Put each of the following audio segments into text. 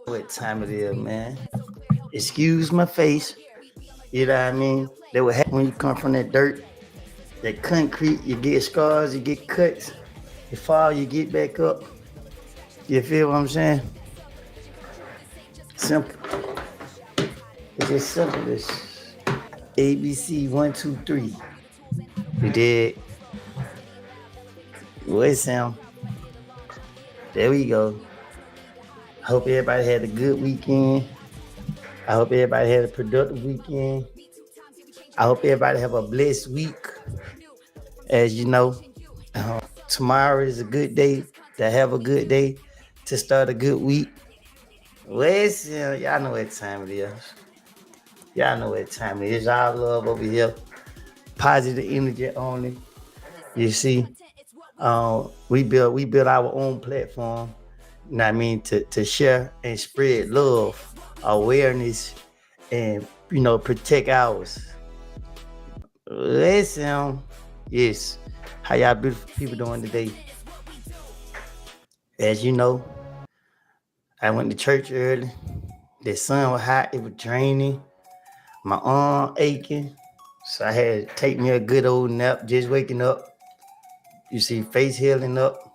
What time it is, man? Excuse my face. You know what I mean? That what happen when you come from that dirt, that concrete. You get scars, you get cuts. You fall, you get back up. You feel what I'm saying? Simple. It's just simple. It's ABC 1, 2, 3. You did. What sound? There we go. Hope everybody had a good weekend. I hope everybody had a productive weekend. I hope everybody have a blessed week. As you know, tomorrow is a good day to have a good day, to start a good week. Listen, y'all know what time it is. Y'all know what time it is. Y'all love over here. Positive energy only. You see, we built our own platform. You know what I mean, to share and spread love, awareness, and protect ours. Listen, yes. How y'all beautiful people doing today? As you know, I went to church early. The sun was hot. It was draining. My arm aching. So I had to take me a good old nap, just waking up. You see, face healing up.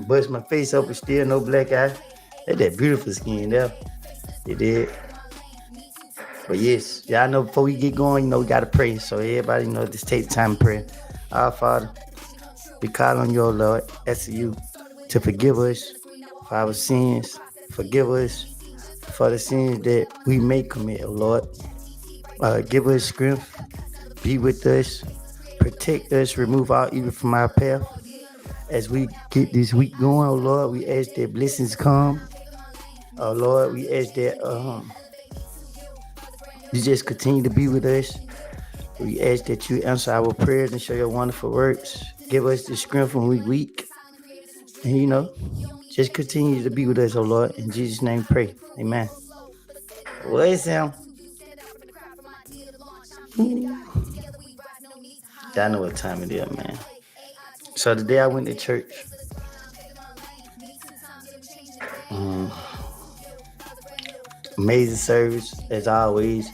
Bust my face up, but still no black eye. That beautiful skin there. It did. But yes, y'all know before we get going, we gotta pray. So everybody just take the time to pray. Our Father, we call on your Lord, asking you to forgive us for our sins. Forgive us for the sins that we may commit, oh Lord. Give us strength. Be with us. Protect us. Remove all evil from our path. As we get this week going, oh Lord, we ask that blessings come. Oh Lord, we ask that you just continue to be with us. We ask that you answer our prayers and show your wonderful works. Give us the strength when we weak. And just continue to be with us, oh Lord. In Jesus' name pray. Amen. What is him? Y'all know what time it is, man. So today I went to church. Amazing service as always.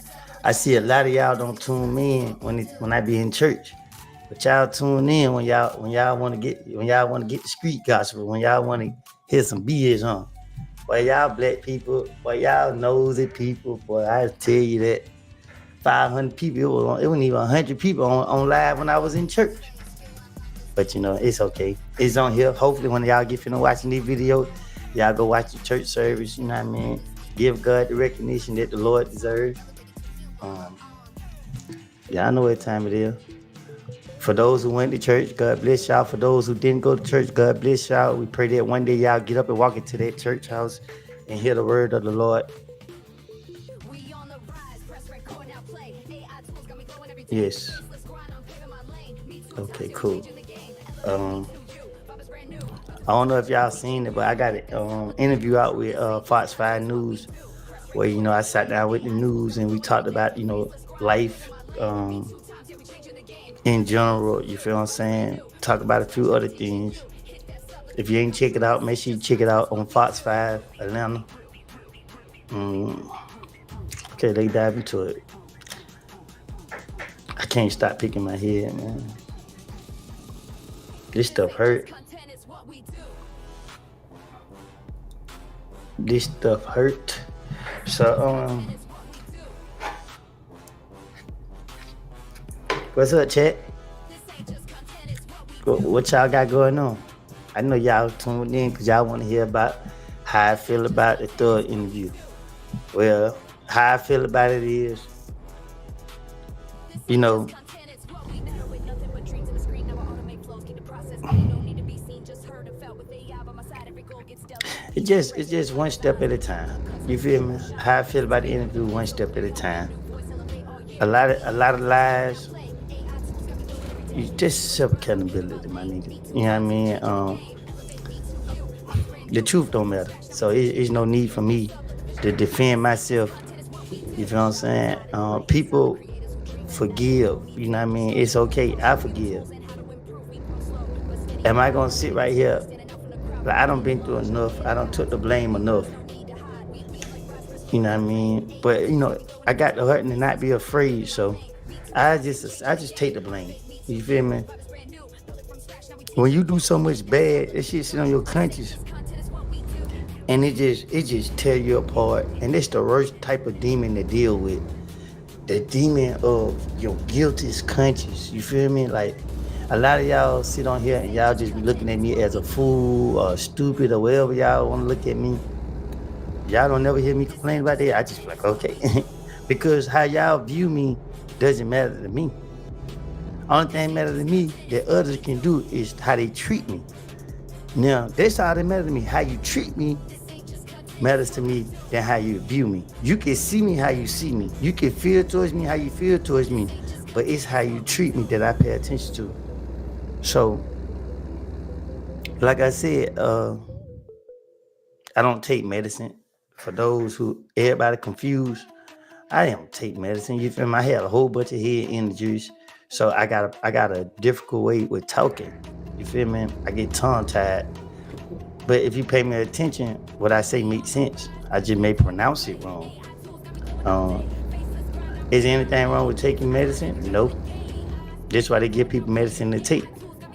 I see a lot of y'all don't tune in when I be in church, but y'all tune in when y'all want to get the street gospel, when y'all want to hear some BS on. Boy, y'all black people, boy, y'all nosy people, boy, I tell you that 500 people, it wasn't even 100 people on live when I was in church. But it's okay. It's on here. Hopefully when y'all get finished watching this video, y'all go watch the church service, you know what I mean? Give God the recognition that the Lord deserves. Y'all know what time it is. For those who went to church, God bless y'all. For those who didn't go to church, God bless y'all. We pray that one day y'all get up and walk into that church house and hear the word of the Lord. Yes. Okay, cool. I don't know if y'all seen it, but I got an interview out with Fox 5 News where, I sat down with the news and we talked about, life in general, you feel what I'm saying? Talk about a few other things. If you ain't check it out, make sure you check it out on Fox 5 Atlanta. Okay, let's dive into it. I can't stop picking my head, man. This stuff hurt. This stuff hurt. So, what's up, chat? What y'all got going on? I know y'all tuned in because y'all want to hear about how I feel about the third interview. Well, how I feel about it is, it's just one step at a time. You feel me? How I feel about the interview, one step at a time. A lot of lies. You just self-accountability, my nigga. You know what I mean? The truth don't matter. So it's no need for me to defend myself. You feel what I'm saying? People forgive. You know what I mean? It's okay. I forgive. Am I gonna sit right here Like I done been through enough. I done took the blame enough. You know what I mean? But I got the hurt and not be afraid. So I just take the blame. You feel me? When you do so much bad, that shit sit on your conscience, and it just tear you apart. And it's the worst type of demon to deal with. The demon of your guilty conscience. You feel me? Like a lot of y'all sit on here and y'all just be looking at me as a fool or stupid or whatever y'all want to look at me. Y'all don't never hear me complain about that. I just be like, okay. Because how y'all view me doesn't matter to me. Only thing matters to me that others can do is how they treat me. Now, that's all that matters to me. How you treat me matters to me than how you view me. You can see me how you see me. You can feel towards me how you feel towards me. But it's how you treat me that I pay attention to. So, like I said, I don't take medicine. For those who, everybody confused, I don't take medicine. You feel me? I had a whole bunch of head injuries. So I got a difficult way with talking. You feel me? I get tongue tied. But if you pay me attention, what I say makes sense. I just may pronounce it wrong. Is there anything wrong with taking medicine? No. That's why they give people medicine to take.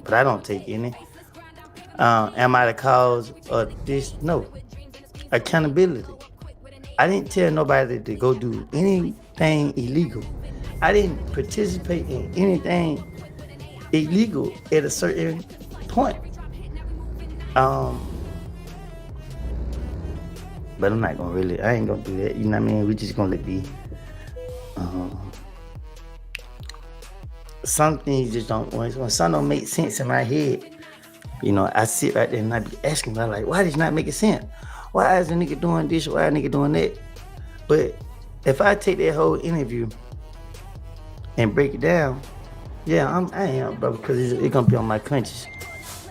But I don't take any. Am I the cause of this? No. Accountability. I didn't tell nobody to go do anything illegal. I didn't participate in anything illegal at a certain point. But I'm not I ain't gonna do that. You know what I mean? We just gonna let be. Some things just don't, when something don't make sense in my head, I sit right there and I be asking about like, why this not making sense? Why is the nigga doing this? Why is the nigga doing that? But if I take that whole interview and break it down, yeah, I am, bro, because it's gonna be on my conscience.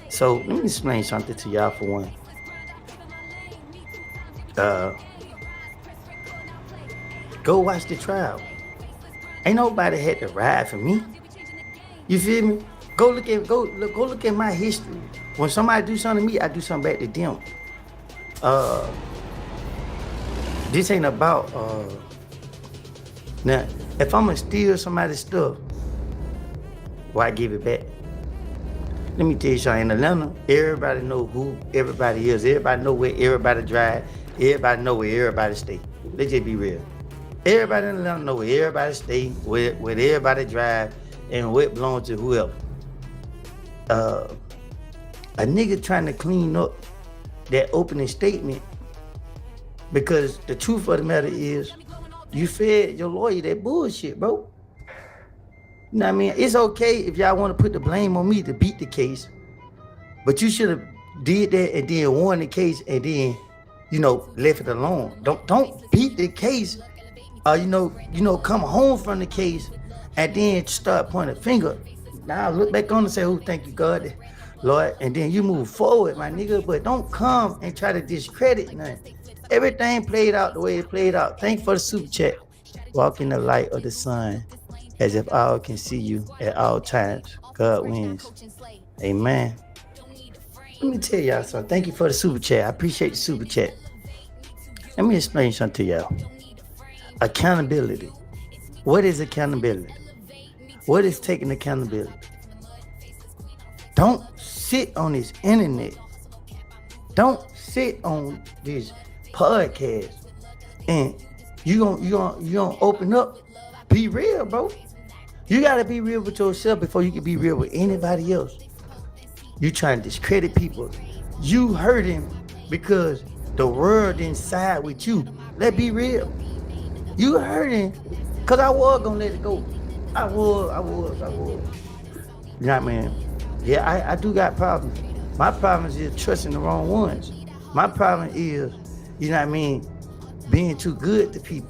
So let me explain something to y'all for one. Go watch the trial. Ain't nobody had to ride for me. You feel me? Go look at my history. When somebody do something to me, I do something back to them. This ain't about now. If I'm gonna steal somebody's stuff, why give it back? Let me tell you something. In Atlanta, everybody know who everybody is. Everybody know where everybody drive. Everybody know where everybody stay. Let's just be real. Everybody in Atlanta know where everybody stay, where everybody drive, and what belongs to whoever. A nigga trying to clean up that opening statement, because the truth of the matter is, you fed your lawyer that bullshit, bro. You know what I mean? It's okay if y'all want to put the blame on me to beat the case, but you should have did that and then won the case and then, left it alone. Don't beat the case, come home from the case and then start pointing a finger. Now look back on and say, oh, thank you, God, Lord, and then you move forward, my nigga, but don't come and try to discredit nothing. Everything played out the way it played out. Thank you for the super chat. Walk in the light of the sun as if all can see you at all times. God wins. Amen. Let me tell y'all something. Thank you for the super chat. I appreciate the super chat. Let me explain something to y'all. Accountability. What is accountability? What is taking accountability? Don't sit on this internet. Don't sit on this podcast and you gonna open up. Be real, bro. You gotta be real with yourself before you can be real with anybody else. You trying to discredit people. You hurting because the world didn't side with you. Let's be real. You hurting because I was gonna let it go. I was. You know what I mean? Yeah, I do got problems. My problem is trusting the wrong ones. My problem is, you know what I mean, being too good to people.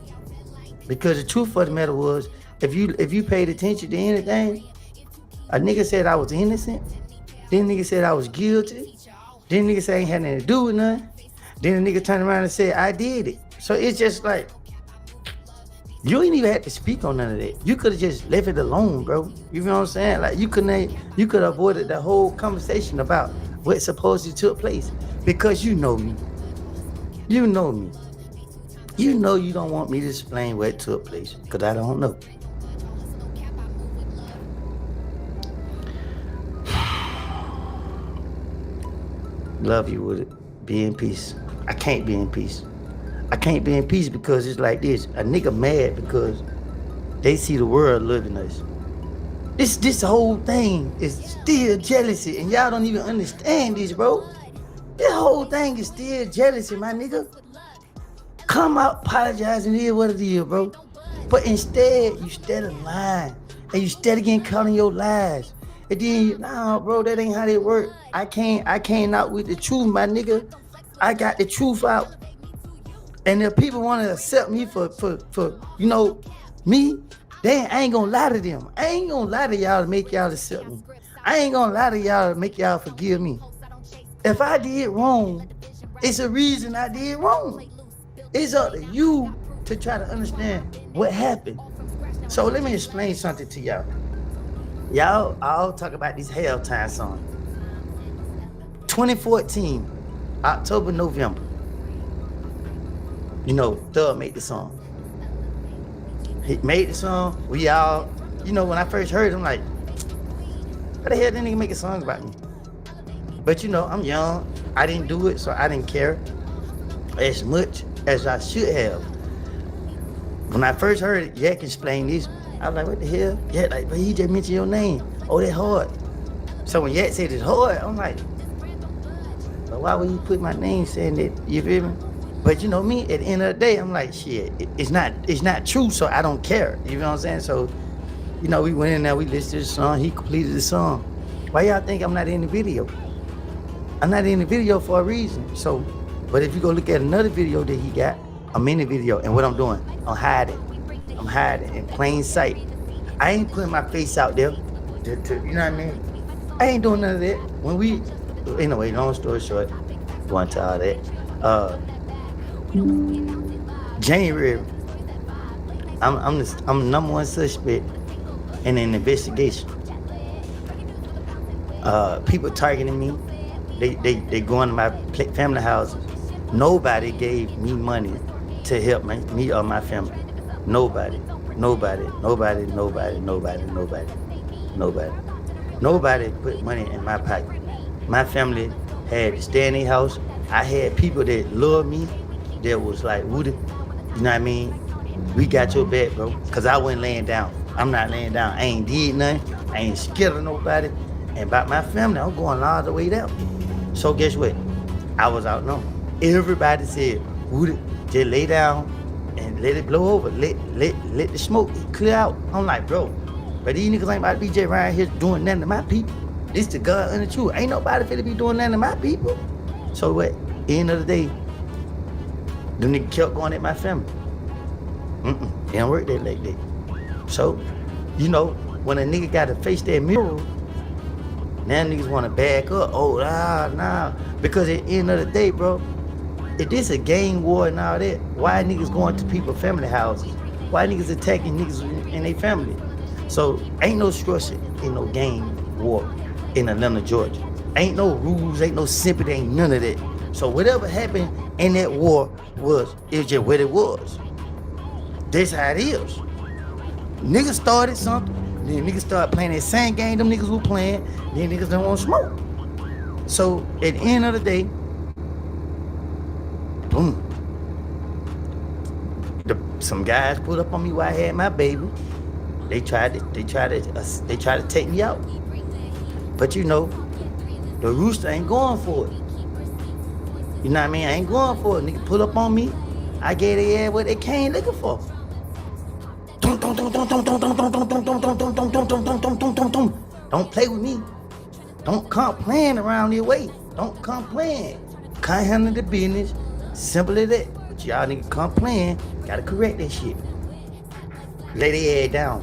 Because the truth of the matter was, if you paid attention to anything, a nigga said I was innocent, then a nigga said I was guilty, then a nigga said I ain't had nothing to do with nothing, then a nigga turned around and said I did it. So it's just like, you ain't even had to speak on none of that. You could have just left it alone, bro. You know what I'm saying? Like you could have avoided the whole conversation about what supposedly took place. Because you know me. You know me. You know you don't want me to explain what took place, because I don't know. Love you with it. Be in peace. I can't be in peace. I can't be in peace because it's like this. A nigga mad because they see the world loving us. This whole thing is still jealousy, and y'all don't even understand this, bro. This whole thing is still jealousy, my nigga. Come out, apologize, and it is what it is, bro. But instead, you steady lying, and you steady getting caught in your lies. And then, nah, bro, that ain't how they work. I came out with the truth, my nigga. I got the truth out. And if people want to accept me for you know, me, then I ain't gonna lie to them. I ain't gonna lie to y'all to make y'all accept me. I ain't gonna lie to y'all to make y'all forgive me. If I did wrong, it's a reason I did wrong. It's up to you to try to understand what happened. So let me explain something to y'all. Y'all all talk about this halftime song. 2014, October, November. You know, Thug made the song. He made the song. We all, you know, when I first heard it, I'm like, how the hell did nigga make a song about me? But you know, I'm young. I didn't do it, so I didn't care as much as I should have. When I first heard it, Yak explained this, I was like, what the hell? Yak, like, but he just mentioned your name. Oh, that hard. So when Yak said it's hard, I'm like, but why would you put my name saying that? You feel me? But you know me, at the end of the day, I'm like, shit, it's not true, so I don't care. You know what I'm saying? So, you know, we went in there, we listened to the song, he completed the song. Why y'all think I'm not in the video? I'm not in the video for a reason. So, but if you go look at another video that he got, I'm in the video, and what I'm doing, I'm hiding. I'm hiding in plain sight. I ain't putting my face out there, you know what I mean? I ain't doing none of that. When we, anyway, long story short, going to all that. January, I'm the number one suspect in an investigation. People targeting me. They going to my family houses. Nobody gave me money to help me or my family. Nobody put money in my pocket. My family had to stay in their house. I had people that loved me that was like, Woody, you know what I mean? We got your back, bro. Cause I wasn't laying down. I'm not laying down. I ain't did nothing. I ain't scared of nobody. And about my family, I'm going all the way down. So guess what? I was outnumbered. Everybody said, Woody, just lay down and let it blow over. Let the smoke clear out. I'm like, bro, but these niggas ain't about to be just around here doing nothing to my people. This the God and the truth. Ain't nobody finna be doing nothing to my people. So what? End of the day, the nigga kept going at my family. It don't work that like that. So, you know, when a nigga got to face that mirror, now niggas want to back up. Oh, nah. Because at the end of the day, bro, if this a gang war and all that, why niggas going to people's family houses? Why niggas attacking niggas in their family? So, ain't no structure in no gang war in Atlanta, Georgia. Ain't no rules, ain't no sympathy, ain't none of that. So whatever happened in that war it was just what it was. That's how it is. Niggas started something, then niggas started playing that same game them niggas were playing, then niggas don't want to smoke. So at the end of the day, boom. Some guys put up on me while I had my baby. They tried to take me out. But you know, the rooster ain't going for it. You know what I mean? I ain't going for it. Nigga pull up on me. I gave their ass what they came looking for. Don't play with me. Don't come playing around your way. Don't come playing. Can't handle the business. Simple as that. But y'all niggas come playing. Gotta correct that shit. Lay their ass down.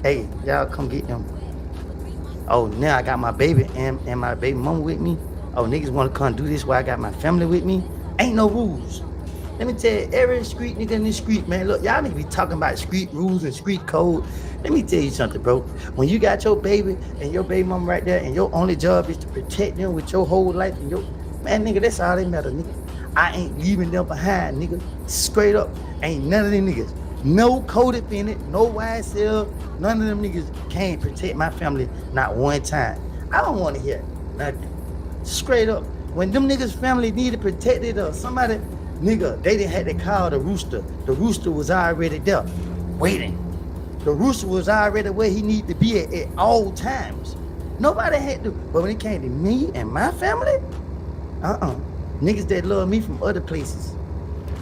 Hey, y'all come get them. Oh, now I got my baby and my baby mama with me. Oh, niggas want to come do this while I got my family with me. Ain't no rules. Let me tell you, every street nigga in the street, man, look, y'all niggas be talking about street rules and street code. Let me tell you something, bro. When you got your baby and your baby mama right there and your only job is to protect them with your whole life and Man, nigga, that's all they matter, nigga. I ain't leaving them behind, nigga. Straight up. Ain't none of them niggas. No codependent, no YSL. None of them niggas can't protect my family not one time. I don't want to hear nothing. Straight up. When them niggas' family needed protected or somebody, nigga, they didn't have to call the rooster. The rooster was already there, waiting. The rooster was already where he needed to be at all times. Nobody had to, but when it came to me and my family, niggas that love me from other places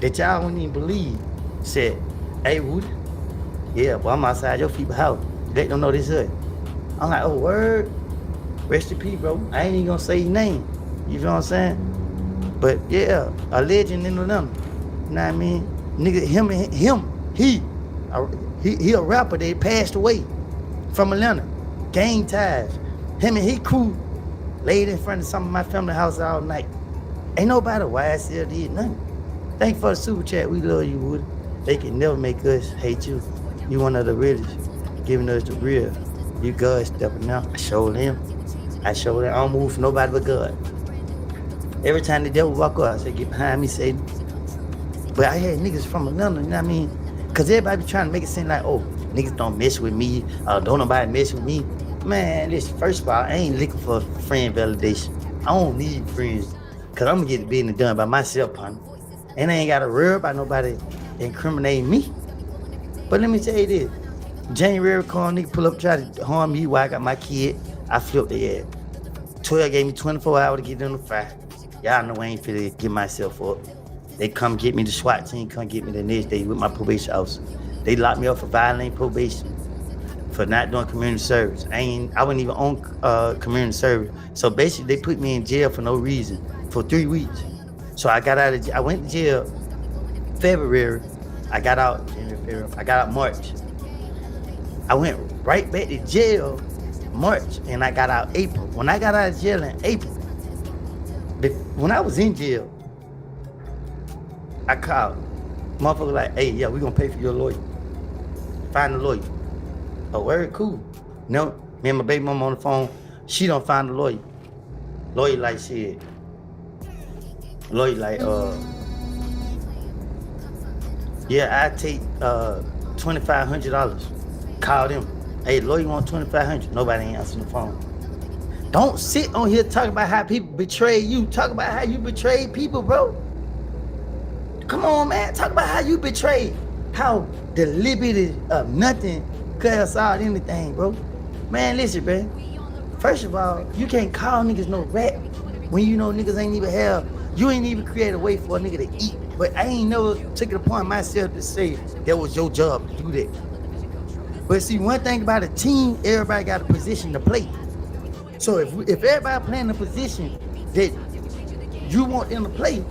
that y'all wouldn't even believe said, hey, Woody, yeah, well, I'm outside your people's house. They don't know this hood. I'm like, oh, word? Rest in peace, bro. I ain't even gonna say his name. You feel what I'm saying? But yeah, a legend in Atlanta. You know what I mean? Nigga, he a rapper that passed away from Atlanta. Gang ties. Him and his crew laid in front of some of my family house all night. Ain't nobody YSL did nothing. Thank you for the super chat. We love you, Woody. They can never make us hate you. You one of the realest, giving us the real. You God stepping out. I showed him. I don't move for nobody but God. Every time the devil walk up, I say, get behind me, Satan. But I had niggas from Atlanta, you know what I mean? Because everybody be trying to make it seem like, oh, niggas don't mess with me. Don't nobody mess with me. Man, listen, first of all, I ain't looking for friend validation. I don't need friends. Because I'm going to get the business done by myself, partner. And I ain't got to worry about nobody incriminating me. But let me tell you this. January call, nigga pull up, try to harm me while I got my kid. I flipped the ad. 12 gave me 24 hours to get them to fire. Y'all know I ain't finna get myself up. They come get me, the SWAT team come get me the next day with my probation officer. They locked me up for violating probation, for not doing community service. I wasn't even on community service. So basically they put me in jail for no reason for 3 weeks. So I went to jail February. I got out March. I went right back to jail March and I got out April. When I got out of jail in April, when I was in jail, I called. Motherfucker like, hey, yeah, we gonna pay for your lawyer. Find a lawyer. Oh, very cool. No, me and my baby mama on the phone, she don't find a lawyer. Lawyer like shit. Lawyer like, yeah, I take $2,500. Call them. Hey, lawyer want $2,500. Nobody ain't answering the phone. Don't sit on here talking about how people betray you. Talk about how you betray people, bro. Come on, man. Talk about how you betray. How the liberty of nothing could have solved anything, bro. Man, listen, man. First of all, you can't call niggas no rat when you know niggas ain't even have. You ain't even create a way for a nigga to eat. But I ain't never took it upon myself to say that was your job to do that. But see, one thing about a team, everybody got a position to play. So if everybody playing the position that you want them to play,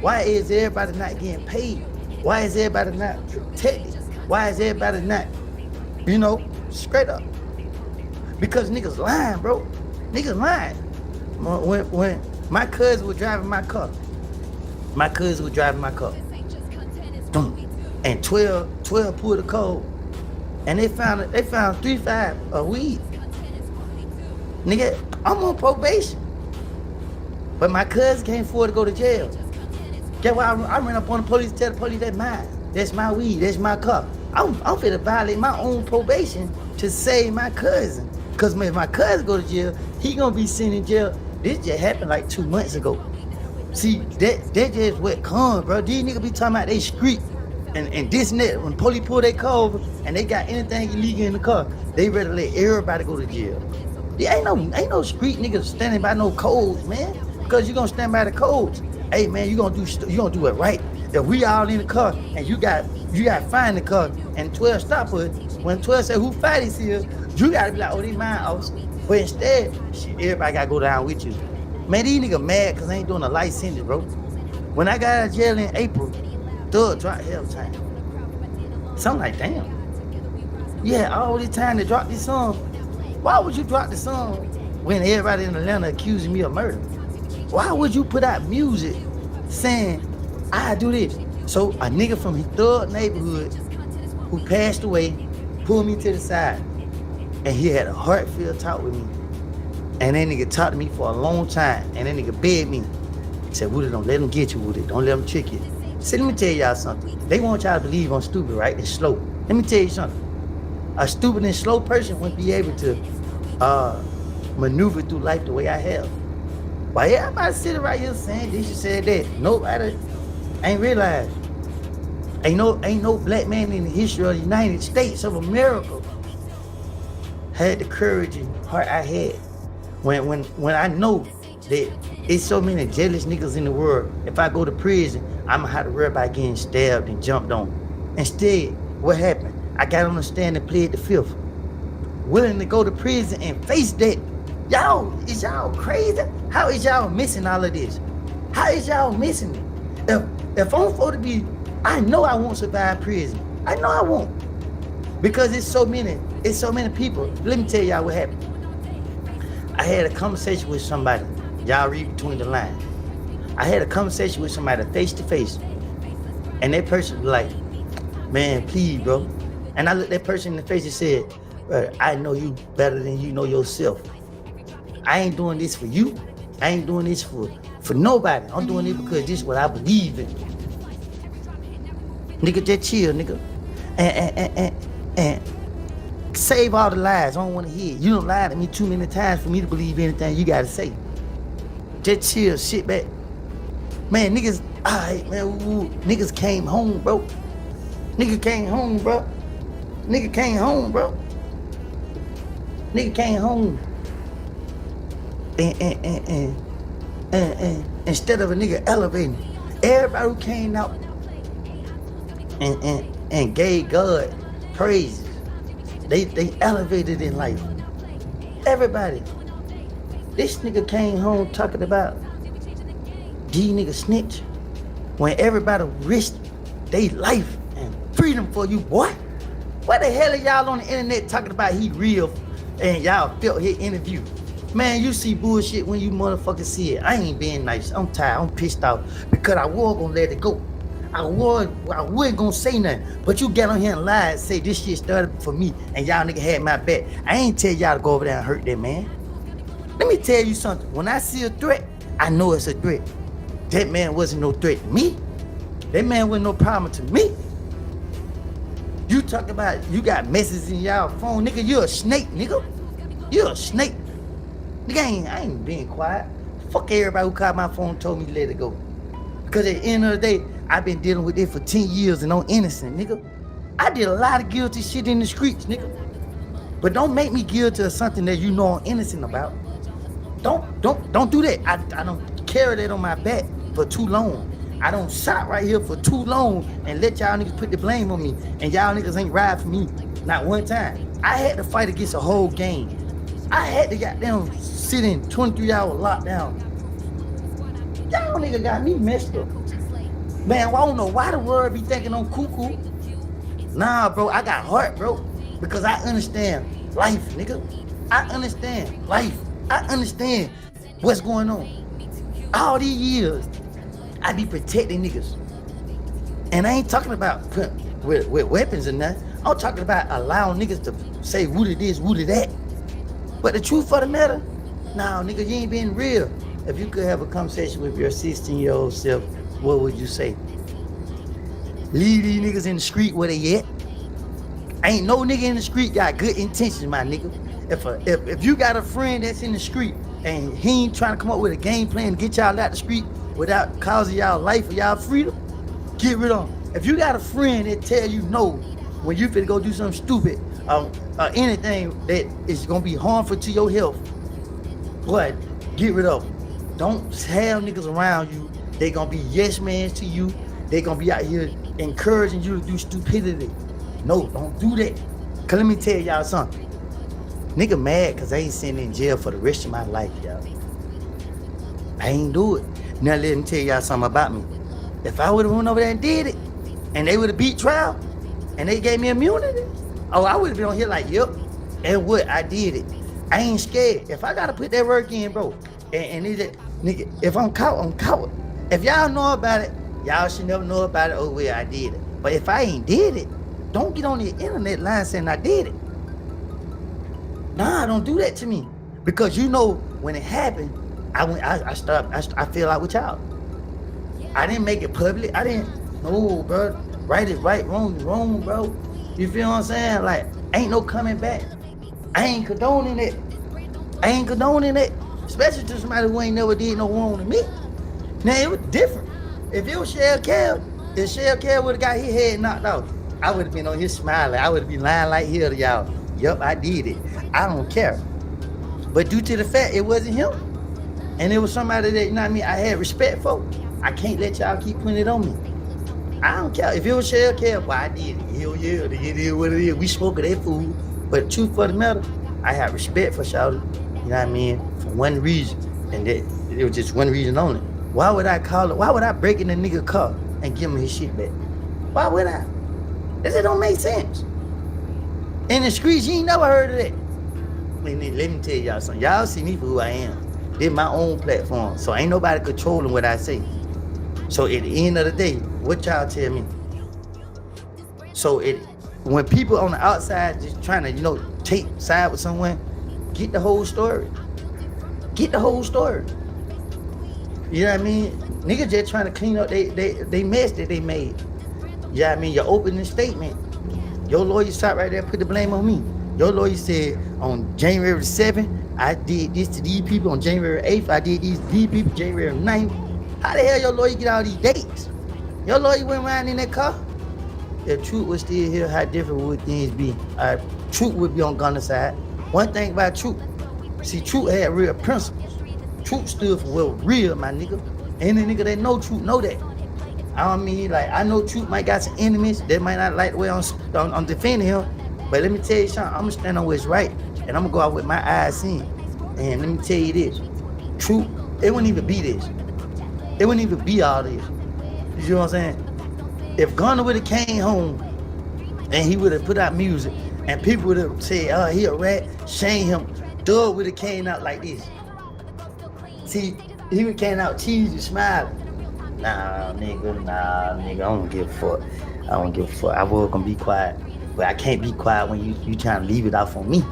why is everybody not getting paid? Why is everybody not protected? Why is everybody not, straight up? Because niggas lying, bro. Niggas lying. When my cousin was driving my car, and 12 pulled the code, and they found 3.5 of weed. Nigga, I'm on probation. But my cousin can't afford to go to jail. Get why I ran up on the police, tell the police that's mine. That's my weed, that's my car. I'm finna violate my own probation to save my cousin. Cause if my cousin go to jail, he gonna be sitting in jail. This just happened like 2 months ago. See, that just what comes, bro. These niggas be talking about they street and this and that. When police pull their car over and they got anything illegal in the car, they ready to let everybody go to jail. There ain't no street niggas standing by no codes, man. Because you gonna stand by the codes. Hey man, you gonna do it right. If we all in the car and you got to find the car and 12 stop us, when 12 say who fight is here, you gotta be like, oh, they mine, officer. But instead, everybody gotta go down with you. Man, these niggas mad because they ain't doing a light sentence, bro. When I got out of jail in April, Thug dropped hell time. So I'm like, damn. Yeah, all this time to drop this song. Why would you drop the song when everybody in Atlanta accusing me of murder? Why would you put out music saying, I do this? So a nigga from his thug neighborhood who passed away pulled me to the side and he had a heartfelt talk with me. And that nigga talked to me for a long time and that nigga begged me, Said, Woody, don't let them get you, Woody. Don't let them trick you. See, let me tell y'all something. They want y'all to believe I'm stupid, right? It's slow. Let me tell you something. A stupid and slow person wouldn't be able to maneuver through life the way I have. Why everybody sitting right here saying this, you said that? Nobody ain't realized. Ain't no black man in the history of the United States of America had the courage and heart I had. When I know that it's so many jealous niggas in the world, if I go to prison, I'ma have to worry about getting stabbed and jumped on. Instead, what happened? I got on the stand and plead the fifth. Willing to go to prison and face that. Y'all, is y'all crazy? How is y'all missing all of this? How is y'all missing it? If I'm supposed to be, I know I won't survive prison. I know I won't. Because it's so many people. Let me tell y'all what happened. I had a conversation with somebody. Y'all read between the lines. I had a conversation with somebody face to face. And that person was like, man, please, bro. And I looked that person in the face and said, I know you better than you know yourself. I ain't doing this for you. I ain't doing this for nobody. I'm doing it because this is what I believe in. Nigga, just chill, nigga. And save all the lies. I don't want to hear it. You don't lie to me too many times for me to believe anything you gotta say. Just chill, shit back. Man, niggas, alright, man, ooh, niggas came home, bro. Nigga came home, bro. Nigga came home, bro. Nigga came home. And instead of a nigga elevating, everybody who came out and gave God praise, they elevated in life. Everybody. This nigga came home talking about these niggas snitch when everybody risked their life and freedom for you, boy. What the hell are y'all on the internet talking about he real and y'all felt his interview? Man, you see bullshit when you motherfuckers see it. I ain't being nice. I'm tired. I'm pissed off because I was gonna let it go. I wasn't gonna say nothing. But you get on here and lie and say this shit started for me and y'all nigga had my back. I ain't tell y'all to go over there and hurt that man. Let me tell you something. When I see a threat, I know it's a threat. That man wasn't no threat to me. That man wasn't no problem to me. You talk about you got messages in y'all phone, nigga. You a snake, nigga. You a snake. Nigga, I ain't being quiet. Fuck everybody who called my phone and told me to let it go. Because at the end of the day, I've been dealing with it for 10 years and I'm innocent, nigga. I did a lot of guilty shit in the streets, nigga. But don't make me guilty of something that you know I'm innocent about. Don't do that. I don't carry that on my back for too long. I don't shot right here for too long and let y'all niggas put the blame on me. And y'all niggas ain't ride for me not one time. I had to fight against a whole gang. I had to goddamn sit in 23-hour lockdown. Y'all nigga got me messed up. Man, I don't know why the world be thinking I'm cuckoo. Nah, bro, I got heart, bro. Because I understand life, nigga. I understand life. I understand what's going on. All these years, I be protecting niggas. And I ain't talking about with weapons and nothing. I'm talking about allowing niggas to say Woody this, Woody that. But the truth of the matter, nah, nigga, you ain't being real. If you could have a conversation with your 16-year-old self, what would you say? Leave these niggas in the street where they at. Ain't no nigga in the street got good intentions, my nigga. If you got a friend that's in the street and he ain't trying to come up with a game plan to get y'all out the street without causing y'all life or y'all freedom, get rid of him. If you got a friend that tell you no when you finna go do something stupid or anything that is gonna be harmful to your health, but get rid of them. Don't have niggas around you. They gonna be yes mans to you. They gonna be out here encouraging you to do stupidity. No, don't do that. Cause let me tell y'all something. Nigga mad cause I ain't sitting in jail for the rest of my life, y'all. I ain't do it. Now let me tell y'all something about me. If I would've went over there and did it, and they would've beat trial, and they gave me immunity, oh, I would've been on here like, yep, and what, I did it. I ain't scared. If I gotta put that work in, bro, and nigga, if I'm caught, I'm caught. If y'all know about it, y'all should never know about it, oh, well, I did it. But if I ain't did it, don't get on the internet line saying I did it. Nah, don't do that to me. Because you know, when it happened, I fell out with y'all. I didn't make it public. No, bro. Right is right, wrong is wrong, bro. You feel what I'm saying? Like, ain't no coming back. I ain't condoning it. Especially to somebody who ain't never did no wrong to me. Now, it was different. If it was Shell Cal would have got his head knocked out, I would have been on here smiling. I would have been lying like hell to y'all. Yup, I did it. I don't care. But due to the fact it wasn't him, and it was somebody that, you know what I mean, I had respect for, I can't let y'all keep putting it on me. I don't care. If it was Shell Cal, well, I did it. Hell yeah, it is what it is. We spoke of that food. But truth for the matter, I have respect for Shawty, you know what I mean, for one reason. And it was just one reason only. Why would I break in a nigga car and give him his shit back? Why would I? It don't make sense. In the streets, you ain't never heard of that. Let me tell y'all something. Y'all see me for who I am. This my own platform. So ain't nobody controlling what I say. So at the end of the day, what y'all tell me? So when people on the outside just trying to, take side with someone, get the whole story. You know what I mean? Niggas just trying to clean up they mess that they made. You know what I mean? Your opening statement, your lawyer sat right there, put the blame on me. Your lawyer said on January 7th, I did this to these people. On January 8th, I did these people. January 9th. How the hell your lawyer get all these dates? Your lawyer went around in that car? If Truth was still here, how different would things be? Truth would be on Gunner's side. One thing about Truth, see, Truth had real principles. Truth stood for what was real, my nigga. Any nigga that know Truth know that. I don't mean, like, I know Truth might got some enemies that might not like the way I'm defending him, but let me tell you something, I'm gonna stand on what's right, and I'm gonna go out with my eyes seen. And let me tell you this, Truth, it wouldn't even be this. It wouldn't even be all this. You see what I'm saying? If Gunner would have came home and he would have put out music and people would have said, oh, he a rat, shame him, Doug would have came out like this. See, he would came out cheesy, smiling. Nah, nigga, I don't give a fuck. I was gonna be quiet, but I can't be quiet when you trying to leave it off on me.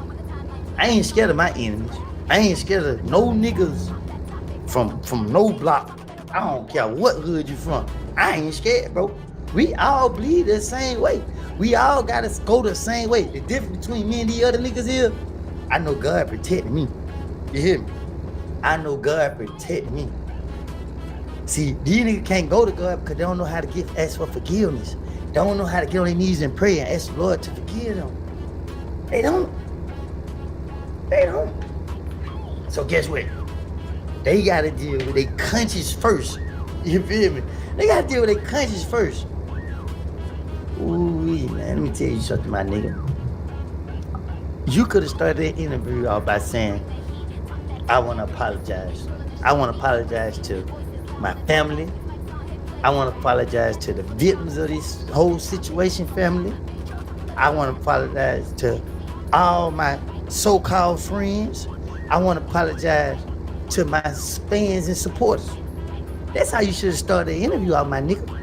I ain't scared of my enemies. I ain't scared of no niggas from no block. I don't care what hood you from. I ain't scared, bro. We all bleed the same way. We all gotta go the same way. The difference between me and the other niggas is, I know God protecting me. You hear me? I know God protecting me. See, these niggas can't go to God because they don't know how to ask for forgiveness. They don't know how to get on their knees and pray and ask the Lord to forgive them. They don't. So guess what? They gotta deal with their conscience first. You feel me? They gotta deal with their conscience first. Ooh, man, let me tell you something, my nigga. You could have started that interview off by saying, I wanna apologize. I wanna apologize to my family. I wanna apologize to the victims of this whole situation, family. I wanna apologize to all my so-called friends. I wanna apologize to my fans and supporters. That's how you should have started the interview off, my nigga.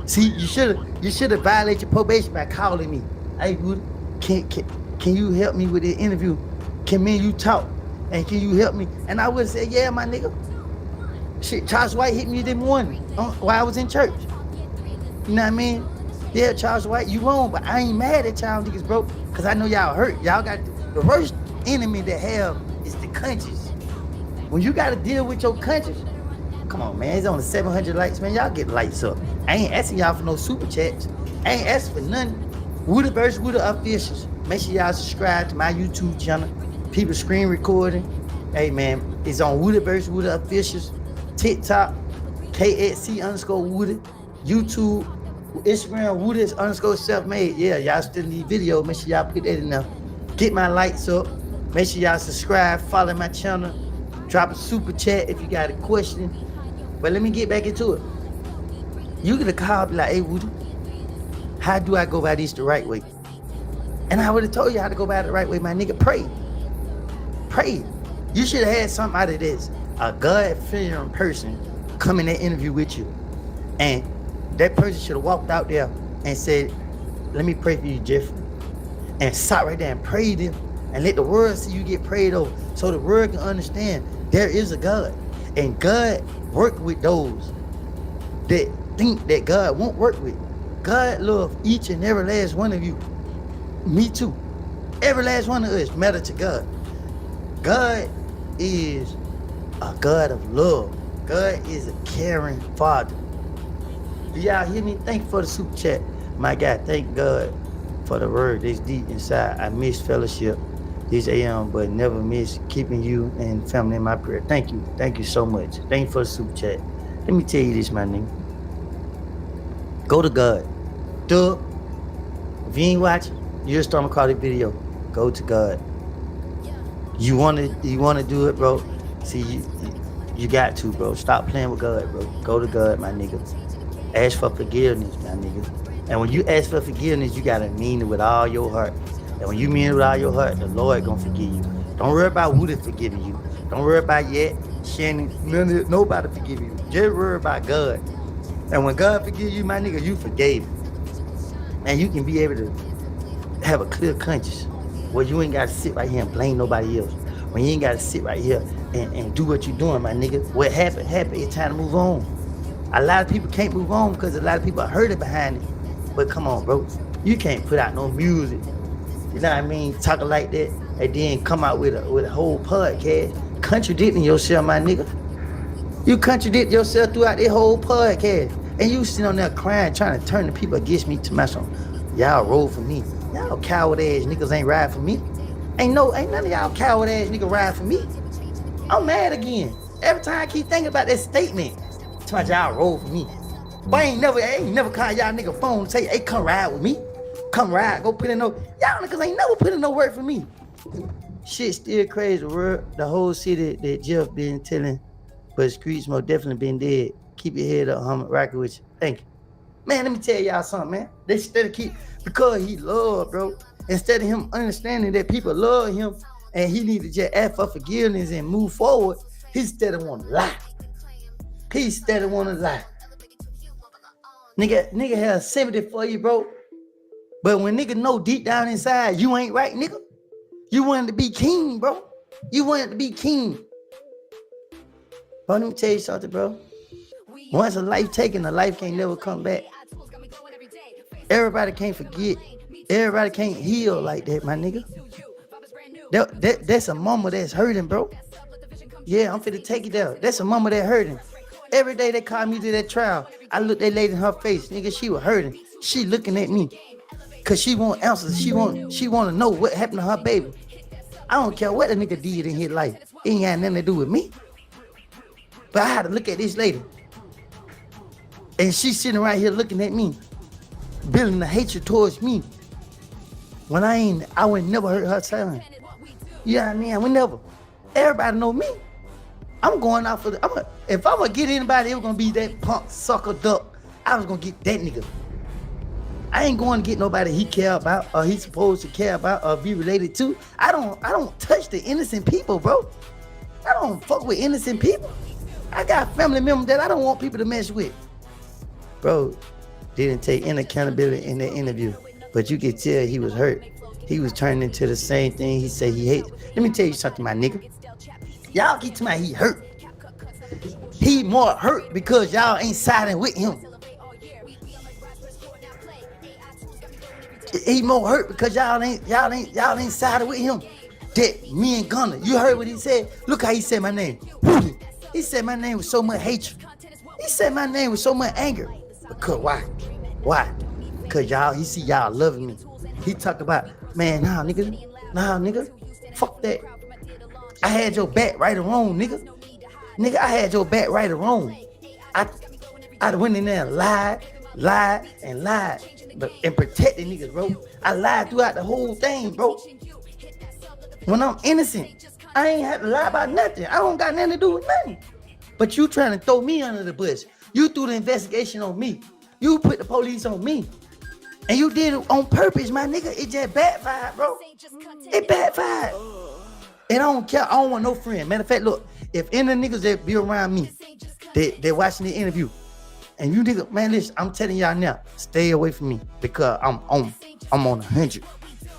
See, you should have violated your probation by calling me. Hey, Woody, can you help me with the interview? Can me and you talk? And can you help me? And I would have said, yeah, my nigga. Shit, Charles White hit me this morning while I was in church. You know what I mean? Yeah, Charles White, you wrong, but I ain't mad at y'all niggas, bro, because I know y'all hurt. Y'all got the worst enemy to have is the conscience. When you got to deal with your conscience, come on, man, it's only 700 likes, man. Y'all get lights up. I ain't asking y'all for no super chats. I ain't asking for nothing. Woodyvswoody officials. Make sure y'all subscribe to my YouTube channel. People screen recording. Hey, man, it's on Woodyvswoody officials. TikTok, KXC_Woody. YouTube, Instagram, Woody_self-made. Yeah, y'all still need video. Make sure y'all put that in there. Get my lights up. Make sure y'all subscribe, follow my channel. Drop a super chat if you got a question. But let me get back into it. You get a call, be like, hey, Woody, how do I go about this the right way? And I would have told you how to go about it the right way, my nigga. Pray. You should have had something out of this. A God-fearing person come in that interview with you. And that person should have walked out there and said, let me pray for you, Jeffrey. And sat right there and prayed him. And let the world see you get prayed over. So the world can understand there is a God. And God worked with those that think that God won't work with. God love each and every last one of you. Me too. Every last one of us matter to God. God is a God of love. God is a caring Father. Do y'all hear me? Thank you for the super chat. My God, thank God for the word that's deep inside. I miss fellowship this AM, but never miss keeping you and family in my prayer. Thank you. Thank you so much. Thank you for the super chat. Let me tell you this, my nigga. Go to God. Duh. If you ain't watching, you're starting to call the video. Go to God. You wanna do it, bro? See, you got to, bro. Stop playing with God, bro. Go to God, my nigga. Ask for forgiveness, my nigga. And when you ask for forgiveness, you gotta mean it with all your heart. And when you mean it with all your heart, the Lord gonna forgive you. Don't worry about Woody forgiving you. Don't worry about yet, Shannon, nobody forgive you. Just worry about God. And when God forgive you, my nigga, you forgave him. And you can be able to have a clear conscience where you ain't gotta sit right here and blame nobody else. When you ain't gotta sit right here and do what you're doing, my nigga. What happened. It's time to move on. A lot of people can't move on because a lot of people are hurting behind it. But come on, bro. You can't put out no music. You know what I mean? Talking like that and then come out with a whole podcast. Contradicting yourself, my nigga. You contradict yourself throughout this whole podcast. And you sitting on there crying, trying to turn the people against me to my song. Y'all roll for me. Y'all coward ass niggas ain't ride for me. Ain't none of y'all coward ass niggas ride for me. I'm mad again. Every time I keep thinking about that statement. Tell y'all roll for me. But I ain't never call y'all nigga phone and say, hey, come ride with me. Come ride, go put in no. Y'all niggas ain't never put in no work for me. Shit still crazy, bro. The whole city that Jeff been telling, but streets most definitely been dead. Keep your head up, homie. Rock it with you. Thank you. Man, let me tell y'all something, man. They instead of because he love, bro. Instead of him understanding that people love him and he need to just ask for forgiveness and move forward, he instead of want to lie. He steady wanna lie. Nigga has 70 for you, bro. But when nigga know deep down inside you ain't right, nigga. You wanted to be king, bro. You wanted to be king. Bro, let me tell you something, bro. Once a life taken, a life can't never come back. Everybody can't forget. Everybody can't heal like that, my nigga. That's a mama that's hurting, bro. Yeah, I'm finna take it down. That's a mama that hurting. Every day they call me to that trial. I look that lady in her face, nigga. She was hurting. She looking at me, cause she want answers. She want to know what happened to her baby. I don't care what a nigga did in his life. It ain't got nothing to do with me. But I had to look at this lady, and she's sitting right here looking at me, building the hatred towards me. When I would never hurt her son. You know what I mean? I would never. Everybody know me. I'm going out for if I'm gonna get anybody, it was gonna be that punk sucker duck. I was gonna get that nigga. I ain't going to get nobody he care about or he's supposed to care about or be related to. I don't touch the innocent people, bro. I don't fuck with innocent people. I got family members that I don't want people to mess with. Bro, didn't take any accountability in that interview, but you could tell he was hurt. He was turning into the same thing he said he hates. Let me tell you something, my nigga. Y'all keep telling me he hurt. He more hurt because y'all ain't siding with him. He more hurt because y'all ain't siding with him. That me and Gunner, you heard what he said? Look how he said my name. He said my name with so much hatred. He said my name with so much anger. Because why? Why? Because he see y'all loving me. He talk about, man, nah, nigga. Fuck that. I had your back right or wrong, nigga. Nigga, I had your back right or wrong. I went in there and lied, and protected niggas, bro. I lied throughout the whole thing, bro. When I'm innocent, I ain't have to lie about nothing. I don't got nothing to do with nothing. But you trying to throw me under the bus. You threw the investigation on me. You put the police on me. And you did it on purpose, my nigga. It just backfired, bro. It backfired. And I don't care. I don't want no friend. Matter of fact, look, if any niggas that be around me, they're watching the interview, and you nigga, man, listen, I'm telling y'all now, stay away from me because I'm on 100,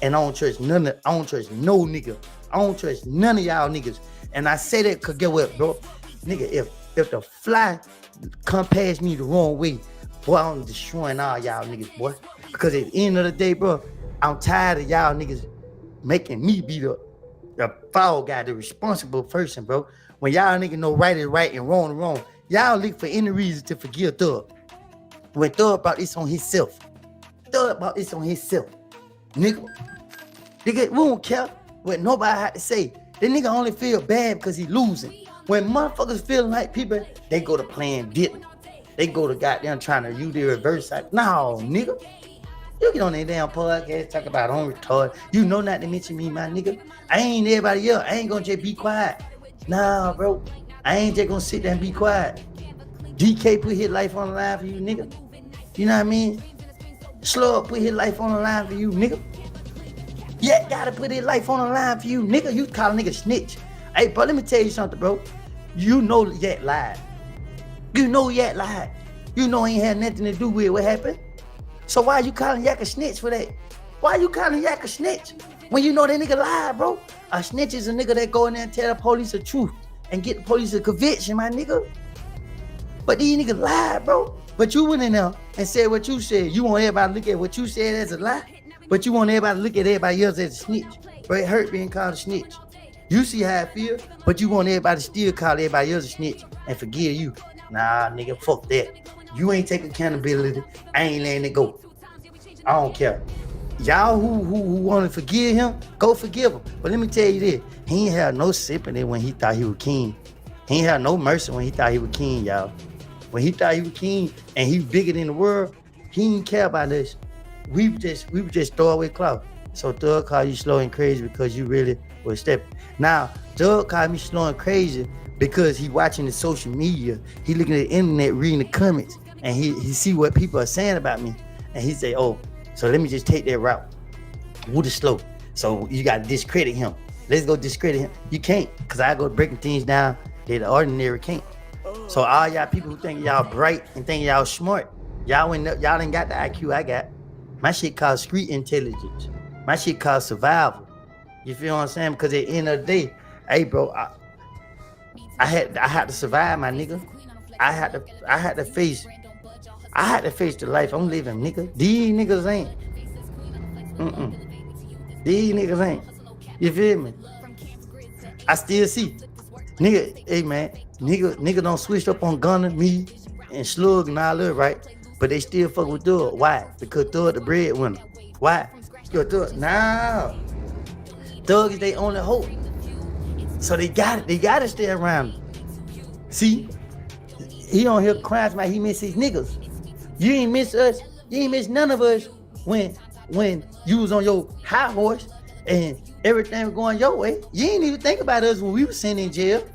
and I don't trust no nigga. I don't trust none of y'all niggas. And I say that because get what, bro, nigga, if if the fly come past me the wrong way, boy, I'm destroying all y'all niggas, boy. Because at the end of the day, bro, I'm tired of y'all niggas making me be the fall guy, the responsible person, bro. When y'all niggas know right is right and wrong is wrong, y'all look for any reason to forgive Thug. When Thug brought this on himself. Nigga, we don't care what nobody had to say. The nigga only feel bad because he losing. When motherfuckers feeling like people, they go to playing victim. They go to goddamn trying to use the reverse side. No, nigga. You get on that damn podcast, talk about on retard. You know not to mention me, my nigga. I ain't everybody else. I ain't gonna just be quiet. Nah, bro. I ain't just gonna sit there and be quiet. DK put his life on the line for you, nigga. You know what I mean? Slow up put his life on the line for you, nigga. Yeah, gotta put his life on the line for you, nigga. You call a nigga snitch. Hey, bro, let me tell you something, bro. You know Yak lied. You know Yak lied. You know he ain't had nothing to do with what happened. So why you calling Yak a snitch for that? Why you calling Yak a snitch? When you know that nigga lied, bro. A snitch is a nigga that go in there and tell the police the truth and get the police a conviction, my nigga. But these niggas lied, bro. But you went in there and said what you said. You want everybody to look at what you said as a lie, but you want everybody to look at everybody else as a snitch. But it hurt being called a snitch. You see how I feel, but you want everybody to still call everybody else a snitch and forgive you. Nah, nigga, fuck that. You ain't taking accountability. I ain't letting it go. I don't care. Y'all who want to forgive him, go forgive him. But let me tell you this. He ain't had no sympathy when he thought he was king. He ain't had no mercy when he thought he was king, y'all. When he thought he was king and he was bigger than the world, he didn't care about us. We would just throw away clout. So Thug called you slow and crazy because you really was stepping. Now, Thug called me slow and crazy because he watching the social media. He looking at the internet, reading the comments, and he see what people are saying about me. And he say, oh, so let me just take that route. Woody slow. So you got to discredit him. Let's go discredit him. You can't, because I go breaking things down that the ordinary can't. So all y'all people who think y'all bright and think y'all smart, y'all ain't got the IQ I got. My shit called street intelligence. My shit called survival. You feel what I'm saying? Because at the end of the day, hey bro, I had to survive, my nigga. I had to face the life I'm living, nigga. These niggas ain't. These niggas ain't. You feel me? I still see. Nigga, hey man, nigga don't switch up on Gunner, me, and Slug and all that, right? But they still fuck with Thug. Why? Because Thug the breadwinner. Why? Because Thug, nah. Thug is their only hope. So they got to stay around him. See? He on here crying about he miss his niggas. You ain't miss us. You ain't miss none of us when you was on your high horse and everything was going your way. You ain't even think about us when we was sitting in jail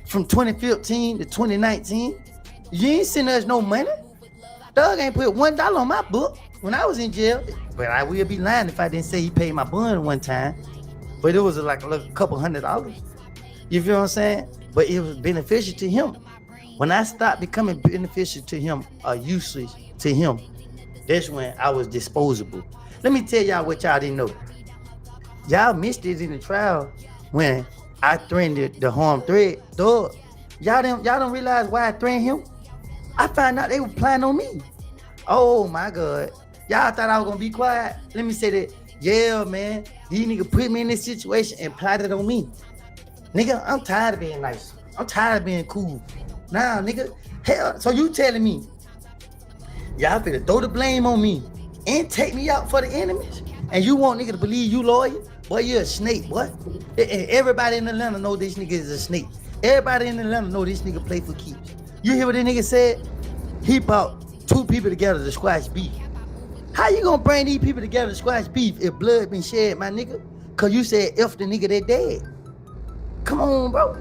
from 2015 to 2019. You ain't sending us no money. Thug ain't put $1 on my book when I was in jail. But I will be lying if I didn't say he paid my bond one time. But it was like a couple $100. You feel what I'm saying? But it was beneficial to him. When I stopped becoming beneficial to him or useless to him, that's when I was disposable. Let me tell y'all what y'all didn't know. Y'all missed it in the trial when I threatened the harm thread. Thug. Y'all don't realize why I threatened him? I found out they were planning on me. Oh my God. Y'all thought I was gonna be quiet? Let me say that. Yeah, man. These niggas put me in this situation and plotted on me. Nigga, I'm tired of being nice. I'm tired of being cool. Nah, nigga. Hell, so you telling me y'all finna throw the blame on me and take me out for the enemies? And you want nigga to believe you loyal? Boy, you're a snake, boy. And everybody in Atlanta know this nigga is a snake. Everybody in Atlanta know this nigga play for keeps. You hear what this nigga said? He brought 2 people together to squash beef. How you gonna bring these people together to squash beef if blood been shed, my nigga? Cause you said F the nigga that dead. Come on, bro.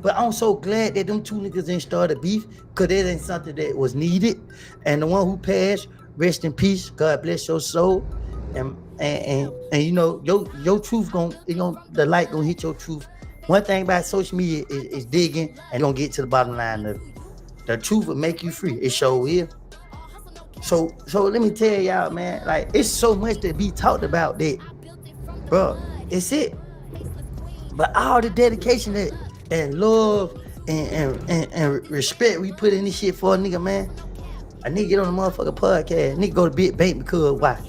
But I'm so glad that them 2 niggas didn't start a beef, cause that ain't something that was needed. And the one who passed, rest in peace. God bless your soul. And you know, your truth the light gonna hit your truth. One thing about social media is digging and gonna get to the bottom line of it. The truth will make you free. It sure will. So let me tell y'all, man, like it's so much to be talked about that, bro. It's it. But all the dedication and love and respect we put in this shit for a nigga, man. A nigga get on the motherfucking podcast. Nigga go to Big Bank because why?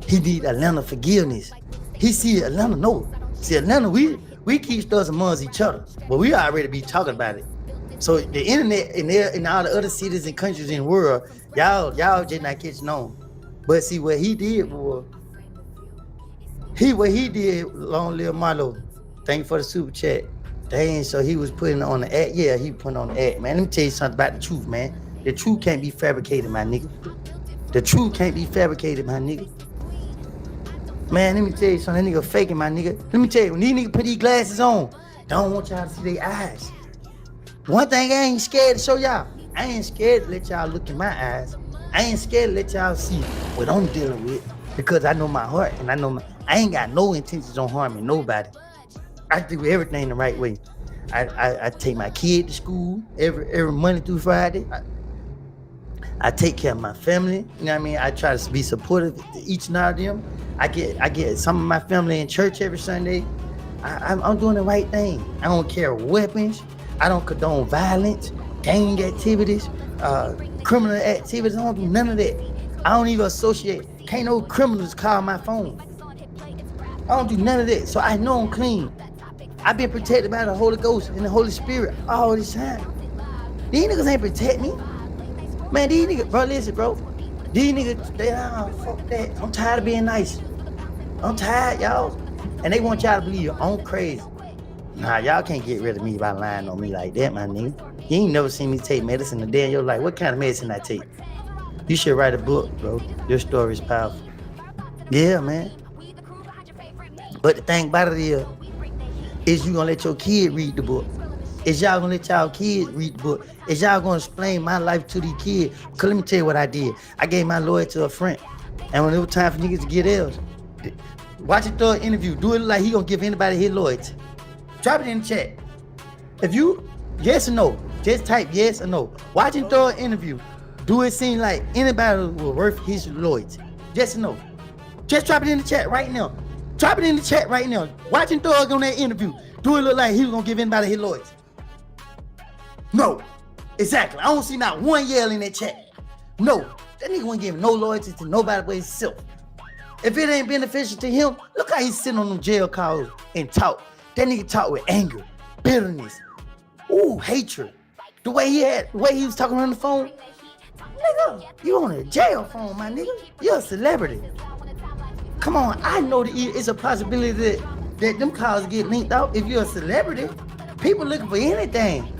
He need Atlanta forgiveness. He see Atlanta know. See Atlanta, we keep stuff amongst each other, but we already be talking about it. So the internet and all the other cities and countries in the world, y'all just not catching on. But see what he did was long live Marlo. Thank you for the super chat. Dang, so he was putting on the ad. Yeah, he put on the ad, man. Let me tell you something about the truth, man. The truth can't be fabricated, my nigga. The truth can't be fabricated, my nigga. Man, let me tell you something. That nigga faking, my nigga. Let me tell you, when these niggas put these glasses on, don't want y'all to see their eyes. One thing I ain't scared to show y'all. I ain't scared to let y'all look in my eyes. I ain't scared to let y'all see what I'm dealing with because I know my heart and I ain't got no intentions on harming nobody. I do everything the right way. I take my kid to school every Monday through Friday. I take care of my family. You know what I mean? I try to be supportive to each and all of them. I get some of my family in church every Sunday. I'm doing the right thing. I don't carry weapons. I don't condone violence, gang activities, criminal activities. I don't do none of that. I don't even associate. Can't no criminals call my phone. I don't do none of that. So I know I'm clean. I've been protected by the Holy Ghost and the Holy Spirit all this time. These niggas ain't protect me. Man, these niggas, bro, listen, bro. These niggas, fuck that. I'm tired of being nice. I'm tired, y'all. And they want y'all to believe I'm crazy. Nah, y'all can't get rid of me by lying on me like that, my nigga. You ain't never seen me take medicine a day in your life. What kind of medicine I take? You should write a book, bro. Your story is powerful. Yeah, man. But the thing about it is you gonna let your kid read the book. Is y'all gonna let y'all kids read the book? Is y'all gonna explain my life to these kids? Cause let me tell you what I did. I gave my lawyer to a friend. And when it was time for niggas to get theirs, watch it through an interview. Do it like he gonna give anybody his loyalty. Drop it in the chat. If you, yes or no, just type yes or no. Watch him throw an interview. Do it seem like anybody will worth his loyalty? Yes or no? Just drop it in the chat right now. Drop it in the chat right now. Watch him throw it on that interview. Do it look like he was gonna give anybody his loyalty? No. Exactly. I don't see not one yell in that chat. No. That nigga won't give no loyalty to nobody but himself. If it ain't beneficial to him, look how he's sitting on them jail calls and talk. That nigga talk with anger, bitterness, hatred. The way he was talking on the phone. Nigga, you on a jail phone, my nigga. You're a celebrity. Come on, I know that it's a possibility that them calls get linked out if you're a celebrity. People looking for anything.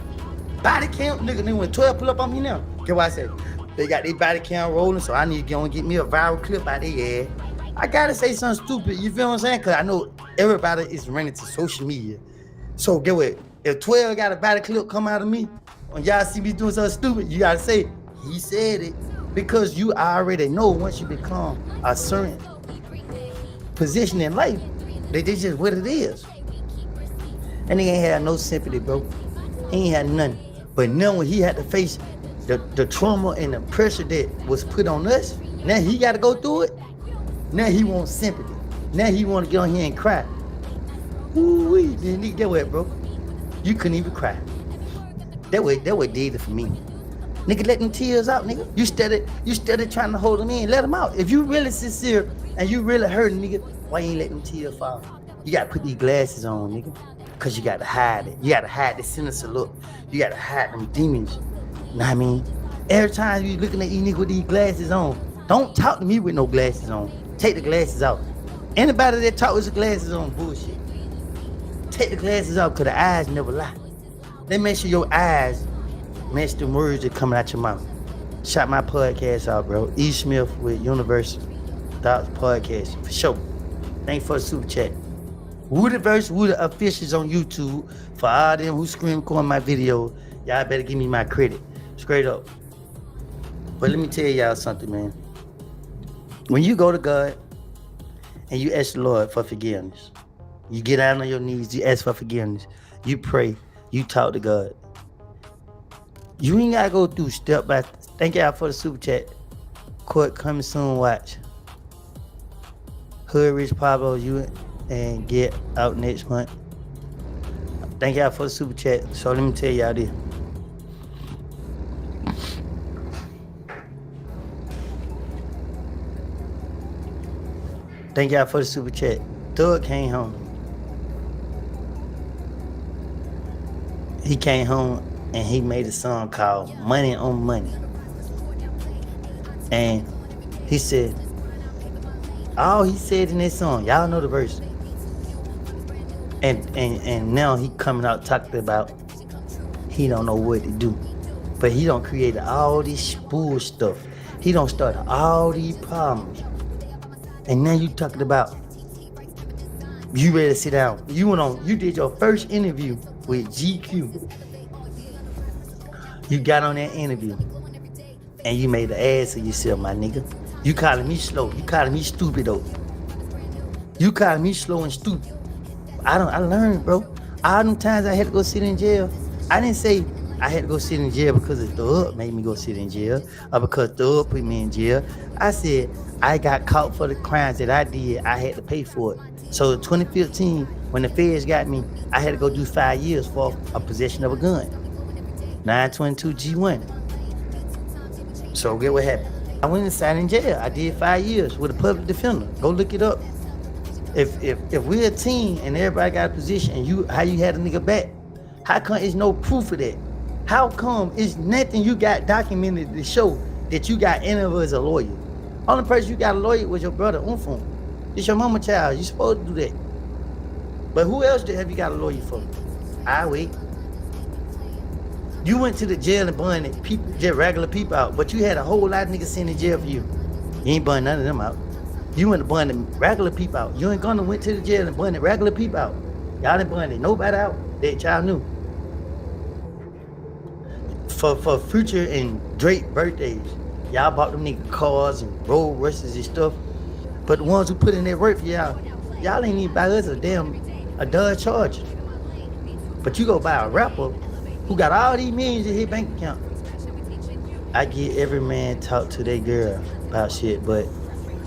Body count, nigga, when 12 pull up on me now. Get what I said? They got their body count rolling, so I need to go and get me a viral clip out of their ass. I gotta say something stupid, you feel what I'm saying? Cause I know everybody is running to social media. So get what? If 12 got a body clip come out of me, when y'all see me doing something stupid, you gotta say, he said it. Because you already know once you become a certain position in life, that this just what it is. And he ain't had no sympathy, bro. He ain't had nothing. But now when he had to face the trauma and the pressure that was put on us, now he gotta go through it. Now he wants sympathy. Now he want to get on here and cry. Ooh-wee. Then get what, bro? You couldn't even cry. That what did it for me. Nigga, let them tears out, nigga. You steady trying to hold them in. Let them out. If you really sincere and you really hurting, nigga, why you ain't letting them tears fall? You gotta put these glasses on, nigga. Cause you gotta hide it. You gotta hide the sinister look. You gotta hide them demons. You know what I mean? Every time you looking at these niggas with these glasses on, don't talk to me with no glasses on. Take the glasses out. Anybody that talk with the glasses on, bullshit. Take the glasses out, cause the eyes never lie. Let make sure your eyes match the words that coming out your mouth. Shout my podcast out, bro. E. Smith with Universal Podcast, for sure. Thanks for the super chat. Woodyvswoody officials on YouTube. For all them who screen record my video, y'all better give me my credit. Straight up. But let me tell y'all something, man. When you go to God and you ask the Lord for forgiveness, you get down on your knees, you ask for forgiveness, you pray, you talk to God. You ain't gotta go through step by step. Thank y'all for the super chat. Court coming soon, watch. Hood Rich Pablo, you and get out next month. Thank y'all for the super chat. So let me tell y'all this. Thank y'all for the super chat. Thug came home. He came home and he made a song called Money on Money. And he said, all he said in that song, y'all know the verse. And now he coming out talking about he don't know what to do. But he don't create all this bull stuff. He don't start all these problems. And now you talking about you ready to sit down. You did your first interview with GQ. You got on that interview and you made the ass of yourself, my nigga. You calling me slow. You calling me stupid though. You calling me slow and stupid. I learned, bro. All them times I had to go sit in jail. I didn't say I had to go sit in jail because the Thug made me go sit in jail or because Thug put me in jail. I said I got caught for the crimes that I did. I had to pay for it. So in 2015, when the feds got me, I had to go do 5 years for a possession of a gun. 922 G1. So get what happened. I went inside in jail. I did 5 years with a public defender. Go look it up. If we're a team and everybody got a position and how you had a nigga back, how come it's no proof of that? How come it's nothing you got documented to show that you got any of us as a lawyer? Only person you got a lawyer was your brother, Umfum. It's your mama child. You supposed to do that. But who else have you got a lawyer for? I wait. You went to the jail and burned people, just regular people out, but you had a whole lot of niggas sent in jail for you. You ain't burned none of them out. You went to burn the regular people out. You ain't gonna went to the jail and burn the regular people out. Y'all didn't burn nobody out that y'all knew. For Future and Drake birthdays, y'all bought them nigga cars and road rushes and stuff. But the ones who put in their work for y'all ain't even buy us a Dodge Charger. But you go buy a rapper who got all these millions in his bank account. I get every man talk to their girl about shit, but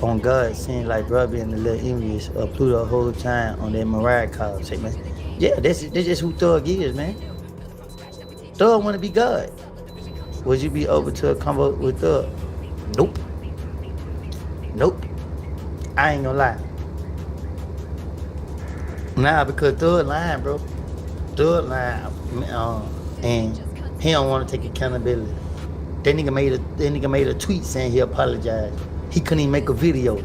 on God, it seems like bro being a little envious or Pluto the whole time on that Mariah call. Say, man, yeah, that's just who Thug is, man. Thug want to be God. Would you be open to a combo with Thug? Nope. I ain't gonna lie. Nah, because Thug lying, bro. Thug lying, and he don't want to take accountability. That nigga made a tweet saying he apologized. He couldn't even make a video.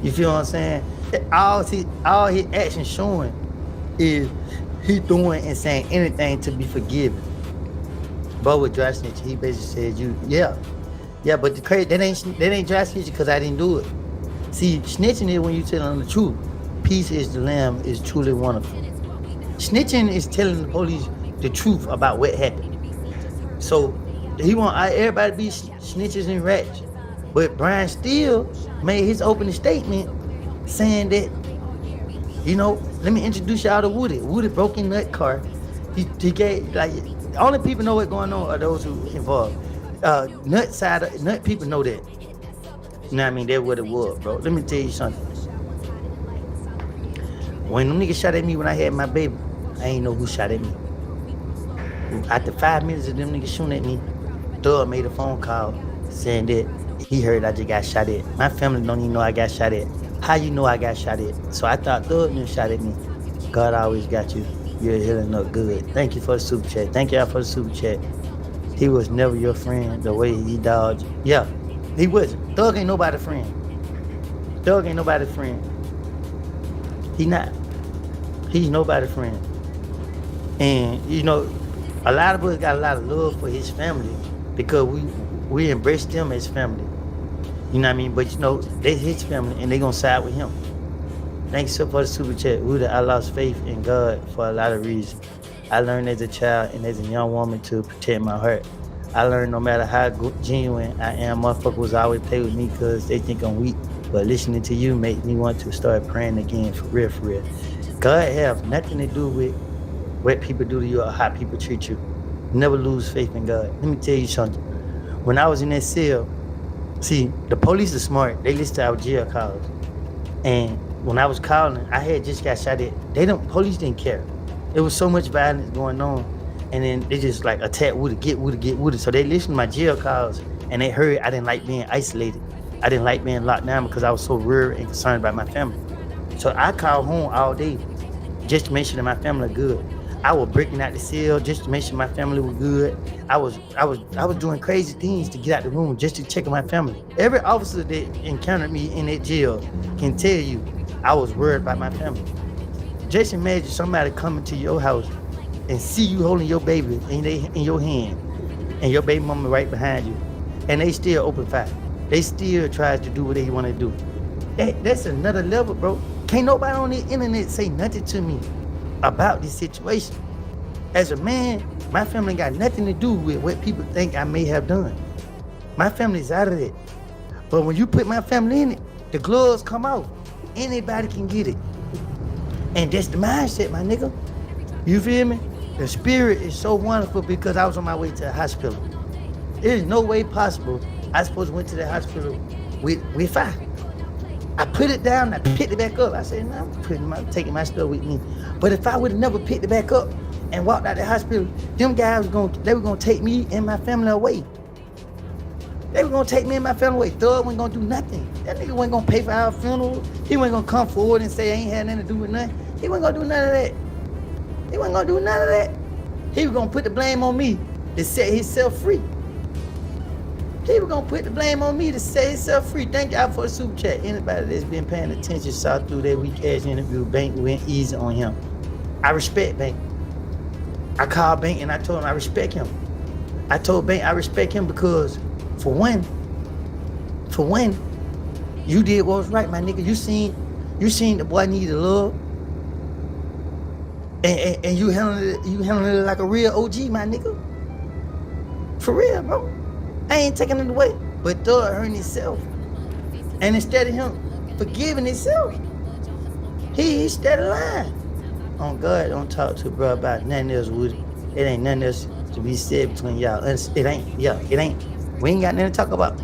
You feel what I'm saying? All his actions showing is he doing and saying anything to be forgiven. But with dry snitch, he basically said yeah. But the crazy that ain't dry snitch because I didn't do it. See, snitching is when you telling the truth. Peace is the lamb is truly wonderful. Snitching is telling the police the truth about what happened. So he want everybody to be snitches and rats. But Brian still made his opening statement saying that, let me introduce y'all to Woody. Woody broke in that car. He gave, only people know what's going on are those who involved. Nut people know that. You know what I mean? That's what it was, bro. Let me tell you something. When them niggas shot at me when I had my baby, I ain't know who shot at me. After 5 minutes of them niggas shooting at me, Thug made a phone call saying that he heard I just got shot at. My family don't even know I got shot at. How you know I got shot at? So I thought Thug didn't shot at me. God always got you. You're healing up good. Thank you for the super chat. Thank y'all for the super chat. He was never your friend the way he dodged. Yeah, he wasn't. Thug ain't nobody's friend. Thug ain't nobody's friend. He not. He's nobody's friend. And a lot of us got a lot of love for his family because we embrace them as family. You know what I mean? But they his family and they gonna side with him. Thanks so for the super chat. I lost faith in God for a lot of reasons. I learned as a child and as a young woman to protect my heart. I learned no matter how genuine I am, motherfuckers always play with me because they think I'm weak. But listening to you make me want to start praying again for real, for real. God have nothing to do with what people do to you or how people treat you. Never lose faith in God. Let me tell you something. When I was in that cell, see, the police are smart. They listen to our jail calls. And when I was calling, I had just got shot at. Police didn't care. It was so much violence going on. And then they just like attack Woody, get Woody, get Woody. So they listened to my jail calls and they heard I didn't like being isolated. I didn't like being locked down because I was so worried and concerned about my family. So I called home all day just to make sure that my family good. I was breaking out the cell just to make sure my family was good. I was doing crazy things to get out the room just to check on my family. Every officer that encountered me in that jail can tell you I was worried about my family. Just imagine somebody coming to your house and see you holding your baby in your hand and your baby mama right behind you, and they still open fire. They still try to do what they want to do. That's another level, bro. Can't nobody on the internet say nothing to me about this situation. As a man, my family got nothing to do with what people think I may have done. My family's out of it. But when you put my family in it, the gloves come off. Anybody can get it. And that's the mindset, my nigga. You feel me? The spirit is so wonderful because I was on my way to the hospital. There's no way possible I supposed to went to the hospital with fire. I put it down, I picked it back up. I said, nah, I'm taking my stuff with me. But if I would have never picked it back up and walked out the hospital, them guys they were gonna take me and my family away. They were gonna take me and my family away. Thug wasn't gonna do nothing. That nigga wasn't gonna pay for our funeral. He wasn't gonna come forward and say I ain't had nothing to do with nothing. He wasn't gonna do none of that. He wasn't gonna do none of that. He was gonna put the blame on me to set himself free. He was gonna put the blame on me to set himself free. Thank y'all for the super chat. Anybody that's been paying attention saw through that weak ass interview, Bank went easy on him. I respect Bank. I called Bank and I told him I respect him. I told Bank I respect him because for one, you did what was right, my nigga. You seen the boy needed love. And you handling it like a real OG, my nigga. For real, bro. I ain't taking it away. But Thug hurting himself. And instead of him forgiving himself, he started lying. On God, don't talk to bro about nothing else, Woody. It ain't nothing else to be said between y'all. It ain't. We ain't got nothing to talk about.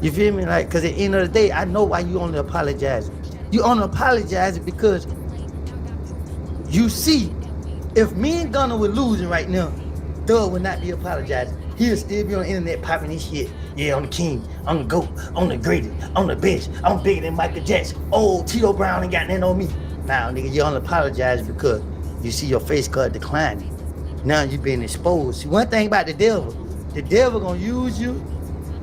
You feel me? Like, cause at the end of the day, I know why you only apologizing. You only apologizing because you see, if me and Gunna were losing right now, Thug would not be apologizing. He'll still be on the internet popping his shit. Yeah, I'm the king, I'm the GOAT, I'm the greatest, I'm the best, I'm bigger than Michael Jackson. Oh, Tito Brown ain't got nothing on me. Now, nigga, you only apologize because you see your face card declining. Now you being exposed. See, one thing about the devil gonna use you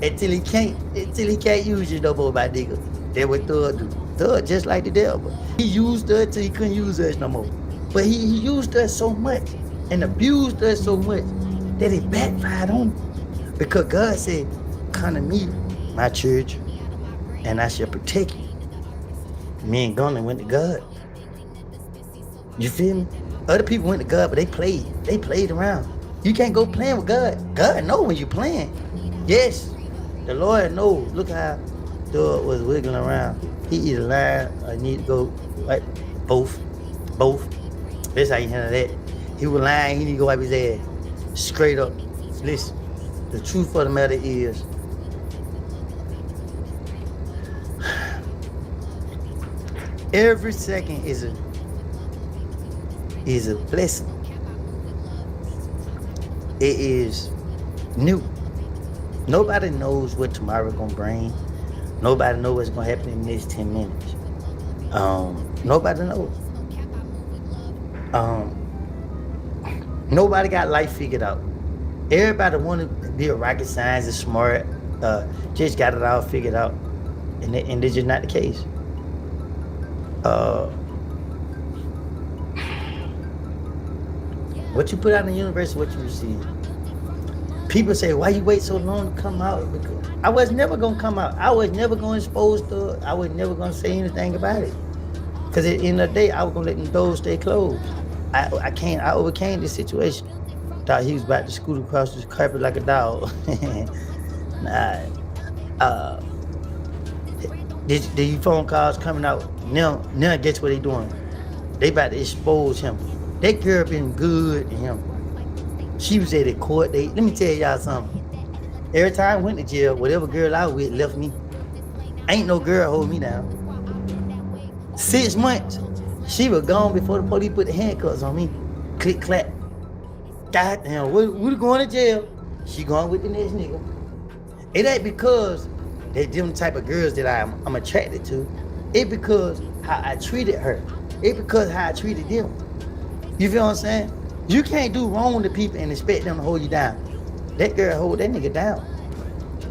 until he can't use you no more, my nigga. That's what Thug do. Thug just like the devil. He used us till he couldn't use us no more. But he used us so much and abused us so much that it backfired on him. Because God said, come to me, my church, and I shall protect you. Me and Gunna went to God. You feel me? Other people went to God, but they played around. You can't go playing with God. God know when you playing. Yes, the Lord knows. Look how Thug was wiggling around. He either lying or need to go, right? Both. That's how you handle that. He was lying, he need to go wipe his ass. Straight up. Listen, the truth of the matter is, every second is a blessing. It is new. Nobody knows what tomorrow gonna bring. Nobody knows what's gonna happen in the next 10 minutes. Nobody knows. Nobody got life figured out. Everybody want to be a rocket scientist, smart, just got it all figured out, and it's just not the case. What you put out in the universe is what you receive. People say, why you wait so long to come out? Because I was never going to come out. I was never going to expose to it. I was never going to say anything about it. Because at the end of the day, I was going to let them doors stay closed. I overcame this situation. Thought he was about to scoot across the carpet like a dog. Nah. These phone calls coming out. Now guess what they doing? They about to expose him. That girl been good to him. She was at a court date. Let me tell y'all something. Every time I went to jail, whatever girl I was with left me. Ain't no girl hold me down. 6 months, she was gone before the police put the handcuffs on me. Click clap. Goddamn, Woody going to jail. She going with the next nigga. It ain't because they them type of girls that I'm attracted to. It because how I treated her. It because how I treated them. You feel what I'm saying? You can't do wrong to people and expect them to hold you down. That girl hold that nigga down.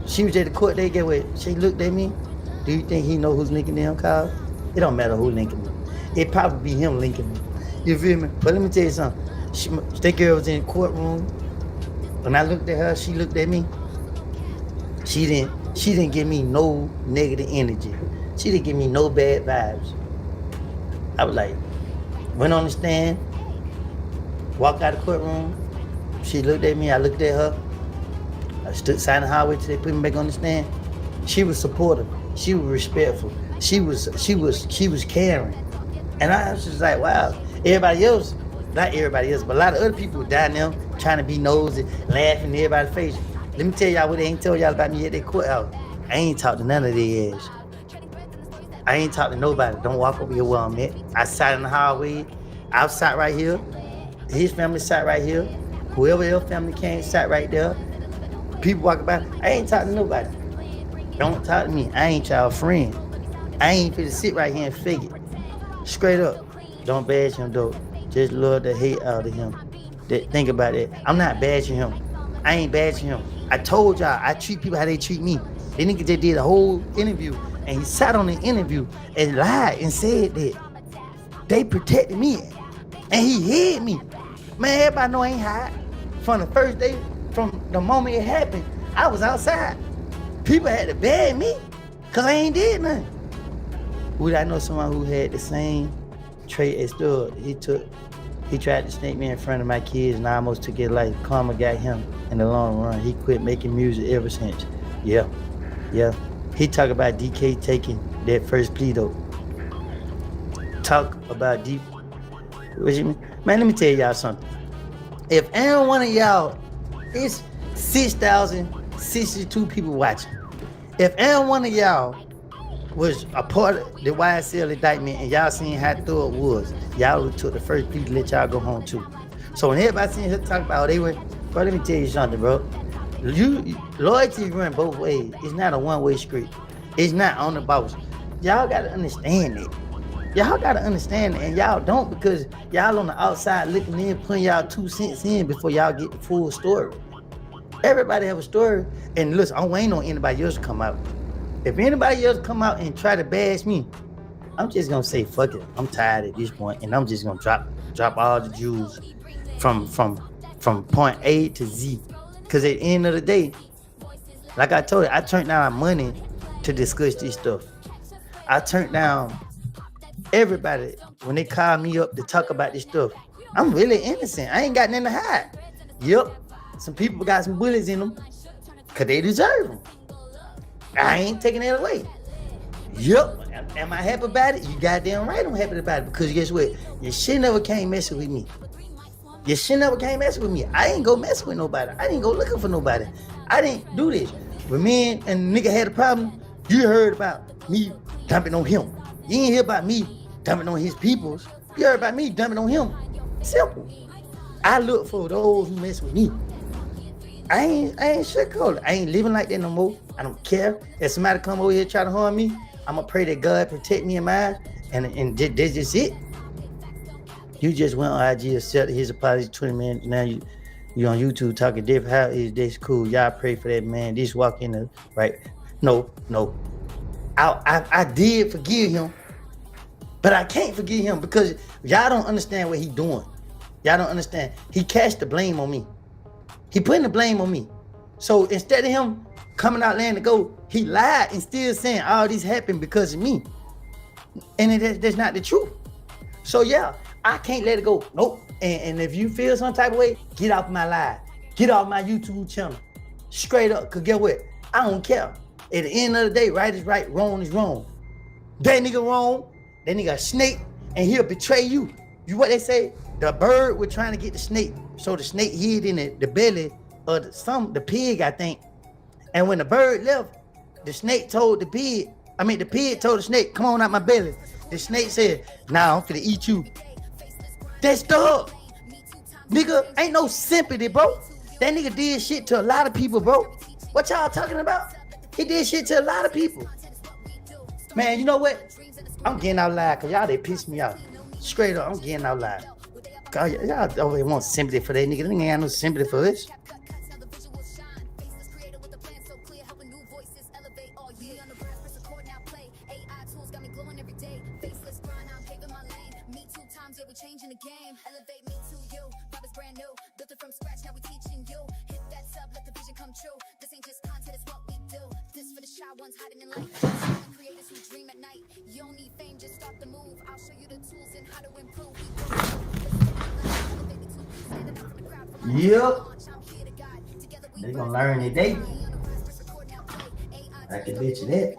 She was at the court, they get with. She looked at me. Do you think he know who's linking them cars? It don't matter who linking me. It probably be him linking me. You feel me? But let me tell you something. That girl was in the courtroom. When I looked at her, she looked at me. She didn't give me no negative energy. She didn't give me no bad vibes. I was like, went on the stand, walked out of the courtroom. She looked at me, I looked at her. I stood side of the highway till they put me back on the stand. She was supportive. She was respectful. She was caring. And I was just like, wow. Everybody else, not everybody else, but a lot of other people were down there trying to be nosy, laughing in everybody's face. Let me tell y'all what they ain't told y'all about me at that courthouse. I ain't talked to none of their ass. I ain't talked to nobody. Don't walk over here where I'm at. I sat in the hallway. I sat right here. His family sat right here. Whoever else family came sat right there. People walking by. I ain't talking to nobody. Don't talk to me. I ain't y'all friend. I ain't finna sit right here and fake it. Straight up. Don't bash him though. Just love the hate out of him. Think about it. I'm not bashing him. I ain't bashing him. I told y'all I treat people how they treat me. That nigga just did a whole interview and he sat on the interview and lied and said that they protected me and he hid me. Man, everybody know I ain't hide. From the first day, from the moment it happened, I was outside. People had to bag me because I ain't did nothing. Would I know someone who had the same trait as Stud? He tried to snake me in front of my kids and I almost took his life. Karma got him in the long run. He quit making music ever since. Yeah. He talk about DK taking that first plea though. Talk about deep. What you mean? Man, let me tell y'all something. If any one of y'all, it's 6,062 people watching. If any one of y'all was a part of the YSL indictment and y'all seen how thorough it was, y'all took the first plea to let y'all go home too. So when everybody seen her talk about they went, bro, let me tell you something, bro. Loyalty run both ways. It's not a one-way street. It's not on the boss. Y'all gotta understand it. Y'all gotta understand it, and y'all don't because y'all on the outside looking in, putting y'all 2 cents in before y'all get the full story. Everybody have a story, and listen, I'm waiting on anybody else to come out. If anybody else come out and try to bash me, I'm just gonna say fuck it. I'm tired at this point, and I'm just gonna drop all the jewels from point A to Z. Cause at the end of the day, like I told you, I turned down money to discuss this stuff. I turned down everybody when they call me up to talk about this stuff. I'm really innocent. I ain't got nothing to hide. Yep, some people got some bullets in them cause they deserve them. I ain't taking that away. Yep, am I happy about it? You goddamn right I'm happy about it because guess what? Your shit never came messing with me. Your shit never came messing with me. I ain't go mess with nobody. I didn't go looking for nobody. I didn't do this. When me and the nigga had a problem, you heard about me dumping on him. You ain't hear about me dumping on his peoples. You heard about me dumping on him. Simple. I look for those who mess with me. I ain't sugarcoated. I ain't living like that no more. I don't care. If somebody come over here try to harm me, I'ma pray that God protect me and mine. And that's just it. You just went on IG, accepted his apology 20 minutes. Now you on YouTube talking different. How is this cool? Y'all pray for that man. Just walk in the right. No. I did forgive him, but I can't forgive him because y'all don't understand what he doing. Y'all don't understand. He cast the blame on me. He putting the blame on me. So instead of him coming out letting it go, he lied and still saying all this happened because of me. And that's not the truth. So yeah, I can't let it go. Nope. And if you feel some type of way, get off my live. Get off my YouTube channel. Straight up. Cause guess what? I don't care. At the end of the day, right is right, wrong is wrong. That nigga wrong, that nigga a snake, and he'll betray you. You what they say? The bird was trying to get the snake. So the snake hid in the belly of the pig, I think. And when the bird left, the snake told the pig told the snake, come on out my belly. The snake said, nah, I'm finna eat you. That's dog. Nigga, ain't no sympathy, bro. That nigga did shit to a lot of people, bro. What y'all talking about? He did shit to a lot of people. Man, you know what? I'm getting out loud because y'all, they piss me off. Straight up, I'm getting out loud. Y'all always want sympathy for that nigga. They ain't got no sympathy for us. Yep. They gonna learn today. I can bet you that.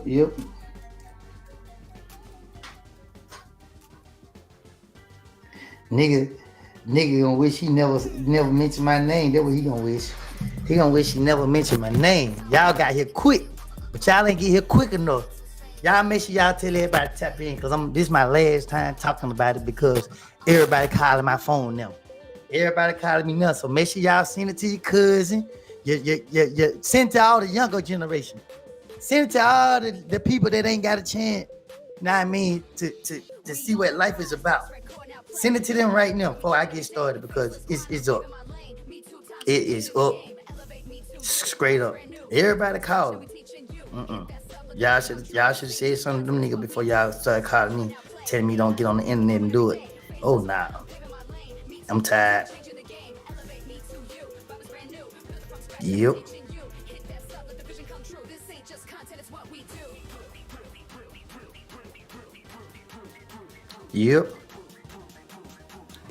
Yep. Nigga gonna wish he never mentioned my name. That's what he gonna wish. He gonna wish he never mentioned my name. Y'all got here quick, but y'all ain't get here quick enough. Y'all make sure y'all tell everybody to tap in, because this is my last time talking about it, because everybody calling my phone now. Everybody calling me now. So make sure y'all send it to your cousin. You send it to all the younger generation. Send it to all the people that ain't got a chance, you know what I mean, to see what life is about. Send it to them right now before I get started, because it's up. It is up. Straight up. Everybody calling. Y'all should have said something to them niggas before y'all start calling me, telling me don't get on the internet and do it. Oh, nah. I'm tired. Yep. Yep.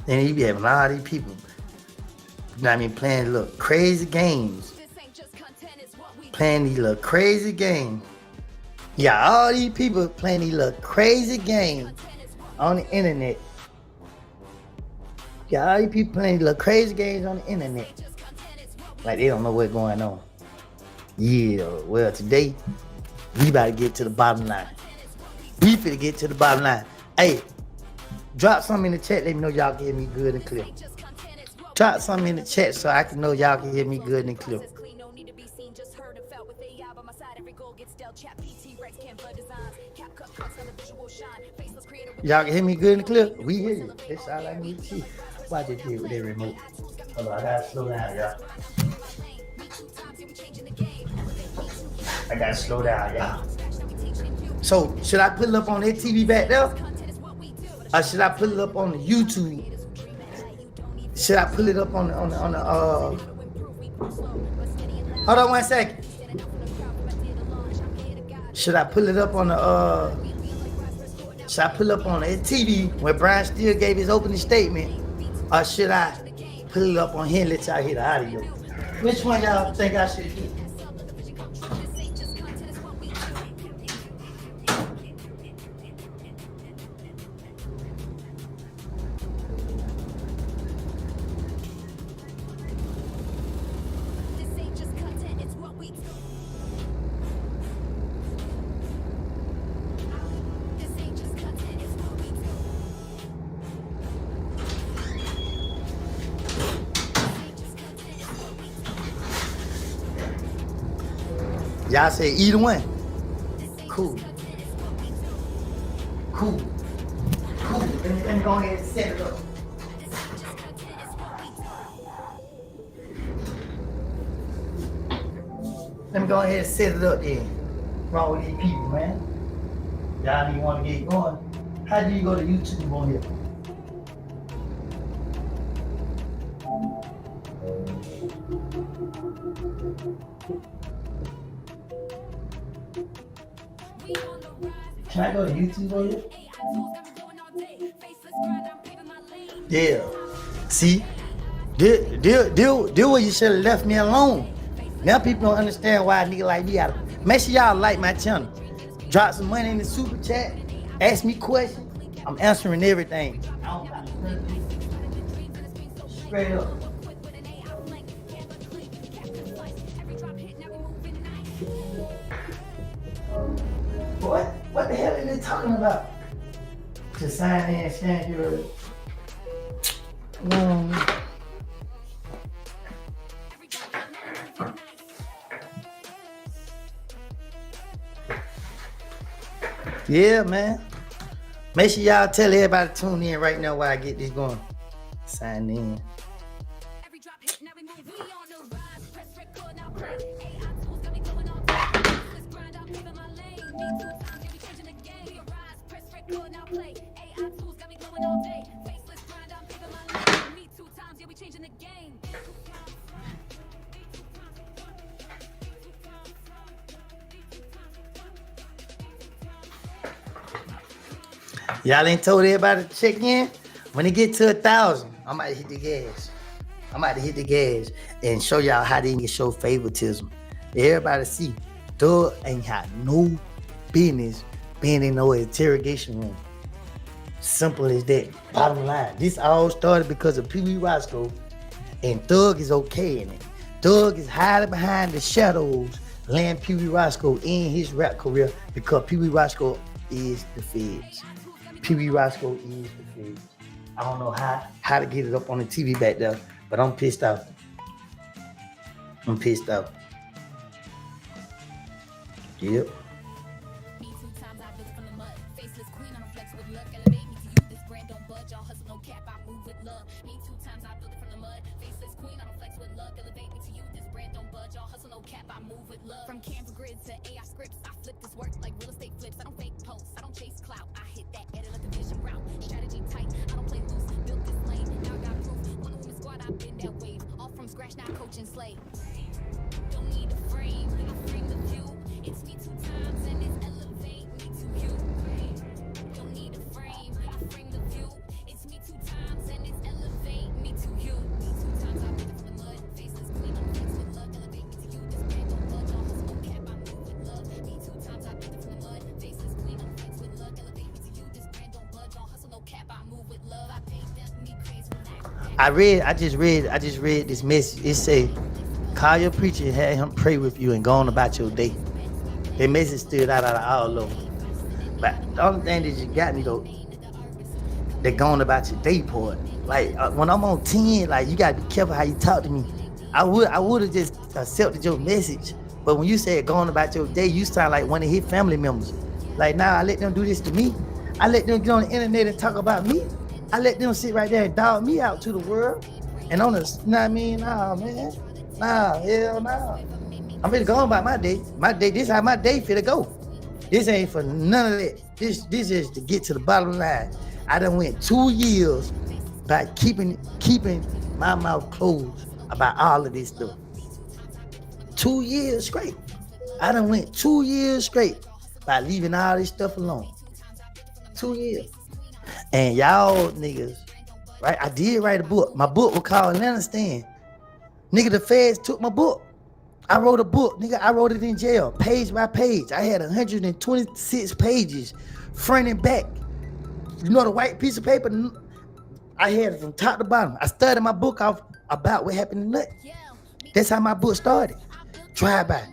And you be having a lot of these people, you know what I mean, playing little crazy games. Playing these little crazy games. Yeah, all these people playing these little crazy games on the internet. Yeah, all these people playing these little crazy games on the internet. Like they don't know what's going on. Yeah, well, today, we about to get to the bottom line. We finna get to the bottom line. Hey, drop something in the chat. Let me know y'all can hear me good and clear. Drop something in the chat so I can know y'all can hear me good and clear. Y'all can hear me good and clear? We hear you. That's all I need to see. Why did you with that remote? Hold on, I gotta slow down, y'all. I gotta slow down, y'all. So, should I put it up on that TV back there? Or should I put it up on the YouTube? Should I put it up on the hold on 1 second. Should I put it up on the should I put it up on the TV where Brian Steele gave his opening statement? Or should I put it up on here and let y'all hear the audio? Which one y'all think I should do? Y'all say either one. Cool. Let me go ahead and set it up. Let me go ahead and set it up then. What's wrong with these people, man? Y'all need want to get going. How do you go to YouTube on here? Can I go to YouTube on here? Yeah. See? Deal where you should have left me alone. Now people don't understand why a nigga like me out. Make sure y'all like my channel. Drop some money in the super chat. Ask me questions. I'm answering everything. I don't got nothing. Straight up. What the hell are they talking about? To sign in, stand your. Yeah, man. Make sure y'all tell everybody to tune in right now while I get this going. Sign in. Y'all ain't told everybody to check in. When it get to 1,000, I'm about to hit the gas. I'm about to hit the gas and show y'all how they can show favoritism. Everybody see, Doug ain't had no business being in no interrogation room. Simple as that. Bottom line. This all started because of Pee Wee Roscoe, and Thug is okay in it. Thug is hiding behind the shadows, laying Pee Wee Roscoe in his rap career because Pee Wee Roscoe is the feds. Pee Wee Roscoe is the feds. I don't know how to get it up on the TV back there, but I'm pissed off. I'm pissed off. Yep. From Canva grids to AI scripts, I flip this work like real estate flips. I don't fake posts, I don't chase clout. I hit that edit like a vision route. Strategy tight, I don't play loose. Built this lane, now I got proof. One woman squad, I've been that wave. All from scratch, now coaching slave. Don't need a frame, I frame the view. It's me 2 times and it's elevate me to you. Don't need a frame, I frame the view. It's me 2 times and it's elevate me to you. 2 times I've been from the mud, faceless queen on the flex with love, elevate me to you. This brand don't budge, all hustle, no cap, I move with love. Me 2 times I've been from the mud, faceless queen on the flex with love, elevate me to you. This brand don't budge, all hustle, no cap, I move with love. I paint them, me crazy with that. I just read this message. It say, call your preacher and have him pray with you and go on about your day. That message stood out of all of them. But the only thing that you got me though, they're going about your day part. Like when I'm on 10, like you gotta be careful how you talk to me. I would have just accepted your message. But when you said going about your day, you sound like one of his family members. Like now I let them do this to me. I let them get on the internet and talk about me. I let them sit right there and dog me out to the world. And on the, you know what I mean? Nah, man. Nah, hell nah. I'm finna go on about my day. My day, this is how my day finna go. This ain't for none of that. This is to get to the bottom line. I done went 2 years by keeping my mouth closed about all of this stuff. 2 years straight. I done went 2 years straight by leaving all this stuff alone. 2 years. And y'all niggas, right? I did write a book. My book was called Atlanta Stand. Nigga, the feds took my book. I wrote a book, nigga. I wrote it in jail, page by page. I had 126 pages, front and back. You know the white piece of paper? I had it from top to bottom. I started my book off about what happened in Nut. That's how my book started. Drive-by.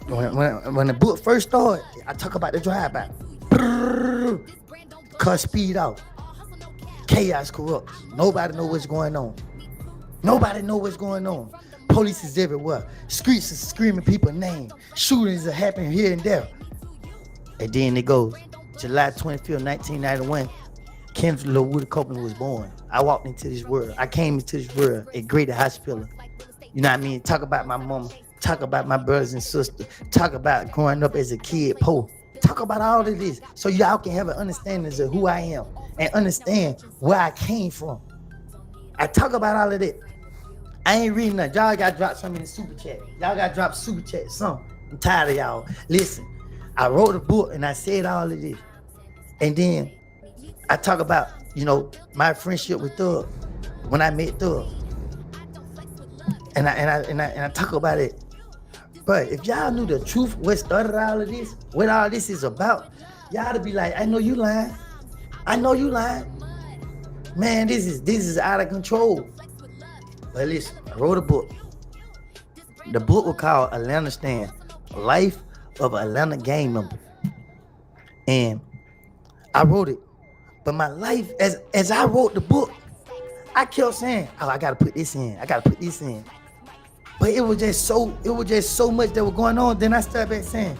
When the book first started, I talk about the drive-by. Cut speed off. Chaos corrupts. Nobody know what's going on. Nobody know what's going on. Police is everywhere. Streets is screaming people's names. Shootings are happening here and there. And then it goes. July 25th, 1991, Kenneth Lil Woody was born. I walked into this world. I came into this world at Greater Hospital. You know what I mean? Talk about my mama. Talk about my brothers and sisters. Talk about growing up as a kid poor. Talk about all of this so y'all can have an understanding of who I am and understand where I came from. I talk about all of that. I ain't reading that. Y'all got to drop something in the super chat. Y'all got to drop super chat something. I'm tired of y'all. Listen, I wrote a book and I said all of this. And then I talk about, you know, my friendship with Thug when I met Thug. And I talk about it. But if y'all knew the truth, what started all of this, what all this is about, Y'all to be like, I know you lying. I know you lying. Man, this is out of control. But listen, I wrote a book. The book was called Atlanta Stand, Life of an Atlanta Gang Member. And I wrote it. But my life, as I wrote the book, I kept saying, oh, I gotta put this in. I gotta put this in. But it was just so much that was going on. Then I started back saying,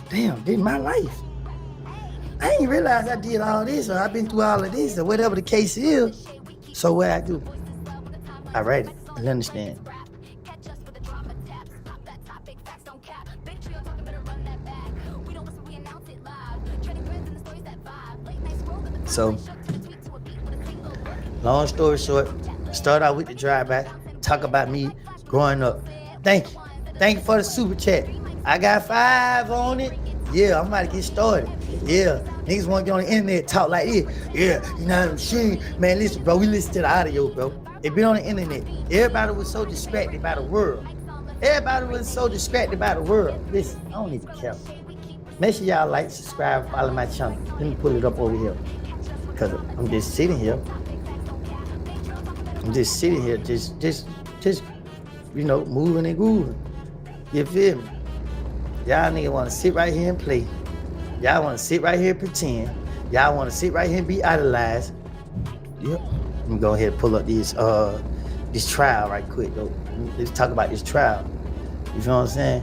damn, this is my life. I didn't realize I did all this, or I've been through all of this, or whatever the case is. So what I do? I write it. I understand. So, long story short, start out with the drive-by, talk about me growing up. Thank you. Thank you for the super chat. I got 5 on it. Yeah, I'm about to get started. Yeah, niggas want to get on the internet, talk like this. Yeah, you know what I'm saying? Man, listen, bro, we listen to the audio, bro. It been on the internet. Everybody was so distracted by the world. Listen, I don't even care. Make sure y'all like, subscribe, follow my channel. Let me pull it up over here. Because I'm just sitting here. Just, you know, moving and grooving. You feel me? Y'all niggas want to sit right here and play. Y'all want to sit right here and pretend. Y'all want to sit right here and be idolized. Yep. Let me go ahead and pull up this trial right quick, though. Let's talk about this trial. You feel what I'm saying?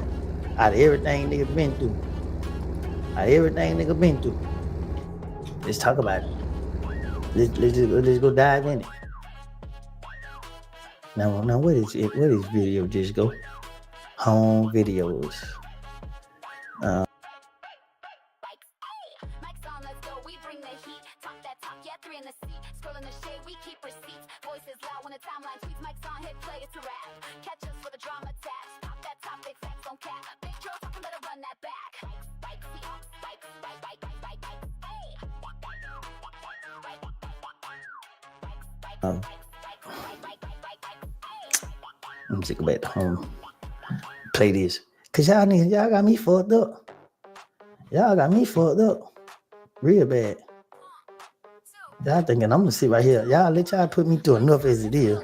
Out of everything nigga been through. Let's talk about it. Let's go dive in it. Now what is it? What is video just go? Home videos. Let me take it back to home. Play this. Cause y'all got me fucked up. Real bad. Y'all thinking I'm gonna sit right here. Y'all let y'all put me through enough as it is.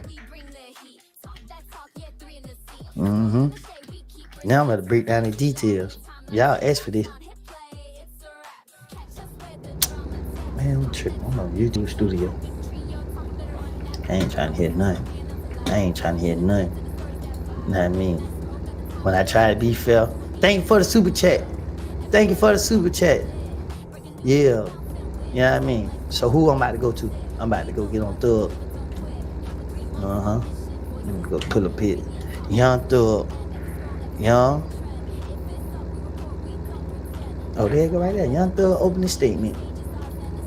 Now I'm gonna break down the details. Y'all asked for this. Man, I'm tripping. I'm on YouTube studio. I ain't trying to hear nothing. You know what I mean? When I try to be fair. Thank you for the super chat. Yeah. You know what I mean? So who I'm about to go to? I'm about to go get on Thug. Let me go pull up here. Young Thug. Young. Oh, there you go right there. Young Thug opening statement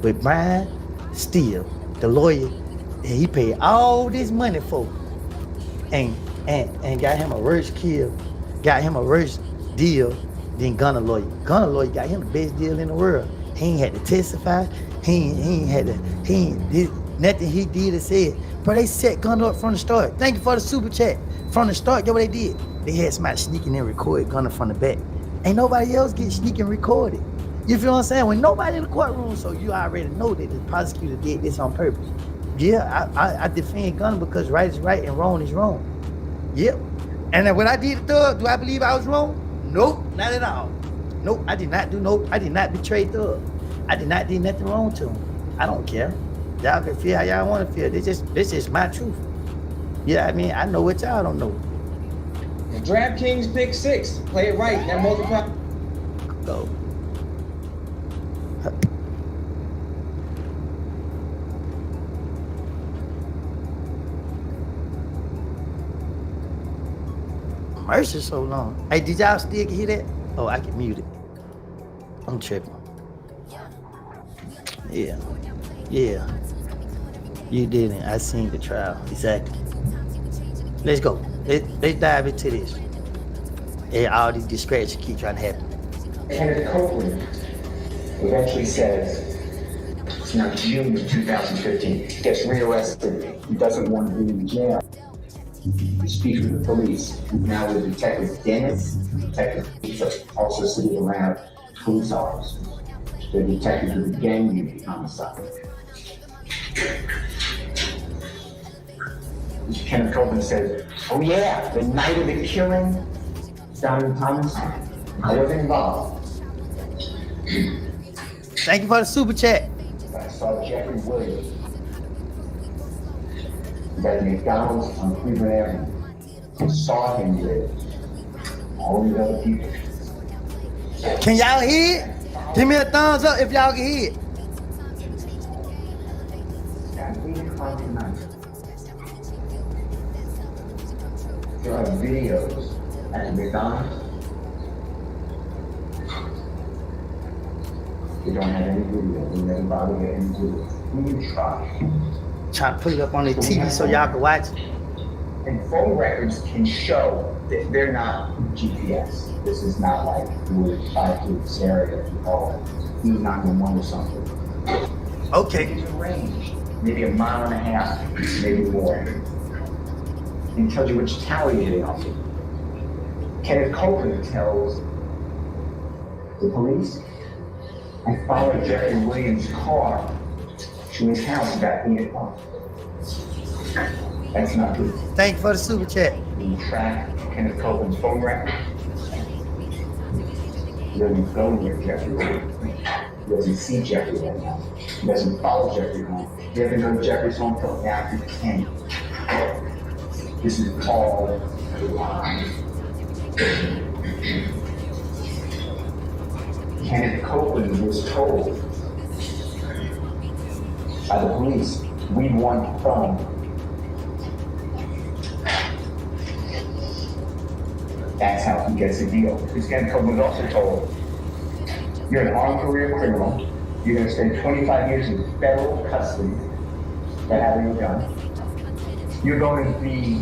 with Brian Steele, the lawyer, and he paid all this money for. And got him a worse kill, got him a worse deal than Gunna Lawyer. Gunna Lawyer got him the best deal in the world. He ain't had to testify. Nothing he did or said. Bro, they set Gunna up from the start. Thank you for the super chat. From the start, get what they did. They had somebody sneaking and recorded Gunna from the back. Ain't nobody else get sneaking recorded. You feel what I'm saying? When nobody in the courtroom, so you already know that the prosecutor did this on purpose. Yeah, I defend Gunna because right is right and wrong is wrong. Yep. And then what I did to Thug, do I believe I was wrong? Nope, not at all. Nope, I did not betray Thug. I did not do nothing wrong to him. I don't care. Y'all can feel how y'all want to feel. This is my truth. Yeah, I mean, I know what y'all don't know. DraftKings pick 6. Play it right. That multiply. Go. Mercy so long. Hey, did y'all still hear that? Oh, I can mute it. I'm tripping. Yeah. You didn't. I seen the trial. Exactly. Let's go. Let's dive into this. And all these distractions keep trying to happen. Kenneth Copeland eventually says, it's not June of 2015, gets rearrested. He doesn't want to be in jail. He speaks with the police. Now with Detective Dennis, Detective Keith, also sitting around police officers. The detectives with the gang unit homicide. Mr. Kenneth Copeland says, oh yeah, the night of the killing down in Thomas, I wasn't involved. Thank you for the super chat. But I saw Jeffrey Williams at McDonald's on Cleveland Avenue. I saw him with all these other people. Can y'all hear it? Give me a thumbs up if y'all can hear it. At 8 o'clock at night, there are videos at the McDonald's. They don't have any video. They never bother getting into it. When you try. Trying to put it up on the TV so y'all can watch it. And phone records can show that they're not GPS. This is not like you would try to this area if you call it. He's 911 or something. Okay. It's arranged. Maybe a mile and a half, maybe more. And tells you which tower you're hitting off of. Kenneth Copeland tells the police, I followed Jeffrey Williams' car to his house about 8 o'clock. That's not good. Thank you for the super chat. You track Kenneth Copeland's phone record. He doesn't go near Jeffrey Williams. He doesn't see Jeffrey that night. He doesn't follow Jeffrey home. He doesn't go to Jeffrey's home until after 10. This is called a lie. Kenneth Copeland was told by the police, we want the phone. That's how he gets a deal. Because Kenneth Copeland was also told, you're an armed career criminal, you're going to spend 25 years in federal custody for having a gun. You're going to be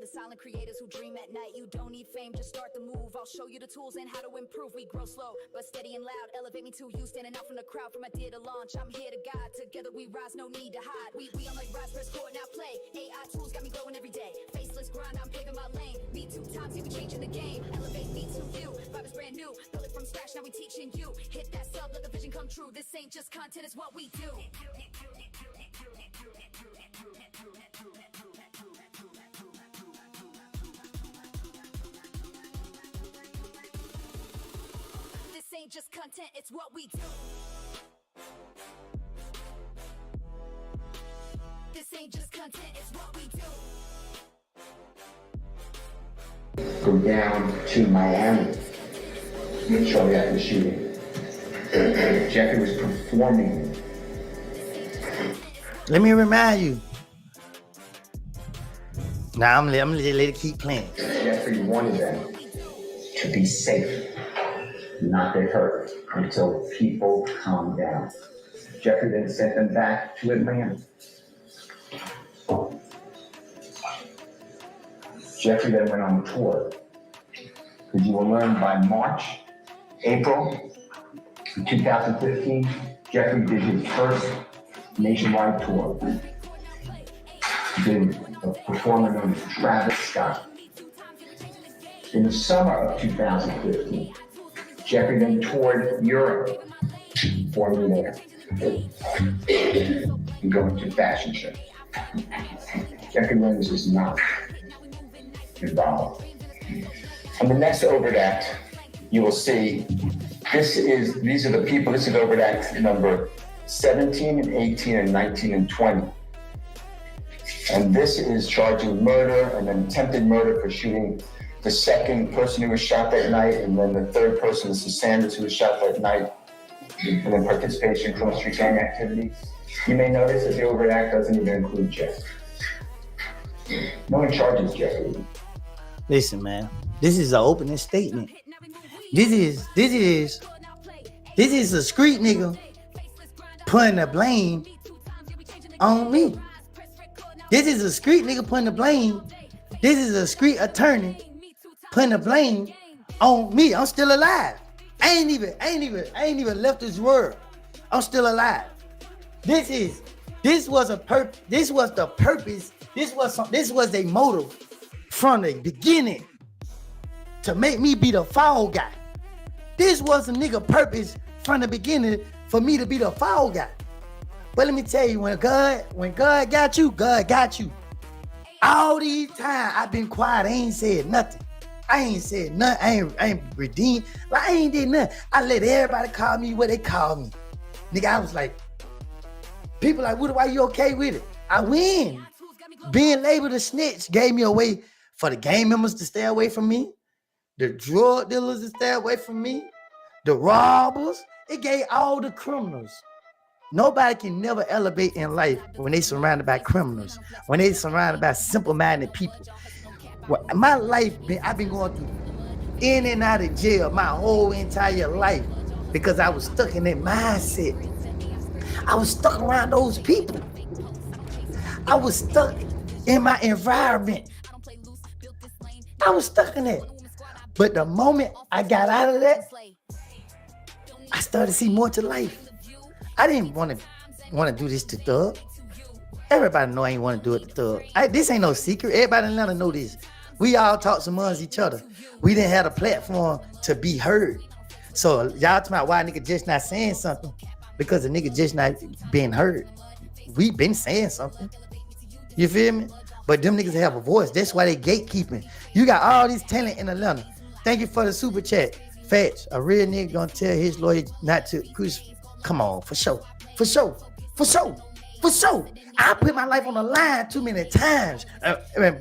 the silent creators who dream at night. You don't need fame, just start the move. I'll show you the tools and how to improve. We grow slow, but steady and loud. Elevate me to you, standing out from the crowd. From idea to launch, I'm here to guide. Together we rise, no need to hide. We on like rise, press forward, now play. AI tools got me glowing every day. Faceless grind, I'm paving my lane. Me 2 times, yeah, we changing the game. Elevate me to you, vibe is brand new. Build it from scratch, now we teaching you. Hit that sub, let the vision come true. This ain't just content, it's what we do. Ain't just content, it's what we do. This ain't just content, it's what we do. Go down to Miami shortly after the shooting. Jeffrey was performing. Let me remind you. Now I'm gonna let it keep playing. Jeffrey wanted them to be safe, not get hurt, until people calm down. Jeffrey then sent them back to Atlanta. Jeffrey then went on tour. Because you will learn by April 2015, Jeffrey did his first nationwide tour. He did a performer known as Travis Scott. In the summer of 2015, Jeffrey then toured Europe for me there. And going to fashion show. Jeffrey Williams is not involved. On the next overt act, you will see these are the people. This is overt act number 17 and 18 and 19 and 20. And this is charging murder and then attempted murder for shooting the second person who was shot that night, and then the third person is the Sanders who was shot that night. and then participation in criminal street gang activity, you may notice that the overt act doesn't even include Jeff. No one charges Jeff. Listen, man, this is an opening statement. This is a street nigga putting the blame on me. This is a street nigga putting the blame. This is a street attorney putting the blame on me. I'm still alive. I ain't even left this world. I'm still alive. This was the purpose. This was a motive from the beginning to make me be the fall guy. This was a nigga purpose from the beginning for me to be the fall guy. But let me tell you, when God got you, God got you. All these times I've been quiet. I ain't said nothing. I ain't redeemed. Like, I ain't did nothing. I let everybody call me what they call me. Nigga, I was like, people like, Woody, why you okay with it? I win. Being labeled a snitch gave me a way for the gang members to stay away from me, the drug dealers to stay away from me, the robbers. It gave all the criminals. Nobody can never elevate in life when they surrounded by criminals, when they surrounded by simple-minded people. Well, my life, I've been going through in and out of jail my whole entire life because I was stuck in that mindset. I was stuck around those people. I was stuck in my environment. I was stuck in it. But the moment I got out of that, I started to see more to life. I didn't want to do this to Thug. Everybody know I ain't want to do it to Thug. This ain't no secret. Everybody in Atlanta know this. We all talk amongst each other. We didn't have a platform to be heard. So y'all talking about why a nigga just not saying something? Because the nigga just not being heard. We been saying something. You feel me? But them niggas have a voice. That's why they gatekeeping. You got all this talent in Atlanta. Thank you for the super chat. Fetch, a real nigga gonna tell his lawyer not to crucify. Come on, for sure. I put my life on the line too many times.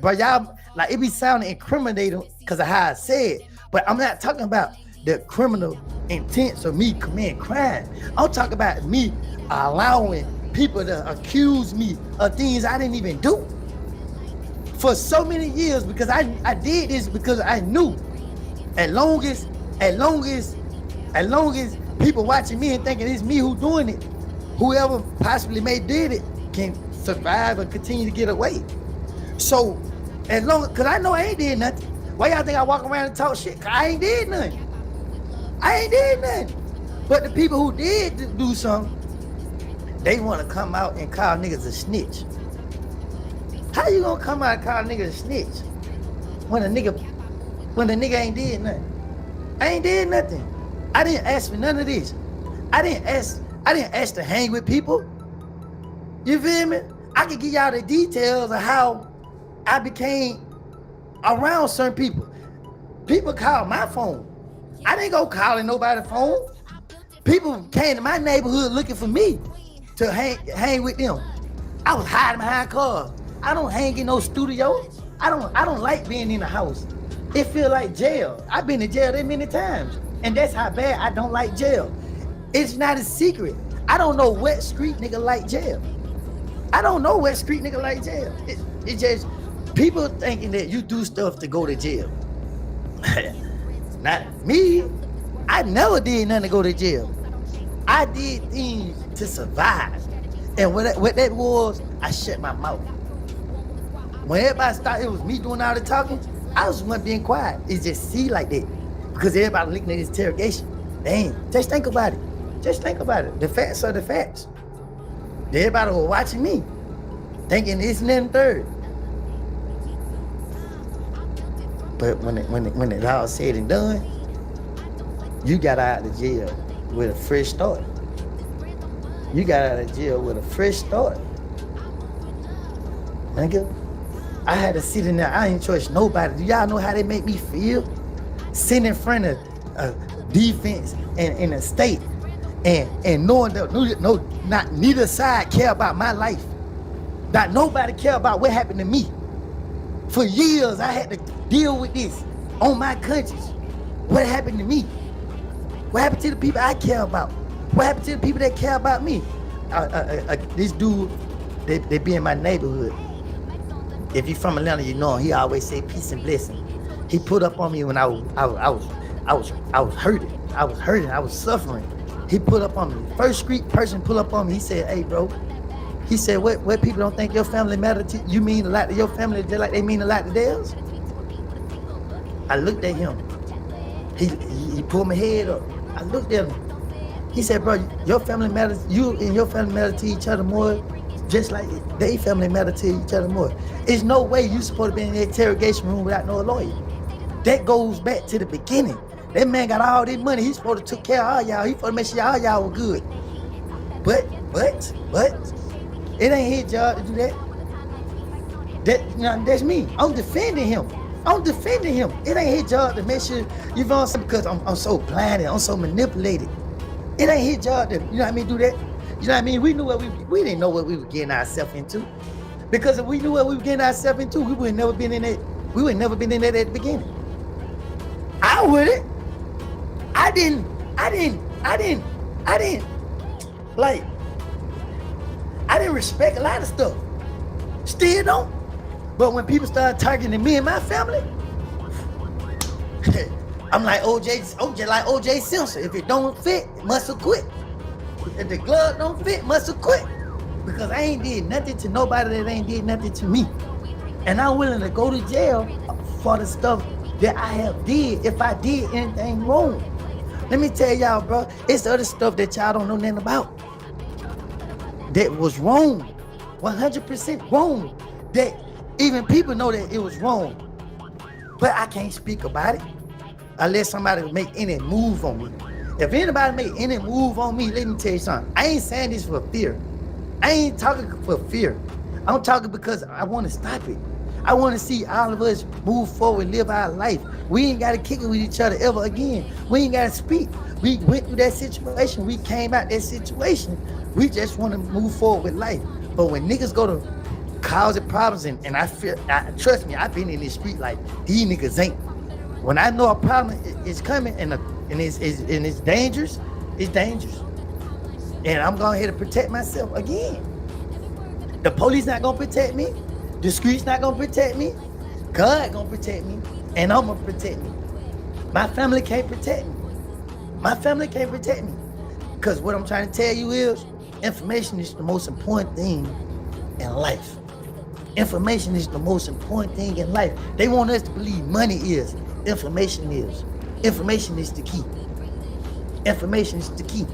But y'all, like, it be sounding incriminating because of how I said. But I'm not talking about the criminal intents of me committing crime. I'm talking about me allowing people to accuse me of things I didn't even do. For so many years, because I did this because I knew as long as people watching me and thinking it's me who doing it, whoever possibly did it can survive and continue to get away. So as long, cause I know I ain't did nothing. Why y'all think I walk around and talk shit? Cause I ain't did nothing. But the people who did do something, they want to come out and call niggas a snitch. How you gonna come out and call niggas a snitch when the nigga ain't did nothing? I ain't did nothing. I didn't ask for none of this. I didn't ask to hang with people. You feel me? I can give y'all the details of how I became around certain people. People call my phone. I didn't go calling nobody's phone. People came to my neighborhood looking for me to hang with them. I was hiding behind cars. I don't hang in no studio. I don't like being in the house. It feel like jail. I've been in jail that many times. And that's how bad I don't like jail. It's not a secret. I don't know what street nigga like jail. It's just people thinking that you do stuff to go to jail. Not me. I never did nothing to go to jail. I did things to survive. And what that was, I shut my mouth. When everybody thought it was me doing all the talking, I was one being quiet. It just see like that. Because everybody looking at this interrogation. Damn, just think about it. The facts are the facts. Everybody was watching me, thinking it's nothing third. But when it's all said and done, you got out of jail with a fresh start. Nigga, I had to sit in there. I ain't trust nobody. Do y'all know how they make me feel? Sitting in front of defense and a state and knowing that neither side care about my life. Not nobody care about what happened to me. For years, I had to deal with this on my conscience. What happened to me? What happened to the people I care about? What happened to the people that care about me? This dude, they be in my neighborhood. If you from Atlanta, you know him. He always say peace and blessing. He put up on me when I was hurting. I was suffering. He put up on me. First street person pull up on me. He said, "Hey, bro." He said, "What people don't think your family matter to you mean a lot to your family just like they mean a lot to theirs?" I looked at him. He pulled my head up. I looked at him. He said, "Bro, your family matters. You and your family matter to each other more, just like they family matter to each other more. There's no way you supposed to be in the interrogation room without no lawyer." That goes back to the beginning. That man got all this money. He's supposed to take care of all y'all. He supposed to make sure all y'all were good. But it ain't his job to do that. That's me. I'm defending him. It ain't his job to make sure you know what I'm saying, because I'm so blinded. I'm so manipulated. It ain't his job to, you know what I mean, do that. You know what I mean? We knew what we didn't know what we were getting ourselves into. Because if we knew what we were getting ourselves into, we would never been in it. We would never been in that at the beginning. I wouldn't. I didn't. Like, I didn't respect a lot of stuff. Still don't. But when people started targeting me and my family, I'm like OJ Simpson. If it don't fit, must have quit. If the glove don't fit, must have quit. Because I ain't did nothing to nobody that ain't did nothing to me. And I'm willing to go to jail for the stuff that I have did if I did anything wrong. Let me tell y'all, bro, it's other stuff that y'all don't know nothing about. That was wrong. 100% wrong. That even people know that it was wrong. But I can't speak about it unless somebody make any move on me. If anybody make any move on me, let me tell you something. I ain't saying this for fear. I ain't talking for fear. I'm talking because I want to stop it. I want to see all of us move forward, live our life. We ain't got to kick it with each other ever again. We ain't got to speak. We went through that situation. We came out that situation. We just want to move forward with life. But when niggas go to causing problems, and trust me, I've been in this street like these niggas ain't. When I know a problem is coming and it's dangerous, it's dangerous. And I'm going here to protect myself again. The police not gonna protect me. The streets not gonna protect me. God gonna protect me, and I'm gonna protect me. My family can't protect me. Because what I'm trying to tell you is, information is the most important thing in life. Information is the most important thing in life. They want us to believe money is. Information is. Information is the key. Information is the key.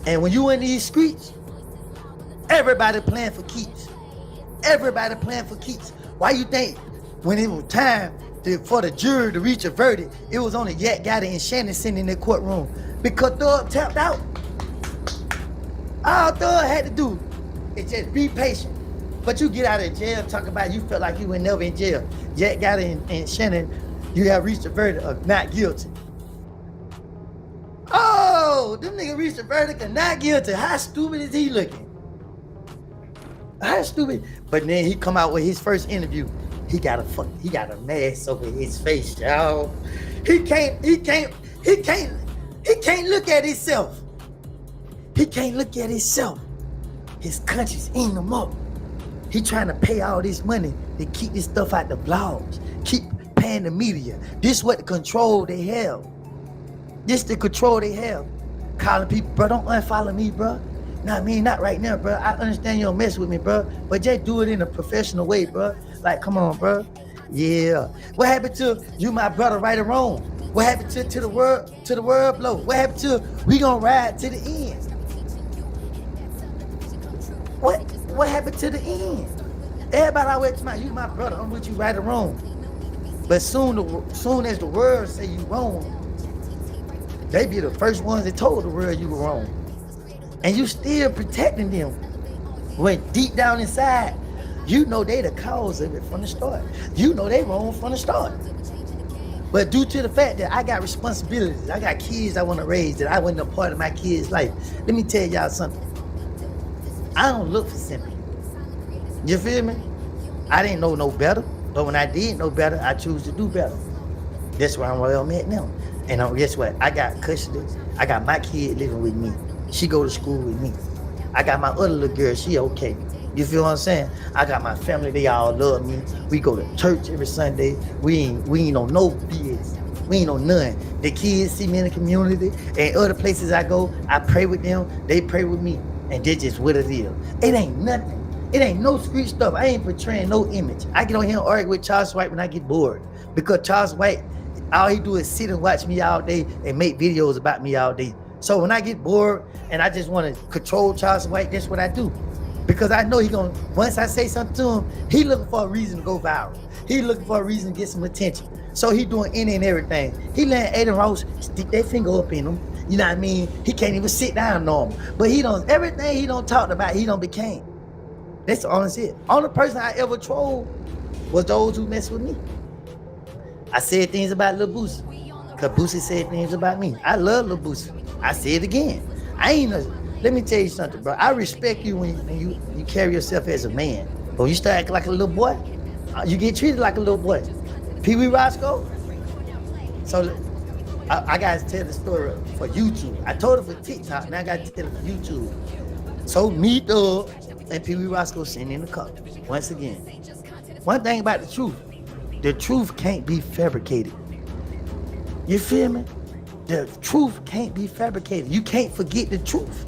And when you in these streets, everybody playing for keeps. Why you think when it was time for the jury to reach a verdict, it was only Yak Gotti and Shannon sitting in the courtroom? Because Thug tapped out. All Thug had to do is just be patient. But you get out of jail talking about you felt like you were never in jail. Yak Gotti and Shannon, you have reached a verdict of not guilty. Oh, them niggas reached a verdict of not guilty. How stupid is he looking? How stupid? But then he come out with his first interview. He got a mask over his face, y'all. He can't look at himself. He can't look at himself. His conscience eating him up. He trying to pay all this money to keep this stuff out the blogs, keep paying the media. This what the control they have. Calling people, bro, don't unfollow me, bro. Nah, I mean, not right now, bro. I understand you don't mess with me, bro, but just do it in a professional way, bro. Like, come on, bro. Yeah. What happened to you, my brother, right or wrong? What happened to the word blow? What happened to we gonna ride to the end? What happened to the end? Everybody always talking about you, my brother, I'm with you right or wrong. But soon as the world say you wrong, they be the first ones that told the world you were wrong. And you still protecting them. When deep down inside, you know they the cause of it from the start. You know they wrong from the start. But due to the fact that I got responsibilities, I got kids I want to raise, that I wasn't a part of my kids' life. Let me tell y'all something. I don't look for sympathy. You feel me? I didn't know no better, but when I did know better, I choose to do better. That's where I'm well met now. And guess what? I got custody. I got my kid living with me. She go to school with me. I got my other little girl. She okay. You feel what I'm saying? I got my family. They all love me. We go to church every Sunday. We ain't on no BS. We ain't on none. The kids see me in the community and other places I go. I pray with them. They pray with me. And that's just what it is. It ain't nothing. It ain't no street stuff. I ain't portraying no image. I get on here and argue with Charles White when I get bored. Because Charles White, all he do is sit and watch me all day and make videos about me all day. So when I get bored and I just want to control Charles White, that's what I do. Because I know once I say something to him, he looking for a reason to go viral. He looking for a reason to get some attention. So he doing any and everything. He letting Aiden Ross stick that finger up in him. You know what I mean? He can't even sit down normal. But everything he don't talk about, he don't became. That's the honest it. Only person I ever trolled was those who mess with me. I said things about Lil Boosie. Cause Boosie said things about me. I love Lil Boosie. I say it again. Let me tell you something, bro. I respect you when you carry yourself as a man. But when you start acting like a little boy, you get treated like a little boy. Pee Wee Roscoe. So I gotta tell the story for YouTube. I told it for TikTok, now I gotta tell it for YouTube. So me, Doug, and Pee Wee Roscoe sitting in the car. Once again. One thing about the truth can't be fabricated. You feel me? The truth can't be fabricated. You can't forget the truth.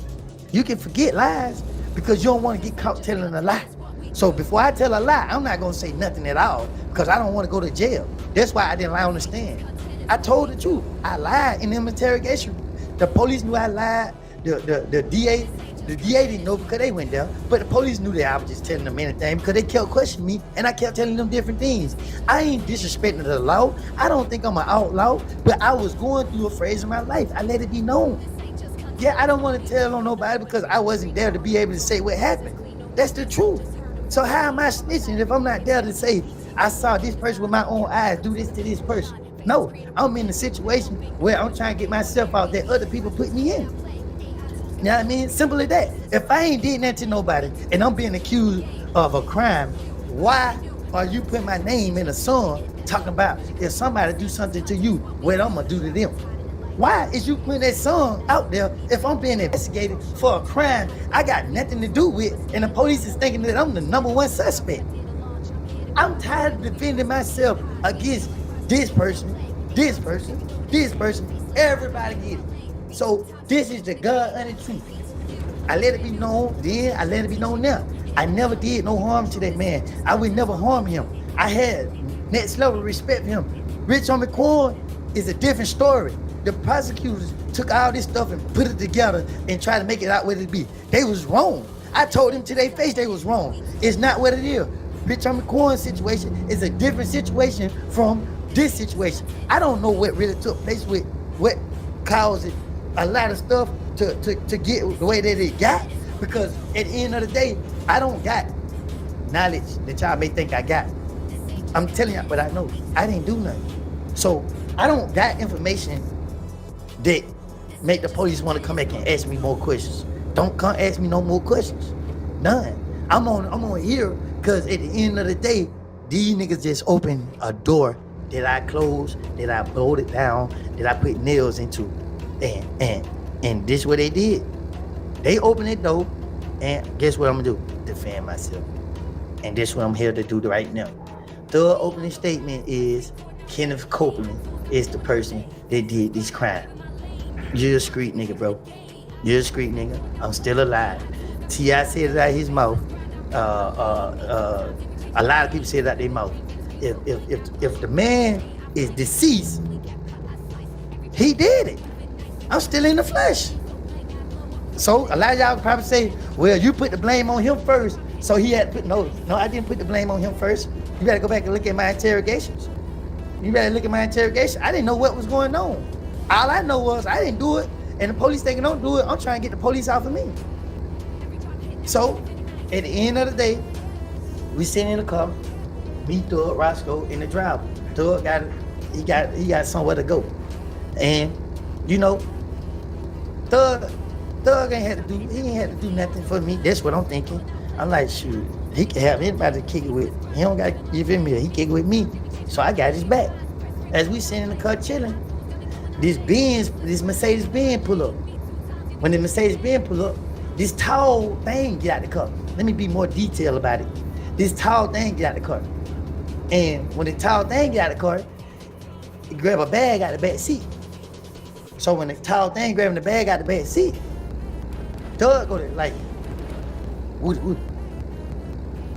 You can forget lies because you don't want to get caught telling a lie. So before I tell a lie, I'm not going to say nothing at all because I don't want to go to jail. That's why I didn't lie on the stand. I told the truth. I lied in them interrogation. The police knew I lied. The DA didn't know because they went there, but the police knew that I was just telling them anything because they kept questioning me and I kept telling them different things. I ain't disrespecting the law. I don't think I'm an outlaw, but I was going through a phase of my life. I let it be known. Yeah, I don't want to tell on nobody because I wasn't there to be able to say what happened. That's the truth. So how am I snitching if I'm not there to say, I saw this person with my own eyes do this to this person? No, I'm in a situation where I'm trying to get myself out that other people put me in. You know what I mean? Simple as that. If I ain't did nothing to nobody and I'm being accused of a crime, why are you putting my name in a song talking about if somebody do something to you, what I'm gonna do to them? Why is you putting that song out there if I'm being investigated for a crime I got nothing to do with and the police is thinking that I'm the #1 suspect? I'm tired of defending myself against this person, this person, this person. Everybody get it. So this is the God-honest truth. I let it be known then, I let it be known now. I never did no harm to that man. I would never harm him. I had next level respect for him. Rich Homie Quan is a different story. The prosecutors took all this stuff and put it together and tried to make it out what it be. They was wrong. I told them to their face they was wrong. It's not what it is. Rich Homie Quan's situation is a different situation from this situation. I don't know what really took place with what caused it. A lot of stuff to get the way that it got, because at the end of the day, I don't got knowledge that y'all may think I got. I'm telling y'all, but I know I didn't do nothing. So I don't got information that make the police want to come back and ask me more questions. Don't come ask me no more questions. None. I'm on here because at the end of the day, these niggas just opened a door that I closed, that I bolted down, that I put nails into. And this what they did. They opened that door, and guess what I'm gonna do? Defend myself. And this what I'm here to do right now. The opening statement is Kenneth Copeland is the person that did this crime. You're a street nigga, bro. You're a street nigga. I'm still alive. T.I. said it out of his mouth. A lot of people say it out their mouth. If the man is deceased, he did it. I'm still in the flesh. So a lot of y'all probably say, well, you put the blame on him first. So he had to put, no, I didn't put the blame on him first. You better go back and look at my interrogations. You better look at my interrogation. I didn't know what was going on. All I know was I didn't do it. And the police thinking don't do it. I'm trying to get the police off of me. So at the end of the day, we sitting in the car, me, Thug, Roscoe, in the driver. Thug got somewhere to go. And you know, Thug ain't had to do nothing for me. That's what I'm thinking. I'm like, shoot, he can have anybody to kick it with. He don't got to give him here. He kick it with me. So I got his back. As we sitting in the car chilling, this Mercedes Benz pull up. When the Mercedes Benz pull up, this tall thing get out the car. Let me be more detailed about it. This tall thing get out the car. And when the tall thing get out the car, he grab a bag out of the back seat. So when the tall thing grabbing the bag out of the back seat, Doug go there like, Woody. You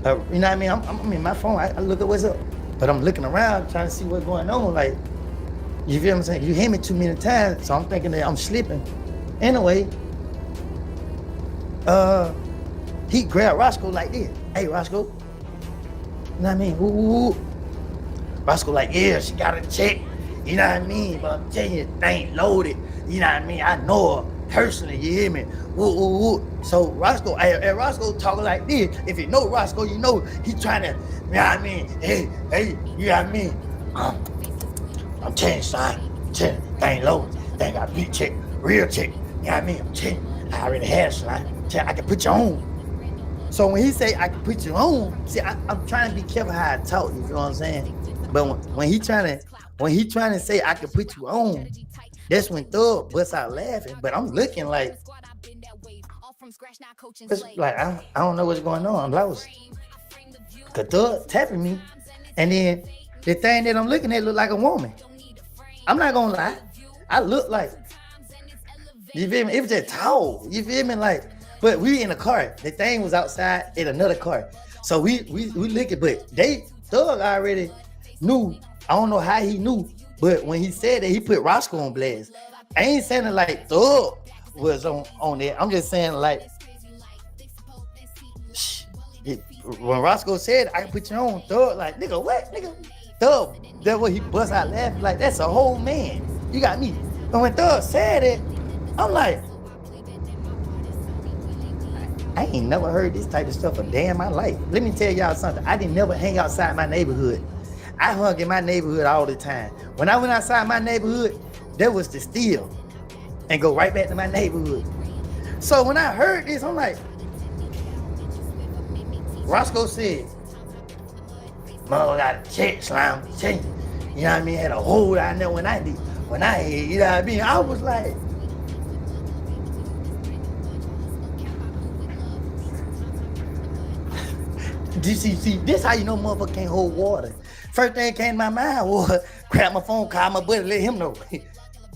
know what I mean? I'm in my phone, I look at what's up. But I'm looking around trying to see what's going on. Like, you feel what I'm saying? You hit me too many times, so I'm thinking that I'm slipping. Anyway, he grabbed Roscoe like this. Hey, Roscoe. You know what I mean? Ooh. Roscoe like, yeah, she got a check. You know what I mean? But I'm telling you, they ain't loaded. You know what I mean? I know her personally, you hear me? Ooh. So Roscoe, and Roscoe talking like this. If you know Roscoe, you know he trying to, you know what I mean? Hey, you know what I mean? I'm telling you, son. I'm telling you, they ain't loaded. They ain't got a big check, real check. You know what I mean? I'm telling you, I already had son. I can put you on. So when he say I can put you on, see, I'm trying to be careful how I talk, you know what I'm saying? But when he trying to say I can put you on, that's when Thug busts out laughing. But I'm looking like I don't know what's going on. I'm lost. Cause Thug tapping me, and then the thing that I'm looking at look like a woman. I'm not gonna lie, I look like, you feel me? It was just tall, you feel me? Like, but we in a car. The thing was outside in another car. So we looking, but Thug already knew. I don't know how he knew, but when he said that, he put Roscoe on blast. I ain't saying it like Thug was on there. I'm just saying like, when Roscoe said I can put you on, Thug like, nigga, what? Nigga, Thug, that's what he bust out laughing like, that's a whole man. You got me. And when Thug said it, I'm like, I ain't never heard this type of stuff a day in my life. Let me tell y'all something. I didn't never hang outside my neighborhood. I hung in my neighborhood all the time. When I went outside my neighborhood, that was to steal and go right back to my neighborhood. So when I heard this, I'm like, Roscoe said, Mother got a check, slime, check. You know what I mean? Had a hole down there when I had, you know what I mean? I was like, see, this how you know motherfucker can't hold water. First thing came to my mind was grab my phone, call my buddy, let him know.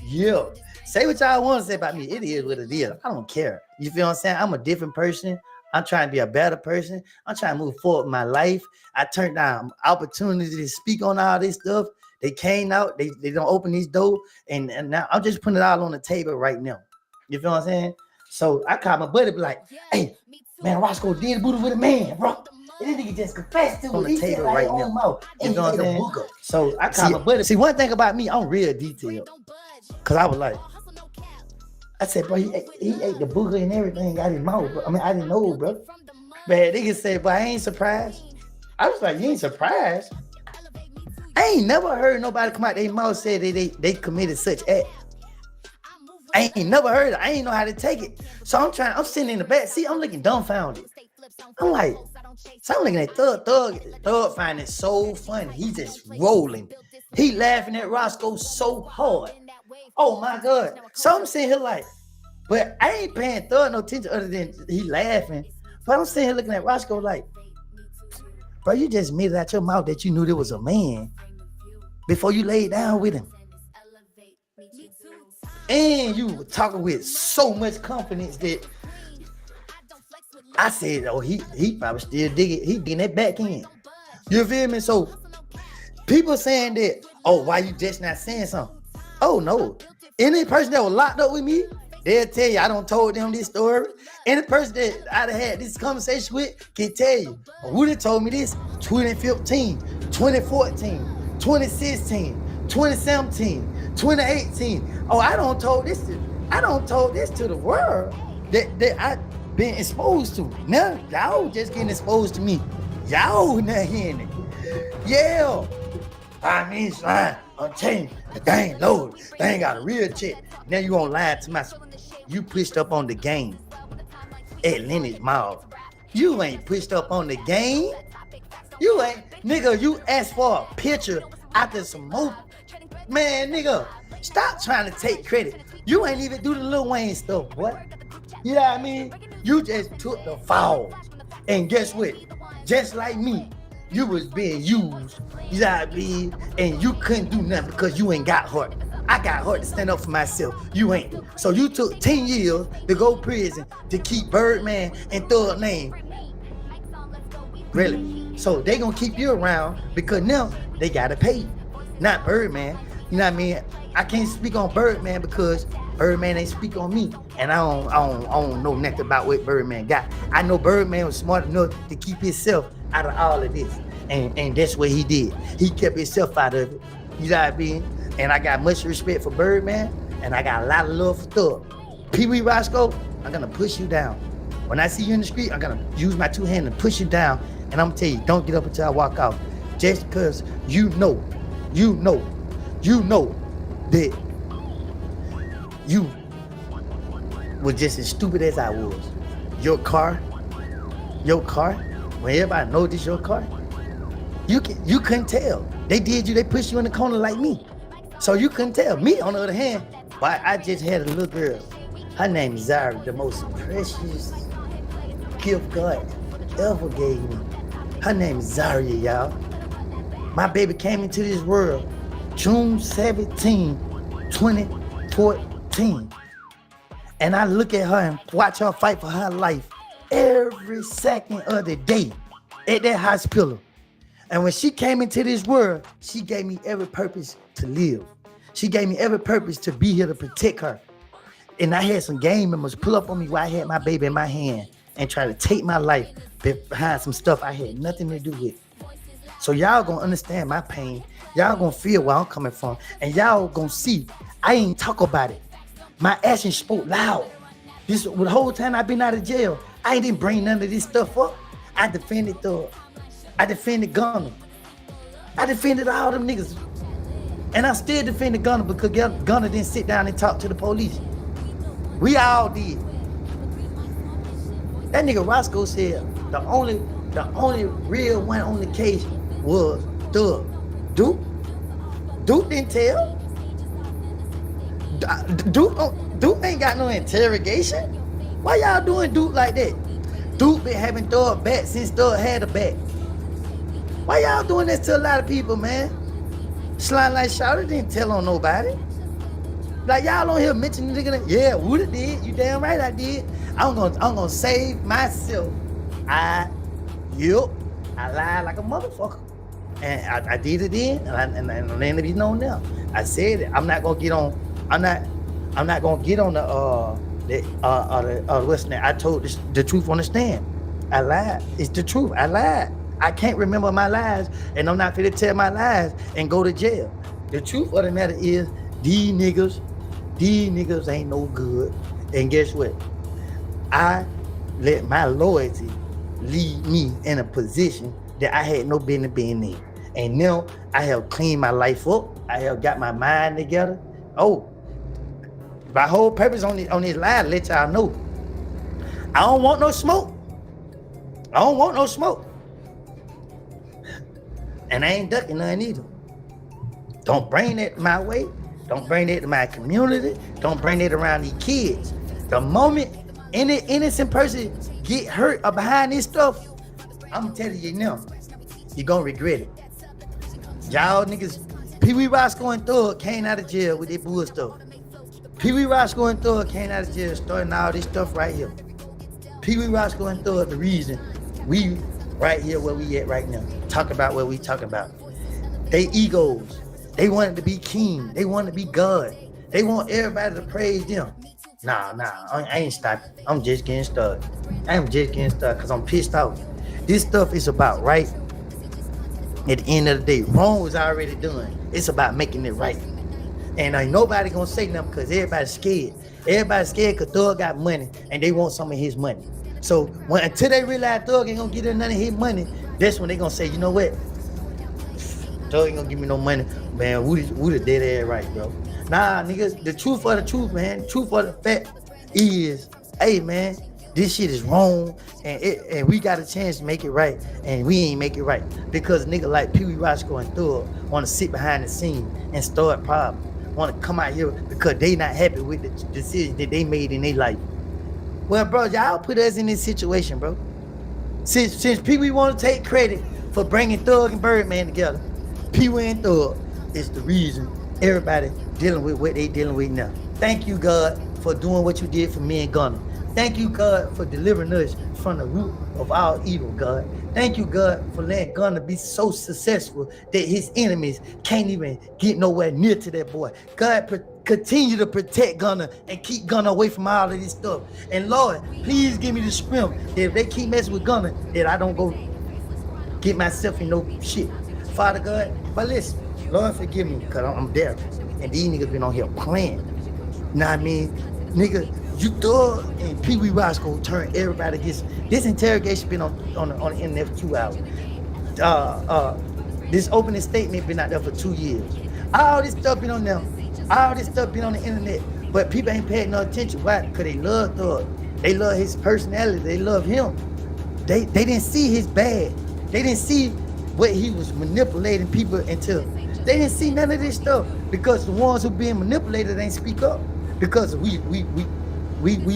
Yeah. Say what y'all want to say about me. It is what it is. I don't care. You feel what I'm saying? I'm a different person. I'm trying to be a better person. I'm trying to move forward in my life. I turned down opportunities to speak on all this stuff. They came out. They don't open these doors. And now I'm just putting it all on the table right now. You feel what I'm saying? So I called my buddy, be like, hey, man, Roscoe did booty with a man, bro. And this nigga just confessed to it on the table right now. You know what I'm saying? So I called my buddy. See, one thing about me, I'm real detailed. Cause I was like, I said, bro, he ate the booger and everything out his mouth. Bro. I mean, I didn't know, bro. But nigga said, but I ain't surprised. I was like, you ain't surprised? I ain't never heard nobody come out their mouth say they committed such act. I ain't never heard it. I ain't know how to take it. So I'm sitting in the back seat, I'm looking dumbfounded. I'm like, so I'm looking at Thug find it so funny. He just rolling. He laughing at Roscoe so hard. Oh my God. So I'm sitting here like, but I ain't paying Thug no attention other than he laughing. But I'm sitting here looking at Roscoe like, bro, you just made it out your mouth that you knew there was a man before you laid down with him. And you were talking with so much confidence that I said, oh, he probably still digging that back in. You feel me? So people saying that, oh, why you just not saying something? Oh no. Any person that was locked up with me, they'll tell you I don't told them this story. Any person that I'd have had this conversation with can tell you, Woody told me this 2015, 2014, 2016, 2017, 2018. Oh, I don't told this to the world that I've been exposed to. Now y'all just getting exposed to me. Y'all not hearing it. Yeah. I mean, son, I'm telling you, they ain't loaded. They ain't got a real check. Now you gonna lie to myself. You pushed up on the game at Lennox Mall. You ain't pushed up on the game. You ain't, nigga, you asked for a picture after some more. Man, nigga, stop trying to take credit. You ain't even do the Lil Wayne stuff, boy. You know what I mean? You just took the fall. And guess what? Just like me, you was being used. You know what I mean? And you couldn't do nothing because you ain't got heart. I got heart to stand up for myself. You ain't. So you took 10 years to go prison to keep Birdman and Thug name. Really? So they gonna keep you around because now they gotta pay you. Not Birdman. You know what I mean? I can't speak on Birdman because Birdman ain't speak on me. And I don't know nothing about what Birdman got. I know Birdman was smart enough to keep himself out of all of this. And that's what he did. He kept himself out of it. You know what I mean? And I got much respect for Birdman, and I got a lot of love for Thug. Pee Wee Roscoe, I'm gonna push you down. When I see you in the street, I'm gonna use my 2 hands and push you down. And I'm gonna tell you, don't get up until I walk out. Just because you know that you was just as stupid as I was. Your car, when everybody knows this your car, you couldn't tell. They did you, they pushed you in the corner like me. So you couldn't tell. Me, on the other hand, why I just had a little girl. Her name is Zara, the most precious gift God ever gave me. Her name is Zaria, y'all. My baby came into this world June 17, 2014. And I look at her and watch her fight for her life every second of the day at that hospital. And when she came into this world, she gave me every purpose to live. She gave me every purpose to be here to protect her. And I had some gang members pull up on me while I had my baby in my hand and try to take my life behind some stuff I had nothing to do with. So y'all gonna understand my pain. Y'all gonna feel where I'm coming from. And y'all gonna see, I ain't talk about it. My actions spoke loud. The whole time I've been out of jail, I didn't bring none of this stuff up. I defended Thug. I defended Gunna. I defended all them niggas. And I still defended Gunna because Gunna didn't sit down and talk to the police. We all did. That nigga Roscoe said the only real one on the case was Thug. Duke didn't tell. Duke ain't got no interrogation. Why y'all doing Duke like that? Duke been having Thug back since Thug had a back. Why y'all doing this to a lot of people, man? Slime like Shawty didn't tell on nobody. Like y'all on here mentioning the nigga, yeah, Woody did. You damn right I did. I'm gonna save myself. I lied like a motherfucker. And I did it then, and let it be known now. I said it. I'm not gonna get on the what's that? I told the truth on the stand. I lied. It's the truth. I lied. I can't remember my lies, and I'm not finna tell my lies and go to jail. The truth of the matter is, these niggas ain't no good. And guess what? I let my loyalty lead me in a position that I had no business being in. And now I have cleaned my life up. I have got my mind together. Oh, my whole purpose on this live, let y'all know. I don't want no smoke. And I ain't ducking none either. Don't bring that my way. Don't bring that to my community. Don't bring that around these kids. The moment any innocent person get hurt or behind this stuff, I'm telling you now, you're gonna regret it. Y'all niggas, Pee Wee Roscoe and Thug came out of jail with that bull stuff. Pee Wee Roscoe and Thug came out of jail starting all this stuff right here. Pee Wee Roscoe and Thug, the reason we right here where we at right now. Talk about what we talking about. They egos. They wanted to be king. They wanted to be God. They want everybody to praise them. Nah, I ain't stopping. I'm just getting started. Because I'm pissed off. This stuff is about right. At the end of the day, wrong was already done. It's about making it right. And ain't nobody gonna say nothing because everybody's scared. Everybody's scared because Thug got money and they want some of his money. So until they realize Thug ain't gonna get none of his money, that's when they gonna say, you know what? Thug ain't gonna give me no money. Man, Woody dead ass right, bro. Nah, niggas, the truth of the truth, man. The truth of the fact is, hey, man, this shit is wrong, and we got a chance to make it right, and we ain't make it right because nigga like Pee Wee Roscoe and Thug want to sit behind the scene and start problems, want to come out here because they not happy with the decision that they made in their life. Well, bro, y'all put us in this situation, bro. Since Pee Wee want to take credit for bringing Thug and Birdman together, Pee Wee and Thug is the reason everybody dealing with what they dealing with now. Thank you, God, for doing what you did for me and Gunna. Thank you, God, for delivering us from the root of all evil, God. Thank you, God, for letting Gunna be so successful that his enemies can't even get nowhere near to that boy. God, continue to protect Gunna and keep Gunna away from all of this stuff. And Lord, please give me the strength that if they keep messing with Gunna, that I don't go get myself in no shit. Father God, but listen, Lord forgive me, because I'm there. And these niggas been on here playing. Know what I mean? Nigga, you Thug and Pee Wee Roscoe turn everybody against. This interrogation been on the internet for 2 hours. This opening statement been out there for 2 years. All this stuff been on there. All this stuff been on the internet. But people ain't paying no attention. Why? Because they love Thug. They love his personality. They love him. They didn't see his bad. They didn't see what he was manipulating people into. They didn't see none of this stuff because the ones who being manipulated ain't speak up. Because we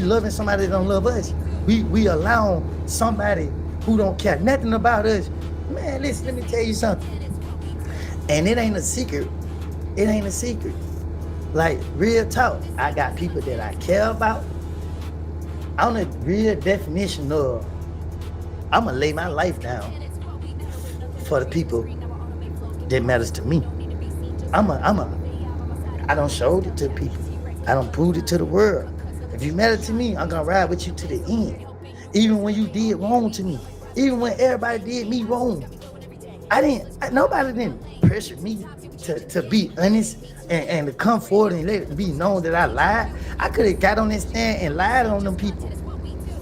loving somebody that don't love us. We allow somebody who don't care nothing about us. Man, listen, let me tell you something. And it ain't a secret. It ain't a secret. Like, real talk. I got people that I care about. On the real definition of, I'm gonna lay my life down for the people that matters to me. I don't show it to people. I don't prove it to the world. If you matter to me, I'm gonna ride with you to the end. Even when you did wrong to me. Even when everybody did me wrong. Nobody didn't pressure me to be honest and to come forward and let it be known that I lied. I could have got on this stand and lied on them people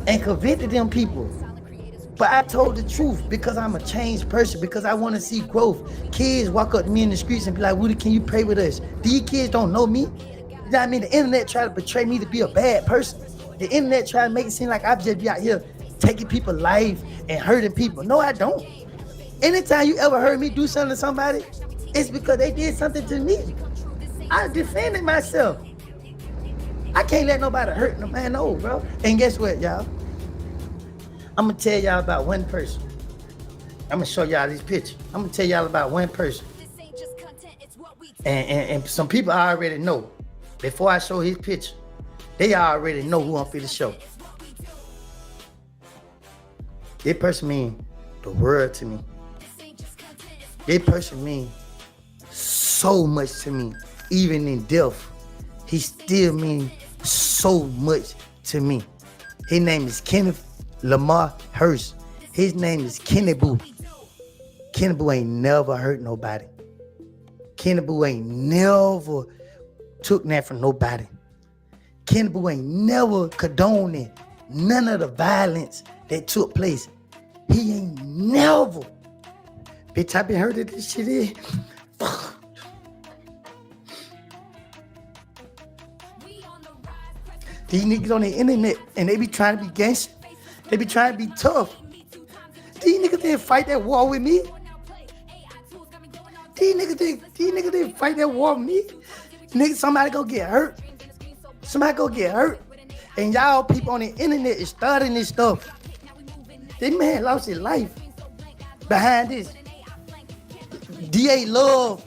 and convicted them people. But I told the truth because I'm a changed person, because I want to see growth. Kids walk up to me in the streets and be like, Woody, can you pray with us? These kids don't know me. You know what I mean? The internet try to portray me to be a bad person. The internet try to make it seem like I just be out here taking people's life and hurting people. No, I don't. Anytime you ever heard me do something to somebody, it's because they did something to me. I defended myself. I can't let nobody hurt no man, no, bro. And guess what, y'all? I'm gonna tell y'all about one person. I'm gonna show y'all this picture. I'm gonna tell y'all about one person. And some people I already know. Before I show his picture, they already know who I'm finna show. This person mean the world to me. This person mean so much to me. Even in death, he still mean so much to me. His name is Kenneth Lamar Hurst. His name is Kenny Boo. Kenny Boo ain't never hurt nobody. Kenny Boo ain't never took that from nobody. Kenny Boo ain't never condoning none of the violence that took place. He ain't never. Bitch, I been hurt of this shit here. These niggas on the internet and they be trying to be gangster. They be trying to be tough. These niggas didn't fight that war with me. These niggas didn't fight that war with me. Niggas, somebody go get hurt. Somebody go get hurt. And y'all people on the internet is starting this stuff. This man lost his life behind this. DA Love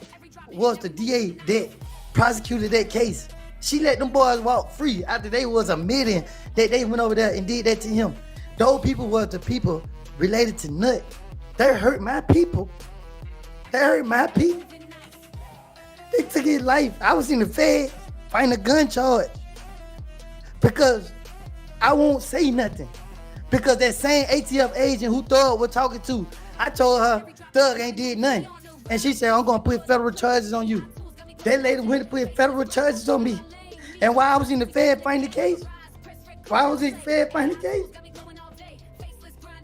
was the DA that prosecuted that case. She let them boys walk free after they was admitting that they went over there and did that to him. Those people were the people related to Nut. They hurt my people. They hurt my people. They took his life. I was in the Fed fighting a gun charge because I won't say nothing. Because that same ATF agent who Thug was talking to, I told her Thug ain't did nothing. And she said, I'm gonna put federal charges on you. That lady went to put federal charges on me. And while I was in the Fed fighting the case,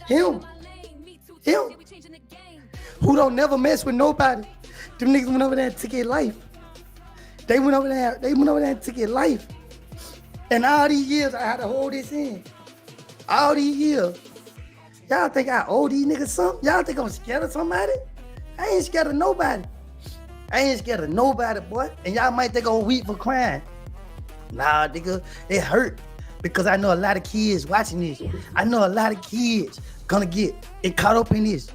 him, who don't never mess with nobody, them niggas went over there and took his life. They went over there and took his life. And all these years I had to hold this in. All these years. Y'all think I owe these niggas something? Y'all think I'm scared of somebody? I ain't scared of nobody. I ain't scared of nobody, boy. And y'all might think I'm weak for crying. Nah, nigga, it hurt. Because I know a lot of kids watching this. I know a lot of kids gonna get caught up in this.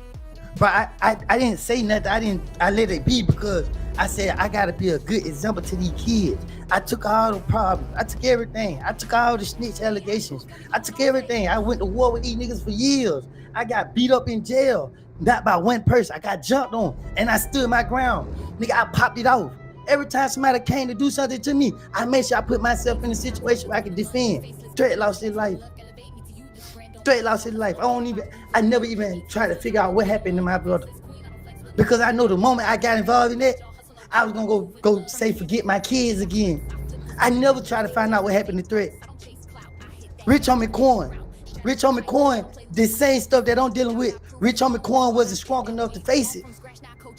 But I didn't say nothing. I let it be because I said I gotta be a good example to these kids. I took all the problems. I took everything. I took all the snitch allegations. I took everything. I went to war with these niggas for years. I got beat up in jail, not by one person. I got jumped on and I stood my ground. Nigga, I popped it off. Every time somebody came to do something to me, I made sure I put myself in a situation where I could defend. Straight lost his life. Straight lost his life. I never even tried to figure out what happened to my brother. Because I know the moment I got involved in that, I was gonna go say forget my kids again. I never tried to find out what happened to Threat. Rich Homie Coin, the same stuff that I'm dealing with. Rich Homie Coin wasn't strong enough to face it.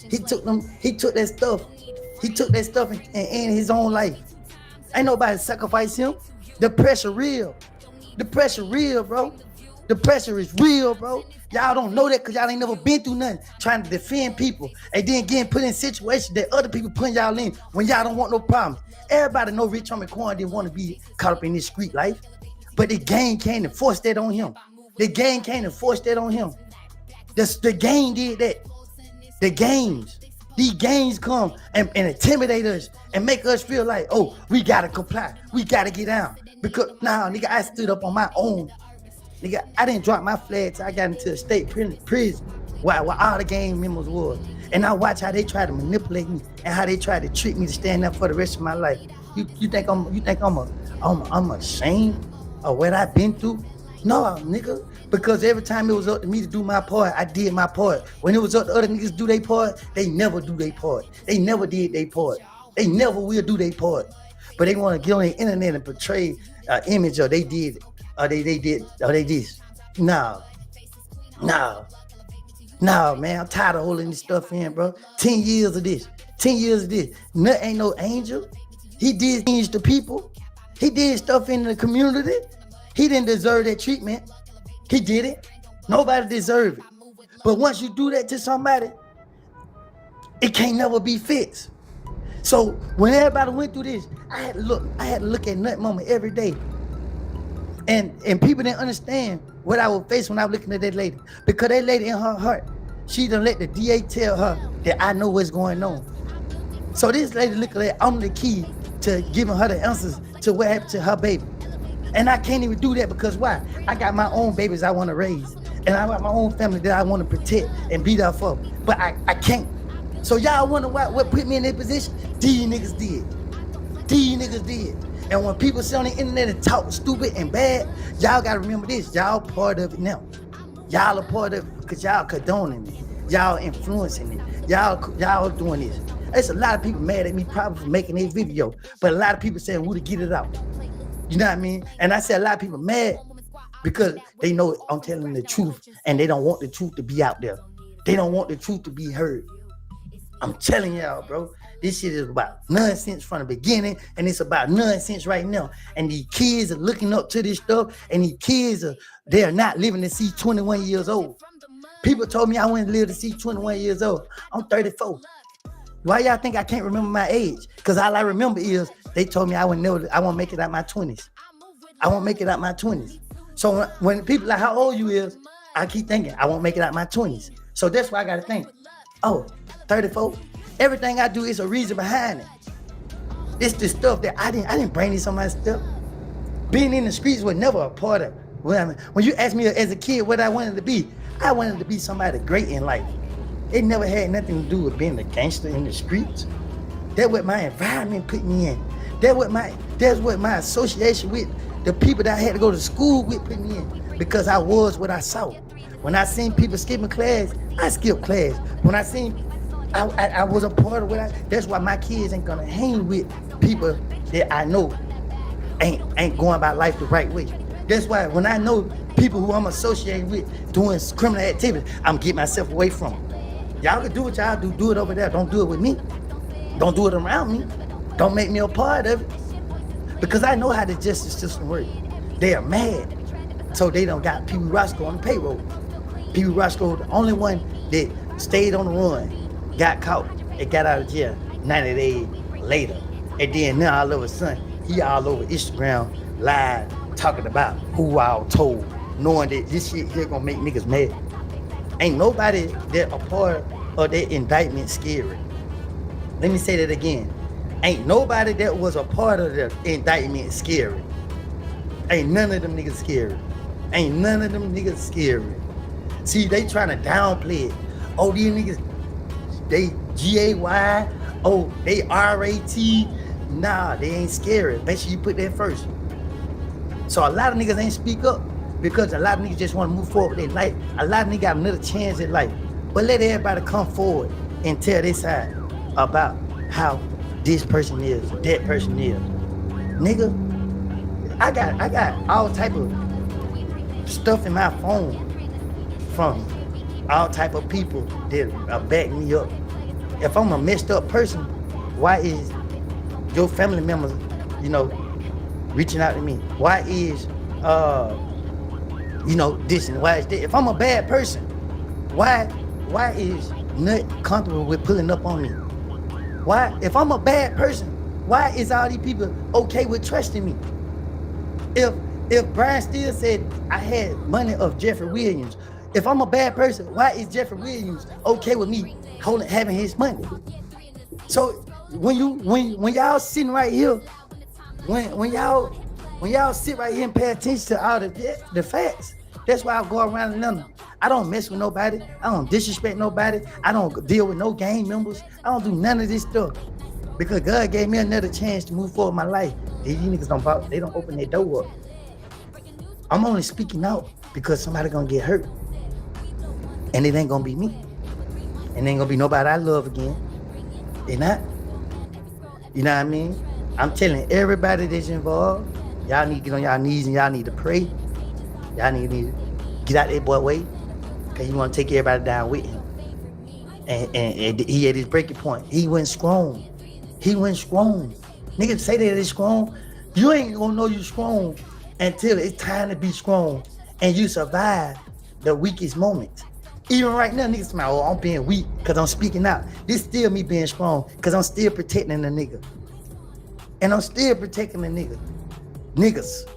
He took that stuff and ended his own life. Ain't nobody sacrifice him. The pressure real. The pressure real, bro. The pressure is real, bro. Y'all don't know that because y'all ain't never been through nothing trying to defend people and then getting put in situations that other people putting y'all in when y'all don't want no problems. Everybody know Rich Homie Coin didn't want to be caught up in this street life, but the gang came and forced that on him. The gang came and forced that on him. The gang did that. The gangs. These gangs come and intimidate us and make us feel like, oh, we gotta comply. We gotta get down. Because nigga, I stood up on my own. Nigga, I didn't drop my flag till I got into a state prison where all the gang members was. And I watch how they try to manipulate me and how they try to treat me to stand up for the rest of my life. You think I'm ashamed of what I've been through? No, nigga. Because every time it was up to me to do my part, I did my part. When it was up to other niggas to do their part, they never do their part. They never did their part. They never will do their part. But they want to get on the internet and portray an image of they did it. Or they did, or they this. No, man, I'm tired of holding this stuff in, bro. 10 years of this. Nothing ain't no angel. He did things to people. He did stuff in the community. He didn't deserve that treatment. He did it. Nobody deserved it. But once you do that to somebody, it can't never be fixed. So when everybody went through this, I had to look at Nut Mama every day. And people didn't understand what I would face when I was looking at that lady. Because that lady in her heart, she done let the DA tell her that I know what's going on. So this lady look like I'm the key to giving her the answers to what happened to her baby. And I can't even do that because why? I got my own babies I want to raise. And I got my own family that I want to protect and be there for. But I can't. So y'all wonder what put me in that position? These niggas did. And when people sit on the internet and talk stupid and bad, y'all gotta remember this. Y'all part of it now. Y'all are part of it because y'all condoning it. Y'all influencing it. Y'all doing this. There's a lot of people mad at me probably for making this video. But a lot of people saying, Woody, get it out. You know what I mean? And I said a lot of people mad because they know I'm telling the truth and they don't want the truth to be out there. They don't want the truth to be heard. I'm telling y'all, bro. This shit is about nonsense from the beginning, and it's about nonsense right now. And these kids are looking up to this stuff, and these kids they are not living to see 21 years old. People told me I wouldn't live to see 21 years old. I'm 34. Why y'all think I can't remember my age? Because all I remember is they told me I won't make it out my 20s. I won't make it out my 20s. So when people like, how old you is, I keep thinking I won't make it out my 20s. So that's why I got to think, 34. Everything I do is a reason behind it. It's the stuff that I didn't bring this on my stuff. Being in the streets was never a part of it. When you asked me as a kid what I wanted to be, I wanted to be somebody great in life. It never had nothing to do with being a gangster in the streets. That's what my environment put me in. That's what my association with the people that I had to go to school with put me in. Because I was what I saw. When I seen people skipping class, I skipped class. When I seen I was a part of that's why my kids ain't gonna hang with people that I know ain't going about life the right way. That's why when I know people who I'm associated with doing criminal activity, I'm getting myself away from them. Y'all can do what y'all do it over there. Don't do it with me. Don't do it around me. Don't make me a part of it. Because I know how the justice system works. They are mad. So they don't got Pee Wee Roscoe on the payroll. Pee Wee Roscoe, the only one that stayed on the run, got caught and got out of jail 90 days later. And then now all of a sudden, he all over Instagram live talking about who all told, knowing that this shit here gonna make niggas mad. Ain't nobody that a part of that indictment scary. Let me say that again. Ain't nobody that was a part of the indictment scary. Ain't none of them niggas scary. Ain't none of them niggas scary. See, they trying to downplay it. Oh, these niggas, they G-A-Y. Oh, they R-A-T. Nah, they ain't scary. Make sure you put that first. So a lot of niggas ain't speak up because a lot of niggas just want to move forward with their life. A lot of niggas got another chance in life. But let everybody come forward and tell their side about how this person is, that person is. Nigga, I got all type of stuff in my phone from all type of people that back me up. If I'm a messed up person, why is your family members, reaching out to me? Why is, this and why is that? If I'm a bad person, why is Nut comfortable with pulling up on me? Why, if I'm a bad person, why is all these people okay with trusting me? If Brian Steele said I had money of Jeffrey Williams, if I'm a bad person, why is Jeffrey Williams okay with me having his money? So when y'all sitting right here, when y'all sit right here and pay attention to all the facts, that's why I go around Atlanta. I don't mess with nobody. I don't disrespect nobody. I don't deal with no gang members. I don't do none of this stuff because God gave me another chance to move forward in my life. These niggas don't open their door up. I'm only speaking out because somebody gonna get hurt. And it ain't gonna be me. And it ain't gonna be nobody I love again. They not. You know what I mean? I'm telling everybody that's involved, y'all need to get on y'all knees and y'all need to pray. Y'all need to get out that boy way. Cause he wanna take everybody down with him. And he at his breaking point. He went strong. Niggas say that it's strong. You ain't gonna know you strong until it's time to be strong and you survive the weakest moments. Even right now, niggas say, oh, I'm being weak because I'm speaking out. This still me being strong because I'm still protecting the nigga. And I'm still protecting the niggas.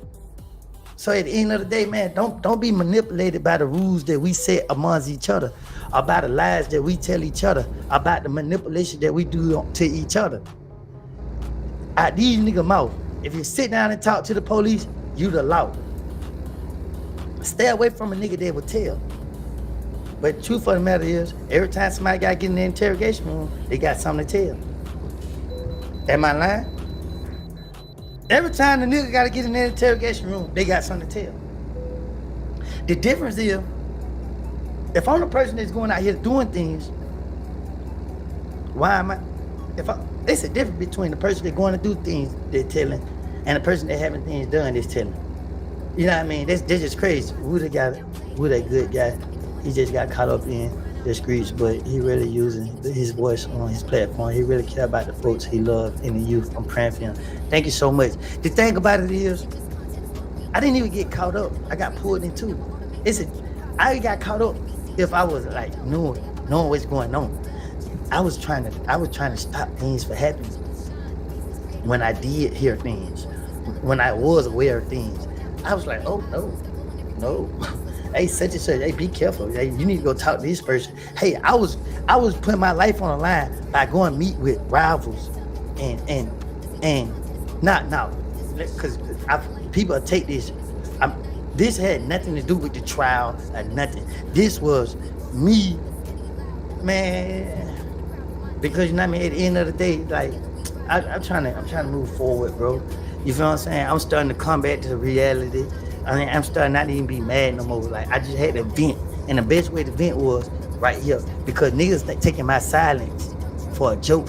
So at the end of the day, man, don't be manipulated by the rules that we set amongst each other, about the lies that we tell each other, about the manipulation that we do to each other. Out these niggas' mouth, if you sit down and talk to the police, you the law. Stay away from a nigga that will tell. But the truth of the matter is, every time somebody got to get in the interrogation room, they got something to tell. Am I lying? Every time the nigga got to get in the interrogation room, they got something to tell. The difference is, if I'm the person that's going out here doing things, why am I? It's a difference between the person that's going to do things they're telling and the person that having things done that's telling. You know what I mean? That's just crazy. Woody that good guy. He just got caught up in the streets, but he really using his voice on his platform. He really care about the folks he loved and the youth. I'm praying for him. Thank you so much. The thing about it is, I didn't even get caught up. I got pulled into it. I got caught up if I was like knowing what's going on. I was trying to stop things from happening. When I did hear things, when I was aware of things, I was like, oh no. Hey, such and such, hey, be careful. Hey, you need to go talk to this person. Hey, I was putting my life on the line by going meet with rivals and not now, because people take this. This had nothing to do with the trial or nothing. This was me, man. Because you know what I mean. At the end of the day, like I'm trying to move forward, bro. You feel what I'm saying? I'm starting to come back to the reality. I mean, I'm starting not to even be mad no more. Like, I just had to vent. And the best way to vent was right here. Because niggas taking my silence for a joke.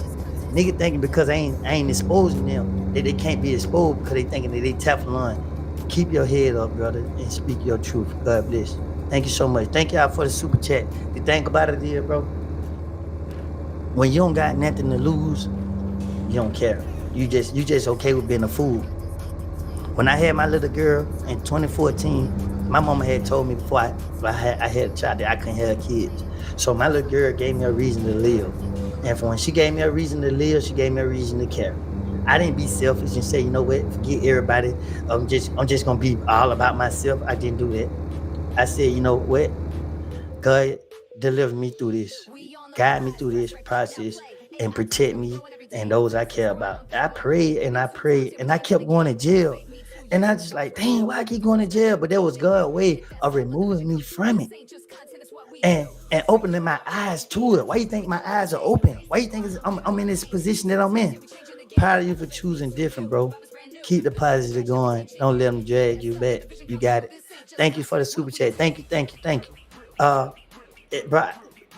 Niggas thinking because I ain't exposing them, that they can't be exposed because they thinking that they Teflon. Keep your head up, brother, and speak your truth. God bless. Thank you so much. Thank y'all for the super chat. The thing about it is, bro, when you don't got nothing to lose, you don't care. You just okay with being a fool. When I had my little girl in 2014, My mama had told me before I had a child that I couldn't have kids. So my little girl gave me a reason to live. And for when she gave me a reason to live, she gave me a reason to carry. I didn't be selfish and say, you know what, forget everybody. I'm just gonna be all about myself. I didn't do that. I said, you know what, God, deliver me through this, guide me through this process, and protect me and those I care about. I prayed and I prayed, and I kept going to jail. And I just like, dang, why I keep going to jail? But that was God's way of removing me from it and opening my eyes to it. Why you think my eyes are open? Why you think I'm in this position that I'm in? Proud of you for choosing different, bro. Keep the positive going. Don't let them drag you back. You got it. Thank you for the super chat. Thank you. Bro,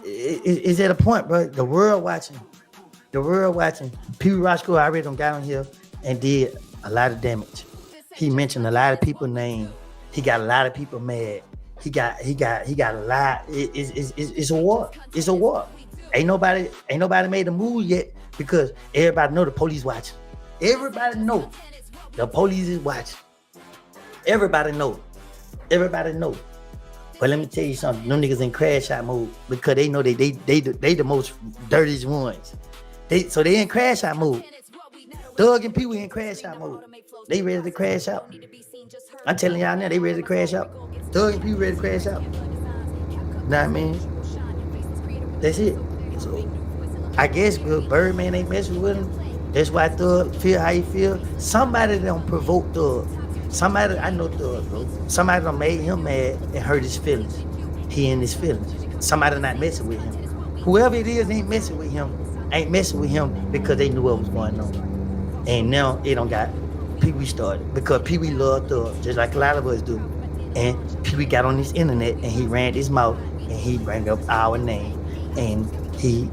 it's at a point, bro. The world watching. Pee Wee Roscoe already done got on here and did a lot of damage. He mentioned a lot of people's names. He got a lot of people mad. He got a lot. It's a war. It's a war. Ain't nobody made a move yet because everybody know the police watching. Everybody know the police is watching. Everybody know. But let me tell you something. Them niggas in crash out mode because they know they the most dirtiest ones. They in crash out mode. Doug and Pee Wee in crash out mode. They ready to crash out. I'm telling y'all now, they ready to crash out. Doug and Pee Wee ready to crash out. Know what I mean? That's it. So I guess Birdman ain't messing with him. That's why Thug feel how he feel. Somebody don't provoke Thug. Somebody, I know Thug, bro. Somebody done made him mad and hurt his feelings. He in his feelings. Somebody not messing with him. Whoever it is ain't messing with him because they knew what was going on. And now it don't got Pee Wee started because Pee Wee loved Thug just like a lot of us do. And Pee Wee got on this internet and he ran his mouth and he bring up our name. And he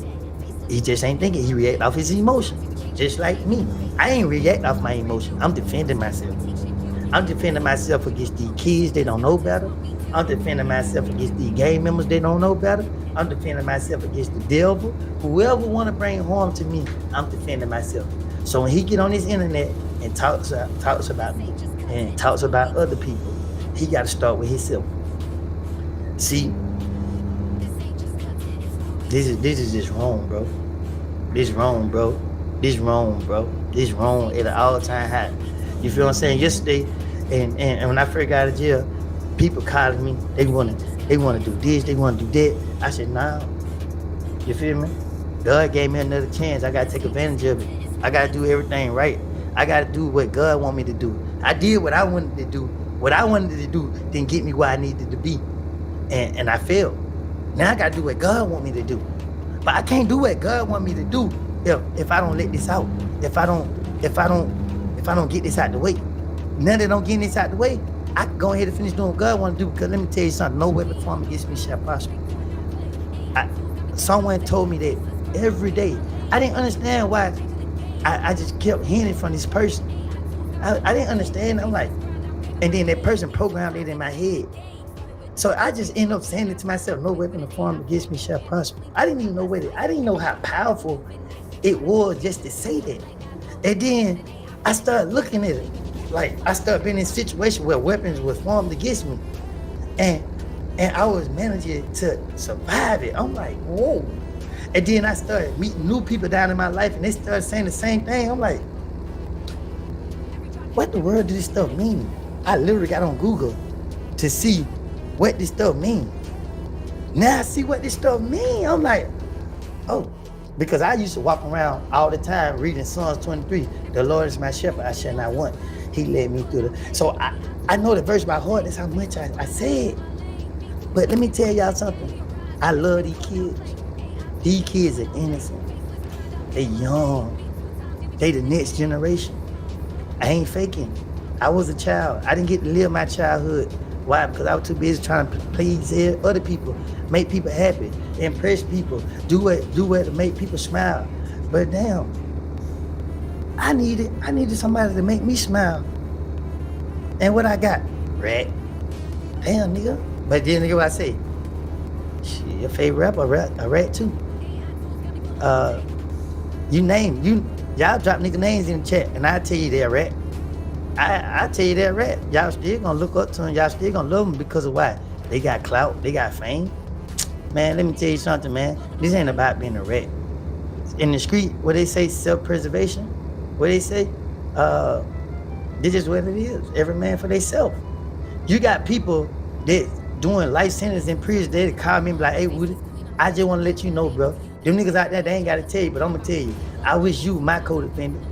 just ain't thinking. He react off his emotion. Just like me. I ain't react off my emotion. I'm defending myself. I'm defending myself against these kids that don't know better. I'm defending myself against these gang members that don't know better. I'm defending myself against the devil. Whoever want to bring harm to me, I'm defending myself. So when he get on this internet and talks about me and talks about other people, he got to start with himself. See, this is just wrong, bro. This wrong at an all-time high. You feel what I'm saying? Yesterday, and when I first got out of jail, people calling me. They wanna do this. They wanna do that. I said, nah. You feel me? God gave me another chance. I gotta take advantage of it. I gotta do everything right. I gotta do what God want me to do. I did what I wanted to do. What I wanted to do didn't get me where I needed to be, and I failed. Now I gotta do what God want me to do. But I can't do what God want me to do if I don't let this out. If I don't get this out the way. Now that I'm getting this out the way, I can go ahead and finish doing what God want to do. Because let me tell you something, no weapon formed against me shall prosper. Someone told me that every day. I didn't understand why I just kept hearing it from this person. I didn't understand. I'm like, and then that person programmed it in my head. So I just ended up saying it to myself, no weapon formed against me shall prosper. I didn't even know I didn't know how powerful it was just to say that. And then I started looking at it. Like I started being in a situation where weapons were formed against me. And I was managing to survive it. I'm like, whoa. And then I started meeting new people down in my life and they started saying the same thing. I'm like, what the world does this stuff mean? I literally got on Google to see what this stuff mean. Now I see what this stuff mean. I'm like, oh. Because I used to walk around all the time reading Psalms 23. The Lord is my shepherd, I shall not want. He led me through so I know the verse by heart. That's how much I said. But let me tell y'all something. I love these kids. These kids are innocent. They young. They the next generation. I ain't faking. I was a child. I didn't get to live my childhood. Why? Because I was too busy trying to please other people, make people happy, impress people, do what to make people smile. But damn, I needed somebody to make me smile. And what I got? Rat. Damn, nigga. But then nigga, what I say? Shit, your favorite rapper, a rat too. Y'all drop nigga names in the chat, and I tell you they're a rat. I tell you that rap. Y'all still gonna look up to them. Y'all still gonna love them because of why? They got clout. They got fame. Man, let me tell you something, man. This ain't about being a rat. In the street, where they say self-preservation, where they say, this is what it is. Every man for themselves. You got people that doing life sentence in prison. They call me and be like, hey, Woody, I just want to let you know, bro. Them niggas out there, they ain't got to tell you, but I'm going to tell you. I wish you my co-defendant.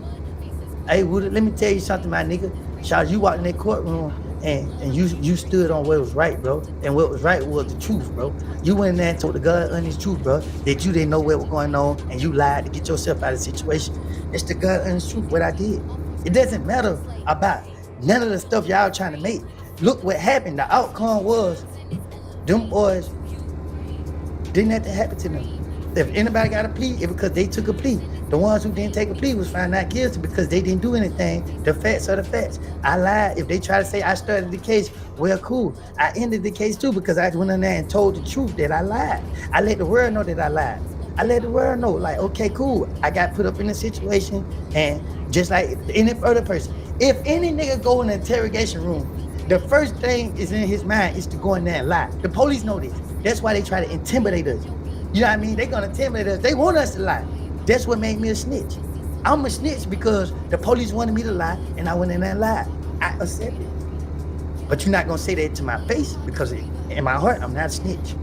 Hey, Woody, let me tell you something, my nigga. Charles, you walked in that courtroom and you stood on what was right, bro. And what was right was the truth, bro. You went in there and told the God honest truth, bro, that you didn't know what was going on and you lied to get yourself out of the situation. It's the God honest truth, what I did. It doesn't matter about none of the stuff y'all trying to make. Look what happened. The outcome was them boys didn't have to happen to them. If anybody got a plea, it's because they took a plea. The ones who didn't take a plea was found not guilty because they didn't do anything. The facts are the facts. I lied. If they try to say I started the case, well, cool. I ended the case too because I went in there and told the truth that I lied. I let the world know that I lied. I let the world know, like, okay, cool. I got put up in a situation, and just like any other person, if any nigga go in the interrogation room, the first thing is in his mind is to go in there and lie. The police know this. That's why they try to intimidate us. You know what I mean? They're gonna intimidate us. They want us to lie. That's what made me a snitch. I'm a snitch because the police wanted me to lie, and I went in there and lied. I accept it. But you're not gonna say that to my face because in my heart, I'm not a snitch.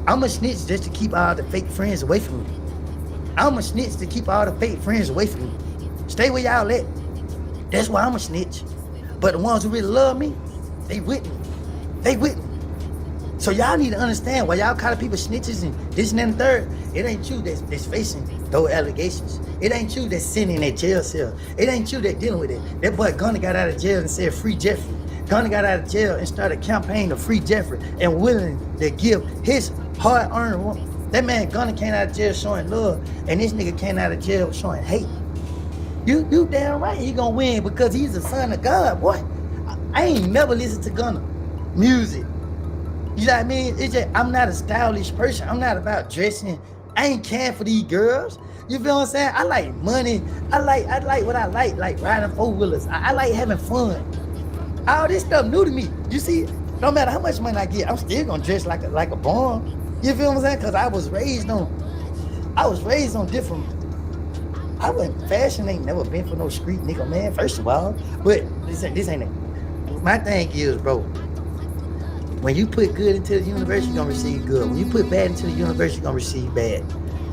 I'm a snitch just to keep all the fake friends away from me. I'm a snitch to keep all the fake friends away from me. Stay where y'all at. That's why I'm a snitch. But the ones who really love me, they with me. They with me. So y'all need to understand why y'all call people snitches and this and that and third. It ain't you that's facing those allegations. It ain't you that's sitting in that jail cell. It ain't you that's dealing with it. That boy Gunna got out of jail and said free Jeffrey. Gunna got out of jail and started a campaign to free Jeffrey and willing to give his hard-earned woman. That man Gunna came out of jail showing love, and this nigga came out of jail showing hate. You damn right he gonna win because he's the son of God, boy. I ain't never listened to Gunna music. You know what I mean? It's just, I'm not a stylish person. I'm not about dressing. I ain't caring for these girls. You feel what I'm saying? I like money. I like what I like riding four-wheelers. I like having fun. All this stuff new to me. You see, no matter how much money I get, I'm still gonna dress like a bomb. You feel what I'm saying? Cause I was raised on different. I wasn't fashion ain't never been for no street nigga, man. First of all, but this ain't it. My thing is, bro. When you put good into the universe, you're gonna receive good. When you put bad into the universe, you're gonna receive bad.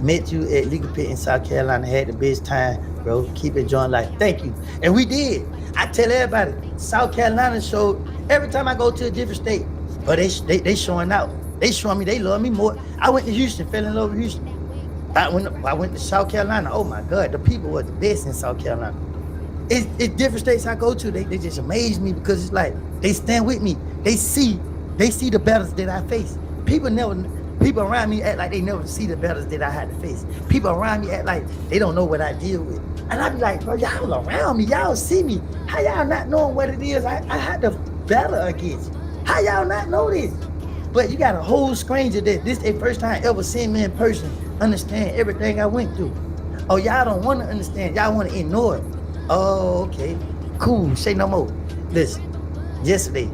Met you at Legal Pit in South Carolina, had the best time, bro. Keep enjoying life. Thank you. And we did. I tell everybody, South Carolina showed, every time I go to a different state, but they showing out. They showing me they love me more. I went to Houston, fell in love with Houston. I went to South Carolina. Oh my God, the people were the best in South Carolina. It's different states I go to, they just amaze me because it's like, they stand with me. They see the battles that I face. People around me act like they never see the battles that I had to face. People around me act like they don't know what I deal with. And I be like, bro, y'all around me, y'all see me. How y'all not knowing what it is I had to battle against? How y'all not know this? But you got a whole stranger that this their first time ever seeing me in person, understand everything I went through. Oh, y'all don't want to understand. Y'all want to ignore it. Oh, okay. Cool. Say no more. Listen, yesterday,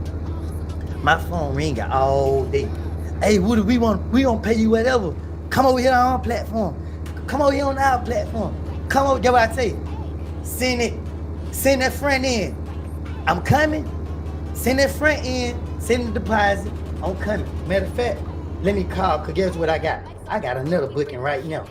my phone ringing all day. Hey, Woody, we gonna pay you whatever. Come over here on our platform. Come over here on our platform. Come over, get what I say. Send that friend in. I'm coming. Send that friend in. Send the deposit. I'm coming. Matter of fact, let me call, because guess what I got? I got another booking right now.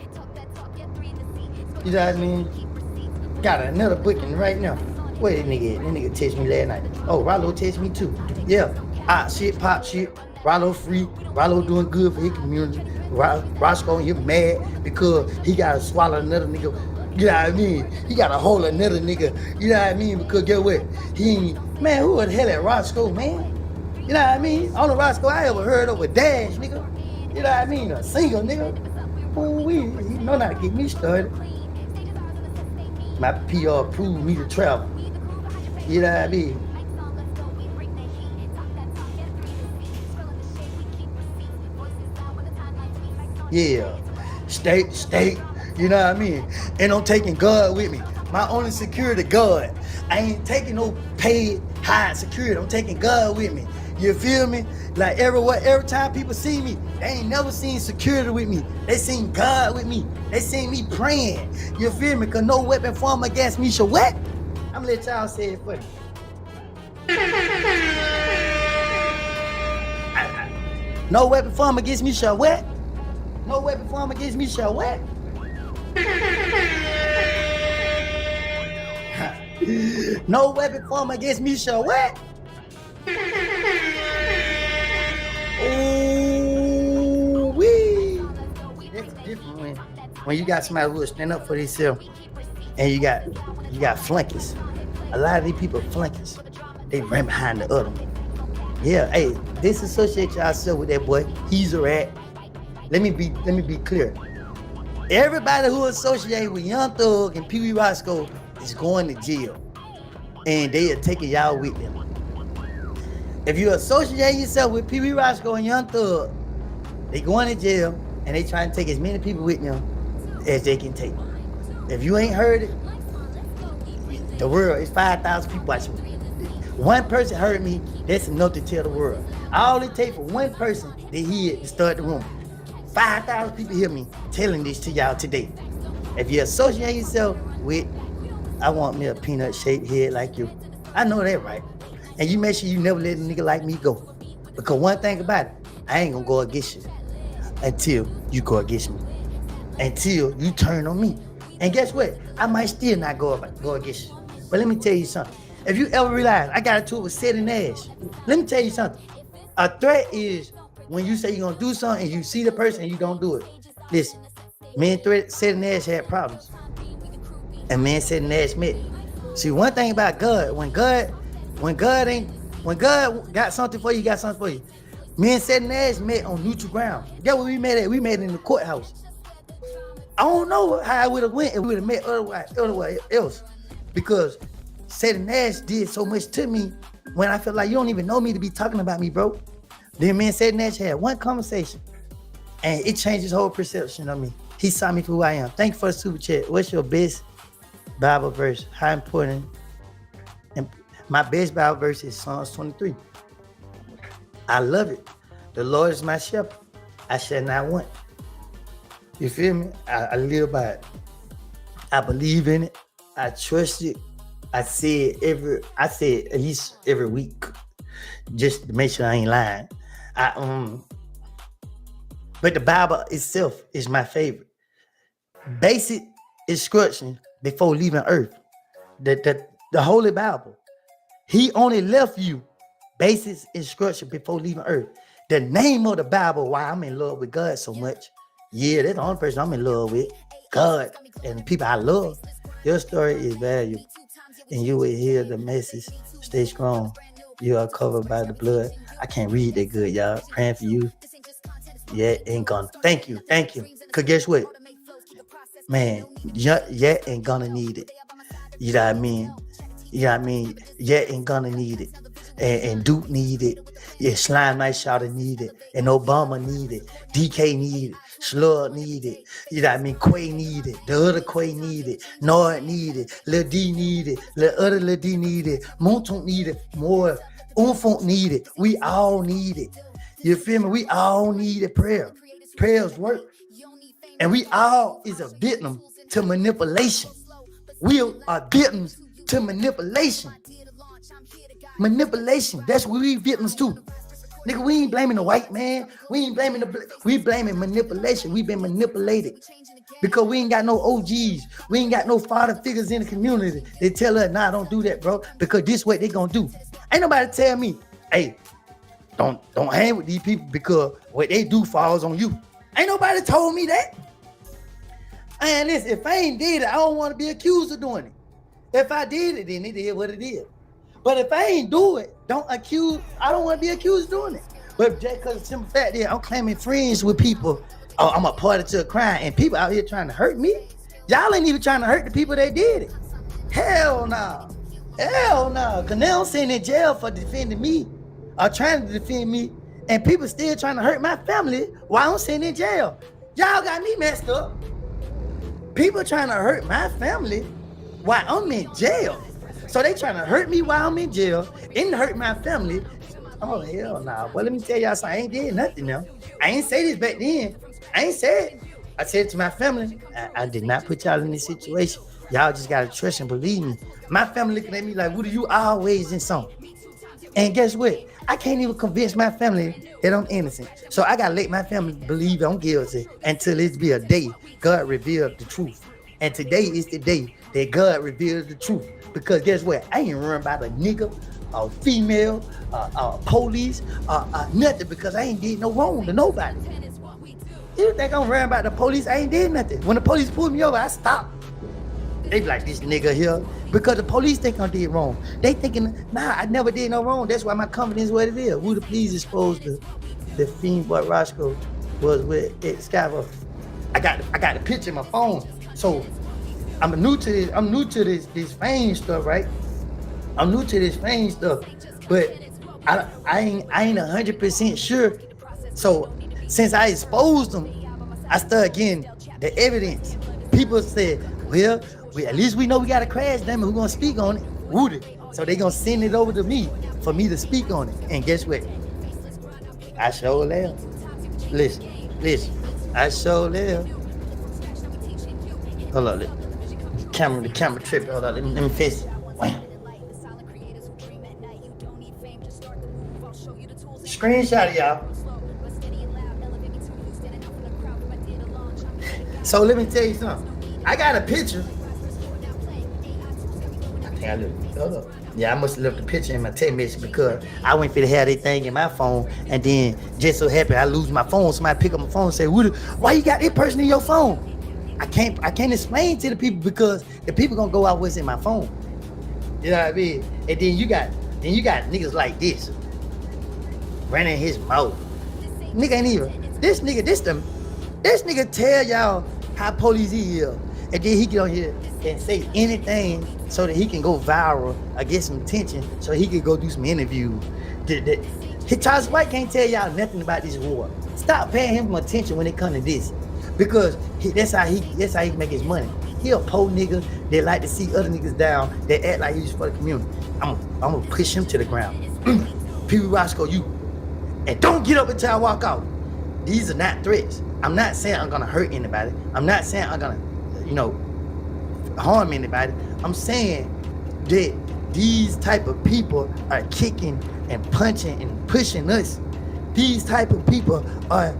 You know what I mean? Got another booking right now. Where that nigga at? That nigga texted me last night. Oh, Rollo texted me too. Yeah. Hot shit, pop shit. Rollo free. Rollo doing good for his community. Roscoe, he mad because he got to swallow another nigga. You know what I mean? He got to hold another nigga. You know what I mean? Because guess what? He ain't, man, who the hell at Roscoe, man? You know what I mean? Only Roscoe I ever heard of with Dash, nigga. You know what I mean? A single nigga. Ooh, he know not to get me started. My PR approved me to travel. You know what I mean? Yeah. State. You know what I mean? And I'm taking God with me. My only security, God. I ain't taking no paid high security. I'm taking God with me. You feel me? Like every time people see me, they ain't never seen security with me. They seen God with me. They seen me praying. You feel me? Cause no weapon formed against me shall what? I'm gonna let y'all say it for me. No weapon formed against me shall what? No weapon formed against me shall what? No weapon formed against me shall what? Ooh wee. That's different when you got somebody who will stand up for themselves, and you got flunkies. A lot of these people flunkies. They ran behind the other one. Yeah, hey, disassociate yourself with that boy. He's a rat. Let me be clear. Everybody who associates with Young Thug and Pee Wee Roscoe is going to jail, and they are taking y'all with them. If you associate yourself with Pee Wee Roscoe and Young Thug, they going to jail, and they trying to take as many people with them as they can take. If you ain't heard it, the world is 5,000 people watching me. One person heard me, that's enough to tell the world. All it takes for one person to hear it to start the room. 5,000 people hear me telling this to y'all today. If you associate yourself with, I want me a peanut shaped head like you. I know that, right? And you make sure you never let a nigga like me go. Because one thing about it, I ain't gonna go against you until you go against me. Until you turn on me. And guess what? I might still not go against you. But let me tell you something. If you ever realize I got into it with Sid and Nash, let me tell you something. A threat is when you say you're gonna do something and you see the person and you don't do it. Listen, me and Sid and Nash had problems. And me and Sid and Nash met. See, one thing about God, when God got something for you, got something for you. Me and Sid and Nash met on neutral ground. Guess where we met at? We met in the courthouse. I don't know how I would have went if we would have met otherwise else. Because Sid and Nash did so much to me when I felt like you don't even know me to be talking about me, bro. Then me and Sid and Nash had one conversation and it changed his whole perception of me. He saw me for who I am. Thank you for the super chat. What's your best Bible verse? How important? And my best Bible verse is Psalms 23. I love it. The Lord is my shepherd. I shall not want. You feel me? I live by it. I believe in it. I trust it. I say it at least every week, just to make sure I ain't lying. But the Bible itself is my favorite. Basic instruction before leaving earth. The Holy Bible. He only left you basic instruction before leaving earth. The name of the Bible, why I'm in love with God so much. Yeah, that's the only person I'm in love with. God and the people I love. Your story is valuable. And you will hear the message. Stay strong. You are covered by the blood. I can't read that good, y'all. Praying for you. Yeah, ain't gonna. Thank you. Cause guess what? Man, yeah, ain't gonna need it. You know what I mean? Yeah, ain't gonna need it. And Duke need it. Yeah, Slime Night Shouter need it. And Obama need it. DK need it. Slug need it. You know what I mean? Quay need it. The other Quay need it. Nord need it. Lil D need it. Lil D need it. Monton need it. More. Umfont need it. We all need it. You feel me? We all need a prayer. Prayers work. And we all is a victim to manipulation. We are victims to manipulation. Manipulation. That's what we victims to. Nigga, we ain't blaming the white man. We blaming manipulation. We've been manipulated. Because we ain't got no OGs. We ain't got no father figures in the community. They tell us, nah, don't do that, bro. Because this what they gonna do. Ain't nobody tell me, hey, don't hang with these people because what they do falls on you. Ain't nobody told me that. And listen, if I ain't did it, I don't want to be accused of doing it. If I did it, then it is what it is. But if I ain't do it, I don't want to be accused of doing it. But just because the simple fact is I'm claiming friends with people, I'm a party to a crime, and people out here trying to hurt me, y'all ain't even trying to hurt the people that did it. Hell no. Because now I'm sitting in jail for defending me or trying to defend me, and people still trying to hurt my family while I'm sitting in jail. Y'all got me messed up. People trying to hurt my family while I'm in jail. So they trying to hurt me while I'm in jail and hurt my family. Oh, hell nah. Well, let me tell y'all something. I ain't did nothing now. I ain't say this back then. I ain't said it. I said to my family, I did not put y'all in this situation. Y'all just got to trust and believe me. My family looking at me like, Woody, you always in something. And guess what? I can't even convince my family that I'm innocent. So I got to let my family believe I'm guilty until it's be a day God revealed the truth. And today is the day that God reveals the truth. Because guess what? I ain't run by the nigga, or female, police, nothing, because I ain't did no wrong to nobody. You think I'm running about the police? I ain't did nothing. When the police pulled me over, I stopped. They be like, this nigga here, because the police think I did wrong. They thinking, nah, I never did no wrong. That's why my confidence is what it is. Would please expose the fiend boy Roscoe was with it, Skyver. I got the picture in my phone. So I'm new to this fame stuff, right? I'm new to this fame stuff, but I ain't 100% sure. So since I exposed them, I started getting the evidence. People said, well, at least we know we got a crash damage. Who's gonna speak on it? Woody. So they gonna send it over to me for me to speak on it. And guess what? I sure am. Listen. I sure am. Hold on, the camera tripping. Hold on, let me fix it. Screenshot it, y'all. So let me tell you something. I got a picture. I think I left. Hold up. Yeah, I must have left the picture in my text message because I went for to have that thing in my phone, and then just so happy I lose my phone. Somebody pick up my phone and say, Woody, why you got that person in your phone? I can't explain to the people because the people gonna go out what's in my phone. You know what I mean? And then you got niggas like this running his mouth. Nigga ain't even this nigga tell y'all how police he is, and then he get on here and say anything so that he can go viral or get some attention so he can go do some interviews. Charles White can't tell y'all nothing about this war. Stop paying him attention when it comes to this, because that's how he make his money. He a poor nigga that like to see other niggas down, that act like he's for the community. I'm gonna push him to the ground. P.B. Roscoe, you, and don't get up until I walk out. These are not threats. I'm not saying I'm gonna hurt anybody. I'm not saying I'm gonna, harm anybody. I'm saying that these type of people are kicking and punching and pushing us. These type of people are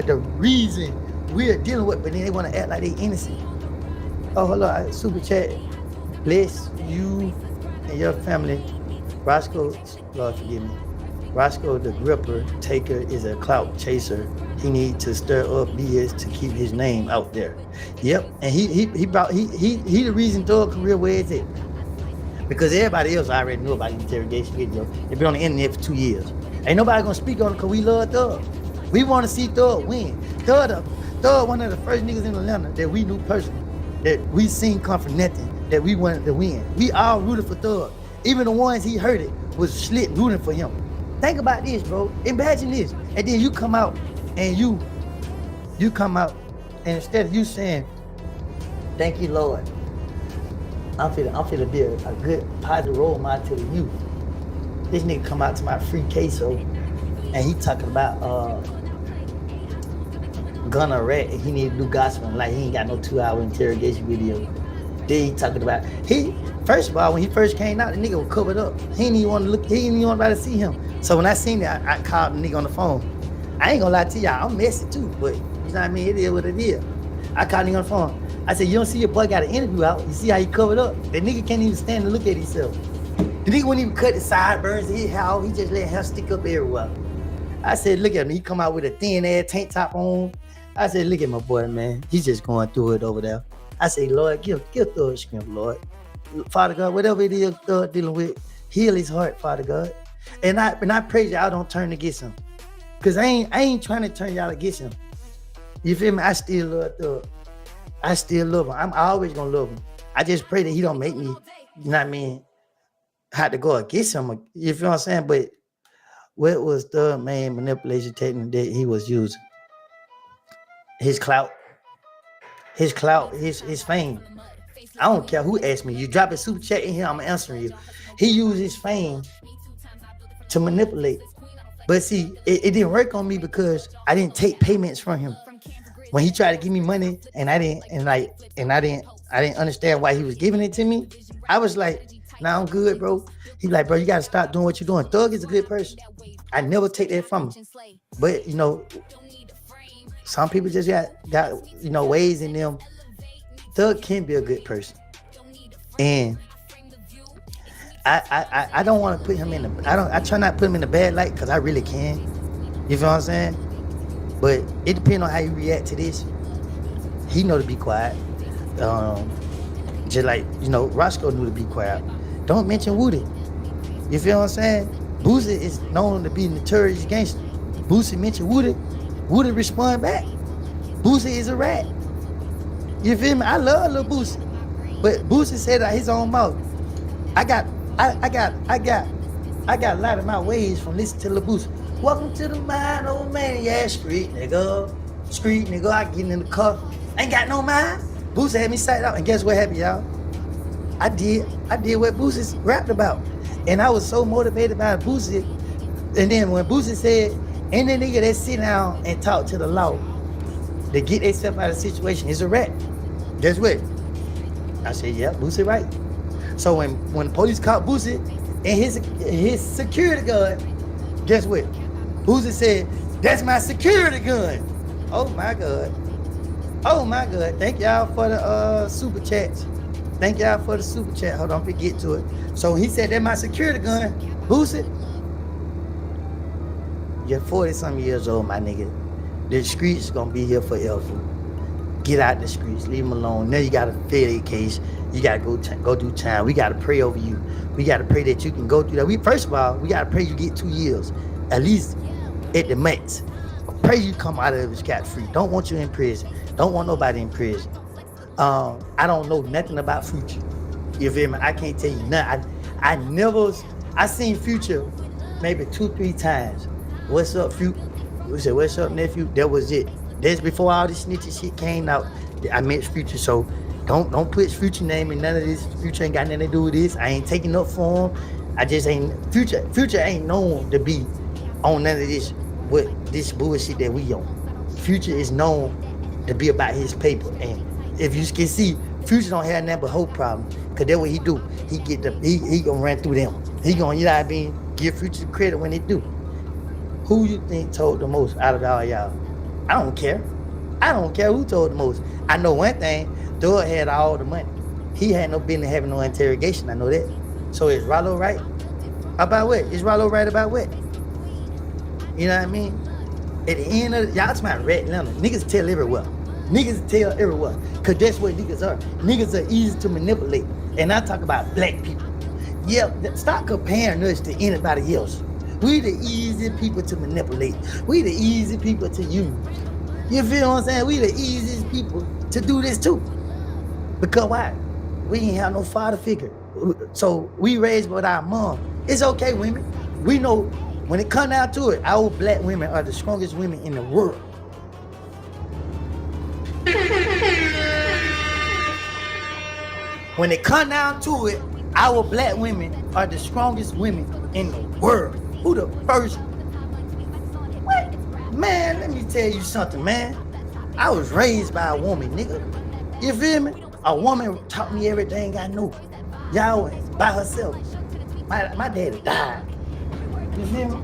the reason we're dealing with, but then they want to act like they innocent. Oh, hello, super chat. Bless you and your family. Roscoe, Lord forgive me. Roscoe the gripper taker is a clout chaser. He needs to stir up BS to keep his name out there. Yep, and he the reason Thug career where it's at. Because everybody else already knew about the interrogation video. They've been on the internet for 2 years. Ain't nobody gonna speak on it because we love Thug. We want to see Thug win. Thug one of the first niggas in Atlanta that we knew personally, that we seen come from nothing, that we wanted to win. We all rooted for Thug. Even the ones he hurted was slit rooting for him. Think about this, bro. Imagine this. And then you come out and you come out, and instead of you saying, thank you, Lord, I'm finna be a good positive role model to the youth. This nigga come out to my free queso and he talking about gunna rat and he need to do gospel, like he ain't got no 2-hour interrogation video. Then he talking about first of all, when he first came out, the nigga was covered up. He didn't even want to look, he didn't even want to see him. So when I seen that, I called the nigga on the phone. I ain't gonna lie to y'all, I'm messy too, but you know what I mean? It is what it is. I called the nigga on the phone. I said, you don't see your boy got an interview out? You see how he covered up? The nigga can't even stand to look at himself. The nigga wouldn't even cut the sideburns of his hair. He just let hair stick up everywhere. I said, look at him. He come out with a thin ass tank top on. I said, look at my boy, man. He's just going through it over there. I say, Lord, give Thug strength, Lord. Father God, whatever it is Thug dealing with, heal his heart, Father God. And I pray y'all don't turn against him. Because I ain't trying to turn y'all against him. You feel me? I still love Thug. I still love him. I'm always gonna love him. I just pray that he don't make me, you know what I mean, have to go against him. You feel what I'm saying? But what was the main manipulation technique that he was using? His clout, his fame. I don't care who asked me. You drop a super chat in here, I'm answering you. He used his fame to manipulate. But see, it didn't work on me because I didn't take payments from him. When he tried to give me money and I didn't understand why he was giving it to me, I was like, nah, I'm good, bro. He like, bro, you gotta stop doing what you're doing. Thug is a good person. I never take that from him. But you know, some people just got ways in them. Thug can be a good person. And I don't want to put him in I try not to put him in the bad light because I really can. You feel what I'm saying? But it depends on how you react to this. He know to be quiet. Just like, Roscoe knew to be quiet. Don't mention Woody. You feel what I'm saying? Boosie is known to be a notorious gangster. Boosie mentioned Woody. Woody respond back. Boosie is a rat. You feel me? I love Lil Boosie. But Boosie said out his own mouth, I got a lot of my ways from listening to Lil Boosie. Welcome to the mind, old man. Yeah, street nigga. I get in the car. Ain't got no mind. Boosie had me sight out. And guess what happened, y'all? I did what Boosie rapped about. And I was so motivated by Boosie. And then when Boosie said, any nigga that sit down and talk to the law to get themselves out of the situation is a rat. Guess what? I said, yeah, Boosie right. So when the police caught Boosie and his security gun, guess what? Boosie said, that's my security gun. Oh my God. Thank y'all for the super chats. Hold on, forget to it. So he said, that's my security gun. Boosie, you're 40-something years old, my nigga. The streets gonna be here forever. Get out the streets, leave them alone. Now you gotta fill a case. You gotta go do time. We gotta pray over you. We gotta pray that you can go through that. First of all, we gotta pray you get 2 years, at least at the max. Pray you come out of it scot-free. Don't want you in prison. Don't want nobody in prison. I don't know nothing about Future. You feel me? I can't tell you nothing. I seen Future maybe 2-3 times. What's up, Future? We said, what's up, nephew? That was it. That's before all this snitching shit came out. I met Future, so don't put Future name in none of this. Future ain't got nothing to do with this. I ain't taking up for him. I just ain't Future ain't known to be on none of this this bullshit that we on. Future is known to be about his paper, and if you can see, Future don't have nothing but hope problems. Cause that's what he do. He gonna run through them. He gonna, give Future credit when they do. Who you think told the most out of all y'all? I don't care. I don't care who told the most. I know one thing, Doug had all the money. He had no business having no interrogation, I know that. So is Rollo right? About what? Is Rollo right about what? You know what I mean? At the end of y'all talking about red lemon. Niggas tell everywhere. Cause that's what niggas are. Niggas are easy to manipulate. And I talk about black people. Yeah, stop comparing us to anybody else. We the easy people to manipulate. We the easy people to use. You feel what I'm saying? We the easiest people to do this too. Because why? We ain't have no father figure. So we raised with our mom. It's okay, women. We know when it come down to it, our black women are the strongest women in the world. When it come down to it, our black women are the strongest women in the world. Who the first? What? Man, let me tell you something, man. I was raised by a woman, nigga. You feel me? A woman taught me everything I know. Y'all by herself. My daddy died. You feel me?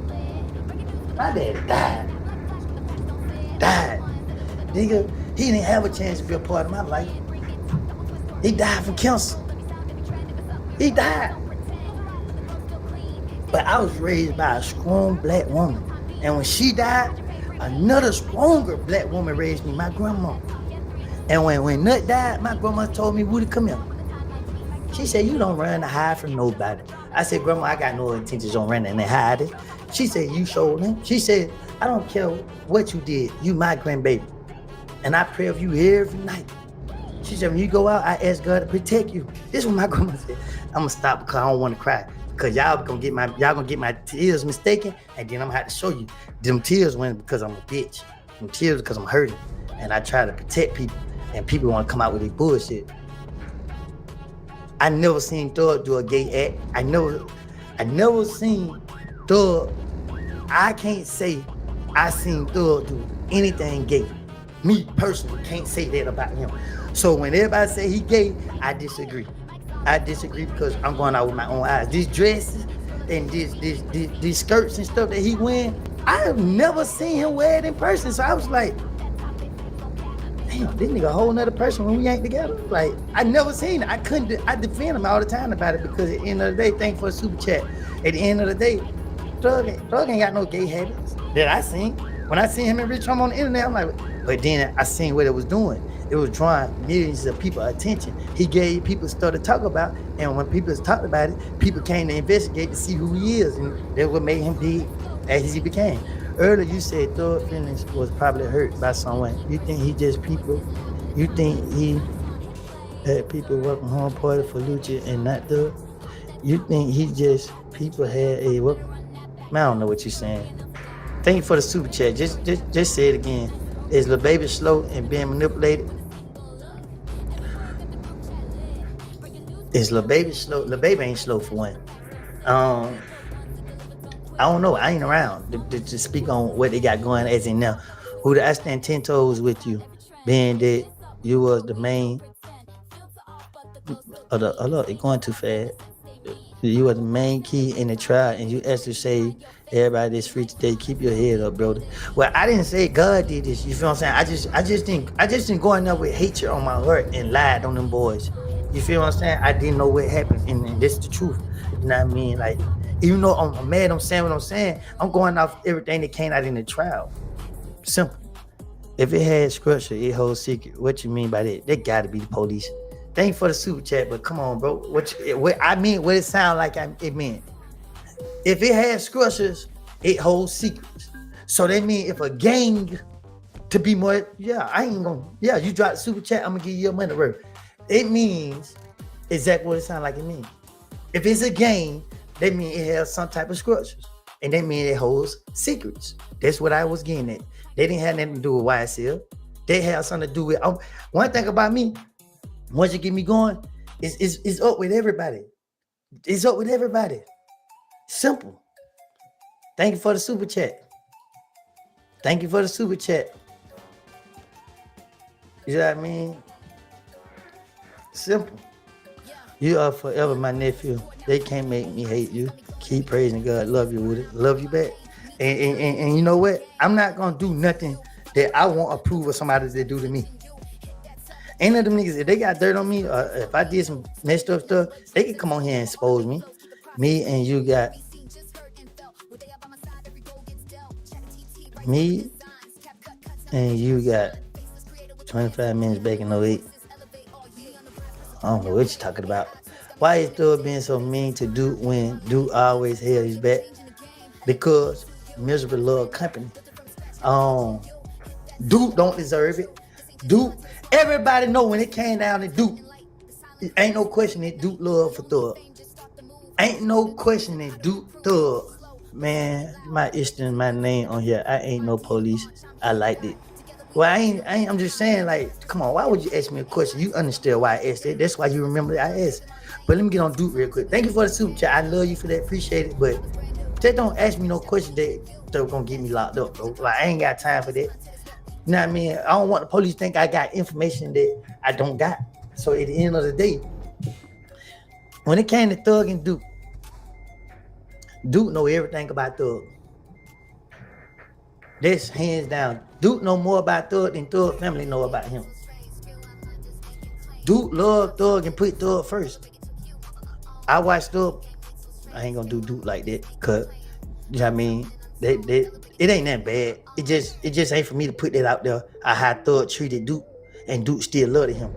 My daddy died. Nigga, he didn't have a chance to be a part of my life. He died from cancer. He died. But I was raised by a strong black woman. And when she died, another stronger black woman raised me, my grandma. And when Nut died, my grandma told me, Woody, come here. She said, you don't run to hide from nobody. I said, Grandma, I got no intentions on running and hiding. She said, you showed him. She said, I don't care what you did. You my grandbaby. And I pray for you every night. She said, when you go out, I ask God to protect you. This is what my grandma said. I'm gonna stop because I don't want to cry. Because y'all gonna get my tears mistaken, and then I'm gonna have to show you. Them tears went because I'm a bitch. Them tears because I'm hurting. And I try to protect people, and people want to come out with their bullshit. I never seen Thug do a gay act. I never seen Thug. I can't say I seen Thug do anything gay. Me personally can't say that about him. So when everybody say he gay, I disagree. I disagree because I'm going out with my own eyes. These dresses and these skirts and stuff that he wearing, I have never seen him wear it in person. So I was like, damn, this nigga a whole nother person when we ain't together. Like, I never seen it. I defend him all the time about it because at the end of the day, thanks for the super chat. At the end of the day, Thug ain't got no gay habits that I seen. When I seen him and Rich Homie on the internet, I'm like, but then I seen what it was doing. It was drawing millions of people attention. He gave people stuff to talk about, and when people talked about it, people came to investigate to see who he is, and that's what made him big as he became. Earlier, you said Thug feelings was probably hurt by someone. You think he just people? You think he had people working home party for Lucha and not Thug? You think he just people had a what? I don't know what you're saying. Thank you for the super chat. Just say it again. Is Lil Baby slow and being manipulated? Is Lil Baby slow? Lil Baby ain't slow for one. I don't know. I ain't around to speak on what they got going as in now. Who I stand 10 toes with you, being that you was the main. Look, it's going too fast. You were the main key in the trial, and you actually say everybody that's free today, keep your head up, brother. Well, I didn't say God did this. You feel what I'm saying? I just didn't go in there with hatred on my heart and lied on them boys. You feel what I'm saying? I didn't know what happened, and this is the truth. You know what I mean? Like, even though I'm mad, I'm saying what I'm saying. I'm going off everything that came out in the trial. Simple. If it had structure, it holds secret. What you mean by that? They gotta be the police. Thank you for the super chat, but come on, bro. What it sound like it meant. If it has structures, it holds secrets. So that means if a gang, to be more, you drop the super chat, I'm gonna give you your money worth. It means exactly what it sounds like it means. If it's a gang, that means it has some type of structures. And that means it holds secrets. That's what I was getting at. They didn't have nothing to do with YSL. They have something to do with, one thing about me, once you get me going, it's up with everybody. It's up with everybody. Simple. Thank you for the super chat. Thank you for the super chat. You know what I mean? Simple. You are forever my nephew. They can't make me hate you. Keep praising God. Love you, Woody. Love you back. And you know what? I'm not gonna do nothing that I won't approve of somebody that do to me. Ain't none of them niggas, if they got dirt on me, or if I did some messed up stuff, they can come on here and expose me. Me and you got 25 minutes back in 08. I don't know what you're talking about. Why is Thug being so mean to Duke when Duke always held his back? Because miserable love company. Duke don't deserve it. Duke, everybody know when it came down to Duke, it ain't no question that Duke love for Thug. Ain't no question that Duke Thug. Man, my Eastern, my name on here. I ain't no police. I liked it. Well, I'm just saying, like, come on, why would you ask me a question? You understand why I asked it. That's why you remember that I asked. But let me get on Duke real quick. Thank you for the super chat. I love you for that. Appreciate it. But just don't ask me no question that gonna get me locked up, bro. Like, I ain't got time for that. You know what I mean? I don't want the police to think I got information that I don't got. So at the end of the day, when it came to Thug and Duke know everything about Thug. That's hands down. Duke know more about Thug than Thug family know about him. Duke love Thug and put Thug first. I watched Thug. I ain't gonna do Duke like that, cause you know what I mean. It ain't that bad. It just ain't for me to put that out there. How Thug treated Duke, and Duke still loved him.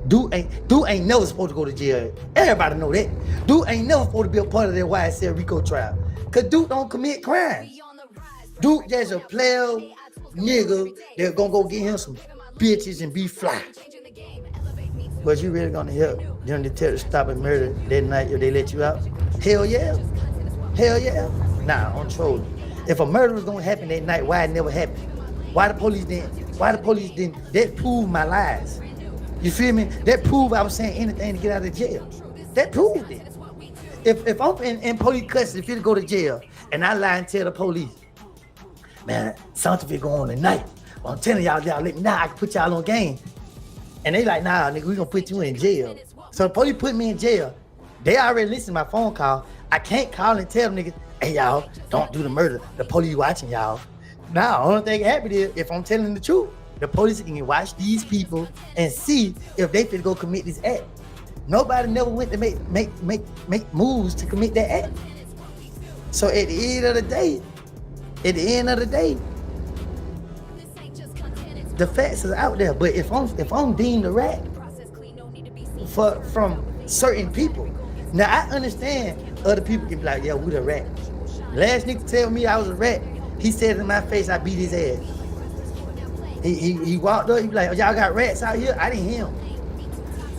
Duke ain't never supposed to go to jail. Everybody know that. Duke ain't never supposed to be a part of that YSL Rico trial, cause Duke don't commit crimes. Duke just a player nigga that gonna go get him some bitches and be fly. But you really gonna help them detectives stop a murder that night if they let you out? Hell yeah. Hell yeah. Nah, I'm trolling. If a murder was gonna happen that night, why it never happened? Why the police didn't? That proved my lies. You feel me? That proved I was saying anything to get out of jail. That proved it. If I'm in police custody, if you go to jail, and I lie and tell the police, man, something go on tonight. I'm telling y'all let me know. I can put y'all on game. And they like, nah, nigga, we gonna put you in jail. So the police put me in jail. They already listened to my phone call. I can't call and tell them niggas, hey y'all, don't do the murder. The police watching y'all. Now, only thing happen is if I'm telling the truth, the police can watch these people and see if they fit go commit this act. Nobody never went to make moves to commit that act. So at the end of the day, the facts is out there. But if I'm deemed a rat from certain people, now I understand other people can be like, yeah, we the rat. Last nigga tell me I was a rat. He said in my face, I beat his ass. He walked up, he be like, oh, y'all got rats out here? I didn't hear him.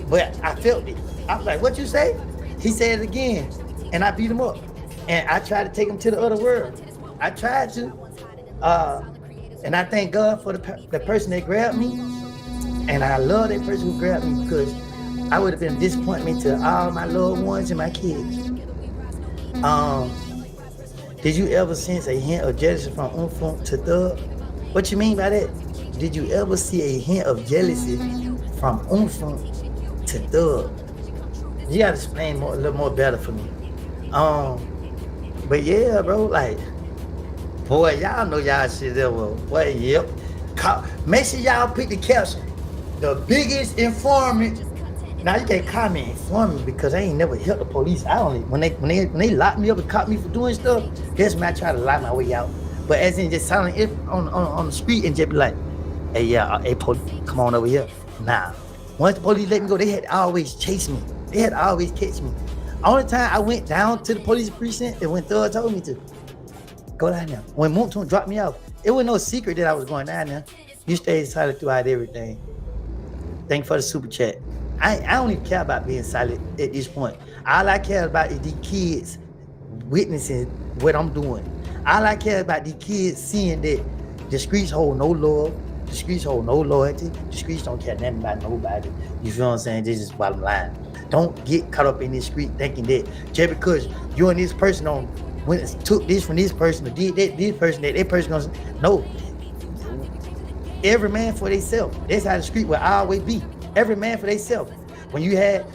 But I felt it. I was like, what you say? He said it again. And I beat him up. And I tried to take him to the other world. I tried to. And I thank God for the person that grabbed me. And I love that person who grabbed me because I would have been a disappointment to all my loved ones and my kids. Did you ever sense a hint of jealousy from Umfunk to Thug? What you mean by that? Did you ever see a hint of jealousy from Umfunk to Thug? You gotta explain a little more better for me. But yeah, bro, like, boy, y'all know y'all shit there, boy, yep. Make sure y'all pick the caption. The biggest informant. Now you can't call me informant because I ain't never helped the police. I only when they locked me up and caught me for doing stuff, that's when I try to lie my way out. But as in just telling it on the street and just be like, hey, yeah, hey, police, come on over here. Nah. Once the police let me go, they had to always chase me. They had to always catch me. Only time I went down to the police precinct is when Thug told me to. Go down there. When Moonton dropped me off, it was no secret that I was going down there. You stayed silent throughout everything. Thank you for the super chat. I don't even care about being silent at this point. All I care about is these kids witnessing what I'm doing. All I care about these kids seeing that the streets hold no love, the streets hold no loyalty, the streets don't care nothing about nobody. You feel what I'm saying? This is bottom line. Don't get caught up in this street thinking that just because you and this person took this from this person or did that this person, that person gonna no. Every man for themselves. That's how the street will always be. Every man for themselves. When you had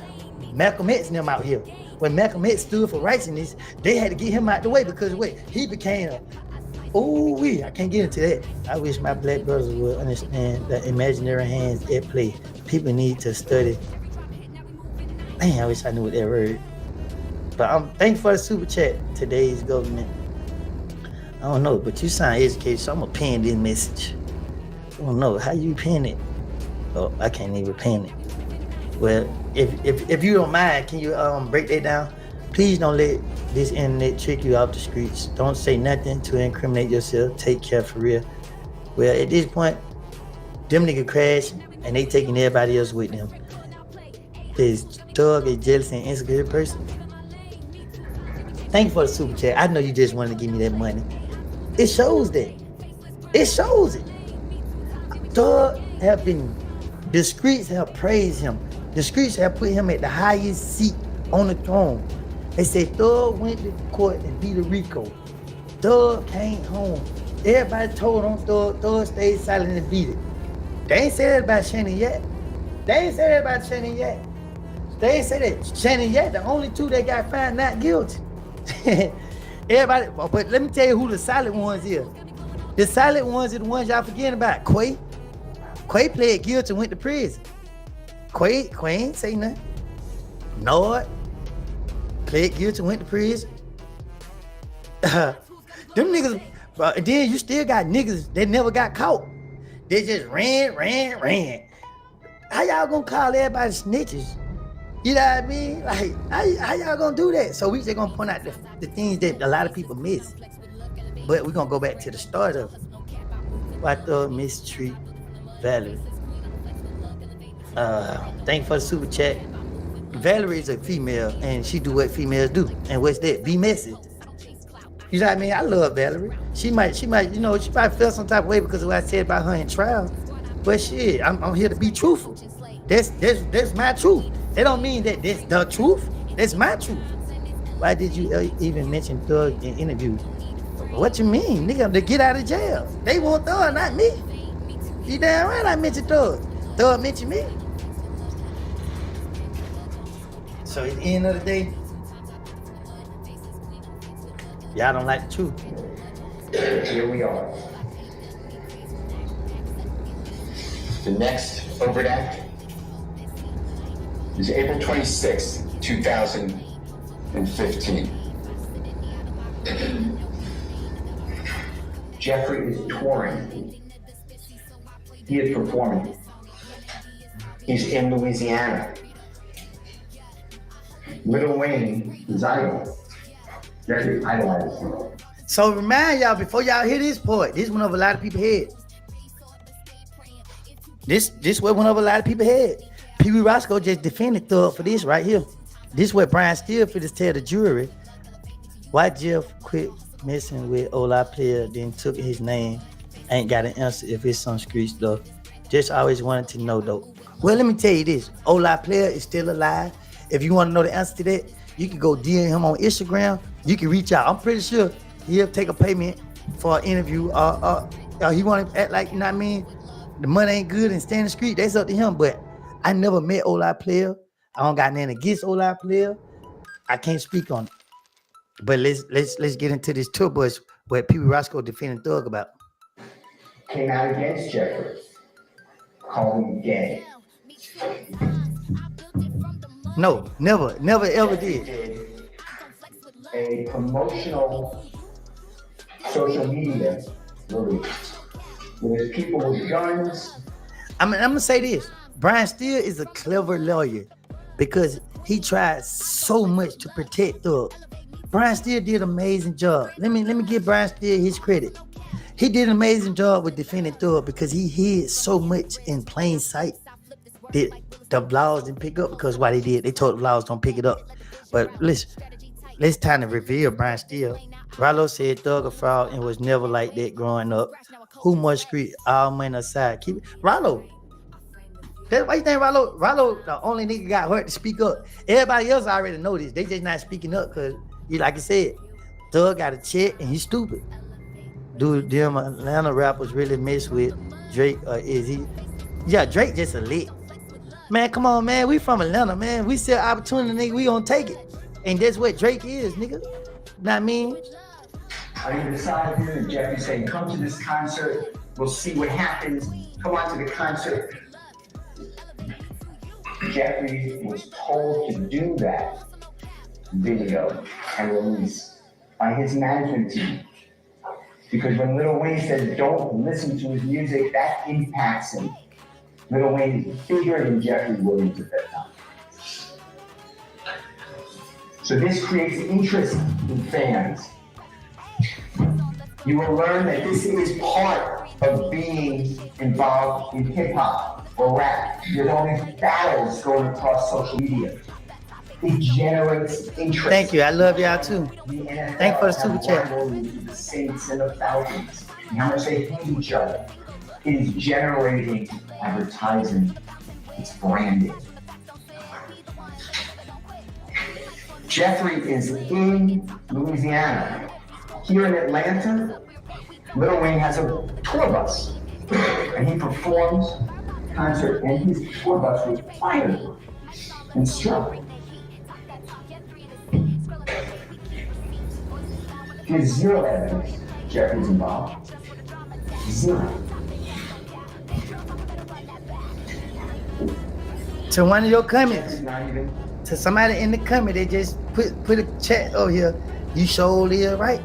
Malcolm X and them out here, when Malcolm X stood for righteousness, they had to get him out the way because he became I can't get into that. I wish my black brothers would understand that imaginary hands at play. People need to study. Man, I wish I knew what that word. But I'm thankful for the super chat. Today's government. I don't know, but you sound educated, so I'm gonna pen this message. I don't know how you pen it. Oh, I can't even pen it. Well, if you don't mind, can you break that down? Please don't let this internet trick you off the streets. Don't say nothing to incriminate yourself. Take care for real. Well, at this point, them niggas crash and they taking everybody else with them. This Thug, a jealous and insecure person. Thank you for the super chat. I know you just wanted to give me that money. It shows that. It shows it. Thug have been, the streets have praised him. The streets have put him at the highest seat on the throne. They say Thug went to court and beat a Rico. Thug came home. Everybody told on Thug. Thug stayed silent and beat it. They ain't say that about Shannon yet. They ain't say that about Shannon yet. They ain't say that Shannon yet. The only two that got found not guilty. Everybody, but let me tell you who the silent ones is. The silent ones are the ones y'all forgetting about. Quay pled guilty and went to prison. Quay ain't say nothing. Nord pled guilty and went to prison. Them niggas, bro, and then you still got niggas that never got caught. They just ran. How y'all gonna call everybody snitches? You know what I mean? Like, how y'all gonna do that? So we just gonna point out the things that a lot of people miss. But we're gonna go back to the start of it. Why Thug mistreat Valerie? Thank you for the super chat. Valerie is a female and she do what females do. And what's that? Be messy. You know what I mean? I love Valerie. She might, she probably felt some type of way because of what I said about her in trial. But shit, I'm here to be truthful. That's my truth. That don't mean that that's the truth. That's my truth. Why did you even mention Thug in interviews? What you mean, nigga? To get out of jail. They want Thug, not me. You damn right I mentioned Thug. Thug mentioned me. So at the end of the day, y'all don't like the truth. Here we are. The next overt act is April 26, 2015. Jeffrey is touring. He is performing. He's in Louisiana. Lil Wayne is idol. Jeffrey idolizes him. So remind y'all, before y'all hear this part, this went over a lot of people's head. This what went over a lot of people's head. Pee Wee Roscoe just defended Thug for this right here. This what Brian Steele for this tell the jury. Why Jeff quit messing with Ola Player, then took his name, ain't got an answer if it's some street stuff. Just always wanted to know though. Well, let me tell you this. Ola Player is still alive. If you want to know the answer to that, you can go DM him on Instagram. You can reach out. I'm pretty sure he'll take a payment for an interview. He want to act like, you know what I mean? The money ain't good and stay in the street. That's up to him. But I never met Ola Player. I don't got nothing against Ola Player. I can't speak on it. But let's get into this tour bus what Pee Wee Roscoe defending Thug about. Came out against Jeffrey. Called him gay. No, never ever did. A promotional social media release with his people with guns. I'm gonna say this. Brian Steele is a clever lawyer because he tried so much to protect Thug. Brian Steele did an amazing job. Let me give Brian Steele his credit. He did an amazing job with defending Thug because he hid so much in plain sight that the blogs didn't pick up, because what they did, they told the blogs don't pick it up. But listen, let's time to reveal Brian Steele. Rollo said Thug a fraud and was never like that growing up. Who much street, all money aside. Keep it. Rollo. That's why you think Rollo the only nigga got hurt to speak up. Everybody else already know this. They just not speaking up because, like I said, Thug got a check and he's stupid. Do them Atlanta rappers really mess with Drake, or is he? Yeah, Drake just a lick. Man, come on, man. We from Atlanta, man. We sell opportunity, nigga. We gonna take it. And that's what Drake is, nigga. Know what I mean? I either side here and Jeffrey saying, come to this concert. We'll see what happens. Come on to the concert. Jeffrey was told to do that video and release by his management team. Because when Lil Wayne says don't listen to his music, that impacts him. Lil Wayne is bigger than Jeffrey Williams at that time. So this creates interest in fans. You will learn that this is part of being involved in hip hop or rap. There's all these battles going across social media. It generates interest. Thank you. I love y'all too. Thank you for the super chat. The Saints and the Falcons, and how much they hate each other. It is generating advertising. It's branding. Jeffrey is in Louisiana. Here in Atlanta, Lil Wayne has a tour bus, and he performs concert, and his tour bus was fired and struck. There's zero evidence Jeffrey's involved. Zero. To one of your comments, Not even. to somebody in the comment, they just put a chat over here. You surely is right.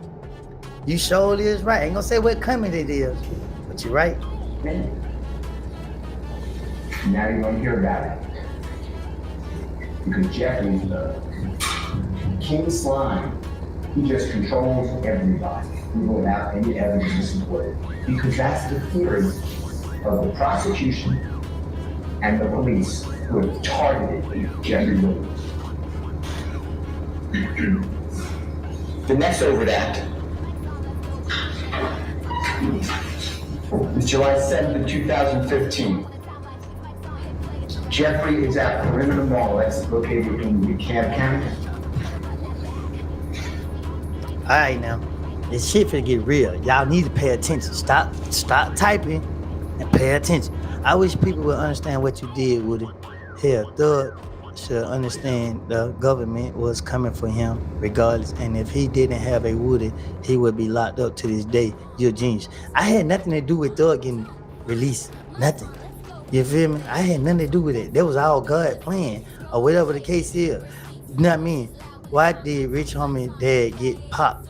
You surely is right. I ain't gonna say what comment it is, but you're right. Now you're gonna hear about it. Because Jeffrey's the king slime. He just controls everybody, even without any evidence to support it. Because that's the theory of the prosecution and the police who have targeted Jeffrey Williams. The next overt act is July 7th of 2015. Jeffrey is at Perimeter Mall, that's located in DeKalb County. right, now this shit finna get real. Y'all need to pay attention. Stop typing and pay attention. I wish people would understand what you did, Woody. Hell, Thug should understand the government was coming for him regardless. And if he didn't have a Woody, he would be locked up to this day. You're a genius. I had nothing to do with Thug getting released. Nothing. You feel me? I had nothing to do with it. That was all God playing or whatever the case is. You know what I mean? Why did Rich Homie dad get popped?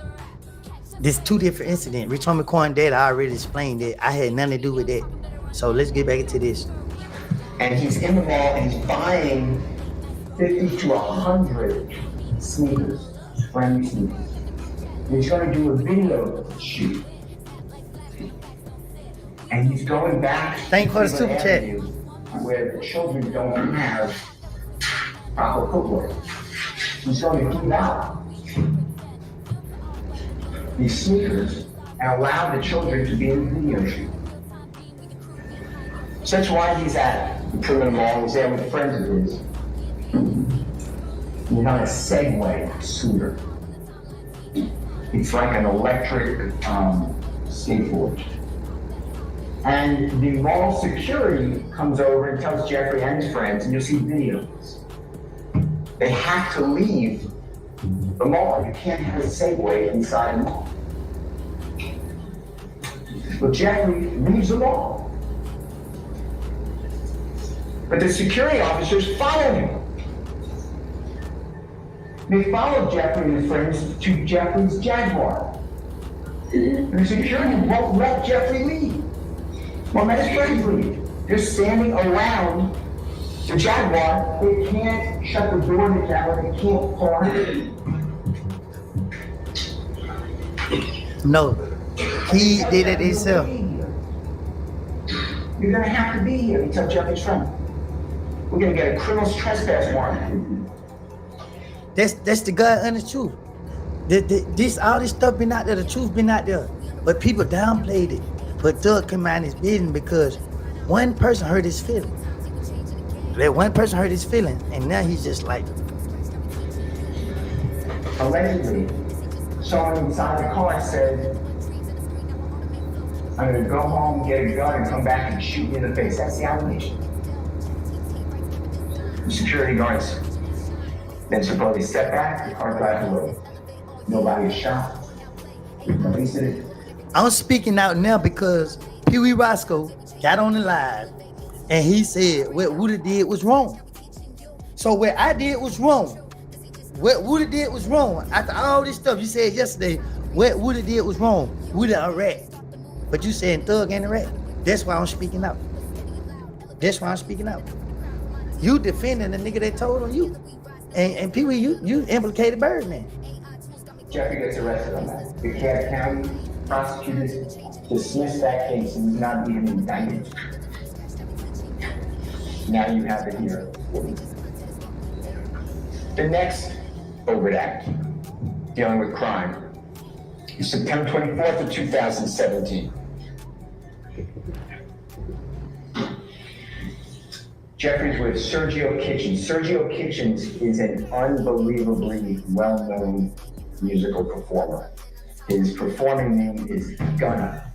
There's two different incidents. Rich Homie Coin dad, I already explained that. I had nothing to do with that. So let's get back into this. And he's in the mall and he's buying 50 to 100 sneakers, brand new sneakers. And he's going to do a video shoot. And he's going back Thank you for the super chat. Where the children don't have proper footwear. He's going to give out these sneakers and allow the children to be in the video shoot. So that's why he's at the Perimeter Mall. He's there with friends of his. He's on a Segway scooter. It's like an electric skateboard. And the mall security comes over and tells Jeffrey and his friends, and you'll see videos. They have to leave the mall. You can't have a Segway inside the mall. But Jeffrey leaves the mall. But the security officers follow him. They follow Jeffrey and his friends to Jeffrey's Jaguar. And the security won't let Jeffrey leave. Won't let his friends leave. They're standing around the Jaguar. They can't shut the door to the Jaguar. They can't pull out. No, he did it himself. You're gonna have to be here, he told Jeffrey's friend. We're gonna get a criminal trespass warrant. That's the God honest truth. This all this stuff been out there, the truth been out there, but people downplayed it. But Thug came out his business because one person hurt his feelings. That one person hurt his feelings, and now he's just like. Allegedly, someone inside the car said, "I'm gonna go home, get a gun, and come back and shoot you in the face." That's the allegation. The security guards then supposedly step back, the car drives away. Nobody is shot. Nobody's in it. I'm speaking out now because Pee Wee Roscoe got on the live and he said what Woody did was wrong. So what I did was wrong. What Woody did was wrong. After all this stuff you said yesterday, what Woody did was wrong. Woody a rat. But you saying Thug ain't a rat. That's why I'm speaking out. That's why I'm speaking out. You defending the nigga that told on you. And Pee Wee, you implicated Birdman. Jeffrey gets arrested on that. The DeKalb County prosecutors dismissed that case and he's not even indicted. Now you have it here. The next overt act dealing with crime is September 24th of 2017. Jeffrey's with Sergio Kitchens. Sergio Kitchens is an unbelievably well-known musical performer. His performing name is Gunna.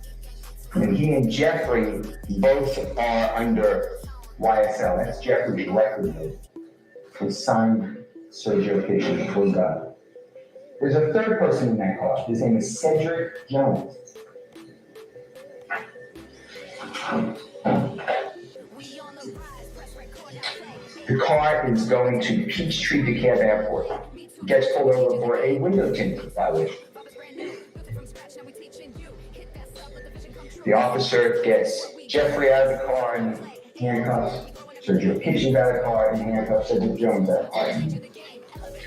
And he and Jeffrey both are under YSL. That's Jeffrey's record label. He signed Sergio Kitchens for Gunna. There's a third person in that car. His name is Cedric Jones. The car is going to Peachtree DeKalb Airport. It gets pulled over for a window tint violation. The officer gets Jeffrey out of the car and handcuffs, Sergio Kitchens out of the car and handcuffs, Cedric Jones out of the car.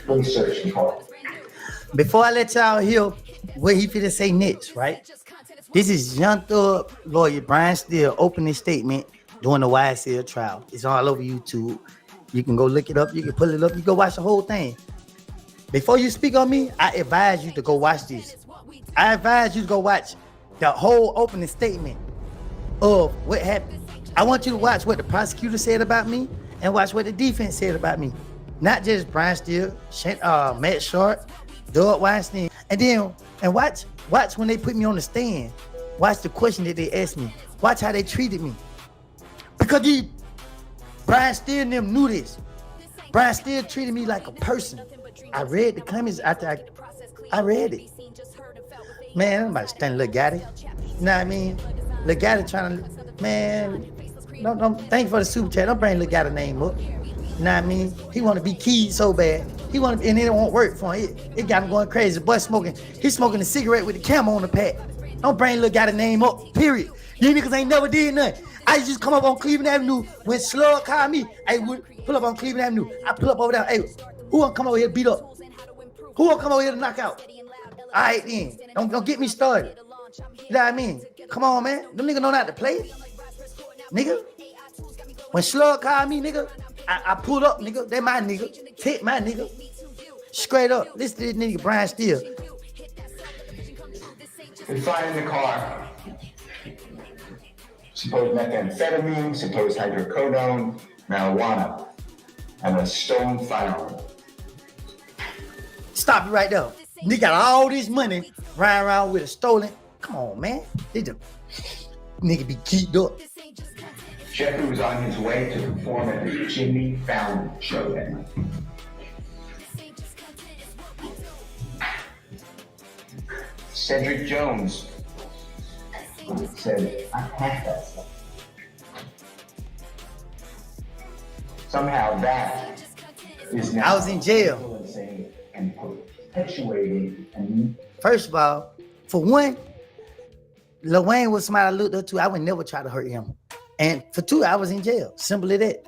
Really search the car. Before I let y'all hear what he finna say next, right? This is Young Thug lawyer Brian Steele opening statement during the YSL trial. It's all over YouTube. You can go look it up. You can pull it up. You can watch the whole thing. Before you speak on me, I advise you to go watch this. I advise you to go watch the whole opening statement of what happened. I want you to watch what the prosecutor said about me and watch what the defense said about me. Not just Brian Steele, Matt Short, Dog Weinstein. And watch when they put me on the stand. Watch the question that they asked me. Watch how they treated me. Because Brian Steele and them knew this. Brian Steele treated me like a person. I read the comments after I read it. Man, I'm about to stand Lil Gotti. You know what I mean? Lil Gotti trying to, man, don't thank you for the super chat. Don't bring Lil Gotti name up. You know what I mean? He want to be keyed so bad. And it won't work for him. It got him going crazy. Boy he's smoking a cigarette with the camera on the pack. Don't bring Lil Gotti name up, period. You niggas ain't never did nothing. I just come up on Cleveland Avenue when Slug called me. I would pull up on Cleveland Avenue. I pull up over there. Hey, who want to come over here to beat up? Who want to come over here to knock out? All right then. Don't get me started. You know what I mean? Come on, man. Them niggas know not to play. Nigga. When Slug called me, nigga, I pulled up, nigga. They my nigga. Hit my nigga. Straight up. Listen to this nigga Brian Steele. They find in the car supposed methamphetamine, supposed hydrocodone, marijuana, and a stolen firearm. Stop it right there. Nigga got all this money riding around with a stolen. Come on, man. Nigga be geeked up. Jeffrey was on his way to perform at the Jimmy Fallon show that night. Cedric Jones said, I packed that stuff. Somehow that is now I was in jail. And perpetuating. And first of all, for one, Lil Wayne was somebody I looked up to. I would never try to hurt him. And for two, I was in jail. Simple as that.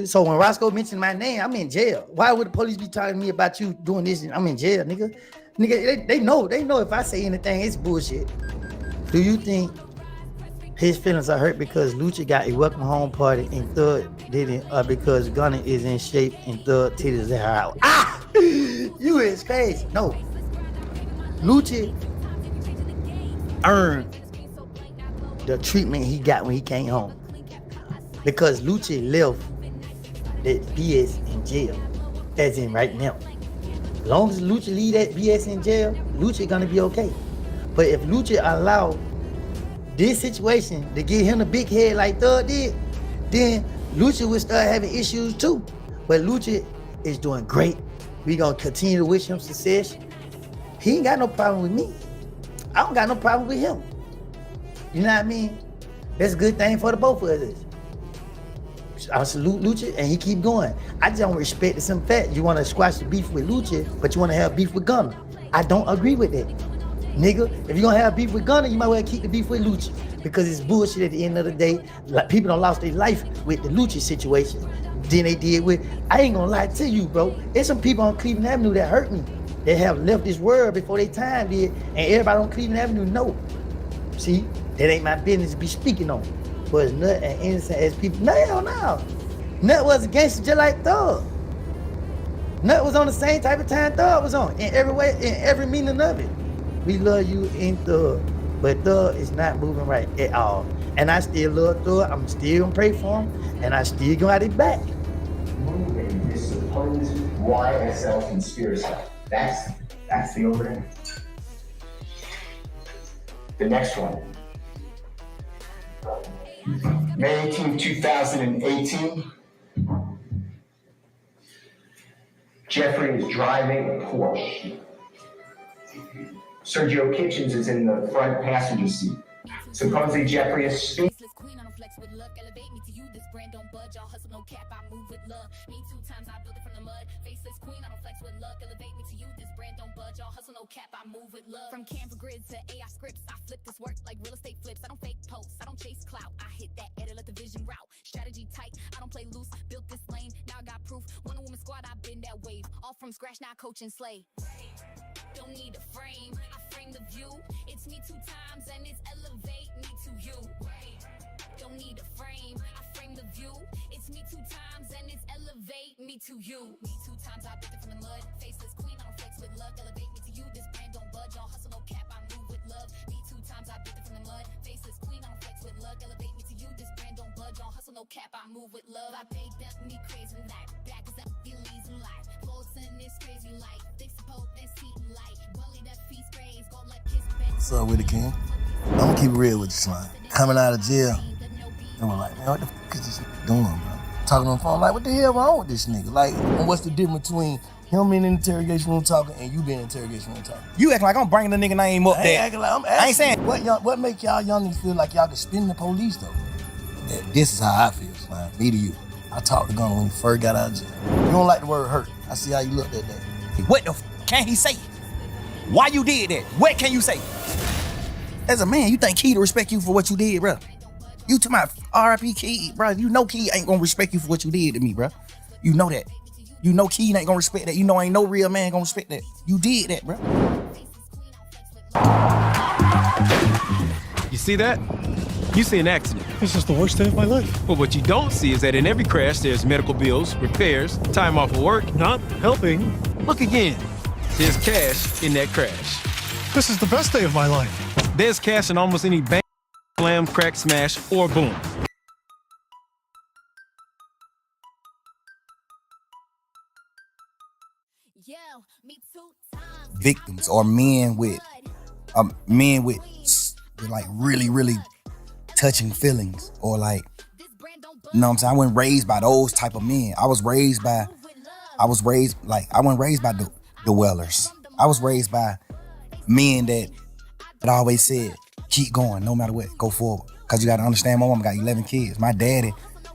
So when Roscoe mentioned my name, I'm in jail. Why would the police be talking to me about you doing this? I'm in jail, nigga. Nigga, they know if I say anything, it's bullshit. Do you think his feelings are hurt because Lucha got a welcome home party and Thug didn't, or because Gunna is in shape and Thug titties are out? Ah! You is crazy. No. Lucha earned the treatment he got when he came home. Because Lucha left that BS in jail. As in right now. As long as Lucha leave that BS in jail, Lucha gonna be okay. But if Lucha allow this situation to get him a big head like Thug did, then Lucha will start having issues too. But Lucha is doing great. We gonna continue to wish him success. He ain't got no problem with me. I don't got no problem with him. You know what I mean? That's a good thing for the both of us. I salute Lucha and he keep going. I just don't respect the simple fact you want to squash the beef with Lucha, but you want to have beef with Gunna. I don't agree with that. Nigga, if you're gonna have beef with Gunna, you might well keep the beef with Lucha. Because it's bullshit at the end of the day. Like, people done lost their life with the Lucha situation than they did with, I ain't gonna lie to you, bro. There's some people on Cleveland Avenue that hurt me. They have left this world before their time did, and everybody on Cleveland Avenue know. See, that ain't my business to be speaking on. Was Nut and innocent as people? No, hell no. Nut was a gangster just like Thug. Nut was on the same type of time Thug was on, in every way, in every meaning of it. We love you in Thug, but Thug is not moving right at all. And I still love Thug. I'm still gonna pray for him, and I still gonna have his back. Moving this supposed YSL conspiracy. That's the overhang. The next one. May 18, 2018. Jeffrey is driving a Porsche. Sergio Kitchens is in the front passenger seat. Supposedly Jeffrey is speaking. From Canva grids to AI scripts, I flip this work like real estate flips. I don't fake posts, I don't chase clout. I hit that edit, let the vision route. Strategy tight, I don't play loose. Built this lane, now I got proof. Wonder Woman squad, I've been that wave. All from scratch, now coach and slay. Don't need a frame, I frame the view. It's me 2 times and it's elevate me to you. Don't need a frame, I frame the view. It's me 2 times and it's elevate me to you. Me 2 times, I built it from the mud. Faceless queen, I don't flex with luck. Elevate me to you, this brand don't budge. Y'all hustle, no cap, I move with love. Me 2 times, I built it from the mud. Faceless queen, I don't flex with luck. Elevate me to you, this brand don't budge. Y'all hustle, no cap, I move with love. I paid them, me crazy life. Black is up, feelings in life. Floats in this crazy life. They support What's up with it, King? I'm gonna keep it real with you, Slime. Coming out of jail, and we're like, man, what the fuck is this nigga doing, bro? Talking on the phone, like, what the hell wrong with this nigga? Like, and what's the difference between him being in the interrogation room talking and you being in the interrogation room talking? You acting like I'm bringing the nigga name up there. Acting like I'm asking. I ain't saying What make y'all youngins feel like y'all can spin the police though? Yeah, this is how I feel, Slime. Me to you. I talked to Gunner when he first got out of jail. You don't like the word hurt. I see how you looked that day. What the f can he say? Why you did that? What can you say? As a man, you think Key to respect you for what you did, bro? You to my RIP Key, bro. You know Key ain't gonna respect you for what you did to me, bro. You know that. You know Key ain't gonna respect that. You know ain't no real man gonna respect that. You did that, bro. You see that? You see an accident. This is the worst day of my life. But what you don't see is that in every crash, there's medical bills, repairs, time off of work. Not helping. Look again. There's cash in that crash. This is the best day of my life. There's cash in almost any bang, slam, crack, smash, or boom. Victims or men with like really touching feelings, or like, you know what I'm saying? I wasn't raised by those type of men. I wasn't raised by the dwellers. I was raised by men that always said, keep going, no matter what, go forward. Cause you gotta understand, my mom got 11 kids. My daddy,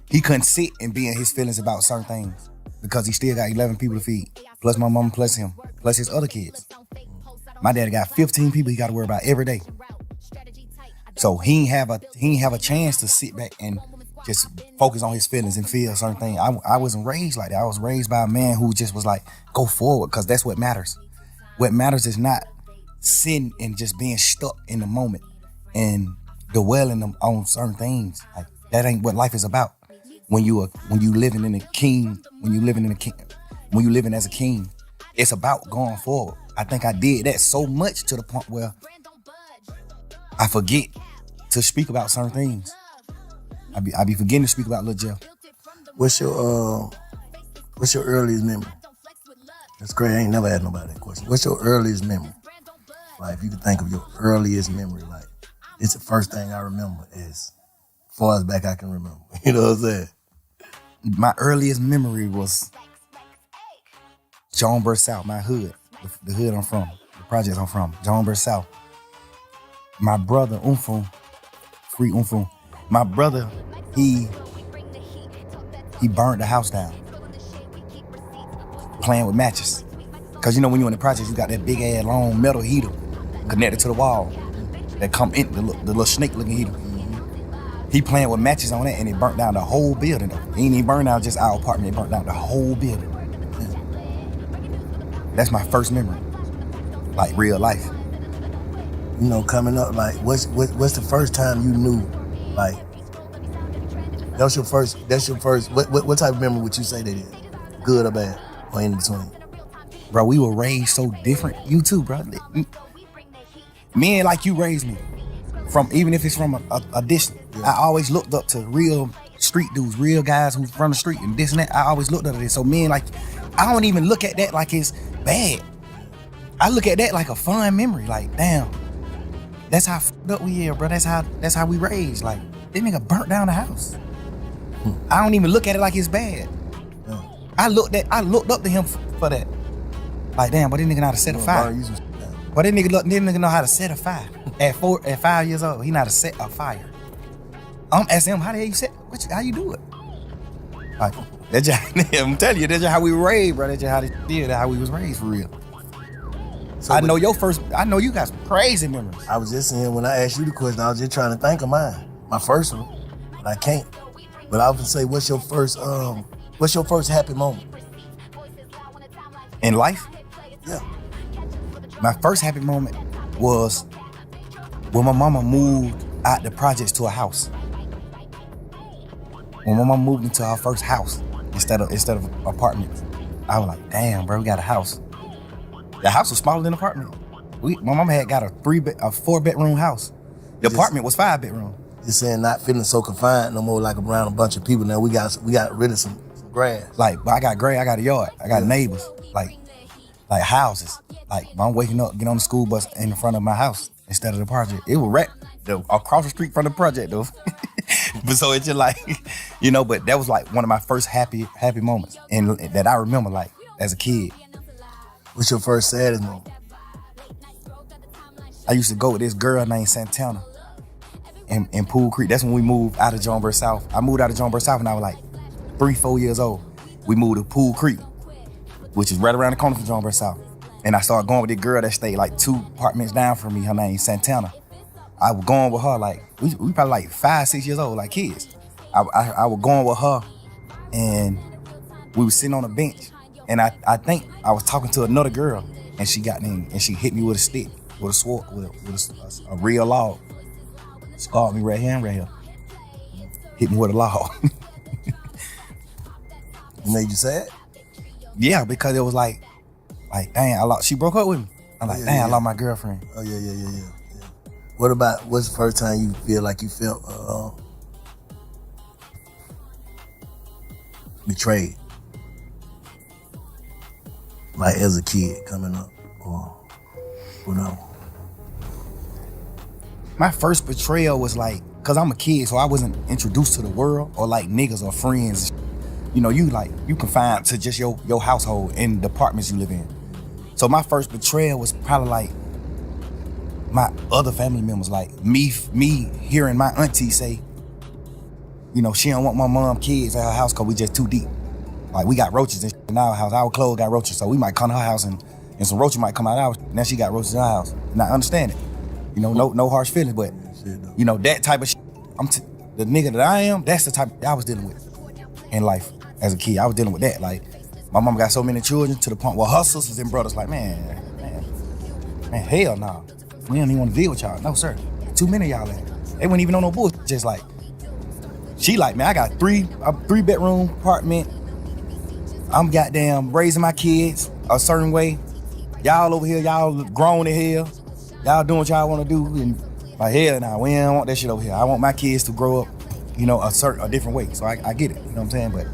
he couldn't sit and be in his feelings about certain things because he still got 11 people to feed. Plus my mom, plus him, plus his other kids. My daddy got 15 people he gotta worry about every day. So he ain't have a chance to sit back and just focus on his feelings and feel certain things. I wasn't raised like that. I was raised by a man who just was like, go forward, because that's what matters. What matters is not sitting and just being stuck in the moment and dwelling on certain things. Like, that ain't what life is about. When you living as a king, it's about going forward. I think I did that so much to the point where I forget to speak about certain things. I be forgetting to speak about Lil Jeff. What's your earliest memory? That's great. I ain't never had nobody that question. What's your earliest memory? Like, if you could think of your earliest memory, like, it's the first thing I remember as far as back I can remember. You know what I'm saying? My earliest memory was Jonesboro South, my hood, the hood I'm from, the projects I'm from, Jonesboro South. My brother, Free Umfum, my brother, he burned the house down, playing with matches. Cause you know when you're in the projects, you got that big ass long metal heater connected to the wall that come in, the little snake looking heater. He playing with matches on that and it burnt down the whole building. He ain't even burned down just our apartment, it burnt down the whole building. That's my first memory, like real life. You know, coming up, like, what's the first time you knew, like, that's your first, what type of memory would you say that is? Good or bad, or in between? Bro, we were raised so different. You too, bro. Men like you raised me. Even if it's from a distance. Yeah. I always looked up to real street dudes, real guys who's from the street and this and that. I always looked up to this. So men like, I don't even look at that like it's bad. I look at that like a fun memory. Like, damn, that's how fucked up we are, bro. That's how we raised. Like, this nigga burnt down the house. I don't even look at it like it's bad. Yeah. I looked up to him for that. Like, damn, but this nigga know how to set a fire. But this nigga know how to set a fire. At 5 years old, he know how to set a fire. I'm asking him, how the hell you set? How you do it? Like, that's just, I'm telling you, that's just how we were raised, bro. That's just how they did. That's how we was raised for real. So I know you got some crazy memories. I was just saying, when I asked you the question, I was just trying to think of mine. My first one, but I can't. But I would say, what's your first happy moment? In life? Yeah. My first happy moment was when my mama moved out the projects to a house. When my mama moved into our first house instead of apartments, I was like, damn, bro, we got a house. The house was smaller than the apartment. My mama had got a 4-bedroom house. The apartment was 5-bedroom. Just saying, not feeling so confined no more, like around a bunch of people. Now we got rid of some grass. Like, but I got grass, I got a yard, I got neighbors, like houses. Like, I'm waking up, get on the school bus in front of my house, instead of the project. It was right across the street from the project though. But so it's just like, you know, but that was like one of my first happy moments and that I remember like as a kid. What's your first saddest moment? I used to go with this girl named Santana in Pool Creek. That's when we moved out of Jonesboro South. I moved out of Jonesboro South when I was like 3-4 years old. We moved to Pool Creek, which is right around the corner from Jonesboro South. And I started going with this girl that stayed like 2 apartments down from me. Her name is Santana. I was going with her like, we probably like 5-6 years old, like kids. I was going with her and we were sitting on a bench. And I think I was talking to another girl and she got in and she hit me with a stick, with a sword, with a real log. Scarred me right here and right here. Hit me with a log. It made you sad? Yeah, because it was like, dang, she broke up with me. I'm like, dang, I lost my girlfriend. Oh, yeah. What's the first time you feel like you felt betrayed? Like as a kid coming up or whatever? My first betrayal was like, cause I'm a kid, so I wasn't introduced to the world or like niggas or friends. You know, you confined to just your household and the apartments you live in. So my first betrayal was probably like my other family members, like me hearing my auntie say, you know, she don't want my mom kids at her house cause we just too deep. Like we got roaches in our house. Our clothes got roaches, so we might come to her house and some roaches might come out of ours. Now she got roaches in our house. And I understand it. You know, no harsh feelings, but you know, that type of shit, the nigga that I am, that's the type I was dealing with in life as a kid. I was dealing with that. Like, my mom got so many children to the point where her sisters and brothers like, man, hell no. We don't even want to deal with y'all. No, sir. Too many of y'all there. They wouldn't even know no bullshit. Just like, she like, man, I got a 3-bedroom apartment. I'm goddamn raising my kids a certain way. Y'all over here, y'all grown in hell. Y'all doing what y'all want to do. And like, hell nah, we don't want that shit over here. I want my kids to grow up, you know, a different way. So I get it, you know what I'm saying? But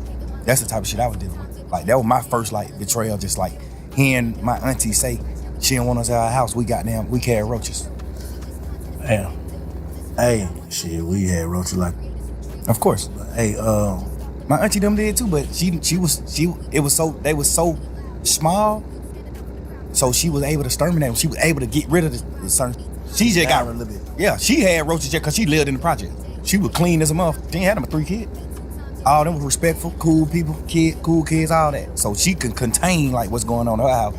that's the type of shit I was dealing with. Like, that was my first, like, betrayal. Just like hearing my auntie say she didn't want us at our house. We carry roaches. Damn. Hey, shit, we had roaches like. Of course. Hey, my auntie them did too, but they was so small, so she was able to exterminate them. She was able to get rid of the certain. She just got a little bit. Yeah, she had roaches just because she lived in the project. She was clean as a motherfucker. She ain't had them 3 kids. All them was respectful, cool people, cool kids, all that. So she can contain like what's going on in her house.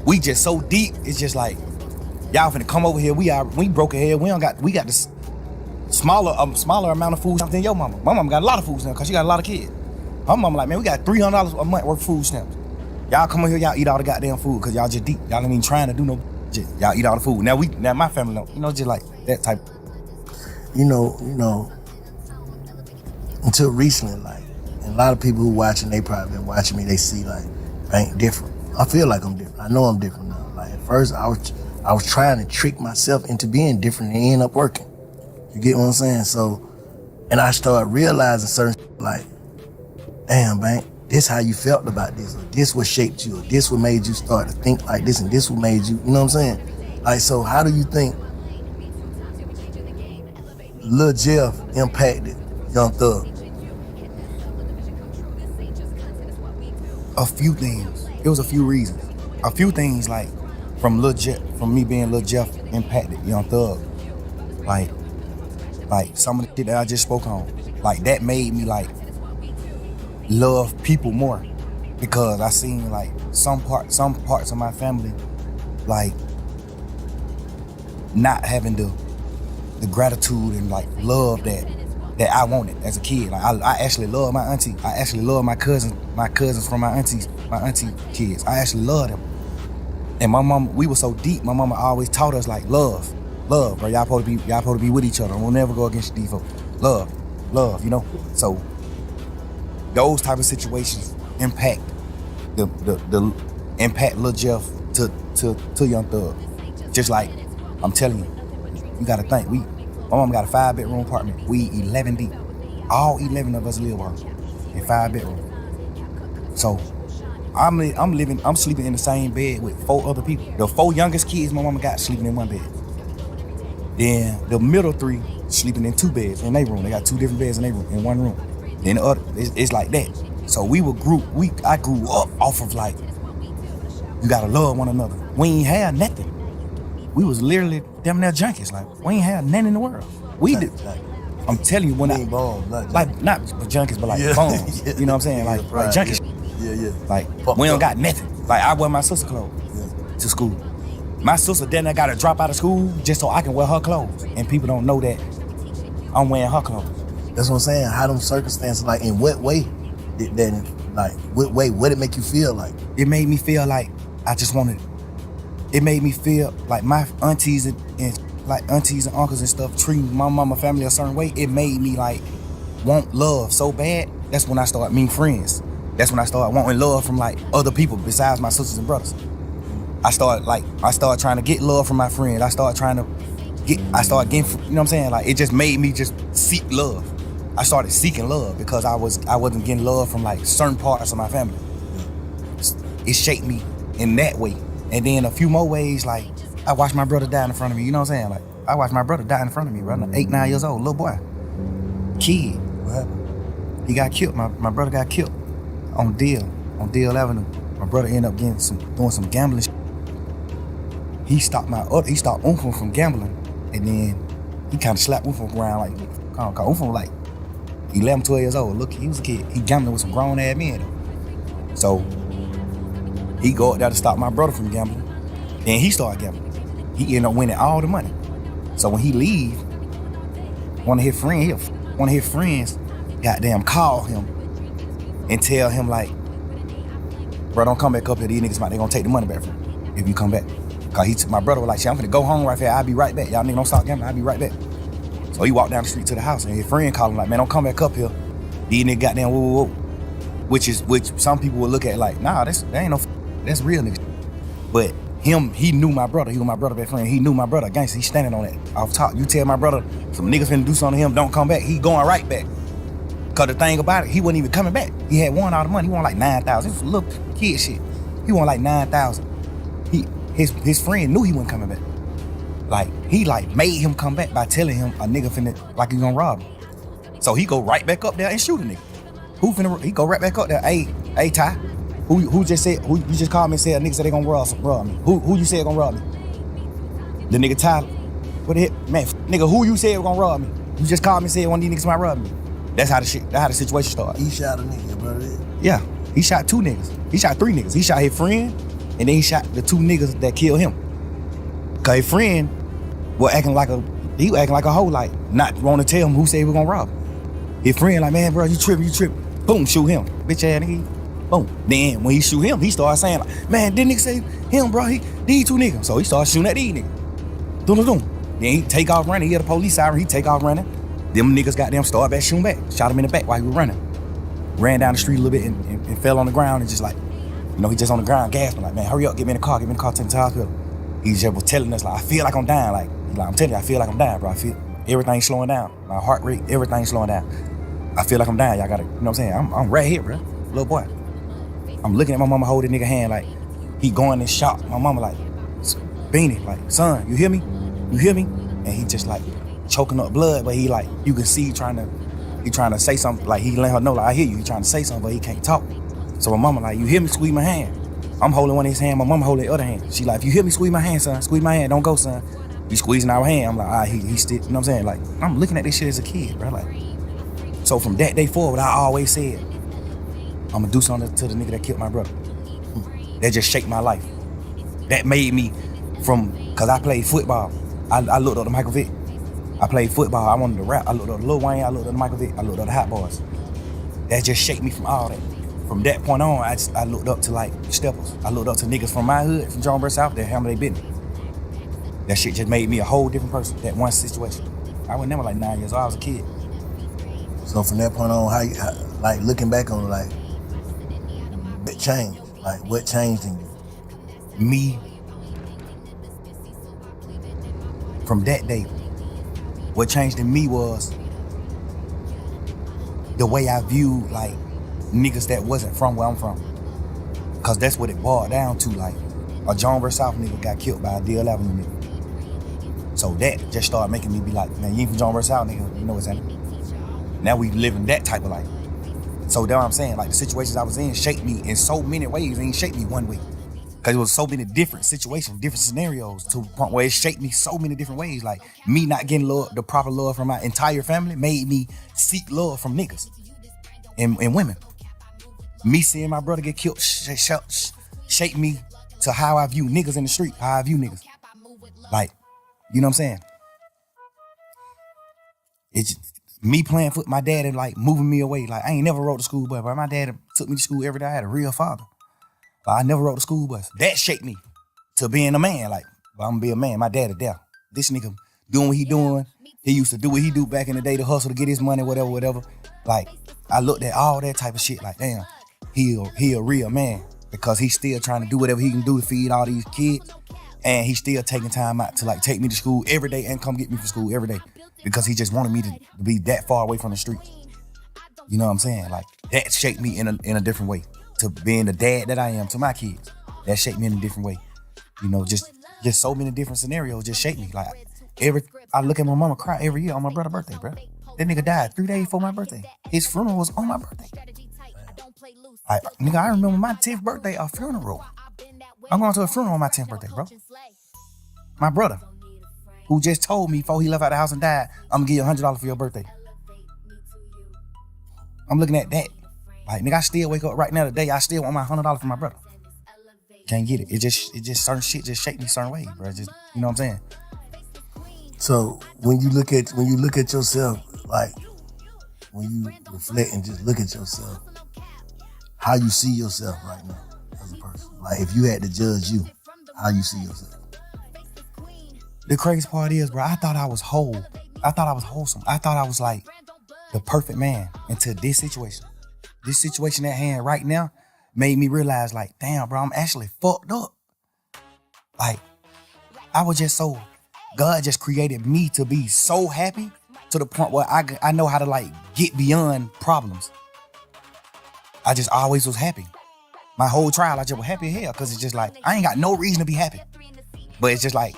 We just so deep. It's just like, y'all finna come over here. We broke a head. We got this smaller amount of food stamps than your mama. My mama got a lot of food stamps because she got a lot of kids. Her mama like, man, we got $300 a month worth of food stamps. Y'all come over here, y'all eat all the goddamn food because y'all just deep. Y'all ain't even trying to do no shit. Y'all eat all the food. Now my family don't, you know, just like that type. You know, until recently, like, and a lot of people who watching, they probably been watching me, they see like, I ain't different. I feel like I'm different. I know I'm different now. Like at first I was trying to trick myself into being different and it ended up working. You get what I'm saying? So, and I started realizing certain like, damn, man, this how you felt about this, or this what shaped you, or this what made you start to think like this, and this what made you, you know what I'm saying? Like, so how do you think Lil Jeff impacted Young Thug? A few things. It was a few reasons. A few things like from me being Lil Jeff impacted Young Thug. Like some of the shit that I just spoke on. Like that made me like love people more. Because I seen like some parts of my family like not having the gratitude and like love that I wanted as a kid. Like I actually love my auntie. I actually love my cousins from my auntie kids. I actually love them. And my mom, we were so deep. My mama always taught us like love, bro. Y'all supposed to be with each other. We'll never go against these folks. Love, you know. So those type of situations impact the impact Lil Jeff to Young Thug. Just like I'm telling you gotta think. My mom got a 5-bedroom apartment. We 11 deep. All 11 of us live in 5 bedrooms. So I'm sleeping in the same bed with 4 other people. The 4 youngest kids my mama got sleeping in one bed. Then the middle three sleeping in 2 beds in their room. They got 2 different beds in their room, in one room. Then the other, it's like that. So we were I grew up off of like, you gotta love one another. We ain't had nothing. We was literally damn near junkies. Like, we ain't had nothing in the world. We did. I'm telling you, when I, like, not junkies, but like bones. Yeah. You know what I'm saying? Like, Yeah, right, junkies. Yeah. Like, we don't got nothing. Like, I wear my sister's clothes to school. My sister then I gotta drop out of school just so I can wear her clothes. And people don't know that I'm wearing her clothes. That's what I'm saying. How them circumstances, like, in what way did that, like, what did it make you feel like? It made me feel like I just wanted, it made me feel like my aunties and uncles and stuff treating my mama family a certain way. It made me like want love so bad. That's when I started meeting friends. That's when I started wanting love from like other people besides my sisters and brothers. I started trying to get love from my friends. I started getting, you know what I'm saying? Like, it just made me just seek love. I started seeking love because I wasn't getting love from like certain parts of my family. It shaped me in that way. And then a few more ways, like, I watched my brother die in front of me, you know what I'm saying? Like, I watched my brother die in front of me, bro. 8, 9 years old, little boy. Kid. What happened? He got killed. My brother got killed on Deal Avenue. My brother ended up doing some gambling shit. He stopped Uncle from gambling, and then he kind of slapped Uncle around like, Uncle was like 11, 12 years old. Look, he was a kid. He gambling with some grown ass men though. So he go up there to stop my brother from gambling. Then he started gambling. He ended up winning all the money. So when he leave, one of his friends goddamn call him and tell him like, bro, don't come back up here. These niggas they gonna take the money back from you if you come back. Cause my brother was like, shit, I'm finna go home right here. I'll be right back. Y'all niggas don't stop gambling. I'll be right back. So he walked down the street to the house and his friend called him like, man, don't come back up here. These niggas goddamn whoa. Which some people will look at like, nah, that's real niggas. But he knew my brother. He was my brother best friend. He knew my brother. Gangster, he's standing on that. Off top, you tell my brother some niggas finna do something to him, don't come back. He going right back. Cause the thing about it, he wasn't even coming back. He had won all the money. He won like 9,000. It was little kid shit. He won like 9,000. His friend knew he wasn't coming back. Like, he like made him come back by telling him a nigga finna, like, he gonna rob him. So he go right back up there and shoot a nigga. He go right back up there. Hey, Ty, who you just called me and said a nigga said they gonna rob me? Who you said gonna rob me? The nigga Tyler. What the heck? Man, nigga, who you said gonna rob me? You just called me and said one of these niggas might rob me. That's how the situation started. He shot a nigga, brother. Yeah, he shot 2 niggas. He shot 3 niggas. He shot his friend, and then he shot the 2 niggas that killed him. Cause his friend was acting like a hoe, like not want to tell him who said he was gonna rob him. His friend like, man, bro, you tripping. Boom, shoot him. Bitch ass nigga. Boom. Then when he shoot him, he started saying like, man, didn't nigga say him, bro? These 2 niggas. So he started shooting at these niggas. Doom. Then he take off running. He hear the police siren. He take off running. Them niggas goddamn started back shooting back. Shot him in the back while he was running. Ran down the street a little bit and fell on the ground and just like, you know, he just on the ground gasping like, man, hurry up, get me in the car, take me to the hospital. He just was telling us like, I feel like I'm dying. Like, I'm telling you, I feel like I'm dying, bro. I feel everything's slowing down. My heart rate, everything's slowing down. I feel like I'm dying. Y'all gotta, you know what I'm saying? I'm right here, bro. Little boy. I'm looking at my mama holding nigga hand like, he going in shock. My mama like, Beanie, like, son, you hear me? You hear me? And he just like choking up blood, but he like, you can see he trying to say something, like he let her know like, I hear you. He trying to say something, but he can't talk. So my mama like, you hear me? Squeeze my hand. I'm holding one of his hand, my mama holding the other hand. She like, if you hear me, squeeze my hand, son. Squeeze my hand, don't go, son. He squeezing our hand. I'm like, all right, he still, you know what I'm saying? Like, I'm looking at this shit as a kid, bro. Like, so from that day forward, I always said, I'm gonna do something to the nigga that killed my brother. That just shaped my life. That made me cause I played football. I looked up to Michael Vick. I played football. I wanted to rap. I looked up to Lil Wayne. I looked up to Michael Vick. I looked up to Hot Boys. That just shaped me from all that. From that point on, I looked up to like steppers. I looked up to niggas from my hood, from Jonesboro South, that handle their business. That shit just made me a whole different person, that one situation. I was never like 9 years old, I was a kid. So from that point on, how like looking back on like, it changed. Like, what changed in you? Me, from that day, what changed in me was the way I viewed like niggas that wasn't from where I'm from. Cause that's what it boiled down to. Like, a Jonesboro South nigga got killed by a Deal Avenue nigga. So that just started making me be like, man, you ain't from John vs. Out, nigga. You know what's happening. Now we living that type of life. So that's what I'm saying. Like the situations I was in shaped me in so many ways. It ain't shaped me one way. Cause it was so many different situations, different scenarios to the point where it shaped me so many different ways. Like me not getting love, the proper love from my entire family made me seek love from niggas and women. Me seeing my brother get killed shaped me to how I view niggas in the street, how I view niggas. Like, you know what I'm saying? It's me playing foot, my dad and like moving me away. Like I ain't never rode the school bus, but my dad took me to school every day. I had a real father. I never rode the school bus. That shaped me to being a man. Like, well, I'm gonna be a man. My dad is there. This nigga doing what he doing. He used to do what he do back in the day to hustle to get his money, whatever. Like, I looked at all that type of shit like, damn, he a real man because he's still trying to do whatever he can do to feed all these kids. And he's still taking time out to like take me to school every day and come get me from school every day because he just wanted me to be that far away from the street. You know what I'm saying? Like, that shaped me in a different way. To being the dad that I am to my kids. That shaped me in a different way. You know, just so many different scenarios just shaped me. Like I look at my mama cry every year on my brother's birthday, bro. That nigga died 3 days before my birthday. His funeral was on my birthday. I remember my 10th birthday, a funeral. I'm going to a funeral on my 10th birthday, bro. My brother, who just told me before he left out the house and died, I'm gonna give you $100 for your birthday. I'm looking at that. Like, nigga, I still wake up right now today. I still want my $100 for my brother. Can't get it. It just certain shit just shake me certain ways, bro. Just, you know what I'm saying? So when you look at yourself, like when you reflect and just look at yourself, how you see yourself right now as a person. Like if you had to judge you, how you see yourself. The crazy part is, bro, I thought I was whole. I thought I was wholesome. I thought I was like the perfect man until this situation. This situation at hand right now made me realize, like, damn, bro, I'm actually fucked up. Like, I was just so, God just created me to be so happy to the point where I know how to, like, get beyond problems. I just always was happy. My whole trial, I just was happy as hell because it's just like, I ain't got no reason to be happy. But it's just like,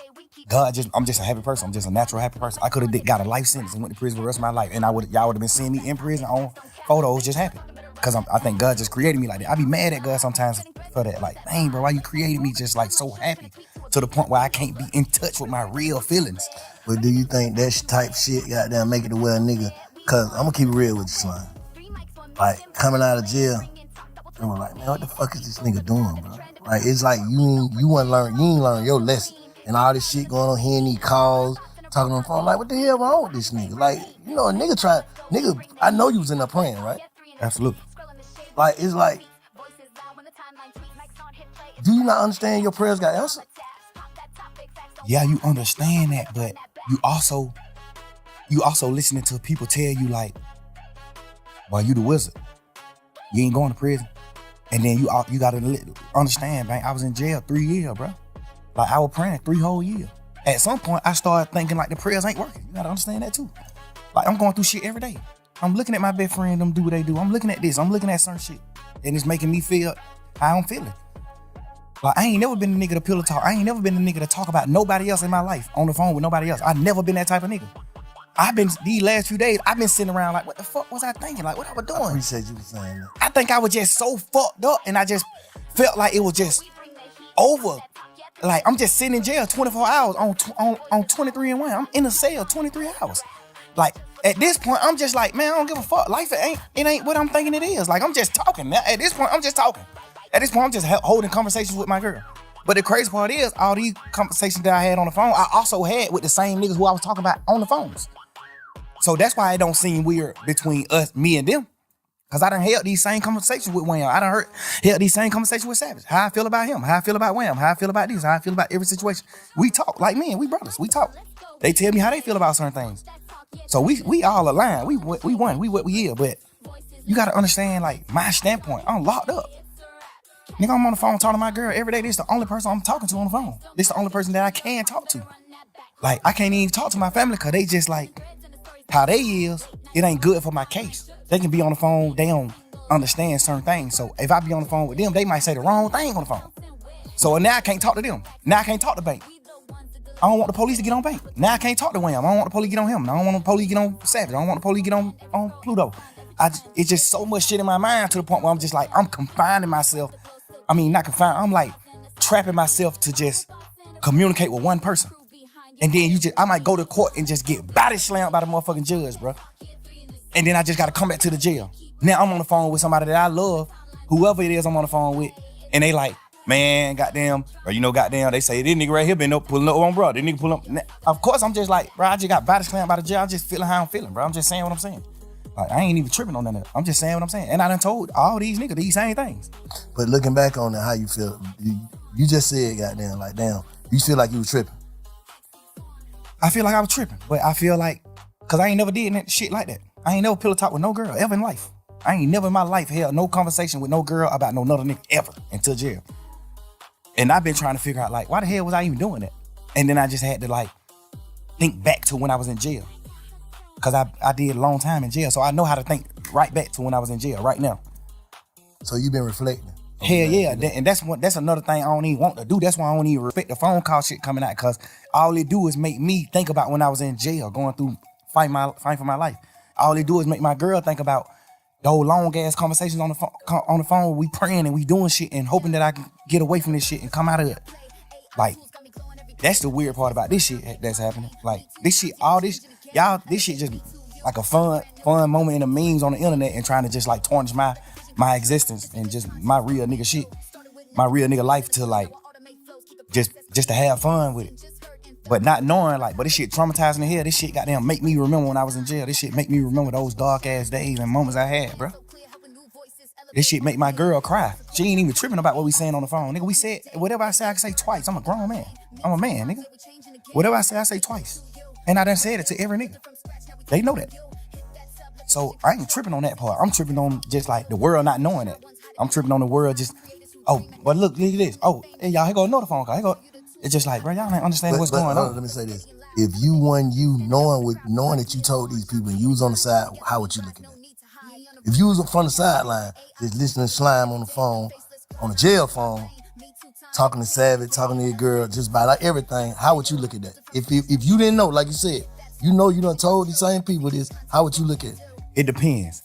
I'm just a happy person. I'm just a natural happy person. I could have got a life sentence and went to prison for the rest of my life. And y'all would have been seeing me in prison on photos just happy. Because I think God just created me like that. I be mad at God sometimes for that. Like, dang, bro, why you created me just like so happy to the point where I can't be in touch with my real feelings. But do you think that type shit goddamn make it to where a nigga, cause I'm gonna keep it real with you, Slime. Like coming out of jail, and we're like, man, what the fuck is this nigga doing, bro? Like it's like you ain't learn your lesson. And all this shit going on here, these calls, talking on the phone, like what the hell wrong with this nigga? Like, you know, a nigga, I know you was in there praying, right? Absolutely. Like, it's like, do you not understand your prayers got answered? Yeah, you understand that, but you also listening to people tell you like, well, you the wizard. You ain't going to prison. And then you gotta understand, man, I was in jail 3 years, bro. Like I was praying 3 whole years. At some point, I started thinking like the prayers ain't working. You gotta understand that too. Like I'm going through shit every day. I'm looking at my best friend, them do what they do. I'm looking at this. I'm looking at certain shit. And it's making me feel how I'm feeling. Like, I ain't never been the nigga to pillow talk. I ain't never been the nigga to talk about nobody else in my life on the phone with nobody else. I've never been that type of nigga. These last few days, I've been sitting around like, what the fuck was I thinking? Like, what I was doing? I appreciate you saying that. I think I was just so fucked up and I just felt like it was just over. Like, I'm just sitting in jail 24 hours on 23 and 1. I'm in a cell 23 hours. Like, at this point, I'm just like, man, I don't give a fuck. Life, it ain't what I'm thinking it is. Like, I'm just talking. At this point, I'm just talking. At this point, I'm just holding conversations with my girl. But the crazy part is, all these conversations that I had on the phone, I also had with the same niggas who I was talking about on the phones. So that's why it don't seem weird between us, me and them. Because I done held these same conversations with Wham. I done held these same conversations with Savage. How I feel about him. How I feel about Wham. How I feel about this. How I feel about every situation. We talk like men. We brothers. We talk. They tell me how they feel about certain things. So we all aligned. We won. We what we is. But you got to understand, like, my standpoint. I'm locked up. Nigga, I'm on the phone talking to my girl every day. This is the only person I'm talking to on the phone. This is the only person that I can talk to. Like, I can't even talk to my family because they just like, how they is, it ain't good for my case. They can be on the phone, they don't understand certain things. So if I be on the phone with them, they might say the wrong thing on the phone. So now I can't talk to them. Now I can't talk to bank. I don't want the police to get on Bank. Now I can't talk to Wham. I don't want the police to get on him. I don't want the police to get on Savage. I don't want the police to get on Pluto. It's just so much shit in my mind to the point where I'm just like, I'm confining myself. I mean, not confined. I'm like trapping myself to just communicate with one person. And then I might go to court and just get body slammed by the motherfucking judge, bro. And then I just got to come back to the jail. Now I'm on the phone with somebody that I love, whoever it is I'm on the phone with. And they like, man, goddamn, or goddamn, they say, this nigga right here been up pulling up on bro. This nigga pull up. Of course, I'm just like, bro, I just got body slammed by the jail. I'm just feeling how I'm feeling, bro. I'm just saying what I'm saying. Like, I ain't even tripping on that. I'm just saying what I'm saying. And I done told all these niggas these same things. But looking back on it, how you feel? You just said, goddamn, like, damn, you feel like you was tripping. I feel like I was tripping, but I feel like, cause I ain't never did shit like that. I ain't never pillow talk with no girl ever in life. I ain't never in my life held no conversation with no girl about no another nigga ever until jail. And I've been trying to figure out like, why the hell was I even doing that? And then I just had to like think back to when I was in jail. Cause I did a long time in jail. So I know how to think right back to when I was in jail right now. So you've been reflecting. Hell yeah. And that's another thing I don't even want to do. That's why I don't even respect the phone call shit coming out. Cause all it do is make me think about when I was in jail, going through fighting for my life. All it do is make my girl think about those long ass conversations on the phone. We praying and we doing shit and hoping that I can get away from this shit and come out of it. Like, that's the weird part about this shit that's happening. Like, this shit, all this, y'all, this shit just like a fun moment in the memes on the internet and trying to just like tarnish my existence and just my real nigga shit, my real nigga life to like, just to have fun with it. But not knowing like, but this shit traumatizing the hell. This shit goddamn make me remember when I was in jail. This shit make me remember those dark ass days and moments I had, bro. This shit make my girl cry. She ain't even tripping about what we saying on the phone. Nigga, we said, whatever I say, I can say twice. I'm a grown man. I'm a man, nigga. Whatever I say twice. And I done said it to every nigga. They know that. So I ain't tripping on that part. I'm tripping on just like the world not knowing that. I'm tripping on the world just, oh, but look at this. Oh, hey, y'all, here go another phone call. Here go. It's just like, bro, y'all ain't understanding what's going on. Let me say this. If you knowing that you told these people and you was on the side, how would you look at that? If you was from the sideline, just listening to Slime on the phone, on the jail phone, talking to Savage, talking to your girl, just about like everything, how would you look at that? If you didn't know, like you said, you done told these same people this, how would you look at it? It depends.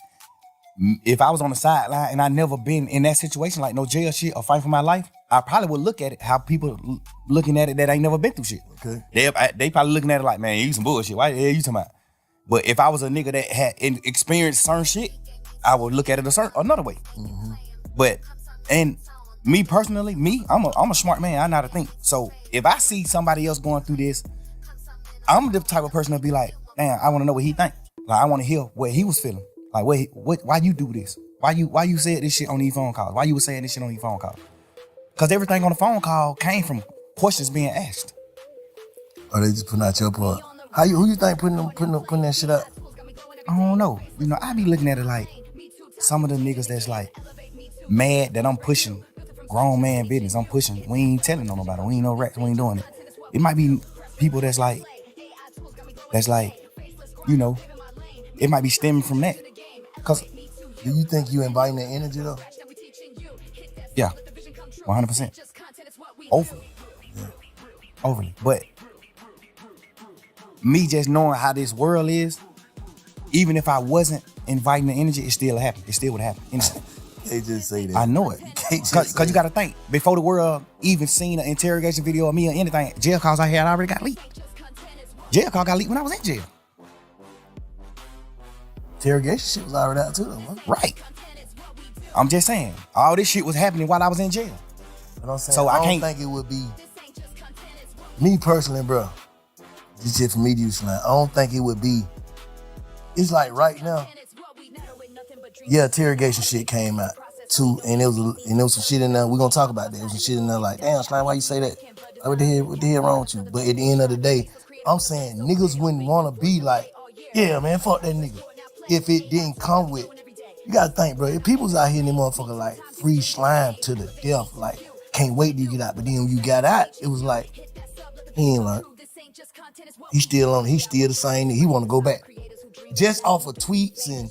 If I was on the sideline and I never been in that situation, like no jail shit or fight for my life, I probably would look at it how people looking at it that ain't never been through shit. Okay. They probably looking at it like, man, you some bullshit. Why the hell you talking about? But if I was a nigga that had experienced certain shit, I would look at it another way. Mm-hmm. But, and me personally, I'm a smart man. I know how to think. So if I see somebody else going through this, I'm the type of person to be like, damn, I want to know what he think. Like, I want to hear what he was feeling. Like, why you do this? Why you said this shit on these phone calls? Why you was saying this shit on these phone calls? Because everything on the phone call came from questions being asked. Or they just putting out your part. Who you think putting that shit up? I don't know. I be looking at it like some of the niggas that's like mad that I'm pushing grown man business. I'm pushing. We ain't telling on nobody. We ain't no rats. We ain't doing it. It might be people that's like, it might be stemming from that. Cause do you think you inviting that energy though? Yeah, 100%. Overly. Yeah. Overly. But me just knowing how this world is, even if I wasn't inviting the energy, it still happened. It still would happen. They just say that. I know it. Cause you gotta think, before the world even seen an interrogation video of me or anything, jail calls I had already got leaked. Jail call got leaked when I was in jail. Interrogation shit was already out too, though, man. Right. I'm just saying, all this shit was happening while I was in jail. But I'm saying, so I don't think it would be, me personally, bro, this shit from me to you, Slime, I don't think it would be, it's like right now, yeah, interrogation shit came out too, and there was some shit in there, we're gonna talk about that, there was some shit in there like, damn, Slime, why you say that? Like, what the hell wrong with you? But at the end of the day, I'm saying niggas wouldn't wanna be like, yeah, man, fuck that nigga. If it didn't come with, you gotta think, bro, if people's out here in them motherfucker like free Slime to the death, like can't wait till you get out, but then when you got out, it was like, he ain't learned. He's still the same, he wanna go back. Just off of tweets and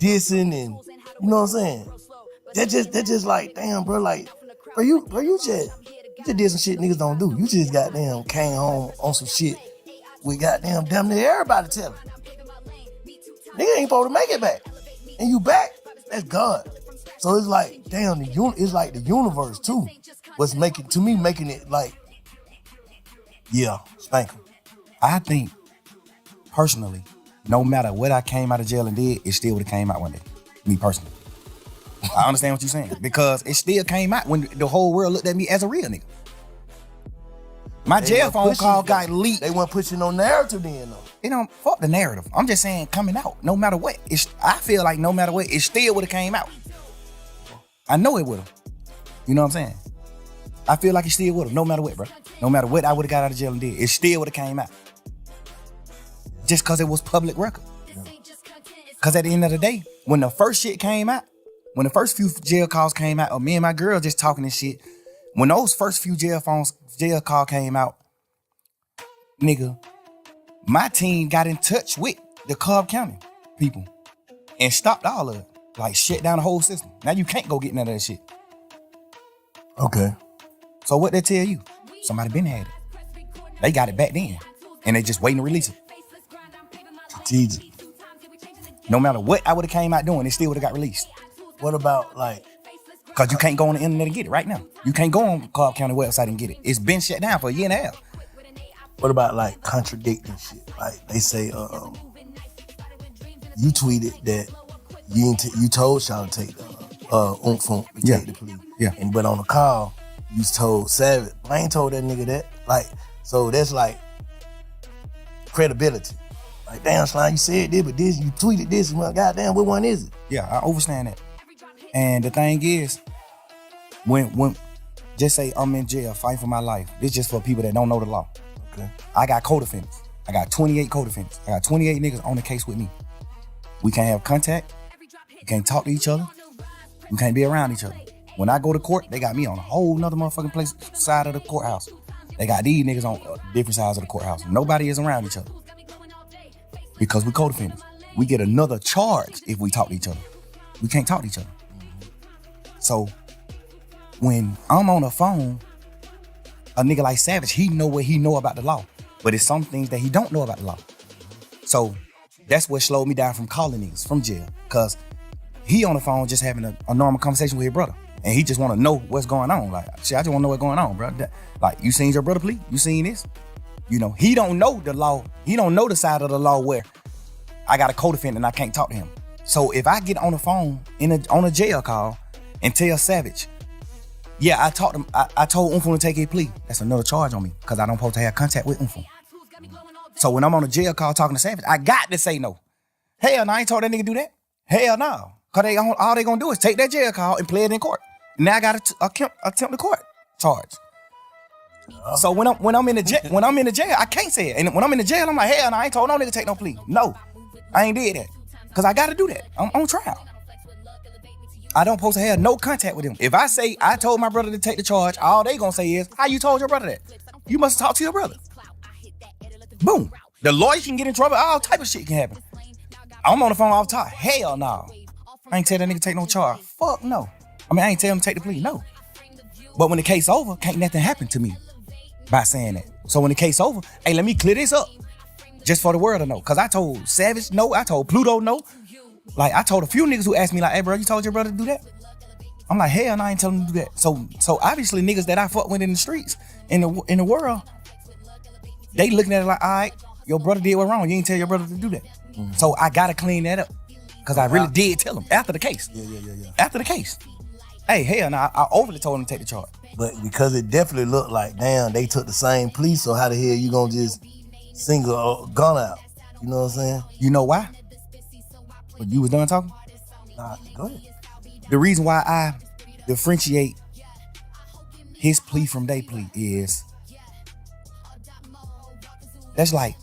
dissing and, you know what I'm saying? That just like, damn, bro, like, bro, you You just did some shit niggas don't do. You just goddamn came home on some shit with goddamn damn near everybody telling. Nigga ain't supposed to make it back. And you back, that's God. So it's like, damn, it's like the universe too. What's making it like, yeah, spank 'em. I think, personally, no matter what I came out of jail and did, it still would have came out one day. Me personally. I understand what you're saying. Because it still came out when the whole world looked at me as a real nigga. My jail phone call got leaked. They weren't pushing no narrative then though. You know, fuck the narrative. I'm just saying coming out, no matter what. I feel like no matter what, it still would have came out. I know it would have. You know what I'm saying? I feel like it still would have, no matter what, bro. No matter what I would have got out of jail and did, it still would have came out. Just because it was public record. Because at the end of the day, when the first shit came out, when the first few jail calls came out, or me and my girl just talking this shit, when those first few jail call came out, nigga, my team got in touch with the Cobb County people and stopped all of it. Like, shut down the whole system. Now you can't go get none of that shit. Okay. So what they tell you? Somebody been had it. They got it back then. And they just waiting to release it. Strategic. No matter what I would have came out doing, it still would have got released. What about like... Because you can't go on the internet and get it right now. You can't go on Cobb County website and get it. It's been shut down for a year and a half. What about like contradicting shit? Like they say, you tweeted that you told y'all to take the take the plea. Yeah. But on the call, you told Savage. I ain't told that nigga that. Like, so that's like credibility. Like, damn, Slime, you said this, but this, you tweeted this, and well, goddamn, what one is it? Yeah, I understand that. And the thing is, when just say I'm in jail fighting for my life, it's just for people that don't know the law. Okay. I got co-defendants. I got 28 co-defendants. I got 28 niggas on the case with me. We can't have contact. We can't talk to each other. We can't be around each other. When I go to court, they got me on a whole nother motherfucking place side of the courthouse. They got these niggas on different sides of the courthouse. Nobody is around each other. Because we co-defendants. We get another charge if we talk to each other. We can't talk to each other. So when I'm on the phone, a nigga like Savage, he know what he know about the law. But it's some things that he don't know about the law. So that's what slowed me down from calling niggas from jail. Cause he on the phone just having a normal conversation with his brother. And he just want to know what's going on. Like, shit, I just want to know what's going on, bro. Like, you seen your brother plea? You seen this? You know, he don't know the law. He don't know the side of the law where I got a co-defendant and I can't talk to him. So if I get on the phone on a jail call and tell Savage, yeah, I told Umfum to take his plea, that's another charge on me because I don't supposed to have contact with Umfum. So when I'm on a jail call talking to Savage, I got to say no. Hell no, I ain't told that nigga do that. Hell no. Because all they gonna do is take that jail call and play it in court. Now I got to attempt the court charge. So when I'm in the jail, I can't say it. And when I'm in the jail, I'm like, hell no, I ain't told no nigga take no plea. No, I ain't did that. Because I got to do that. I'm on trial. I don't supposed to have no contact with him. If I say I told my brother to take the charge, all they gonna say is, how you told your brother that? You must talk to your brother. Boom. The lawyer can get in trouble. All type of shit can happen. I'm on the phone all the time. Hell no. I ain't tell that nigga take no charge. Fuck no. I mean, I ain't tell him to take the plea. No. But when the case over, can't nothing happen to me by saying that. So when the case over, hey, let me clear this up. Just for the world to know. Because I told Savage no. I told Pluto no. Like, I told a few niggas who asked me, like, hey, bro, you told your brother to do that? I'm like, hell no, I ain't telling him to do that. So obviously, niggas that I fuck with in the streets, in the world, they looking at it like, all right, your brother did what wrong. You ain't tell your brother to do that. Mm-hmm. So I got to clean that up. Because I really did tell him after the case. Yeah. After the case. Hey, hell no, I overly told him to take the charge. But because it definitely looked like, damn, they took the same plea, so how the hell you gonna just single a gun out? You know what I'm saying? You know why? When you was done talking? Nah, go ahead. The reason why I differentiate his plea from their plea is that's like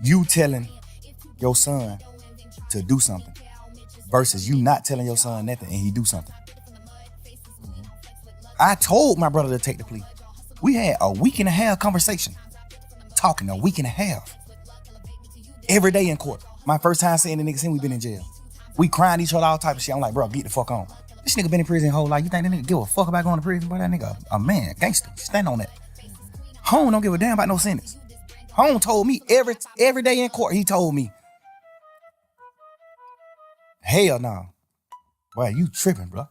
you telling your son to do something versus you not telling your son nothing and he do something. I told my brother to take the plea. We had a week and a half conversation. Talking a week and a half. Every day in court. My first time seeing the nigga since we been in jail. We crying each other all type of shit. I'm like, bro, get the fuck on. This nigga been in prison his whole life. You think that nigga give a fuck about going to prison? Boy, that nigga a man, gangster. Stand on that. Home don't give a damn about no sentence. Home told me every day in court, he told me, hell no. Boy, you tripping, bro.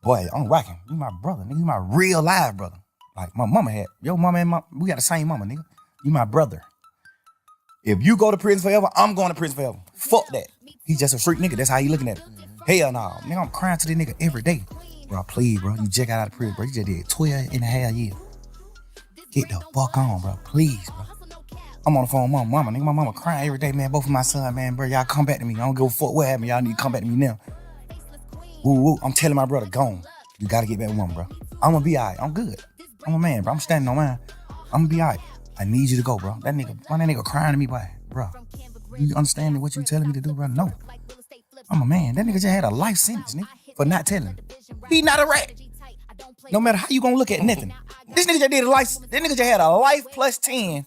Boy, I'm rocking. You my brother, nigga. You my real live brother. Like my mama had. Your mama and we got the same mama, nigga. You my brother. If you go to prison forever, I'm going to prison forever. Fuck that. He just a freak nigga. That's how he looking at it. Hell no. Nigga, I'm crying to this nigga every day. Bro, please, bro. You just got out of prison, bro. You just did 12 and a half years. Get the fuck on, bro. Please, bro. I'm on the phone with my mama. Nigga, my mama crying every day, man. Both of my son, man, bro. Y'all come back to me. I don't give a fuck what happened. Y'all need to come back to me now. Woo, woo. I'm telling my brother, gone. You gotta get back with mama, bro. I'm gonna be all right. I'm good. I'm a man, bro. I'm standing on mine. I'm gonna be all right. I need you to go, bro. That nigga crying to me, boy. Bro, you understand what you telling me to do, bro? No. I'm a man. That nigga just had a life sentence, nigga, for not telling. He not a rat. No matter how you gonna look at nothing. This nigga just did a life. This nigga just had a life plus 10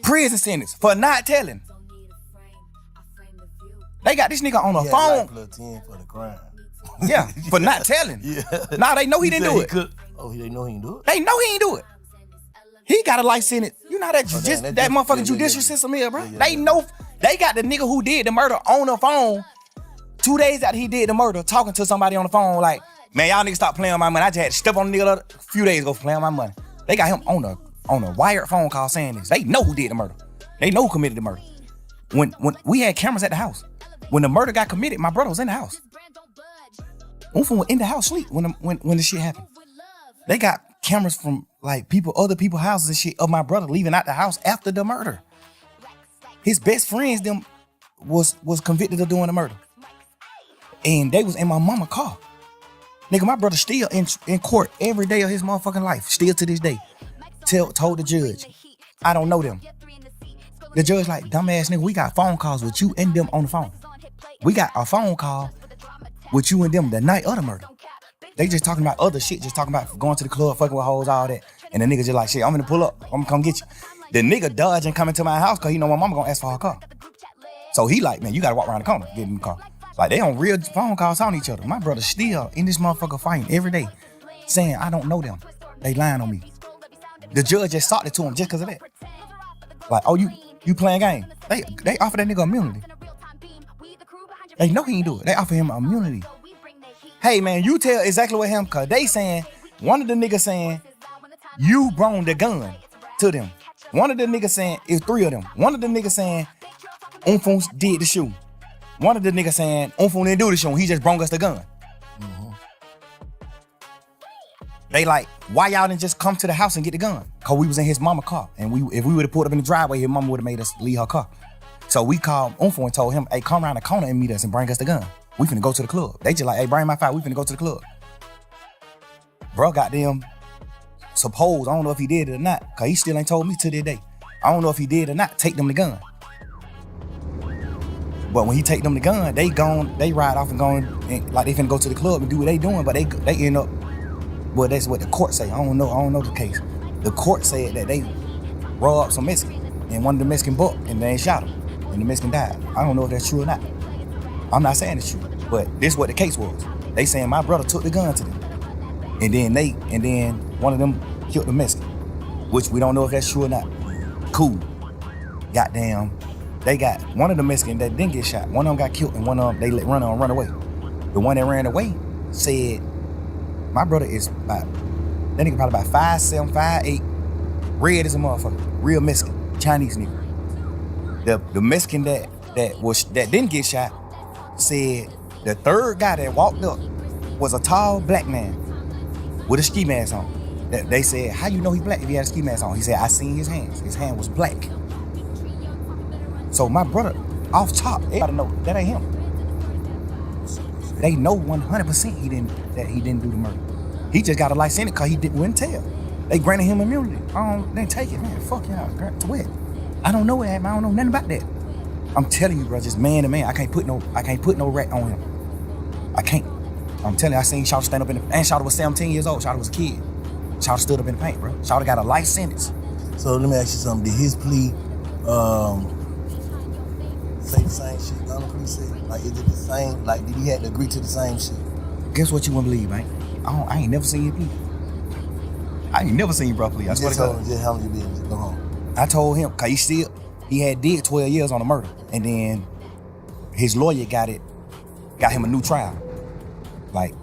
prison sentence for not telling. They got this nigga on the phone. Life plus 10 for the crime. Yeah, for not telling. Yeah. Nah, they know he didn't do it. They know he didn't do it? They know he ain't do it. He got a life sentence. You know that that motherfucking judicial system here, bro. They know. They got the nigga who did the murder on the phone 2 days after he did the murder, talking to somebody on the phone like, man, y'all niggas stop playing on my money. I just had to step on the nigga a few days ago for playing on my money. They got him on a wired phone call saying this. They know who did the murder. They know who committed the murder. When we had cameras at the house, when the murder got committed, my brother was in the house. Unfun was in the house sleep when the shit happened. They got cameras from like other people's houses and shit of my brother leaving out the house after the murder. His best friends them was convicted of doing the murder. And they was in my mama's car. Nigga, my brother still in court every day of his motherfucking life. Still to this day. Told the judge, I don't know them. The judge like, dumbass nigga, we got phone calls with you and them on the phone. We got a phone call with you and them the night of the murder. They just talking about other shit, just talking about going to the club, fucking with hoes, all that. And the nigga just like, shit, I'm gonna pull up. I'm gonna come get you. The nigga dodging coming to my house because he know my mama gonna ask for her car. So he like, man, you gotta walk around the corner, get in the car. Like they on real phone calls on each other. My brother still in this motherfucker fighting every day, saying, I don't know them. They lying on me. The judge just sought it to him just because of that. Like, oh, you playing game. They offer that nigga immunity. They know he ain't do it. They offer him immunity. Hey man, you tell exactly what him, cause they saying, one of the niggas saying, you brought the gun to them. One of the niggas saying, it's 3 of them. One of the niggas saying, Unfun did the shooting. One of the niggas saying, Unfun didn't do the shooting, he just brought us the gun. Mm-hmm. They like, why y'all didn't just come to the house and get the gun? Cause we was in his mama's car. And if we would have pulled up in the driveway, his mama would have made us leave her car. So we called Unfun and told him, hey, come around the corner and meet us and bring us the gun. We finna go to the club. They just like, hey, bring my file. We finna go to the club. Bro, goddamn, suppose, I don't know if he did it or not, cause he still ain't told me to this day. I don't know if he did or not, take them the gun. But when he take them the gun, they ride off and going, like they finna go to the club and do what they doing, but they end up, well, that's what the court say. I don't know the case. The court said that they robbed some Mexican, and one of the Mexican bucked, and they shot him, and the Mexican died. I don't know if that's true or not. I'm not saying it's true, but this is what the case was. They saying my brother took the gun to them. And then one of them killed the Mexican, which we don't know if that's true or not. Cool. Goddamn. They got one of the Mexicans that didn't get shot. One of them got killed and one of them they let run away. The one that ran away said, my brother is that nigga probably about 5'7", 5'8", red as a motherfucker, real Mexican, Chinese nigga. The Mexican that didn't get shot said the third guy that walked up was a tall black man with a ski mask on. They said, how you know he black if he had a ski mask on? He said, I seen his hands. His hand was black. So my brother, off top, everybody know that ain't him. They know 100% he didn't do the murder. He just got a life sentence because he wouldn't tell. They granted him immunity. They take it, man. Fuck y'all. To what? I don't know what happened. I don't know nothing about that. I'm telling you, bro, just man to man. I can't put no rat on him. I can't. I'm telling you, I seen Shawty stand up and Shawty was 17 years old. Shawty was a kid. Shawty stood up in the paint, bro. Shawty got a life sentence. So let me ask you something. Did his plea say the same shit? Like, is it the same? Like, did he have to agree to the same shit? guess what you wouldn't believe, man? I ain't never seen you plead. I ain't never seen you, bro, plead. I swear to God. Just how you been? Just go home. I told him, cause he had did 12 years on a murder, and then his lawyer got him a new trial. Like,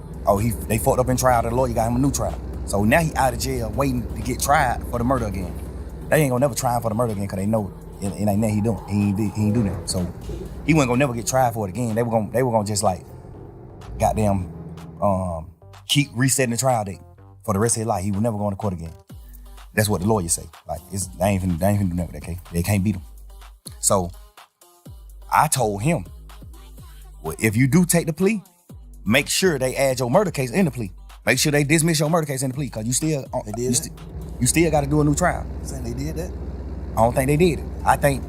they fucked up in trial. The lawyer got him a new trial. So now he out of jail waiting to get tried for the murder again. They ain't gonna never try him for the murder again, cause they know it ain't nothing he doing. He ain't do that. So he wasn't gonna never get tried for it again. They were gonna just like, goddamn, keep resetting the trial date for the rest of his life. He was never going to court again. That's what the lawyers say. Like, they ain't finna do nothing with that case. They can't beat him. So I told him, well, if you do take the plea, make sure they add your murder case in the plea. Make sure they dismiss your murder case in the plea, because you still got to do a new trial. You saying they did that? I don't think they did it. I think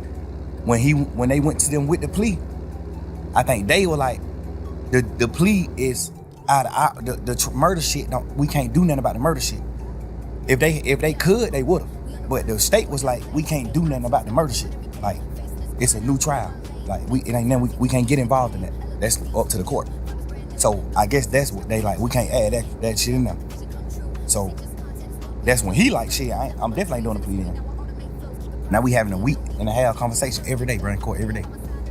when they went to them with the plea, I think they were like, the plea is out of the murder shit. We can't do nothing about the murder shit. If they could, they would have. But the state was like, we can't do nothing about the murder shit. Like, it's a new trial. Like, it ain't nothing, we can't get involved in that. That's up to the court. So I guess that's what they like. We can't add that shit in there. So that's when he like, shit, I'm definitely doing a plea then. Now we having a week and a half conversation every day, bro, in court every day.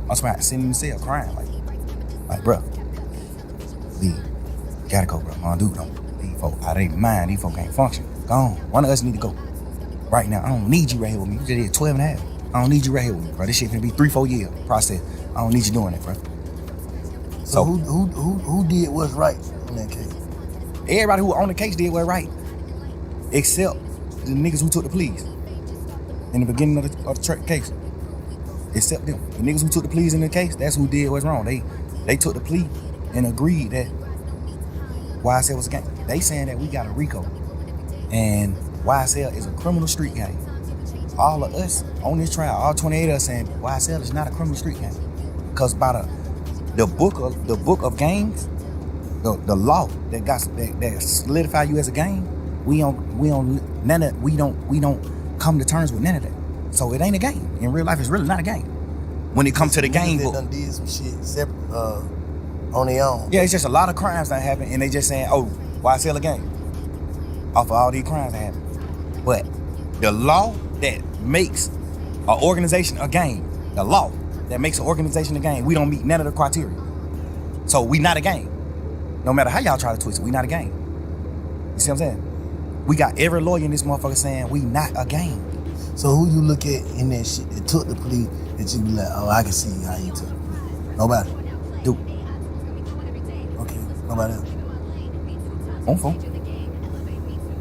I'm sitting in the cell crying like, bro, leave. Gotta go, bro. My dude don't. These folk out of their mind. These folk can't function. Go on. One of us need to go. Right now, I don't need you right here with me. You just did 12 and a half. I don't need you right here with me, bro. This shit finna be 3-4 year process. I don't need you doing that, bro. So who did what's right in that case? Everybody who on the case did what's right, except the niggas who took the pleas in the beginning of the case. Except them. The niggas who took the pleas in the case, that's who did what's wrong. They took the plea and agreed that YSL was a gang. They saying that we got a RICO, and YSL is a criminal street gang. All of us on this trial, all 28 of us saying YSL is not a criminal street gang, because by the book of gangs, the law that solidify you as a gang, we don't come to terms with none of that. So it ain't a gang. In real life, it's really not a gang. When it comes to the gang book, done did some shit separate on their own. Yeah, it's just a lot of crimes that happen, and they just saying, oh, YSL a gang off of all these crimes that happen. But the law that makes an organization a gang, the law that makes an organization a gang, we don't meet none of the criteria. So we not a gang. No matter how y'all try to twist it, we not a gang. You see what I'm saying? We got every lawyer in this motherfucker saying we not a gang. So who you look at in that shit that took the plea that you be like, oh, I can see how you took the plea? Nobody. Dude. Okay, nobody else. On phone.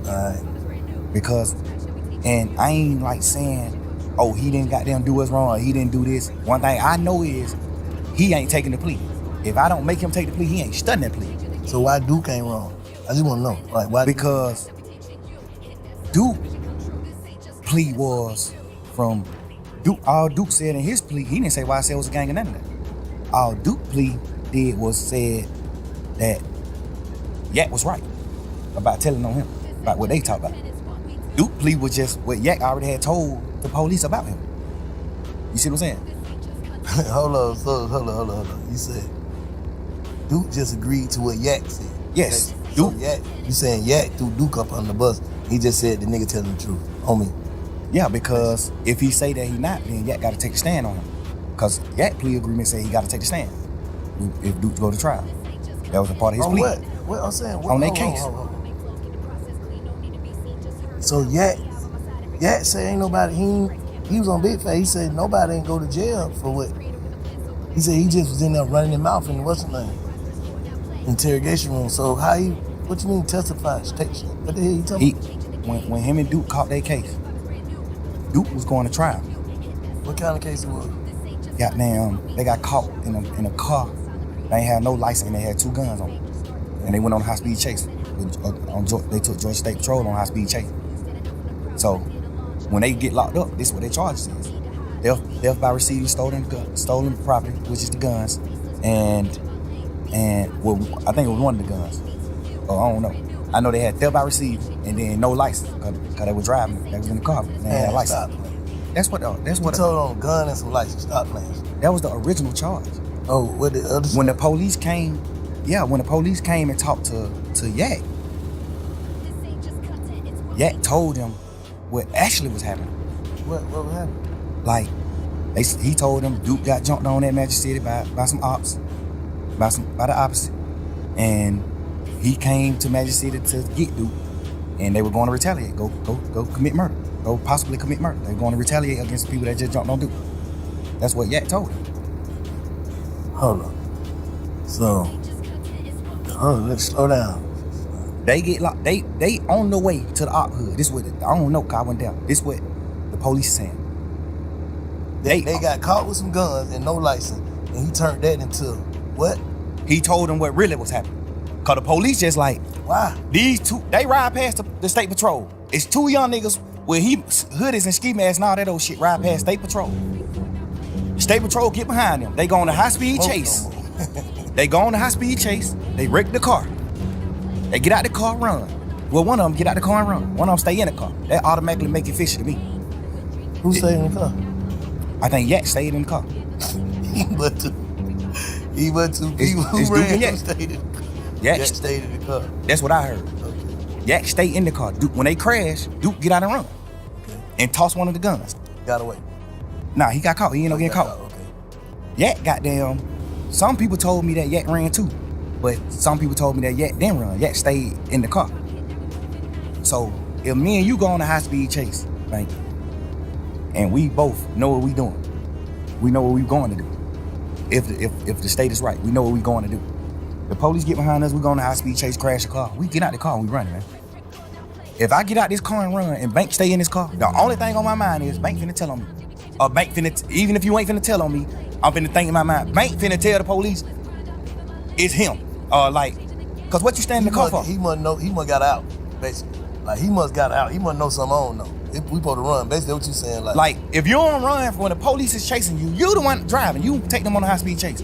Alright. Because, and I ain't like saying, oh, he didn't goddamn do us wrong, or he didn't do this. One thing I know is he ain't taking the plea. If I don't make him take the plea, he ain't studying that plea. So why Duke ain't wrong? I just want to know. Like, why? Because Duke plea was from Duke. All Duke said in his plea, he didn't say YSL was a gang or none of that. All Duke plea did was said that Yak was right about telling on him, about what they talk about. Duke plea was just what Yak already had told the police about him. You see what I'm saying? Hold on. You said Duke just agreed to what Yak said. Yes. So Duke. Yak, you saying Yak threw Duke up on the bus. He just said the nigga telling the truth on me. Yeah, because if he say that he not, then Yak got to take a stand on him. Because Yak plea agreement say he got to take a stand if Duke go to trial. That was a part of his plea. What? What I'm saying? What, on that case. Hold. So Yak said ain't nobody. He was on Big Face. He said nobody ain't go to jail for what. He said he just was in there running his mouth in the what's the name interrogation room. So how he? What you mean testify? What the hell you talking about? When him and Duke caught their case, Duke was going to trial. What kind of case it was? Goddamn, they got caught in a car. They ain't had no license and they had 2 guns on them. And they went on a high-speed chase. They took Georgia State Patrol on a high-speed chase. So when they get locked up, this is what their charges is. Theft by receiving stolen property, which is the guns, and well, I think it was one of the guns. Oh, I don't know. I know they had theft by receiving and then no license because they were driving. They was in the car. They had a license. That's what. You told on a gun and some license. Stop playing. That was the original charge. Oh, what the other? When the police came Yeah, when the police came and talked to Yak, Yak told them what actually was happening. What was happening? Like, he told them Duke got jumped on at Magic City by some ops, by the opposite, and he came to Magic City to get Duke, and they were going to retaliate, go commit murder, go possibly commit murder. They were going to retaliate against the people that just jumped on Duke. That's what Yak told him. Hold on. So, let's slow down. They get locked. They on the way to the op hood. This what I don't know. 'Cause I went down. This what the police is saying. They got caught with some guns and no license, and he turned that into what? He told them what really was happening. 'Cause the police just like, why? These two, they ride past the state patrol. It's two young niggas with hoodies and ski masks and all that old shit ride past state patrol. State patrol get behind them. They go on a high-speed chase. They go on a high-speed chase. They wreck the car. They get out the car, run. Well, one of them get out the car and run. One of them stay in the car. That automatically make it fishy to me. Who stayed in the car? I think Yak stayed in the car. He went to people who ran who stayed in the car. Yak stayed in the car. That's what I heard. Okay. Yak stayed in the car. Duke, when they crash, Duke get out and run. Okay. And toss one of the guns. Got away. Nah, he got caught. He ended up getting caught. Okay. Yak goddamn. Some people told me that Yak ran too. But some people told me that Yak didn't run. Yak stayed in the car. So if me and you go on a high-speed chase, right, and we both know what we doing, we know what we going to do. If the state is right, we know what we going to do. The police get behind us, we go on a high-speed chase, crash the car. We get out the car and we running, man. If I get out this car and run and Bank stay in this car, the only thing on my mind is Bank finna tell on me. Or Bank finna, even if you ain't finna tell on me, I'm finna think in my mind, Bank finna tell the police it's him. Cause what you stand in the car for? He must know, he must got out, basically. Like, he must got out. He must know something I don't know. We supposed to run. Basically, what you saying? Like, if you don't run when the police is chasing you, you the one driving. You take them on a high-speed chase.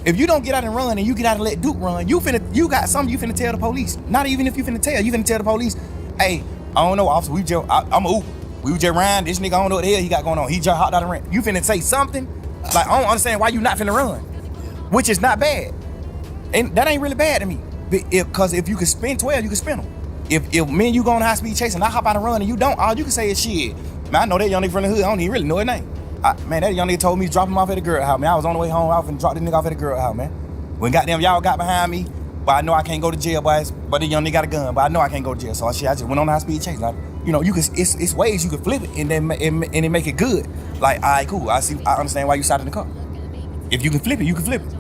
If you don't get out and run and you get out and let Duke run, you got something you finna tell the police. Not even if you finna tell the police, hey, I don't know, officer, I'm a Uber. We was just riding, this nigga, I don't know what the hell he got going on. He just hopped out and ran. You finna say something? Like, I don't understand why you not finna run. Which is not bad. And that ain't really bad to me. Cause if you can spin 12, you can spin them. If me and you go on a high-speed chase and I hop out and run and you don't, all you can say is shit. Man, I know that young nigga from the hood, I don't even really know his name. Man, that young nigga told me to drop him off at the girl house, man. I was on the way home, I was finna drop this nigga off at the girl house, man. When goddamn y'all got behind me, but I know I can't go to jail, but the young nigga got a gun, but I know I can't go to jail. So I just went on a high-speed chase. Like, you know, it's ways you can flip it and then make it good. Like, all right, cool, I understand why you sat in the car. If you can flip it, you can flip it.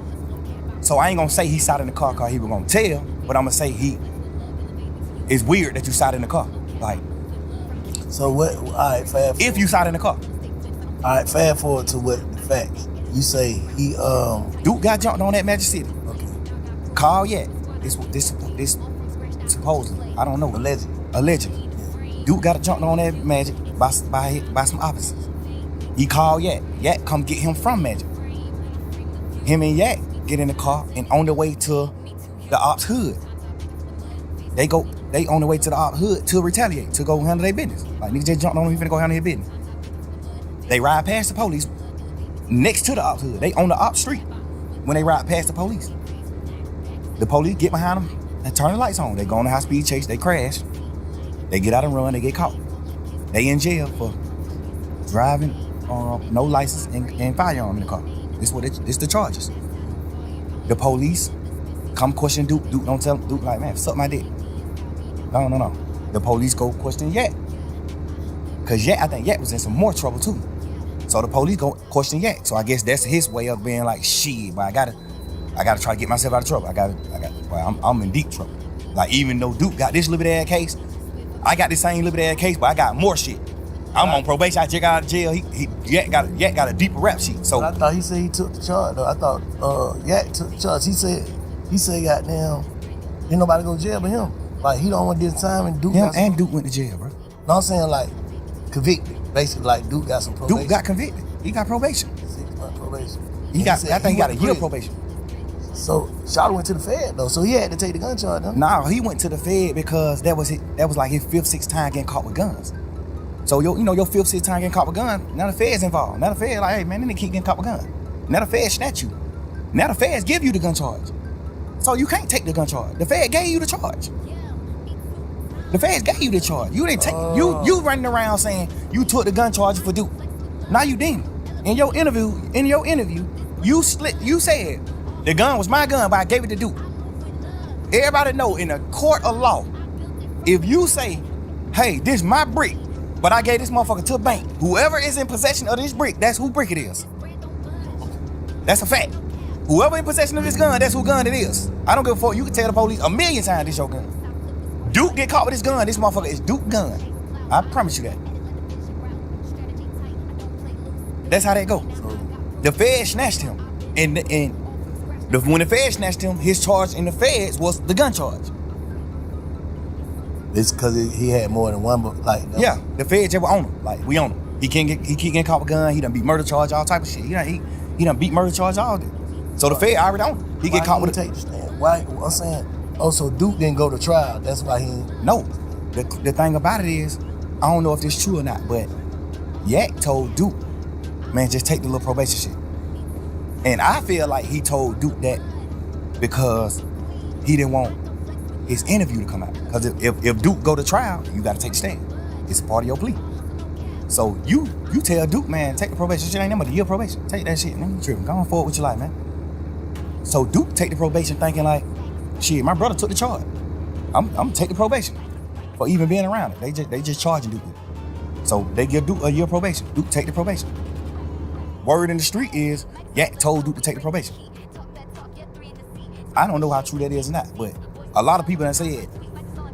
So I ain't gonna say he sat in the car cause he was gonna tell, but I'm gonna say it's weird that you sat in the car. Like, so what? All right, fast forward. If you sat in the car. All right, fast forward to what the facts. You say he Duke got jumped on at Magic City. Okay. Call Yak. This supposedly, I don't know. Allegedly. Yeah. Duke got jumped on at Magic by some officers. He called Yak. Yak come get him from Magic. Him and Yak get in the car and on the way to the ops hood. They on the way to the ops hood to retaliate, to go handle their business. Like, niggas just jumped on him, he finna go handle their business. They ride past the police next to the ops hood. They on the ops street when they ride past the police. The police get behind them and turn the lights on. They go on a high-speed chase, they crash. They get out and run, they get caught. They in jail for driving no license and firearm in the car. This the charges. The police come question Duke. Duke don't tell Duke, like, man, suck my dick. No. The police go question Yak. Cause I think Yak was in some more trouble too. So the police go question Yak. So I guess that's his way of being like, shit, but I gotta try to get myself out of trouble. I'm in deep trouble. Like, even though Duke got this little bit of case, I got the same little bit of case, but I got more shit. I'm on probation. I just got out of jail. Yak got a deeper rap sheet. So but I thought he said he took the charge though. I thought Yak took the charge. He said goddamn, ain't nobody go to jail but him. Like, he don't want to do the time and Duke. Him and Duke went to jail, bro. No, I'm saying like convicted. Basically, like Duke got some probation. Duke got convicted. He got probation. 6-month probation. I think he got a year probation. So Shawty went to the Fed though, so he had to take the gun charge. Huh? Nah, he went to the Fed because that was like his 5th, 6th time getting caught with guns. So your 5th, 6th time getting caught with guns, now the Fed's involved. Now the Fed like, hey man, then they keep getting caught with guns. Now the Fed snatch you. Now the Feds give you the gun charge. So you can't take the gun charge. The Fed gave you the charge. The feds gave you the charge. You didn't take you running around saying you took the gun charge for Duke. Now you didn't. In your interview, you said the gun was my gun, but I gave it to Duke. Everybody know in a court of law, if you say, hey, this is my brick, but I gave this motherfucker to a bank, whoever is in possession of this brick, that's who brick it is. That's a fact. Whoever in possession of this gun, that's who gun it is. I don't give a fuck. You can tell the police 1,000,000 times this your gun. Duke get caught with this gun, this motherfucker is Duke gun. I promise you that. That's how that go. The feds snatched him. And when the feds snatched him, his charge in the feds was the gun charge. It's because he had more than one, but like... No. Yeah, the feds just own him. Like, we own him. He keep getting caught with a gun. He done beat murder charge, all type of shit. He done beat murder charge, all that. So the fed already own him. He get caught with a... take the stand? Why? I'm saying... Oh, so Duke didn't go to trial. That's why he... No. The thing about it is, I don't know if this true or not, but Yak told Duke, man, just take the little probation shit. And I feel like he told Duke that because he didn't want his interview to come out. Because if Duke go to trial, you got to take the stand. It's a part of your plea. So you tell Duke, man, take the probation shit. Ain't nothing but a year probation. Take that shit, man. You tripping. Go on forward with your life, man. So Duke take the probation thinking like, shit, my brother took the charge. I'm take the probation for even being around it. They just charging Duke. So they give Duke a year probation. Duke take the probation. Word in the street is Yak told Duke to take the probation. I don't know how true that is or not, but a lot of people that said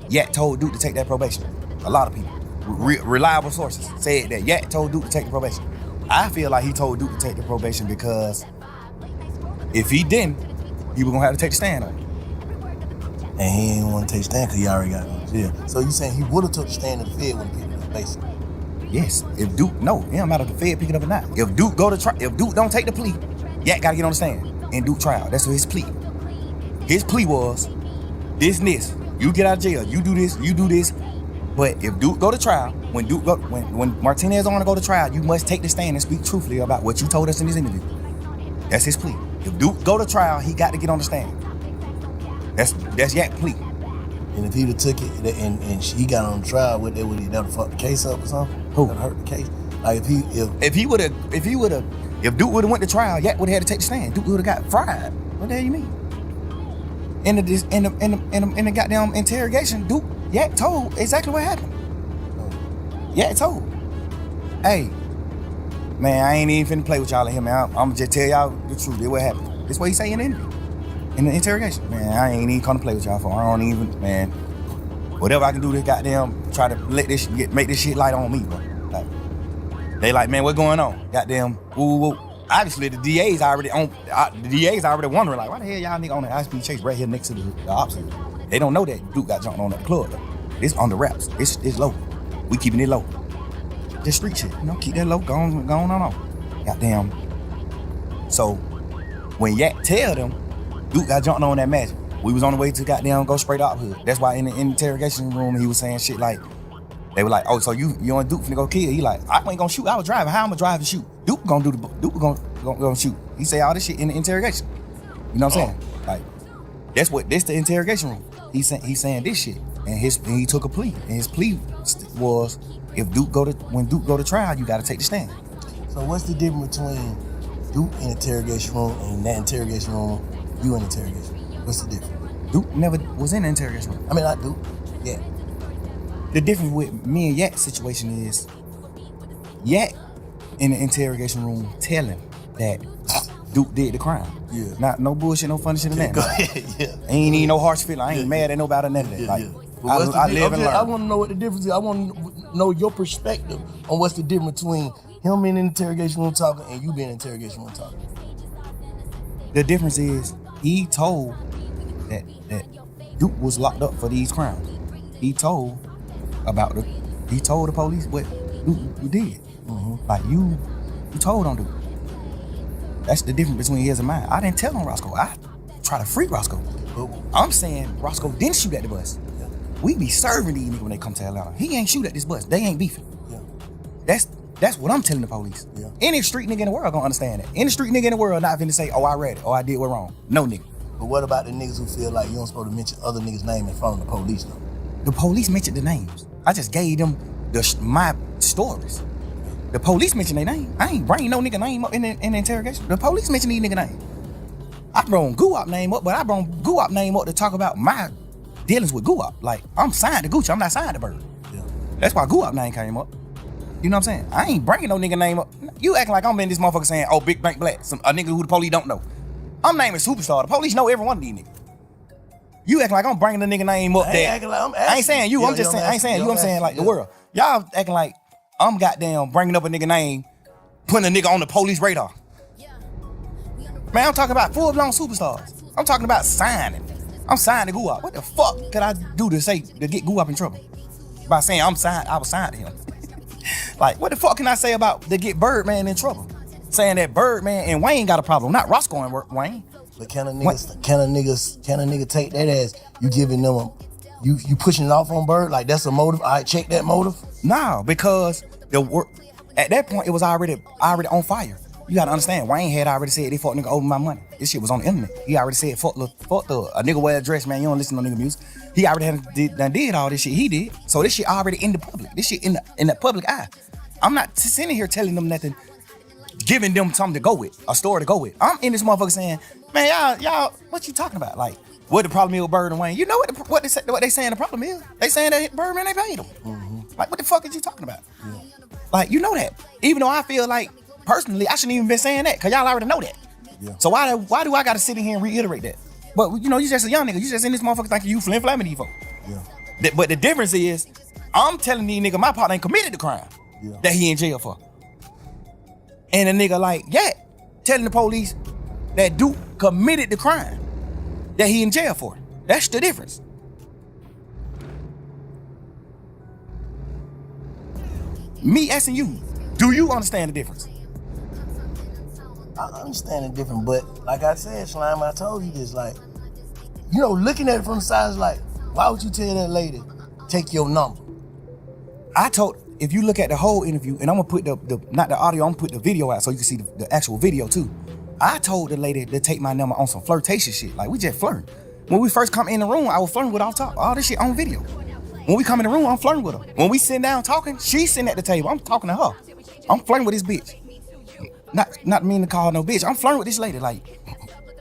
Yak told Duke to take that probation. A lot of people, reliable sources, said that Yak told Duke to take the probation. I feel like he told Duke to take the probation because if he didn't, he was gonna have to take the stand on it. And he didn't want to take the stand because he already got in jail. So you saying he would have took the stand if the Fed would have picked it up, basically? Yes. If Duke, no, it don't matter if the Fed pick it up or not. If Duke go to trial, if Duke don't take the plea, Yak gotta get on the stand and Duke trial. That's what his plea. His plea was this and this. You get out of jail. You do this. You do this. But if Duke go to trial, when Martinez on to go to trial, you must take the stand and speak truthfully about what you told us in this interview. That's his plea. If Duke go to trial, he got to get on the stand. That's Yak plea. And if he'd have took it and he got on trial, would he never fuck the case up or something? Who? Never hurt the case. Like if Duke would have went to trial, Yak would have had to take the stand. Duke would have got fried. What the hell you mean? In the goddamn interrogation, Yak told exactly what happened. Yak told, hey, man, I ain't even finna play with y'all in here, man. I'm just tell y'all the truth. That's what happened. That's what he say in the interview. In the interrogation, man, I ain't even come to play with y'all for. I don't even, man. Whatever I can do to goddamn try to make this shit light on me, bro. Like, they like, man, what's going on? Goddamn, woo. Obviously, the DA's already wondering, like, why the hell y'all nigga on the high-speed chase right here next to the officer? They don't know that Duke got jumped on at the club, though. It's on the wraps. It's low. We keeping it low. Just street shit, keep that low, go on. Goddamn. So, when Yak tell them, Duke got jumped on that magic. We was on the way to goddamn go straight up hood. That's why in the interrogation room he was saying shit like, they were like, oh, so you and Duke finna go kill? He like, I ain't gonna shoot. I was driving. How I'm gonna drive and shoot? Duke gonna shoot. He say all this shit in the interrogation. You know what I'm saying? Like, this the interrogation room. He's saying this shit, and he took a plea, and his plea was when Duke go to trial, you gotta take the stand. So what's the difference between Duke in the interrogation room and that interrogation room? You in the interrogation room. What's the difference? Duke never was in the interrogation room. I mean, not Duke. Yeah. The difference with me and Yak's situation is Yak in the interrogation room telling that Duke did the crime. Yeah. Not no bullshit, no funny shit in that. Go ahead. Yeah. Ain't even no harsh feeling. I ain't mad at nobody or none of that. Like, I live and learn. I want to know what the difference is. I want to know your perspective on what's the difference between him being in the interrogation room talking and you being in the interrogation room talking. The difference is he told that Duke was locked up for these crimes. He told the police what Duke did. Mm-hmm. Like you told on Duke. That's the difference between his and mine. I didn't tell on Roscoe. I try to free Roscoe. I'm saying Roscoe didn't shoot at the bus. Yeah. We be serving these niggas when they come to Atlanta. He ain't shoot at this bus. They ain't beefing. Yeah. That's what I'm telling the police. Yeah. Any street nigga in the world gonna understand that. Any street nigga in the world not finna say, oh, I read it, or I did what wrong. No nigga. But what about the niggas who feel like you don't supposed to mention other niggas' name in front of the police though? The police mentioned the names. I just gave them my stories. The police mentioned their name. I ain't bring no nigga name up in the interrogation. The police mentioned these nigga name. I brought Guap name up, but I brought Guap name up to talk about my dealings with Guap. Like, I'm signed to Gucci, I'm not signed to Bird. Yeah. That's why Guap name came up. You know what I'm saying? I ain't bringing no nigga name up. You acting like I'm in this motherfucker saying, oh, Big Bank Black, a nigga who the police don't know. I'm naming Superstar. The police know every one of these niggas. You acting like I'm bringing the nigga name up there. I ain't saying you, I'm just saying, I ain't saying you, I'm saying like the world. Y'all acting like I'm goddamn bringing up a nigga name, putting a nigga on the police radar. Man, I'm talking about full-blown superstars. I'm talking about signing. I'm signing to Guap. What the fuck could I do to get Guap in trouble? By saying I was signed to him. Like, what the fuck can I say about to get Birdman in trouble? Saying that Birdman and Wayne got a problem, not Roscoe and Wayne. But can a nigga take that as you giving them you pushing it off on Bird? Like that's a motive? All right, check that motive? No, because at that point it was already on fire. You gotta understand, Wayne had already said they fuck nigga over my money. This shit was on the internet. He already said fuck a nigga wear a dress, man. You don't listen to nigga music. He already did all this shit he did. So this shit already in the public. This shit in the public eye. I'm not sitting here telling them nothing, giving them something to go with, a story to go with. I'm in this motherfucker saying, man, y'all, what you talking about? Like, what the problem is with Bird and Wayne? You know what they saying the problem is? They saying that Birdman they paid him. Mm-hmm. Like, what the fuck is you talking about? Yeah. Like, you know that. Even though I feel like personally I shouldn't even been saying that, cause y'all already know that. Yeah. So why do I gotta sit in here and reiterate that? But you know, you just a young nigga. You just in this motherfucker thinking you flim-flamming these folks. Yeah. But the difference is, I'm telling these nigga my partner ain't committed the crime that he in jail for. And a nigga like telling the police that Duke committed the crime that he in jail for. That's the difference. Me asking you, do you understand the difference? I understand the difference, but like I said, Slime, I told you this, like, you know, looking at it from the side is like, why would you tell that lady, take your number? If you look at the whole interview, and I'm gonna put not the audio, I'm gonna put the video out so you can see the actual video too. I told the lady to take my number on some flirtation shit. Like, we just flirting. When we first come in the room, I was flirting with off top. All this shit on video. When we come in the room, I'm flirting with her. When we sit down talking, she's sitting at the table. I'm talking to her. I'm flirting with this bitch. Not mean to call her no bitch. I'm flirting with this lady. Like,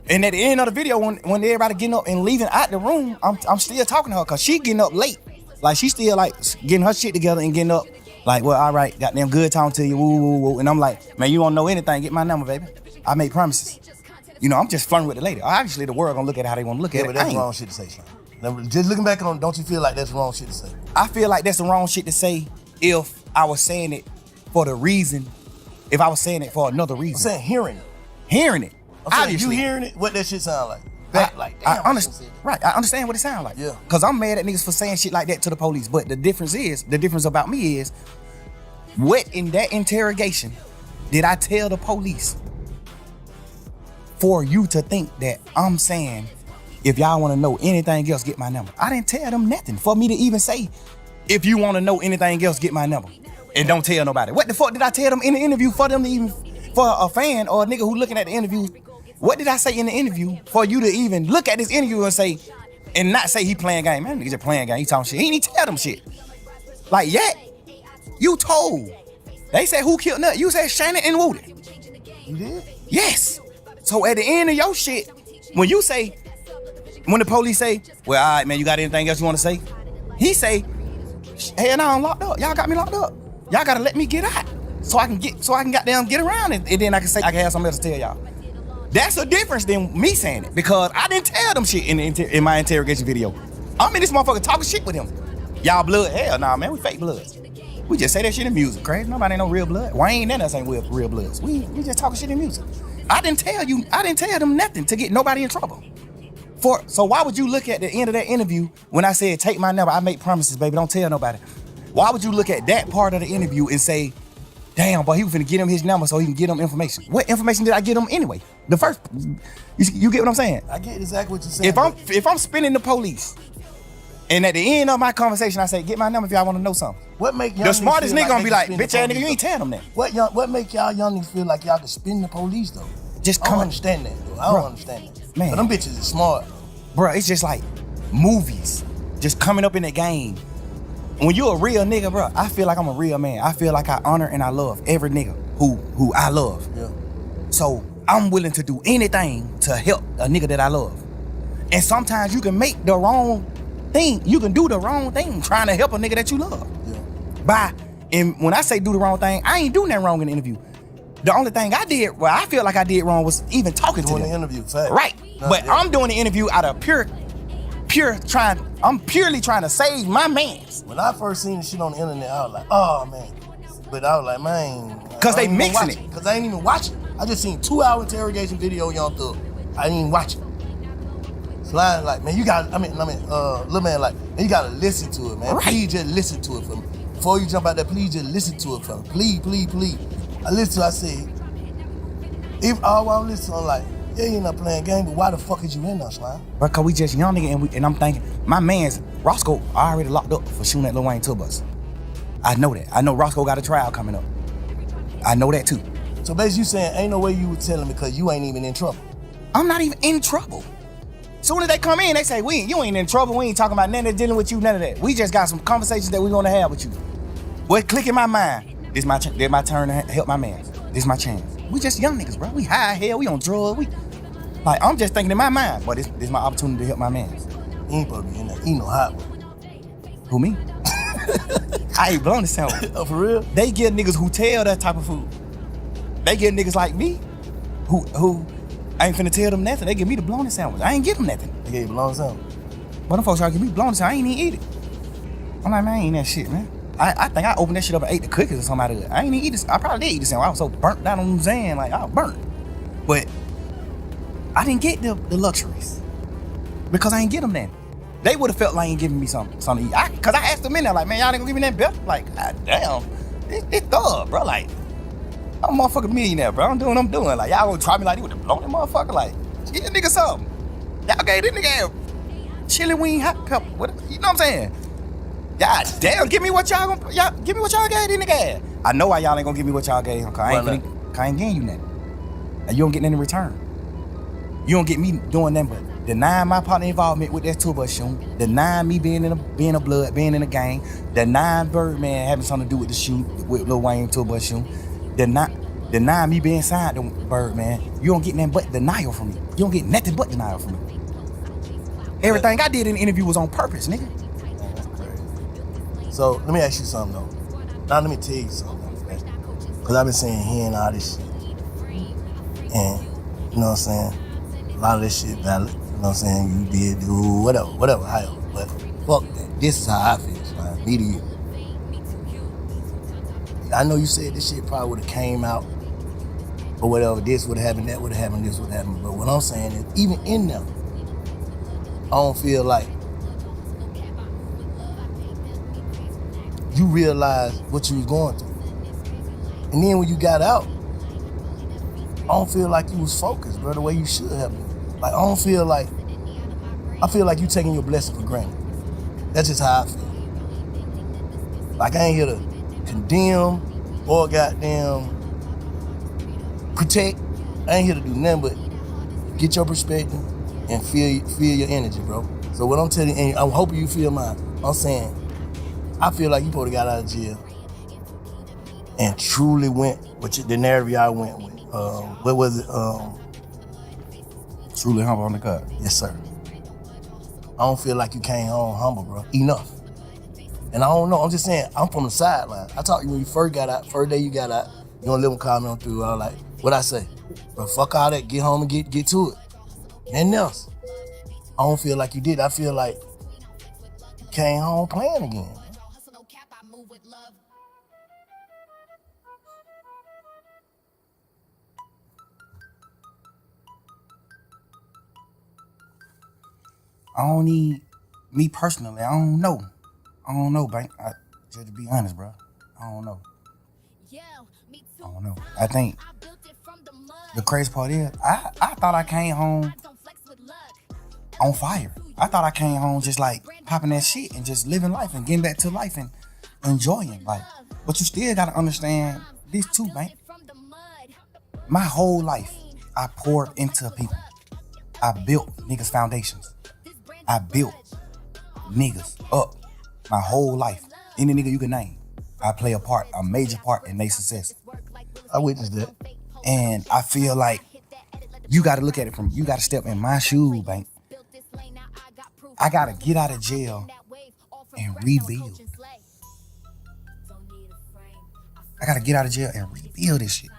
and at the end of the video, when everybody getting up and leaving out the room, I'm still talking to her because she getting up late. Like, she still like getting her shit together and getting up. Like, well, all right, goddamn good talking to you, woo, woo, woo. And I'm like, man, you don't know anything, get my number, baby. I made promises. You know, I'm just flirting with the lady. Obviously, the world gonna look at how they want to look at it. But that's wrong shit to say, Sean. Just looking back on, don't you feel like that's wrong shit to say? I feel like that's the wrong shit to say if I was saying it for the reason, if I was saying it for another reason. I'm saying hearing it. Hearing it. Obviously. You hearing it, what that shit sound like? I understand what it sounds like. Yeah. Cause I'm mad at niggas for saying shit like that to the police. But the difference about me is, what in that interrogation did I tell the police for you to think that I'm saying, if y'all want to know anything else, get my number? I didn't tell them nothing for me to even say, if you want to know anything else, get my number. And don't tell nobody. What the fuck did I tell them in the interview for them to even, for a fan or a nigga who looking at the interview, what did I say in the interview for you to even look at this interview and say, and not say he playing game? Man, nigga just playing game, he talking shit. He ain't even tell them shit. Like, you told. They said who killed Nut? You said Shannon and Woody. You did? Yes. So at the end of your shit, when the police say, well, all right, man, you got anything else you want to say? He say, hell no, I'm locked up. Y'all got me locked up. Y'all gotta let me get out so I can goddamn get around it, and then I can say I can have something else to tell y'all. That's a difference than me saying it, because I didn't tell them shit in my interrogation video. I'm in this motherfucker talking shit with him. Y'all blood? Hell nah, man, we fake bloods. We just say that shit in music, crazy. Nobody ain't no real blood. Wayne and us ain't real bloods. We just talking shit in music. I didn't tell them nothing to get nobody in trouble. So why would you look at the end of that interview when I said, take my number, I make promises, baby, don't tell nobody? Why would you look at that part of the interview and say, damn, boy, he was finna get him his number so he can get him information? What information did I get him anyway? The first, you get what I'm saying? I get exactly what you're saying. If I'm spinning the police, and at the end of my conversation, I say, get my number if y'all want to know something. What make the smartest nigga gonna be like, bitch ass nigga, you ain't telling them that. What make y'all young niggas feel like y'all can spin the police though? Just I don't understand that though. I don't understand that. Man. But them bitches is smart. Bro, it's just like movies. Just coming up in the game. When you a real nigga, bro, I feel like I'm a real man. I feel like I honor and I love every nigga who I love. Yeah. So I'm willing to do anything to help a nigga that I love. And sometimes you can make the wrong thing. You can do the wrong thing trying to help a nigga that you love. Yeah. And when I say do the wrong thing, I ain't doing that wrong in the interview. The only thing I did, well, I feel like I did wrong was even talking to them. Doing the interview, fact. Right. But I'm doing the interview out of I'm purely trying to save my mans. When I first seen the shit on the internet, I was like, oh man. But I was like, man. Cause they mixing it. Cause I ain't even watch it. I just seen 2-hour interrogation video Young Thug. I didn't even watch it. Slime like, man, you got, little man like, man, you gotta listen to it, man. Right. Please just listen to it for me. Before you jump out there, please just listen to it for me. Please, please, please. I listened to it, I said, if all I'm listening, I'm like, yeah, you not playing game, but why the fuck is you in there, Slime? Because we just young nigga and I'm thinking, my man's Roscoe already locked up for shooting at Lil Wayne tour bus. I know that. I know Roscoe got a trial coming up. I know that too. So basically you saying ain't no way you would tell him because you ain't even in trouble. I'm not even in trouble. Soon as they come in, they say, you ain't in trouble. We ain't talking about nothing dealing with you, none of that. We just got some conversations that we gonna have with you. What click in my mind, this my turn to help my man. This my chance. We just young niggas, bro. We high hell, we on drugs. Like, I'm just thinking in my mind, but this my opportunity to help my man. He ain't supposed to be in there. He no hot one. Who, me? I ain't blown the sandwich. Oh, for real? They give niggas who tell that type of food. They give niggas like me, who I ain't finna tell them nothing. They give me the blown sandwich. I ain't give them nothing. They gave you blown sandwich? But them folks try to give me blown sandwich. I ain't even eat it. I'm like, man, I ain't that shit, man. I think I opened that shit up and ate the cookies or something out of it. I ain't even eat this. I probably did eat the sandwich. I was so burnt down on Zan, like I was burnt. But I didn't get the luxuries because I ain't get them then. They would have felt like ain't giving me something to eat. Cause I asked them in there, like, man, y'all ain't gonna give me that better? Like, God damn, it's thug, bro. Like, I'm a motherfucking millionaire, bro. I'm doing what I'm doing. Like, y'all gonna try me like you with the blown motherfucker? Like, give this nigga something. Y'all gave this nigga chili wing hot pepper. What, you know what I'm saying? God damn, give me what y'all give me what y'all gave this nigga. I know why y'all ain't gonna give me what y'all gave. Cause I ain't getting you nothing. And you don't get nothing in return. You don't get me doing nothing but denying my partner involvement with that tour bus shooting, denying me being in a blood, being in a gang, denying Birdman having something to do with the shoot, with Lil Wayne tour bus shooting, denying me being signed to Birdman. You don't get nothing but denial from me. You don't get nothing but denial from me. Everything I did in the interview was on purpose, nigga. That's crazy. So let me ask you something though. Now let me tell you something. Cause I've been saying hearing all this shit. And you know what I'm saying? A lot of this shit valid. You know what I'm saying? You did do whatever, however. But fuck that. This is how I feel, man. Me to you. I know you said this shit probably would have came out or whatever. This would have happened, that would have happened, this would have happened. But what I'm saying is, even in them, I don't feel like you realized what you was going through. And then when you got out, I don't feel like you was focused, bro, the way you should have been. Like, I feel like you taking your blessing for granted. That's just how I feel. Like, I ain't here to condemn or goddamn protect. I ain't here to do nothing but get your perspective and feel your energy, bro. So what I'm telling you, and I'm hoping you feel mine, I'm saying, I feel like you probably got out of jail and truly went with the narrative y'all went with. What was it? Truly humble on the cut. Yes, sir. I don't feel like you came home humble, bro. Enough. And I don't know. I'm just saying, I'm from the sideline. I talked to you when you first got out, first day you got out. You don't live and call me on through. I was like, what I say? Bro, fuck all that. Get home and get to it. Nothing else. I don't feel like you did. I feel like you came home playing again. I don't need, me personally, I don't know. Bank. Just to be honest, bro. I don't know. I think the crazy part is, I thought I came home on fire. I thought I came home just like popping that shit and just living life and getting back to life and enjoying life. But you still gotta understand this too, man. My whole life, I poured into people. I built niggas' foundations. I built niggas up my whole life. Any nigga you can name, I play a major part in their success. I witnessed that. And I feel like you gotta look at it you gotta step in my shoe, Bank. I gotta get out of jail and rebuild. I gotta get out of jail and rebuild this shit.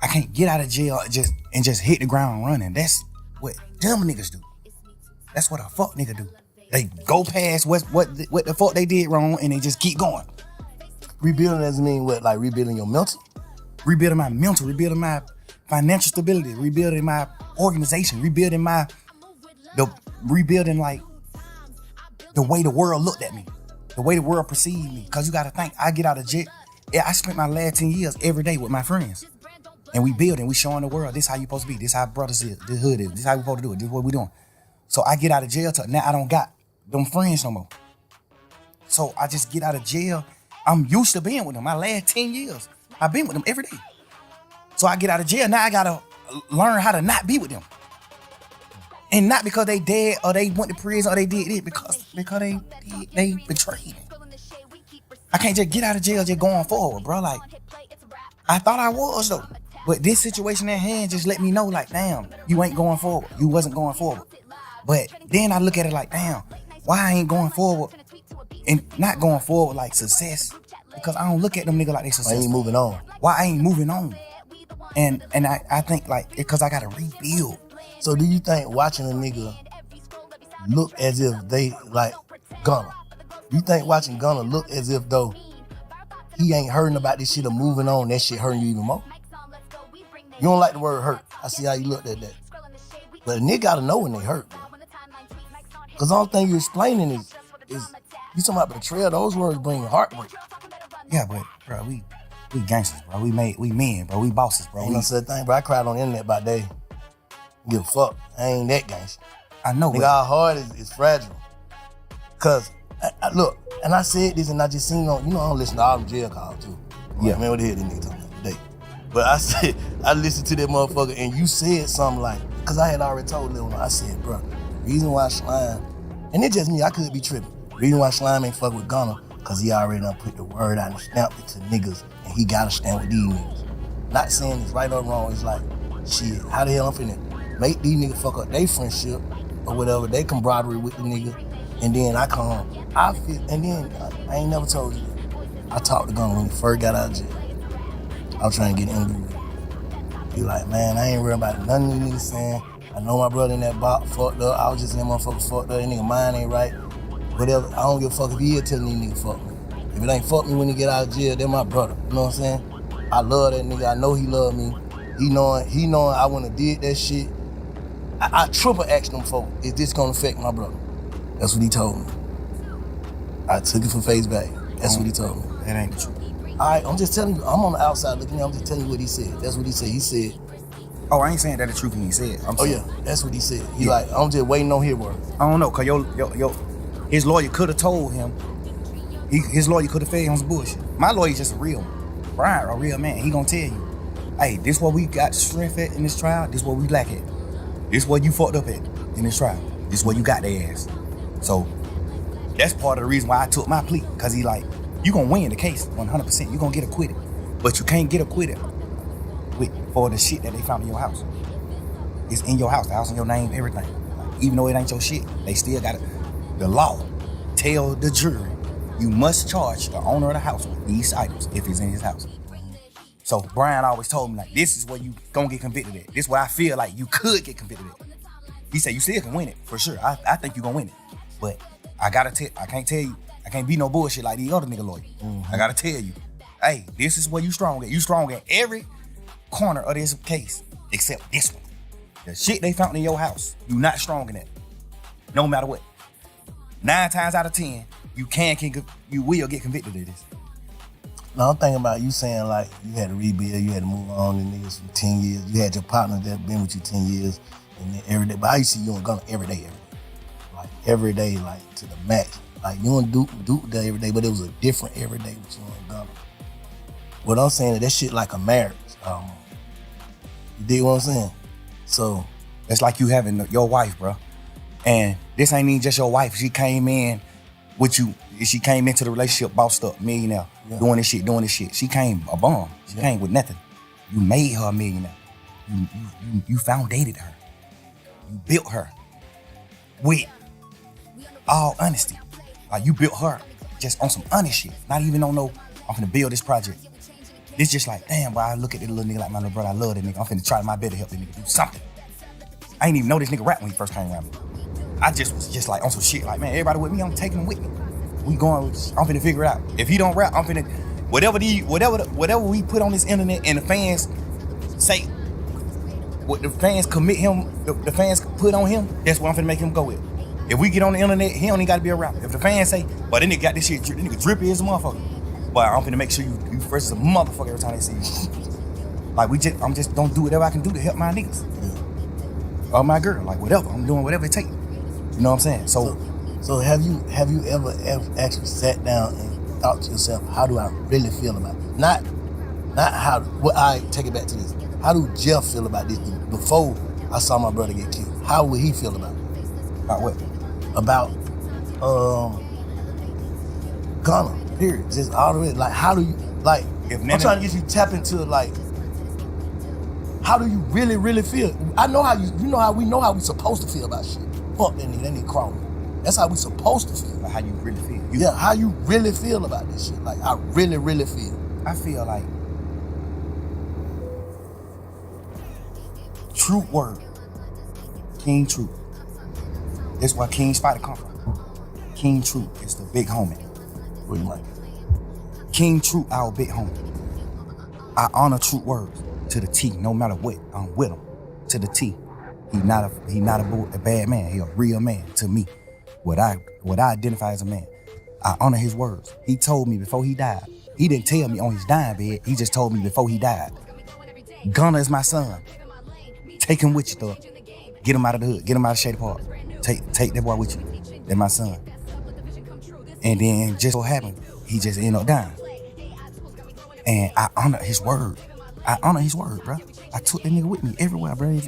I can't get out of jail and just hit the ground running. That's what dumb niggas do. That's what a fuck nigga do. They go past what the fuck they did wrong and they just keep going. Rebuilding doesn't mean what, like rebuilding your mental? Rebuilding my mental, rebuilding my financial stability, rebuilding my organization, rebuilding like the way the world looked at me, the way the world perceived me. Cause you gotta think, I get out of jail. Yeah, I spent my last 10 years every day with my friends. And we building, we showing the world, this how you supposed to be, this how brothers is, this hood is, this how we supposed to do it, this what we doing. So I get out of jail now I don't got them friends no more. So I just get out of jail. I'm used to being with them. My last 10 years, I've been with them every day. So I get out of jail, now I gotta learn how to not be with them. And not because they dead or they went to prison or they did it, because they betrayed me. I can't just get out of jail just going forward, bro. Like, I thought I was though. But this situation at hand just let me know, like, damn, you ain't going forward. You wasn't going forward. But then I look at it like, damn, why I ain't going forward and not going forward like success? Because I don't look at them niggas like they success. I ain't moving on. Why I ain't moving on? And I think like, because I gotta rebuild. So do you think watching a nigga look as if they like Gunna? You think watching Gunna look as if though he ain't hurting about this shit or moving on, that shit hurting you even more? You don't like the word hurt. I see how you looked at that. But a nigga gotta know when they hurt, bro. Cause the only thing you're explaining is you talking about betrayal. Those words bring heartbreak. Yeah, but bro, we gangsters, bro. We men, bro. We bosses, bro. Ain't no such thing, bro. I cried on the internet about that. Give a fuck. I ain't that gangster. I know. Nigga, our heart is fragile. Cause I look, and I said this, and I just seen on, I don't listen to all them jail calls too. Yeah. Man, what the hell this nigga talking about today? But I said, I listened to that motherfucker, and you said something like, cause I had already told Lil, I said, bro, the reason why Slime, and it's just me, I could be tripping. The reason why Slime ain't fuck with Gunna, cause he already done put the word out and stamped it to niggas, and he gotta stand with these niggas. Not saying it's right or wrong, it's like, shit, how the hell I'm finna make these niggas fuck up their friendship, or whatever, they camaraderie with the nigga, and then I come home. I feel, and then I ain't never told you. I talked to Gunna when he first got out of jail. I was trying to get interviewed with him. He like, man, I ain't worried about none of these niggas saying. I know my brother in that box fucked up. I was just in that motherfucker fucked up. That nigga mind ain't right. Whatever. I don't give a fuck if he is telling these niggas fuck me. If it ain't fuck me when he get out of jail, they're my brother. You know what I'm saying? I love that nigga. I know he love me. He knowing I wouldn't have did that shit. I triple asked him for, is this gonna affect my brother? That's what he told me. I took it for face value. That's what he told me. That ain't the truth. All right, I'm just telling you. I'm on the outside looking in. I'm just telling you what he said. That's what he said. He said, oh, I ain't saying that the truth when he said. oh yeah, that's what he said. He like, I'm just waiting on his word. I don't know, cause his lawyer could have told him. His lawyer could have fed him some bullshit. My lawyer's just a real one. Brian, a real man. He gonna tell you, hey, this what we got strength at in this trial. This what we lack at. This what you fucked up at in this trial. This what you got their ass. So that's part of the reason why I took my plea. Cause he like, you gonna win the case 100%. You gonna get acquitted. But you can't get acquitted for the shit that they found in your house. It's in your house, the house in your name, everything. Like, even though it ain't your shit, they still got it. The law tell the jury, you must charge the owner of the house with these items if it's in his house. So Brian always told me, like, this is where you gonna get convicted at. This is where I feel like you could get convicted at. He said, you still can win it, for sure. I think you gonna win it. But I can't tell you, I can't be no bullshit like these other nigga lawyers. I gotta tell you, hey, this is where you strong at. You strong at every corner of this case, except this one. The shit they found in your house, you not strong in that. No matter what. 9 times out of 10, you will get convicted of this. Now I'm thinking about you saying like you had to rebuild, you had to move on and niggas for 10 years. You had your partner that been with you 10 years and then every day. But I used to see you on Gunna every day. Like every day, like to the max. Like you don't do that every day, but it was a different every day with you on Gunna. What I'm saying is that shit like a marriage. You dig what I'm saying? So It's like you having your wife, bro. And this ain't even just your wife. She came in with you. She came into the relationship bossed up, millionaire, doing this shit. She came a bum. She came with nothing. You made her a millionaire. You foundated her. You built her with all honesty. Like you built her just on some honest shit. Not even on no, I'm finna build this project. It's just like, damn, boy, I look at this little nigga like my little brother. I love that nigga. I'm finna try my best to help this nigga do something. I ain't even know this nigga rap when he first came around me. I just was just like on some shit. Like, man, everybody with me, I'm taking him with me. We going, I'm finna figure it out. If he don't rap, I'm finna, whatever we put on this internet and the fans say, what the fans commit him, the fans put on him, that's what I'm finna make him go with. If we get on the internet, he don't even gotta be a rapper. If the fans say, but this nigga got this shit, this nigga drippy as a motherfucker. But I'm finna make sure you fresh as a motherfucker every time they see you. Like I'm just don't do whatever I can do to help my niggas. Or my girl, like whatever. I'm doing whatever it takes. You know what I'm saying? So have you ever actually sat down and thought to yourself, how do I really feel about it? Not how, well, I take it back to this. How do Jeff feel about this before I saw my brother get killed? How would he feel about it? About what? About Gunna, period. Just all the way. Like, how do you, like, I'm trying to get you tap into, like, how do you really, really feel? I know how we know how we supposed to feel about shit. Fuck that nigga crawling. That's how we supposed to feel. Like how you really feel. Yeah, how you really feel about this shit. Like, I really, really feel. I feel like Truth word. King Truth. That's where King Spider come from. King Truth is the big homie. What do you like? King Truth, our big homie. I honor Truth words to the T, no matter what. I'm with him to the T. He not a bad man. He a real man to me. What I identify as a man. I honor his words. He told me before he died. He didn't tell me on his dying bed. He just told me before he died. Gunna is my son. Take him with you, thug. Get him out of the hood. Get him out of Shady Park. Take that boy with you. That's my son. And then just so happened, he just ended up dying. And I honor his word. Bro. I took that nigga with me everywhere, bro.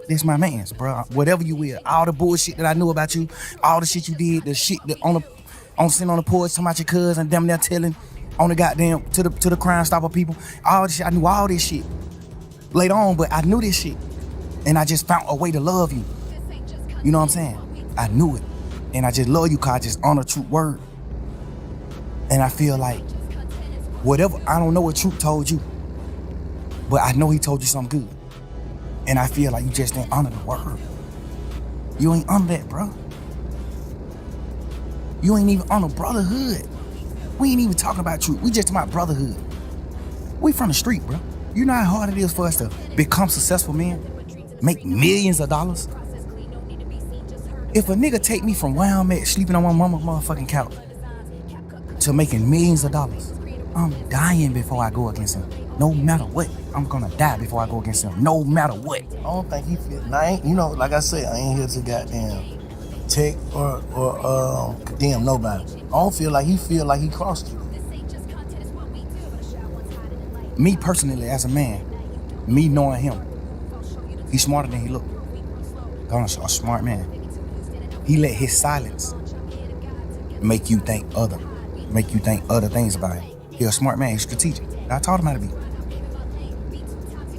This my man's, bro. Whatever you will. All the bullshit that I knew about you, all the shit you did, the shit that sitting on the porch talking about your cousin, damn near telling on the goddamn to the Crime Stopper people. All this shit. I knew all this shit. Later on, but I knew this shit. And I just found a way to love you. You know what I'm saying? I knew it. And I just love you because I just honor Truth word. And I feel like whatever, I don't know what Truth told you, but I know he told you something good. And I feel like you just didn't honor the word. You ain't honor that, bro. You ain't even honor brotherhood. We ain't even talking about Truth. We just talking about brotherhood. We from the street, bro. You know how hard it is for us to become successful men? Make millions of dollars? If a nigga take me from where I'm at, sleeping on my mama's motherfucking couch, to making millions of dollars, I'm dying before I go against him. No matter what, I'm gonna die before I go against him. No matter what. I don't think he feel. Now, like I said, I ain't here to goddamn take or condemn nobody. I don't feel like he crossed you. Me personally, as a man, me knowing him, he's smarter than he look. Gunna's a smart man. He let his silence make you think other things about him. He's a smart man. He's strategic. I taught him how to be.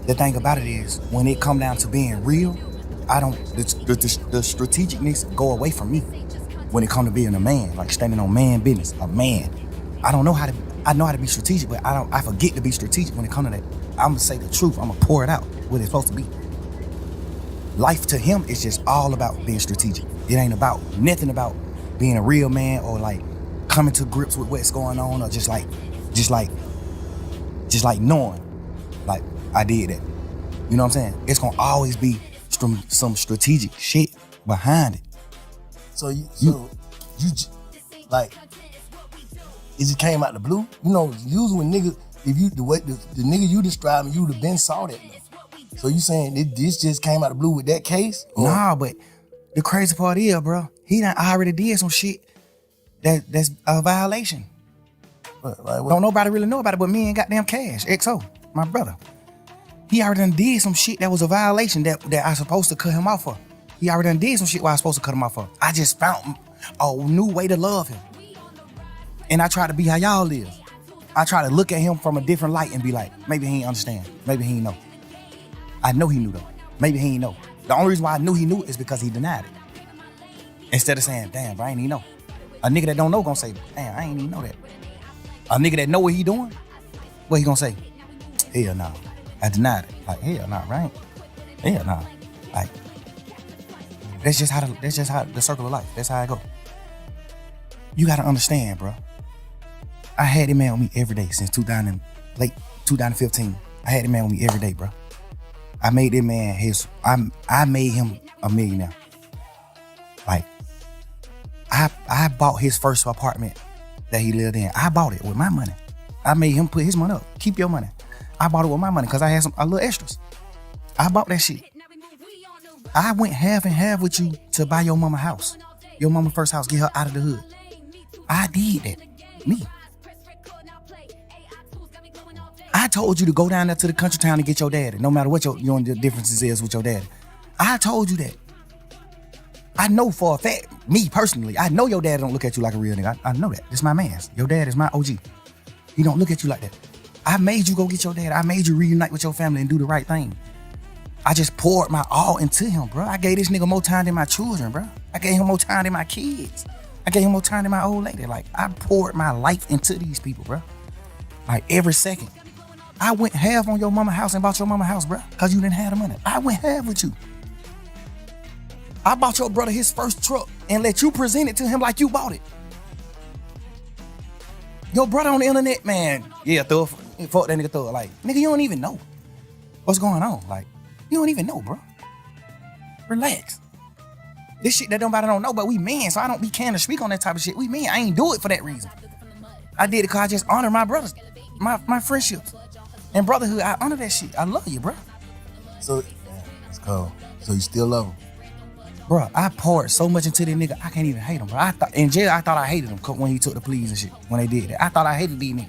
The thing about it is, when it come down to being real, the strategicness go away from me. When it come to being a man, like standing on man business, a man. I know how to be strategic, but I forget to be strategic when it come to that. I'm gonna say the truth. I'm gonna pour it out what it's supposed to be. Life to him is just all about being strategic. It ain't about nothing about being a real man or like coming to grips with what's going on or just like knowing like I did that. You know what I'm saying? It's gonna always be some strategic shit behind it. So you like, it just came out the blue? You know, usually when niggas, if you, the nigga you describing, you would have been saw that. So you saying this just came out the blue with that case? Or? Nah, but the crazy part is, bro, he already did some shit that's a violation. What? Don't nobody really know about it but me and goddamn Cash, XO, my brother. He already done did some shit that was a violation that I supposed to cut him off for. He already done did some shit where I was supposed to cut him off for. I just found a new way to love him. And I try to be how y'all live. I try to look at him from a different light and be like, maybe he ain't understand. Maybe he ain't know. I know he knew though. Maybe he ain't know. The only reason why I knew he knew is because he denied it. Instead of saying, damn, bro, I ain't even know. A nigga that don't know gonna say, damn, I ain't even know that. A nigga that know what he doing, what he gonna say? Hell no. I denied it. Like, hell no, right? Hell no. Like, that's just how the circle of life. That's how I go. You gotta understand, bro. I had him man with me every day since late 2015. I had him man with me every day, bro. I made that man I made him a millionaire. Like, I bought his first apartment that he lived in. I bought it with my money. I made him put his money up. Keep your money. I bought it with my money because I had a little extras. I bought that shit. I went half and half with you to buy your mama house. Your mama first house, get her out of the hood. I did that. Me. I told you to go down there to the country town and get your daddy, no matter what your differences is with your daddy. I told you that. I know for a fact, me personally, I know your dad don't look at you like a real nigga. I know that. This my man's. Your dad is my OG. He don't look at you like that. I made you go get your dad. I made you reunite with your family and do the right thing. I just poured my all into him, bro. I gave this nigga more time than my children, bro. I gave him more time than my kids. I gave him more time than my old lady. Like, I poured my life into these people, bro. Like, every second. I went half on your mama house and bought your mama house, bro, because you didn't have the money. I went half with you. I bought your brother his first truck and let you present it to him like you bought it. Your brother on the internet, man, yeah, fuck that nigga throw it. Like, nigga, you don't even know what's going on. Like, you don't even know, bro. Relax. This shit that nobody don't know, but we men, so I don't be can to speak on that type of shit. We men, I ain't do it for that reason. I did it because I just honor my brothers, my friendships and brotherhood. I honor that shit. I love you, bro. So, it's cool. So you still love him? Bro, I poured so much into that nigga, I can't even hate him, bro. In jail, I thought I hated him when he took the pleas and shit, when they did that. I thought I hated these niggas.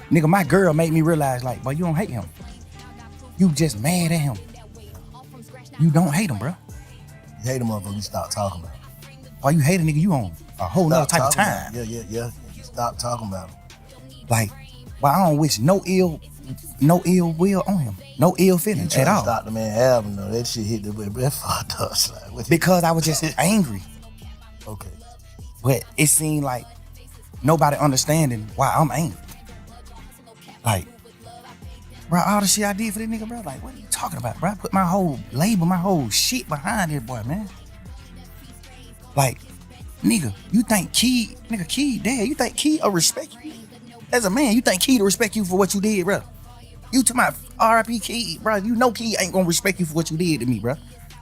Nigga, my girl made me realize, like, boy, you don't hate him. You just mad at him. You don't hate him, bro. You hate him up, but you stop talking about him. Why you hate a nigga, you on a whole nother type of time. Yeah. You stop talking about him. Like, well, I don't wish no ill will on him. No ill feelings at all. Stop the man having though. That shit hit the that fucked up. Like, because I was just angry. Okay. But it seemed like nobody understanding why I'm angry. Like, bro, all the shit I did for this nigga, bro, like, what are you talking about, bro? I put my whole label, my whole shit behind this boy, man. Like, nigga, you think Key, Dad, you think Key will respect you? As a man, you think Key to respect you for what you did, bro? You to my R.I.P. Key, bro. You know Key ain't gonna respect you for what you did to me, bro.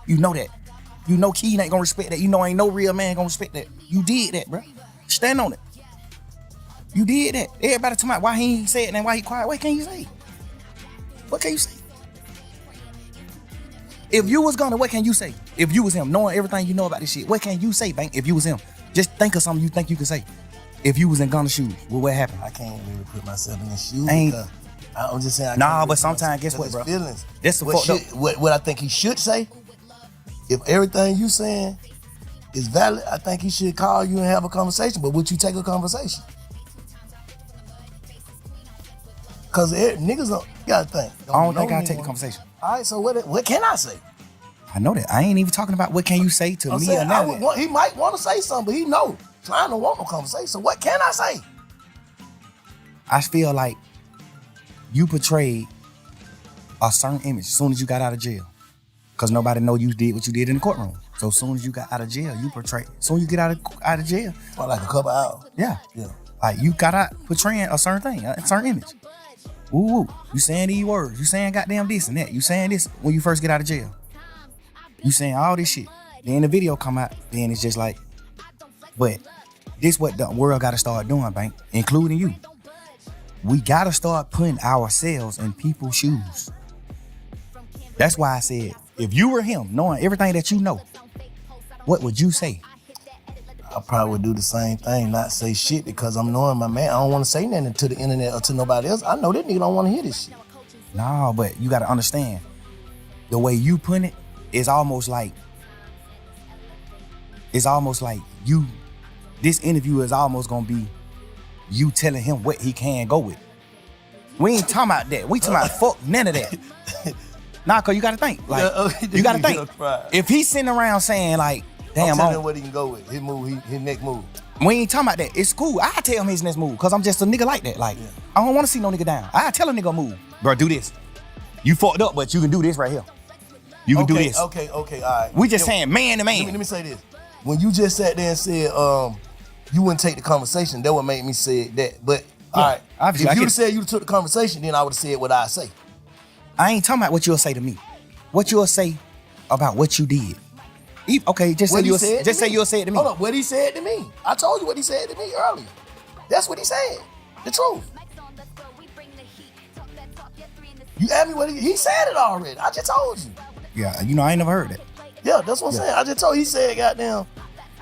You know that. You know Key ain't gonna respect that. You know ain't no real man gonna respect that. You did that, bro. Stand on it. You did that. Everybody talking about why he ain't say it and why he quiet. What can you say? What can you say? If you was gonna, what can you say? If you was him, knowing everything you know about this shit, what can you say, Bank? If you was him, just think of something you think you can say. If you was in Gunna's shoes, what happened? I can't really put myself in his shoes. Ain't. I'm just saying. Nah, but sometimes, guess what, bro? Feelings. That's the fucked up. What I think he should say, if everything you saying is valid, I think he should call you and have a conversation. But would you take a conversation? Cause niggas don't, you gotta think. I don't think I'll take the conversation. All right, so what can I say? I know that. I ain't even talking about what can you say to me or nothing. He might want to say something, but he know. So I don't want no conversation. So what can I say? I feel like you portrayed a certain image as soon as you got out of jail. Cause nobody know you did what you did in the courtroom. So as soon as you got out of jail, you portrayed. As soon as you get out of jail. For like a couple hours. Yeah. Like you got out portraying a certain thing, a certain image. Ooh, you saying these words. You saying goddamn this and that. You saying this when you first get out of jail. You saying all this shit. Then the video come out. Then it's just like, but this what the world got to start doing, Bank, including you. We got to start putting ourselves in people's shoes. That's why I said, if you were him, knowing everything that you know, what would you say? I probably would do the same thing, not say shit, because I'm knowing my man. I don't want to say nothing to the internet or to nobody else. I know that nigga don't want to hear this shit. No, but you gotta understand, the way you put it is almost like you, this interview is almost gonna be you telling him what he can go with. We ain't talking about that. We talking about fuck none of that. Nah, cause you gotta think. Like, you gotta think. If he's sitting around saying like, damn, I'm telling him what he can go with. His move, his next move. We ain't talking about that. It's cool. I tell him his next move, cause I'm just a nigga like that. Like, I don't wanna see no nigga down. I tell a nigga move. Bro, do this. You fucked up, but you can do this right here. You can do this. Okay, all right. We just saying man to man. Let me say this. When you just sat there and said you wouldn't take the conversation, that would make me say that. But all right, if you said you took the conversation, then I would have said what I say. I ain't talking about what you'll say to me. What you'll say about what you did. Okay, just say you'll say it to me. Hold up, what he said to me. I told you what he said to me earlier. That's what he said. The truth. You asked me what he said it already. I just told you. Yeah, I ain't never heard that. Yeah, that's what I'm saying. I just told you, he said, goddamn,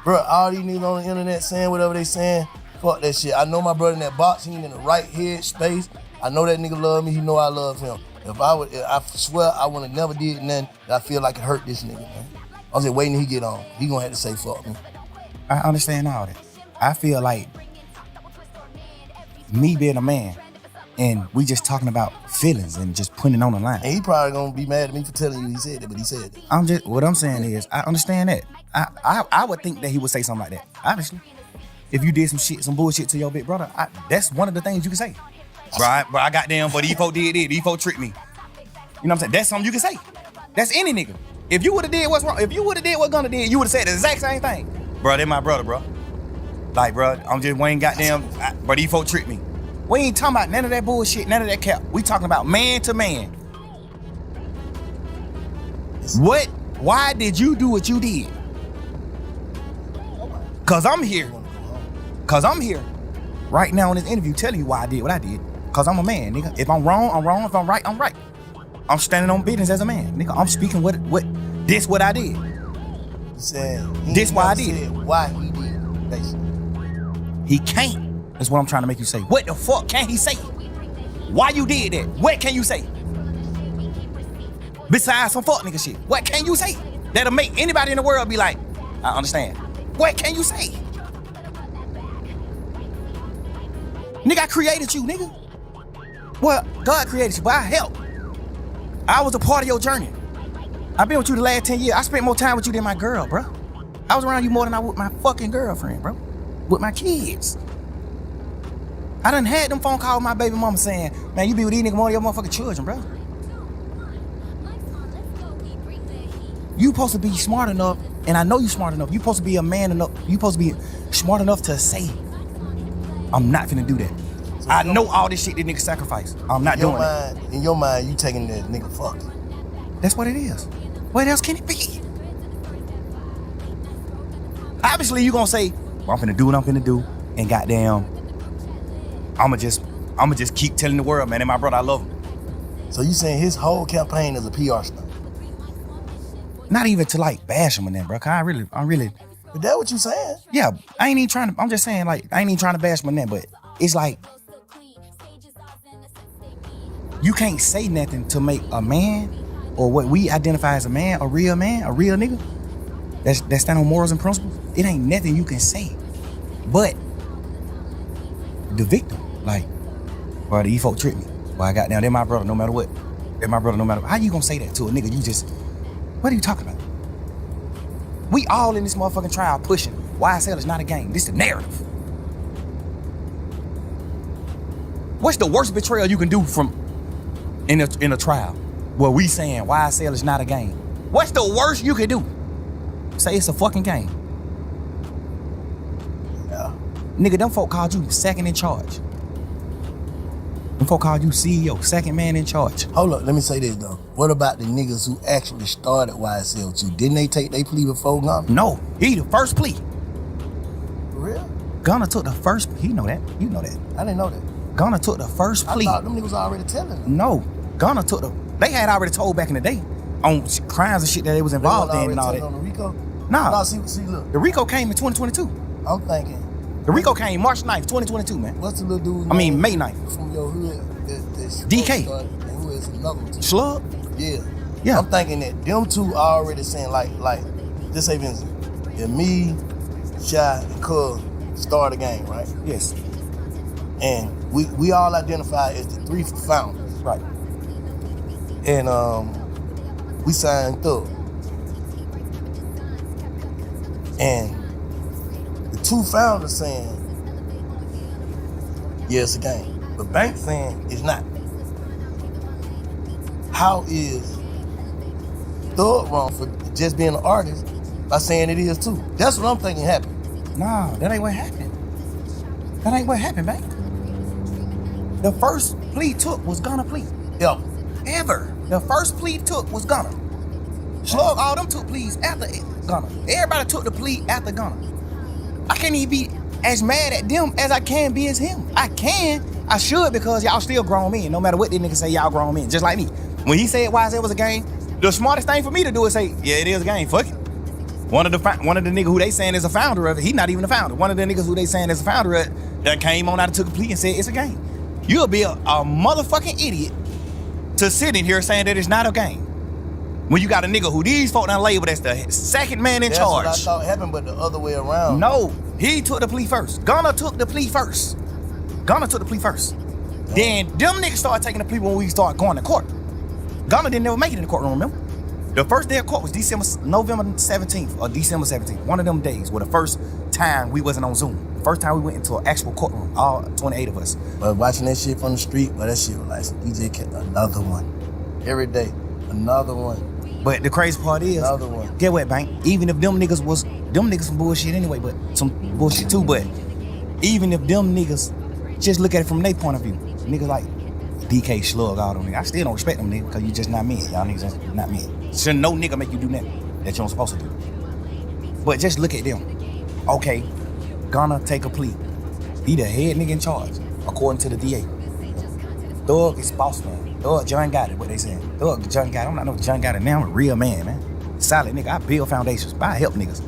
bro, all these niggas on the internet saying whatever they saying, fuck that shit. I know my brother in that box, he ain't in the right head space. I know that nigga love me, he know I love him. I swear I would've never did nothing that I feel like it hurt this nigga, man. I was just waiting till he get on. He gonna have to say fuck me. I understand all that. I feel like me being a man, and we just talking about feelings and just putting it on the line. And he probably gonna be mad at me for telling you he said it, but he said it. What I'm saying is, I understand that. I would think that he would say something like that. Obviously, if you did some bullshit to your big brother, that's one of the things you can say. Bro, I got them, but these folk did it. These folk tricked me. You know what I'm saying? That's something you can say. That's any nigga. If you would've did what's wrong, if you would've did what Gunna did, you would've said the exact same thing. Bro, they my brother, bro. Like, bro, I'm just Wayne goddamn, bro, these folk tricked me. We ain't talking about none of that bullshit, none of that cap. We talking about man to man. Why did you do what you did? Cause I'm here right now in this interview telling you why I did what I did. Cause I'm a man, nigga. If I'm wrong, I'm wrong. If I'm right, I'm right. I'm standing on business as a man, nigga. I'm speaking what I did. This why I did. Why he did, basically. He can't. That's what I'm trying to make you say. What the fuck can he say? Why you did that? What can you say? Besides some fuck nigga shit. What can you say? That'll make anybody in the world be like, I understand. What can you say? Nigga, I created you, nigga. Well, God created you, but I helped. I was a part of your journey. I've been with you the last 10 years. I spent more time with you than my girl, bro. I was around you more than I was with my fucking girlfriend, bro. With my kids. I done had them phone calls with my baby mama saying, man, you be with these niggas more than your motherfucking children, bro. You supposed to be smart enough, and I know you smart enough. You supposed to be a man enough. You supposed to be smart enough to say, I'm not finna do that. So I know all this shit that nigga sacrifice. I'm not doing it. In your mind, you taking that nigga fuck. That's what it is. What else can it be? Obviously, you gonna say, well, I'm finna do what I'm finna do, and goddamn, I'ma just keep telling the world, man, and my brother, I love him. So you saying his whole campaign is a PR stunt? Not even to like bash him and that, bro. Cause I'm really. But that's what you saying? Yeah, I ain't even trying to. I'm just saying, like, I ain't even trying to bash him and that, but it's like you can't say nothing to make a man or what we identify as a man, a real nigga that stand on morals and principles. It ain't nothing you can say, but the victim, like, bro, these folk tricked me. Well, I got down. They're my brother, no matter what. They're my brother, no matter what. How you gonna say that to a nigga? What are you talking about? We all in this motherfucking trial pushing. YSL is not a game. This is the narrative. What's the worst betrayal you can do in a trial where we saying YSL is not a game? What's the worst you can do? Say it's a fucking game. Yeah. Nigga, them folk called you second in charge. Them folk called you CEO, second man in charge. Hold up, let me say this though. What about the niggas who actually started YSL with you? Didn't they take their plea before Gunna? No, he the first plea. For real? Gunna took the first, he know that, you know that. I didn't know that. Gunna took the first plea. I thought them niggas already telling them. No, Gunna took they had already told back in the day on crimes and shit that they was involved in and all that. On the RICO? Nah. No, see, look. The RICO came in 2022. I'm thinking. The RICO came March 9th, 2022, man. What's the little dude? May 9th. From your hood. DK. Who is he? another one too. Slug? Yeah. Yeah. I'm thinking that them two already saying like just say Vincent, if me, Shy, and Cub start a game, right? Yes. And we all identify as the 3 founders. Right. And we signed Thug. And the 2 founders saying, yeah, it's a game. But Bank saying it's not. How is Thug wrong for just being an artist by saying it is too? That's what I'm thinking happened. Nah, that ain't what happened. That ain't what happened, man. The first plea took was Gunna plea. Ever. The first plea took was Gunna. Slug, all them took pleas after Gunna. Everybody took the plea after Gunna. I can't even be as mad at them as I can be as him. I should, because y'all still grown men. No matter what these niggas say, y'all grown men, just like me. When he said YZ was a game, the smartest thing for me to do is say, yeah, it is a game, fuck it. One of the niggas who they saying is a founder of it, he not even a founder. One of the niggas who they saying is a founder of it, that came on out and took a plea and said it's a game. You'll be a motherfucking idiot to sit in here saying that it's not a game. When you got a nigga who these folk done labeled as the second man in charge. That's what I thought happened, but the other way around. No, he took the plea first. Gunna took the plea first. Then them niggas started taking the plea when we started going to court. Gunna didn't never make it in the courtroom, remember? The first day of court was November 17th or December 17th. One of them days were the first time we wasn't on Zoom. First time we went into an actual courtroom, all 28 of us. But watching that shit from the street, that shit was like DJ kept another one. Every day, another one. But the crazy part is, another one. Get what, Bank? Even if them niggas some bullshit anyway, but some bullshit too, but even if them niggas just look at it from their point of view, niggas like DK, Slug, all them niggas, I still don't respect them niggas, because you just not men. Y'all niggas just not men. So no nigga make you do nothing that you don't supposed to do. But just look at them. Okay, Gunna take a plea. He the head nigga in charge, according to the DA. Thug is boss man. Thug John got it, what they saying. Thug John got it. I'm not no John got it now. I'm a real man, man. Solid nigga. I build foundations. I help niggas.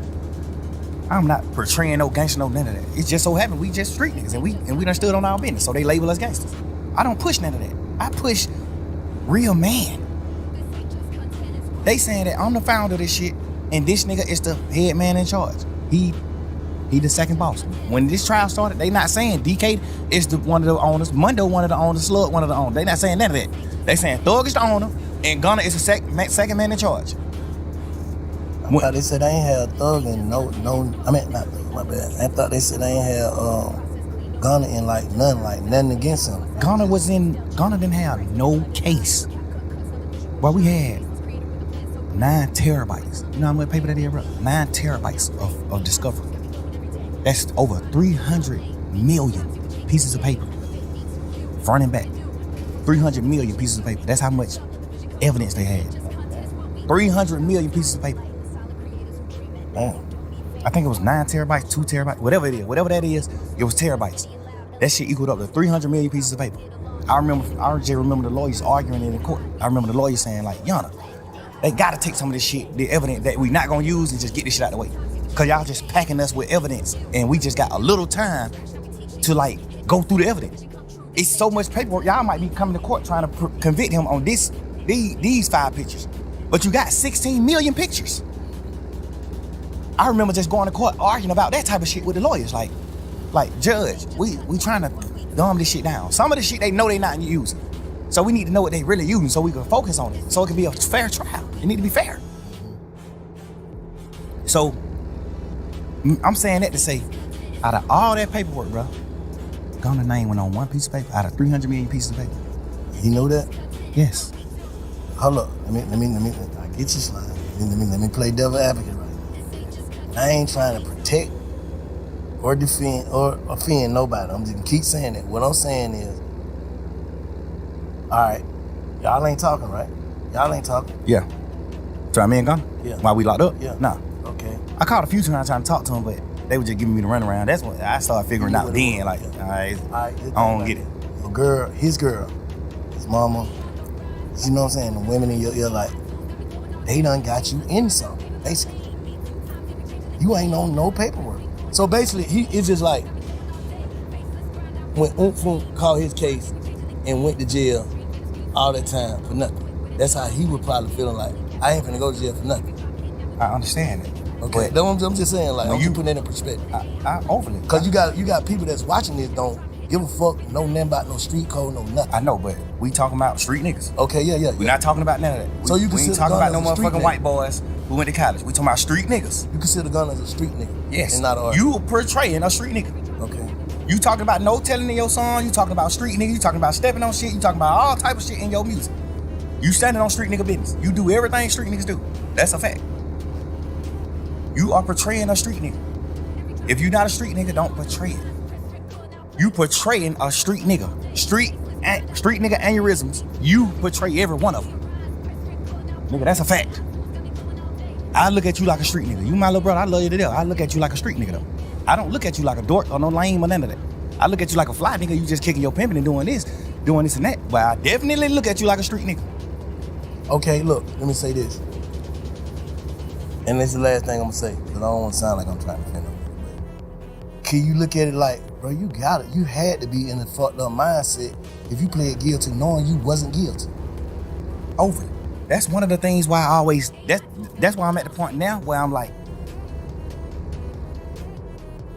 I'm not portraying no gangster, no none of that. It just so happened we just street niggas, and we done stood on our business, so they label us gangsters. I don't push none of that. I push real man. They saying that I'm the founder of this shit, and this nigga is the head man in charge. He the second boss. When this trial started, they not saying DK is one of the owners, Mundo one of the owners, Slug one of the owners. They not saying none of that. They saying Thug is the owner, and Gunna is the second man in charge. I thought they said they ain't had Thug and not Thug, my bad. I thought they said they ain't had Gunna in like nothing against him. Gunna didn't have no case. Well, we had 9 terabytes. You know how much paper that is, bro? 9 terabytes of discovery. That's over 300 million pieces of paper. Front and back. 300 million pieces of paper. That's how much evidence they had. 300 million pieces of paper. Man. I think it was 9 terabytes, 2 terabytes, whatever it is. Whatever that is, it was terabytes. That shit equaled up to 300 million pieces of paper. I just remember the lawyers arguing in the court. I remember the lawyers saying like, Yana, they gotta take some of this shit, the evidence that we not gonna use, and just get this shit out of the way. Cause y'all just packing us with evidence, and we just got a little time to like go through the evidence. It's so much paperwork. Y'all might be coming to court trying to convict him on these 5 pictures, but you got 16 million pictures. I remember just going to court arguing about that type of shit with the lawyers. Like judge, we trying to dumb this shit down. Some of the shit they know they not using, so we need to know what they really using so we can focus on it, so it can be a fair trial. It need to be fair. So I'm saying that to say, out of all that paperwork, bro, Gunna's name went on one piece of paper out of 300 million pieces of paper. You know that? Yes. Hold up. Let me. I get you, slime. Let me play devil advocate right now. I ain't trying to protect or defend or offend nobody. I'm just gonna keep saying that. What I'm saying is, all right, y'all ain't talking, right? Y'all ain't talking. Yeah. Try me and Gunna? Yeah. While we locked up? Yeah. Nah. Okay. I called a few times trying to talk to him, but they were just giving me the runaround. That's when I started figuring out then, like, all right, I don't get it. His girl, his mama, you know what I'm saying? The women in your ear, like, they done got you in something, basically. You ain't on no paperwork. So basically, it's just like, when Umfum called his case and went to jail, all that time for nothing. That's how he would probably feeling like, I ain't finna go to jail for nothing. I understand it. Okay, I'm just saying, like, I'm just putting that in perspective. I overly. Cause you got people that's watching this don't give a fuck, know nothing about no street code, no nothing. I know, but we talking about street niggas. Okay, yeah. We're not talking about none of that. So you we ain't talking about no motherfucking white boys who went to college. We talking about street niggas. You consider Gunna as a street nigga? Yes. And not an artist. You portraying a street nigga. Okay. You talking about no telling in your song. You talking about street nigga. You talking about stepping on shit. You talking about all type of shit in your music. You standing on street nigga business. You do everything street niggas do. That's a fact. You are portraying a street nigga. If you're not a street nigga, don't portray it. You portraying a street nigga. Street nigga aneurysms. You portray every one of them. Nigga, that's a fact. I look at you like a street nigga. You my little brother, I love you to death. I look at you like a street nigga though. I don't look at you like a dork or no lame or none of that. I look at you like a fly nigga. You just kicking your pimping and doing this and that. But I definitely look at you like a street nigga. Okay, look, let me say this. And this is the last thing I'm gonna say, because I don't want to sound like I'm trying to defend them. Can you look at it like, bro, you got it. You had to be in a fucked up mindset if you played guilty knowing you wasn't guilty. Over. That's one of the things why I always, that's why I'm at the point now where I'm like,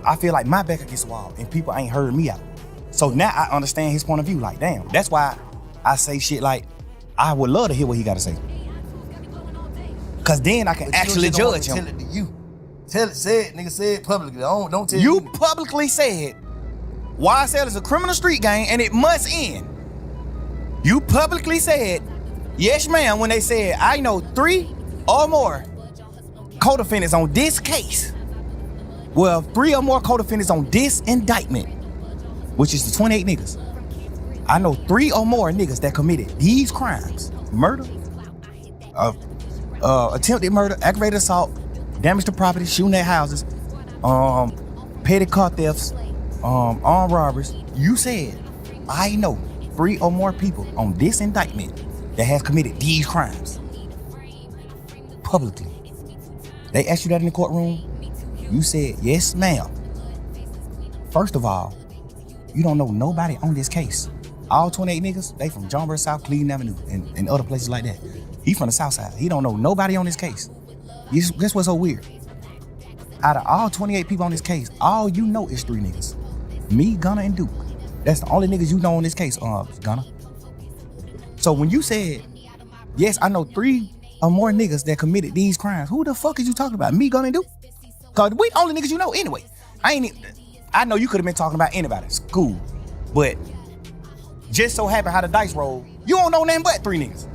I feel like my back against the wall and people ain't heard me out. So now I understand his point of view. Like, damn, that's why I say shit like, I would love to hear what he got to say. Cause then I can actually judge him. Tell it to you. Say it, nigga, say it publicly. Don't tell you. You publicly said YSL is a criminal street gang and it must end. You publicly said, yes ma'am, when they said, I know 3 or more co-defendants on this case. Well, 3 or more co-defendants on this indictment, which is the 28 niggas. I know 3 or more niggas that committed these crimes. Murder, attempted murder, aggravated assault, damage to property, shooting at houses, petty car thefts, armed robberies. You said, I know 3 or more people on this indictment that has committed these crimes. Publicly. They asked you that in the courtroom. You said, yes, ma'am. First of all, you don't know nobody on this case. All 28 niggas, they from Johnbury South, Cleveland Avenue, and other places like that. He from the South Side. He don't know nobody on this case. Guess what's so weird? Out of all 28 people on this case, all you know is 3 niggas. Me, Gunna, and Duke. That's the only niggas you know on this case, Gunna. So when you said, yes, I know 3 or more niggas that committed these crimes, who the fuck is you talking about? Me, Gunna, and Duke? Cause we the only niggas you know anyway. I know you could have been talking about anybody, school, but just so happened how the dice roll, you don't know nothing but 3 niggas.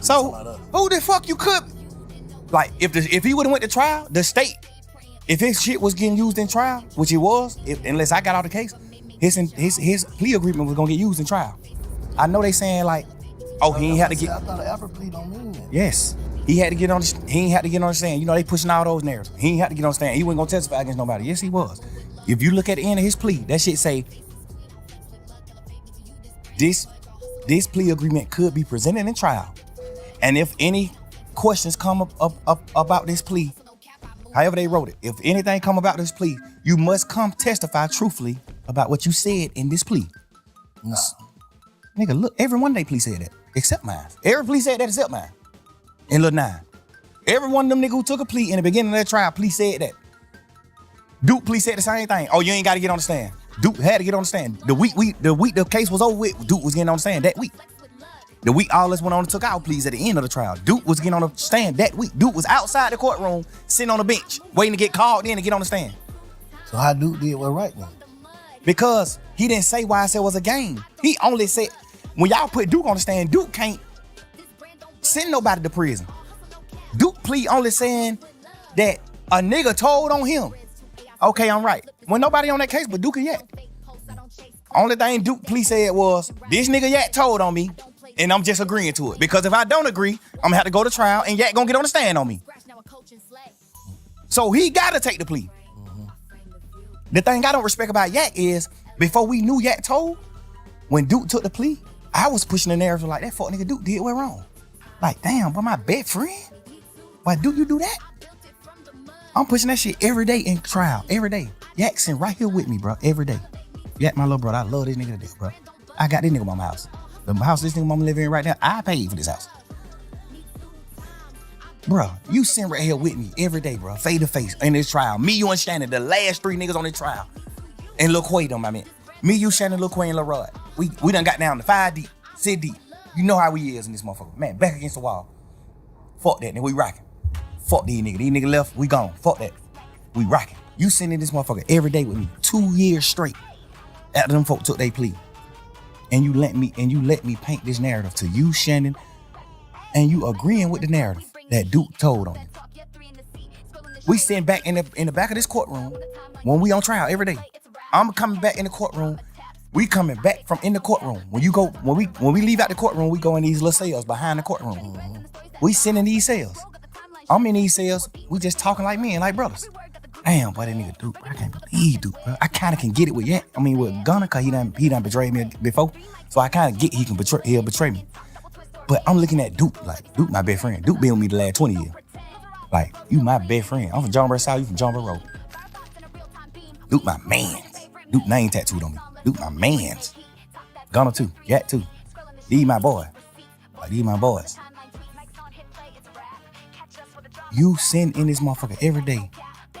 So who the fuck you could? Like if he would have went to trial, the state, if his shit was getting used in trial, which it was, unless I got out the case, his plea agreement was gonna get used in trial. I know they saying like, oh, he ain't had to get. I thought an Alfred plea don't mean that. Yes. He ain't had to get on the stand. You know, they pushing all those narratives. He ain't had to get on the stand. He wasn't gonna testify against nobody. Yes, he was. If you look at the end of his plea, that shit say, this plea agreement could be presented in trial. And if any questions come up about this plea, however they wrote it, if anything come about this plea, you must come testify truthfully about what you said in this plea. No. Nigga, look, every one of they plea said that, except mine. Every plea said that except mine. In Lil 9. Every one of them niggas who took a plea in the beginning of that trial, plea said that. Duke plea said the same thing. Oh, you ain't got to get on the stand. Duke had to get on the stand. The week the case was over with, Duke was getting on the stand that week. The week all us went on and took our pleas at the end of the trial. Duke was getting on the stand that week. Duke was outside the courtroom, sitting on the bench, waiting to get called in to get on the stand. So how Duke did what right now? Because he didn't say YSL was a game. He only said, when y'all put Duke on the stand, Duke can't send nobody to prison. Duke plea only saying that a nigga told on him. Okay, I'm right. When nobody on that case but Duke and Yak. Only thing Duke plea said was, this nigga Yak told on me, and I'm just agreeing to it. Because if I don't agree, I'm gonna have to go to trial and Yak gonna get on the stand on me. So he gotta take the plea. The thing I don't respect about Yak is, before we knew Yak told, when Duke took the plea, I was pushing the narrative like, that fuck nigga Duke did what wrong. Like, damn, but my best friend? Why do you do that? I'm pushing that shit every day in trial, every day. Yak sitting right here with me, bro, every day. Yak, my little brother, I love this nigga to death, bro. I got this nigga by my house. The house this nigga mama living in right now, I paid for this house. Bruh, you sitting right here with me every day, bro, face to face in this trial. Me, you, and Shannon, the last 3 niggas on this trial. And Lil Quay them, I mean. Me, you, Shannon, Lil Quay, and Lil Rod. We done got down to 5 deep, 6 deep. You know how we is in this motherfucker. Man, back against the wall. Fuck that, nigga, we rocking. Fuck these niggas. These niggas left, we gone. Fuck that. We rocking. You sitting in this motherfucker every day with me, 2 years straight after them folk took their plea. And you let me paint this narrative to you, Shannon, and you agreeing with the narrative that Duke told on you. We sitting back in the back of this courtroom when we on trial every day. I'm coming back in the courtroom. We coming back from in the courtroom. When we leave out the courtroom, we go in these little cells behind the courtroom. Mm-hmm. We sitting in these cells. I'm in these cells. We just talking like men, like brothers. Damn, boy, that nigga Duke, I can't believe Duke, bro. I kind of can get it with Yak. I mean, with Gunna, cause he done betrayed me before. So I kind of get he'll betray me. But I'm looking at Duke, like, Duke my best friend. Duke been with me the last 20 years. Like, you my best friend. I'm from John Burr South, you from John Burr Road. Duke my mans. Duke name tattooed on me. Duke my mans. Gunna too, Yak too. These my boy. Like, these my boys. You sitting in this motherfucker every day.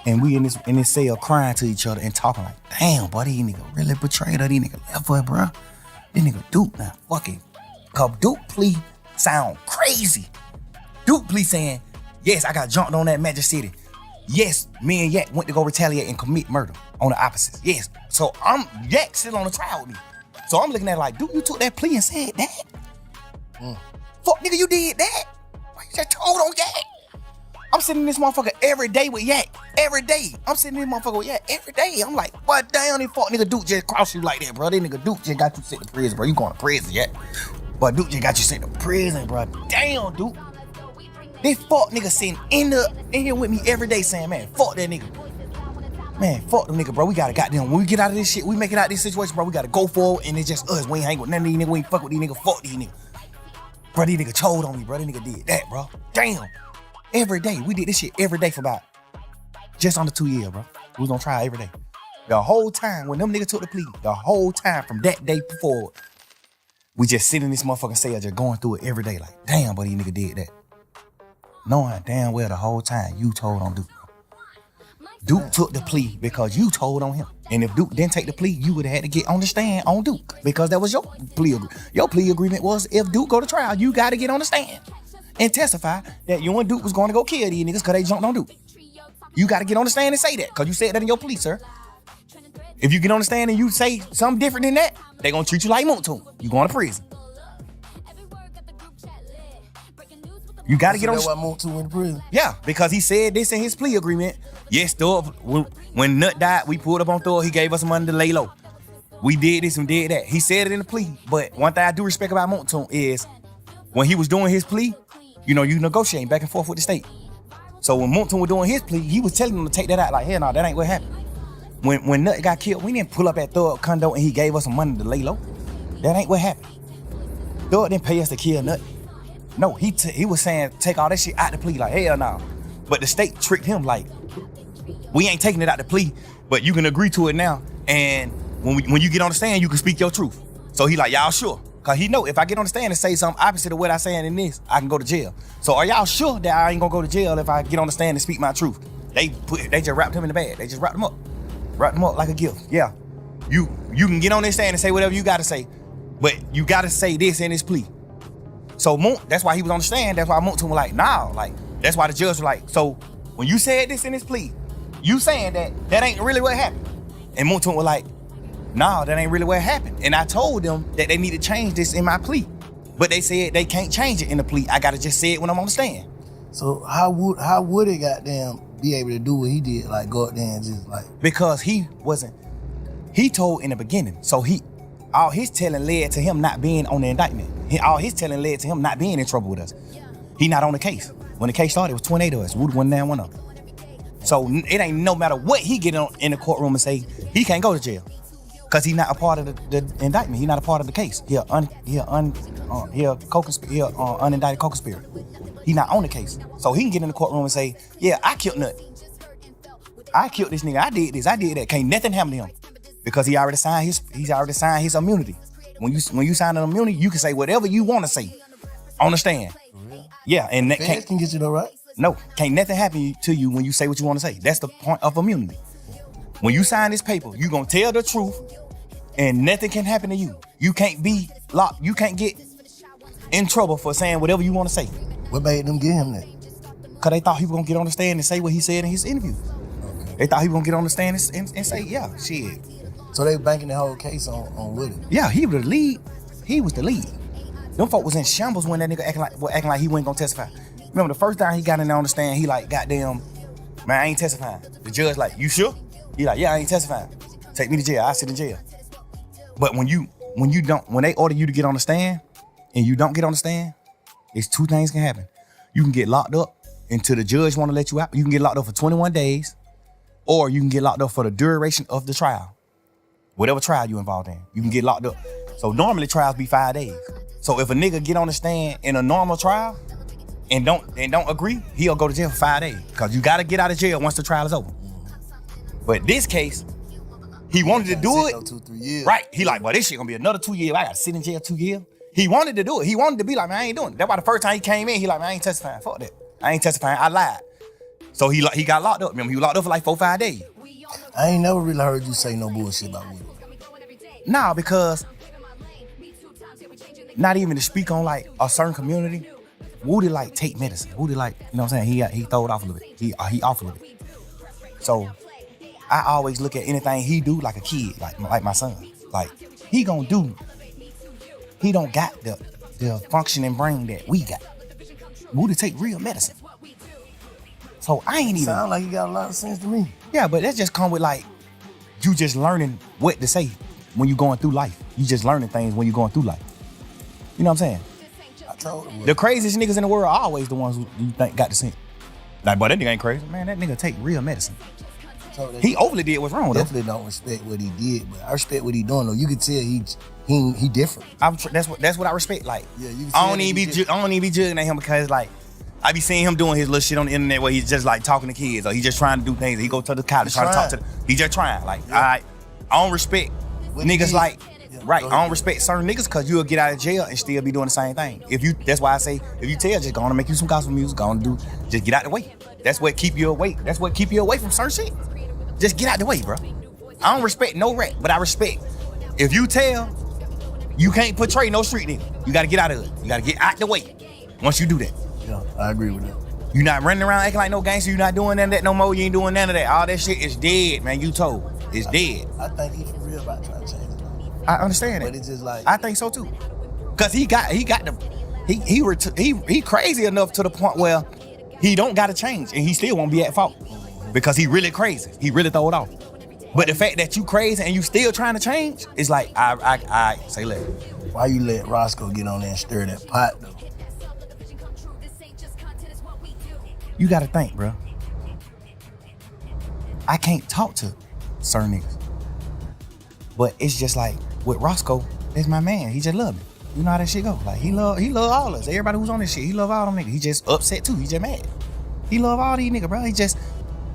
And we in this cell crying to each other and talking like, damn, boy, these nigga really betrayed her. These nigga left her, bro. This nigga Duke now, fucking. Cause Duke plea sound crazy. Duke plea saying, yes, I got jumped on that Magic City. Yes, me and Yak went to go retaliate and commit murder on the opposites. Yes. So Yak sitting on the trial with me. So I'm looking at it like, Duke, you took that plea and said that? Fuck, nigga, you did that? Why you just told on Yak? I'm sitting in this motherfucker every day with Yak. Every day. I'm sitting in this motherfucker with Yak every day. I'm like, what damn, this fuck nigga Duke just crossed you like that, bro. This nigga Duke just got you sent to prison, bro. You going to prison, Yak. But Duke just got you sent to prison, bro. Damn, Duke. This fuck nigga sitting in here with me every day saying, man, fuck that nigga. Man, fuck them nigga, bro. We gotta goddamn, when we get out of this shit, we make it out of this situation, bro. We gotta go forward and it's just us. We ain't hang with none of these niggas. We ain't fuck with these niggas. Fuck these niggas. Bro, these nigga told on me, bro. This nigga did that, bro. Damn. Every day. We did this shit every day for about just under 2 years, bro. We was on trial every day. The whole time, when them niggas took the plea, the whole time from that day forward, we just sit in this motherfucking cell just going through it every day. Like, damn, but these nigga did that. Knowing damn well the whole time you told on Duke. Duke took the plea because you told on him. And if Duke didn't take the plea, you would have had to get on the stand on Duke because that was your plea agreement. Your plea agreement was if Duke go to trial, you got to get on the stand and testify that you and Duke was going to go kill these niggas because they jumped on Duke. You got to get on the stand and say that because you said that in your plea, sir. If you get on the stand and you say something different than that, they going to treat you like Moontoon. You going to prison. You got to get on the stand. That's why Moontoon went to prison. Yeah, because he said this in his plea agreement. Yes, Thor, when Nut died, we pulled up on Thor. He gave us some money to lay low. We did this and did that. He said it in the plea. But one thing I do respect about Moontoon is when he was doing his plea, you know, you negotiating back and forth with the state. So when Moontoon was doing his plea, he was telling them to take that out. Like, hell no, that ain't what happened. When Nut got killed, we didn't pull up at Thug condo and he gave us some money to lay low. That ain't what happened. Thug didn't pay us to kill Nut. No, he was saying take all that shit out the plea. Like, hell no. But the state tricked him like, we ain't taking it out the plea, but you can agree to it now. And when you get on the stand, you can speak your truth. So he like, y'all sure? Cause he know if I get on the stand and say something opposite of what I saying in this, I can go to jail. So are y'all sure that I ain't gonna go to jail if I get on the stand and speak my truth? They just wrapped him in the bag. They just wrapped him up. Wrapped him up like a gift. Yeah. You can get on this stand and say whatever you gotta say, but you gotta say this in this plea. So that's why he was on the stand. That's why Moontoon was like, nah. Like, that's why the judge was like, so when you said this in this plea, you saying that ain't really what happened. And Moontoon was like, nah, that ain't really what happened. And I told them that they need to change this in my plea. But they said they can't change it in the plea. I gotta just say it when I'm on the stand. So how would it goddamn be able to do what he did? Like go up there and just like, because he told in the beginning. So all his telling led to him not being on the indictment. All his telling led to him not being in trouble with us. He not on the case. When the case started, it was 28 of us. Woody wasn't there, one of them. So it ain't no matter what he get in the courtroom and say, he can't go to jail. Cause he not a part of the indictment. He not a part of the case. He unindicted co-conspirator. He not on the case. So he can get in the courtroom and say, yeah, I killed Nut. I killed this nigga. I did this. I did that. Can't nothing happen to him. Because he's already signed his immunity. When you sign an immunity, you can say whatever you want to say on the stand. Yeah, and that Feds can get you though, right? No, can't nothing happen to you when you say what you want to say. That's the point of immunity. When you sign this paper, you gonna tell the truth, and nothing can happen to you. You can't be locked. You can't get in trouble for saying whatever you want to say. What made them give him that? Cause they thought he was gonna get on the stand and say what he said in his interview. Okay. They thought he was gonna get on the stand and say, yeah, shit. So they banking the whole case on Woody. Yeah, he was the lead. He was the lead. Them folk was in shambles when that nigga acting like he wasn't gonna testify. Remember the first time he got in there on the stand, he like, goddamn, man, I ain't testifying. The judge like, you sure? He like, yeah, I ain't testifying. Take me to jail. I sit in jail. But when they order you to get on the stand and you don't get on the stand, it's two things can happen. You can get locked up until the judge want to let you out. You can get locked up for 21 days, or you can get locked up for the duration of the trial. Whatever trial you involved in, you can get locked up. So normally trials be 5 days. So if a nigga get on the stand in a normal trial and don't agree, he'll go to jail for 5 days. Cause you gotta get out of jail once the trial is over. But this case, he wanted to do it. 2-3 years. Right. He like, well, this shit gonna be another 2 years. I gotta sit in jail 2 years. He wanted to do it. He wanted to be like, man, I ain't doing it. That's why the first time he came in, he like, man, I ain't testifying. Fuck that. I ain't testifying. I lied. So he got locked up. Remember, he was locked up for like 4-5 days. I ain't never really heard you say no bullshit about Woody. Nah, because not even to speak on like a certain community, Woody like take medicine. Woody like, you know what I'm saying? He throw it off a little bit. He off a little bit. So I always look at anything he do like a kid, like my son. Like he don't got the functioning brain that we got. Woody take real medicine. So I ain't even. Sound like you got a lot of sense to me. Yeah, but that just come with like, you just learning what to say when you going through life. You just learning things when you going through life. You know what I'm saying? I told him. The craziest niggas in the world are always the ones who you think got the sense. Like, boy, that nigga ain't crazy. Man, that nigga take real medicine. He overly did what's wrong though. Definitely don't respect what he did, but I respect what he doing though. You can tell he different. That's what I respect. Like, yeah, you can I don't even be judging at him because like I be seeing him doing his little shit on the internet where he's just like talking to kids or he just trying to do things. He go to the college trying to talk to them. He just trying. Like, I don't respect niggas like. Right, I don't respect certain niggas because you'll get out of jail and still be doing the same thing. That's why I say, if you tell, just go on and make you some gospel music, go on and just get out the way. That's what keep you away. That's what keep you away from certain shit. Just get out the way, bro. I don't respect no rap, but I respect. If you tell, you can't portray no street nigga. You gotta get out of it. You gotta get out the way once you do that. Yeah, I agree with that. You not running around acting like no gangster. You not doing none of that no more. You ain't doing none of that. All that shit is dead, man. You told. It's dead. I think he for real about trying to change it. I understand But it. it's just like, I think so too. Cause he crazy enough to the point where he don't gotta change and he still won't be at fault. Because he really crazy. He really throw it off. But the fact that you crazy and you still trying to change, it's like I say let. Why you let Roscoe get on there and stir that pot though? You gotta think, bro. I can't talk to certain niggas. But it's just like with Roscoe, that's my man. He just love me. You know how that shit go. Like he love all of us. Everybody who's on this shit, he love all them niggas. He just upset too. He just mad. He love all these niggas, bro. He just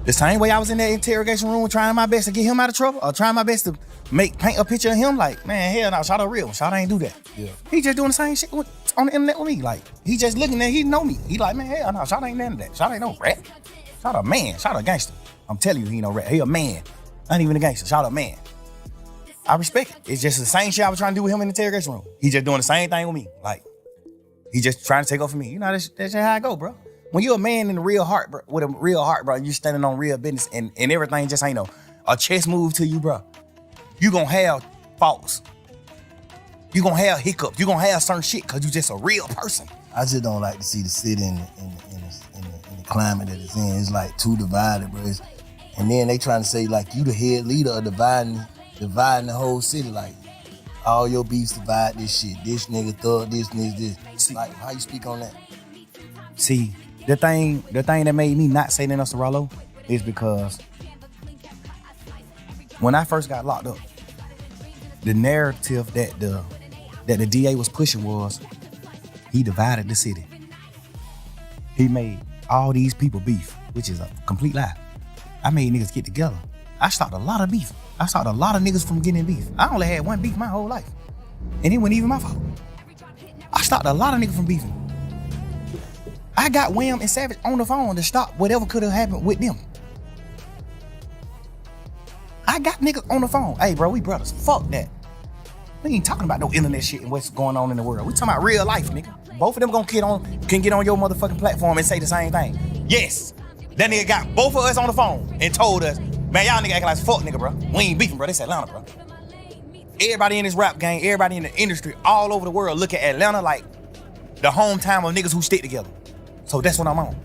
the same way I was in that interrogation room trying my best to get him out of trouble, or trying my best to paint a picture of him. Like, man, hell no, shout out real. Shout out ain't do that. Yeah. He just doing the same shit on the internet with me. Like, he just looking at, he know me. He like, man, hell no, shout out ain't none of that. Shout out ain't no rat. Shout out man. Shout out gangster. I'm telling you, he ain't no rat. He a man. Not even a gangster. Shout out man. I respect it. It's just the same shit I was trying to do with him in the interrogation room. He just doing the same thing with me. Like, he just trying to take over me. You know, that's just how I go, bro. When you're a man in the real heart, bro, with a real heart, bro, you standing on real business and everything just ain't a chess move to you, bro. You gonna have faults. You gonna have hiccups. You gonna have certain shit because you just a real person. I just don't like to see the city in the climate that it's in. It's like too divided, bro. And then they trying to say like you the head leader of dividing the whole city. Like all your beefs divide this shit. This nigga thug, this. See, like how you speak on that? See, the thing that made me not say nothing else to Rollo is because when I first got locked up, the narrative that the DA was pushing was he divided the city. He made all these people beef, which is a complete lie. I made niggas get together. I stopped a lot of beef. I stopped a lot of niggas from getting in beef. I only had one beef my whole life. And it wasn't even my fault. I stopped a lot of niggas from beefing. I got Wham and Savage on the phone to stop whatever could have happened with them. I got niggas on the phone. Hey, bro, we brothers. Fuck that. We ain't talking about no internet shit and what's going on in the world. We talking about real life, nigga. Both of them can get on your motherfucking platform and say the same thing. Yes, that nigga got both of us on the phone and told us, man, y'all nigga acting like fuck nigga, bro. We ain't beefing, bro. This Atlanta, bro. Everybody in this rap game, everybody in the industry, all over the world look at Atlanta like the hometown of niggas who stick together. So that's what I'm on.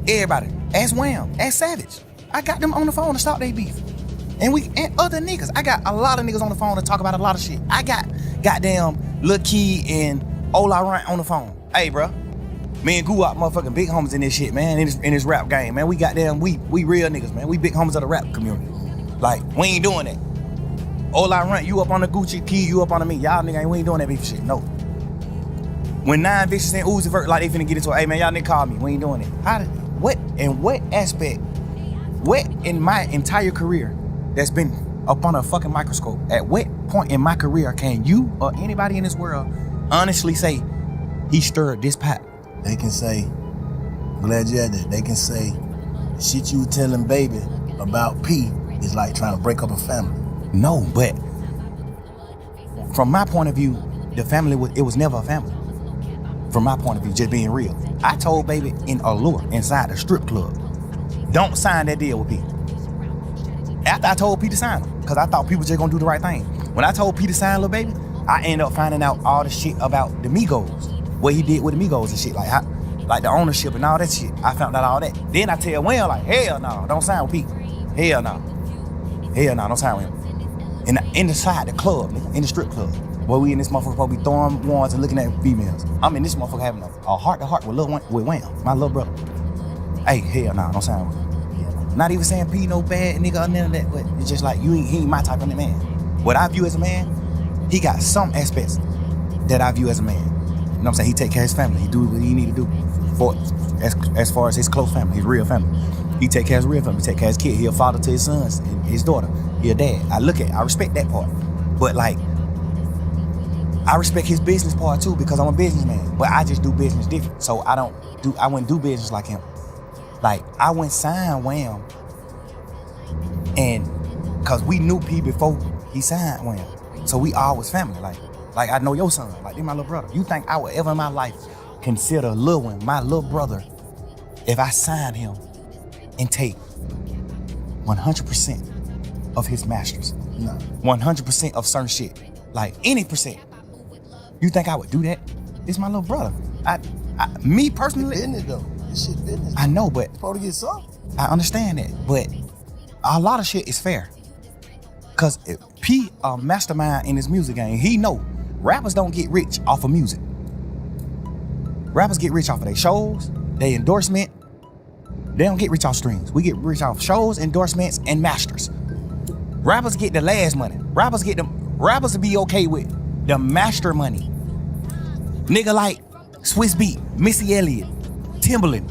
Everybody, ask Wham, ask Savage. I got them on the phone to stop their beef. And other niggas. I got a lot of niggas on the phone to talk about a lot of shit. I got goddamn Lil Key and Ola Runt on the phone. Hey, bro. Me and Guwap motherfucking big homies in this shit, man, in this rap game, man. We real niggas, man. We big homies of the rap community. Like, we ain't doing that. Ola Runt, you up on the Gucci, Key, you up on the me. Y'all nigga we ain't doing that beef shit, no. When 9 Vicious and Uzi Vert, like they finna get into it, hey man, y'all nigga call me, we ain't doing it. What aspect, what in my entire career that's been up on a fucking microscope, at what point in my career can you or anybody in this world honestly say he stirred this pot? They can say, I'm glad you had that. They can say, the shit you telling baby about P is like trying to break up a family. No, but from my point of view, the family was never a family. From my point of view, just being real. I told baby in Allure, inside the strip club, don't sign that deal with P. After I told P to sign them, because I thought people just gonna do the right thing. When I told P to sign Lil Baby, I ended up finding out all the shit about the Migos, what he did with the Migos and shit, like the ownership and all that shit. I found out all that. Then I tell Wham like, hell no, don't sign with P. Hell no, don't sign with him. Inside the club, nigga, in the strip club, where we in this motherfucker supposed to be throwing ones and looking at females. I'm in this motherfucker having a heart-to-heart with Wham, my little brother. Hey, hell no, don't sign with him. Not even saying P no bad nigga or none of that, but it's just like, he ain't my type of man. What I view as a man, he got some aspects that I view as a man. You know what I'm saying? He take care of his family. He do what he need to do for as far as his close family, his real family. He take care of his real family. He take care of his kid. He a father to his sons and his daughter. He a dad. I respect that part. But like, I respect his business part too because I'm a businessman. But I just do business different. So I wouldn't do business like him. Like, I went sign Wham, and cause we knew P before he signed Wham. So we all was family. Like I know your son, like they my little brother. You think I would ever in my life consider Lil Wayne my little brother if I signed him and take 100% of his masters? No. 100% of certain shit. Like any percent. You think I would do that? It's my little brother. Me personally. It's business though. This shit business. I know, but. You're supposed to get something. I understand that, but a lot of shit is fair. Cause P a mastermind in his music game. He know rappers don't get rich off of music. Rappers get rich off of their shows, their endorsement. They don't get rich off streams. We get rich off shows, endorsements, and masters. Rappers get the last money. Rappers will be okay with the master money. Nigga like Swiss Beat, Missy Elliott, Timbaland,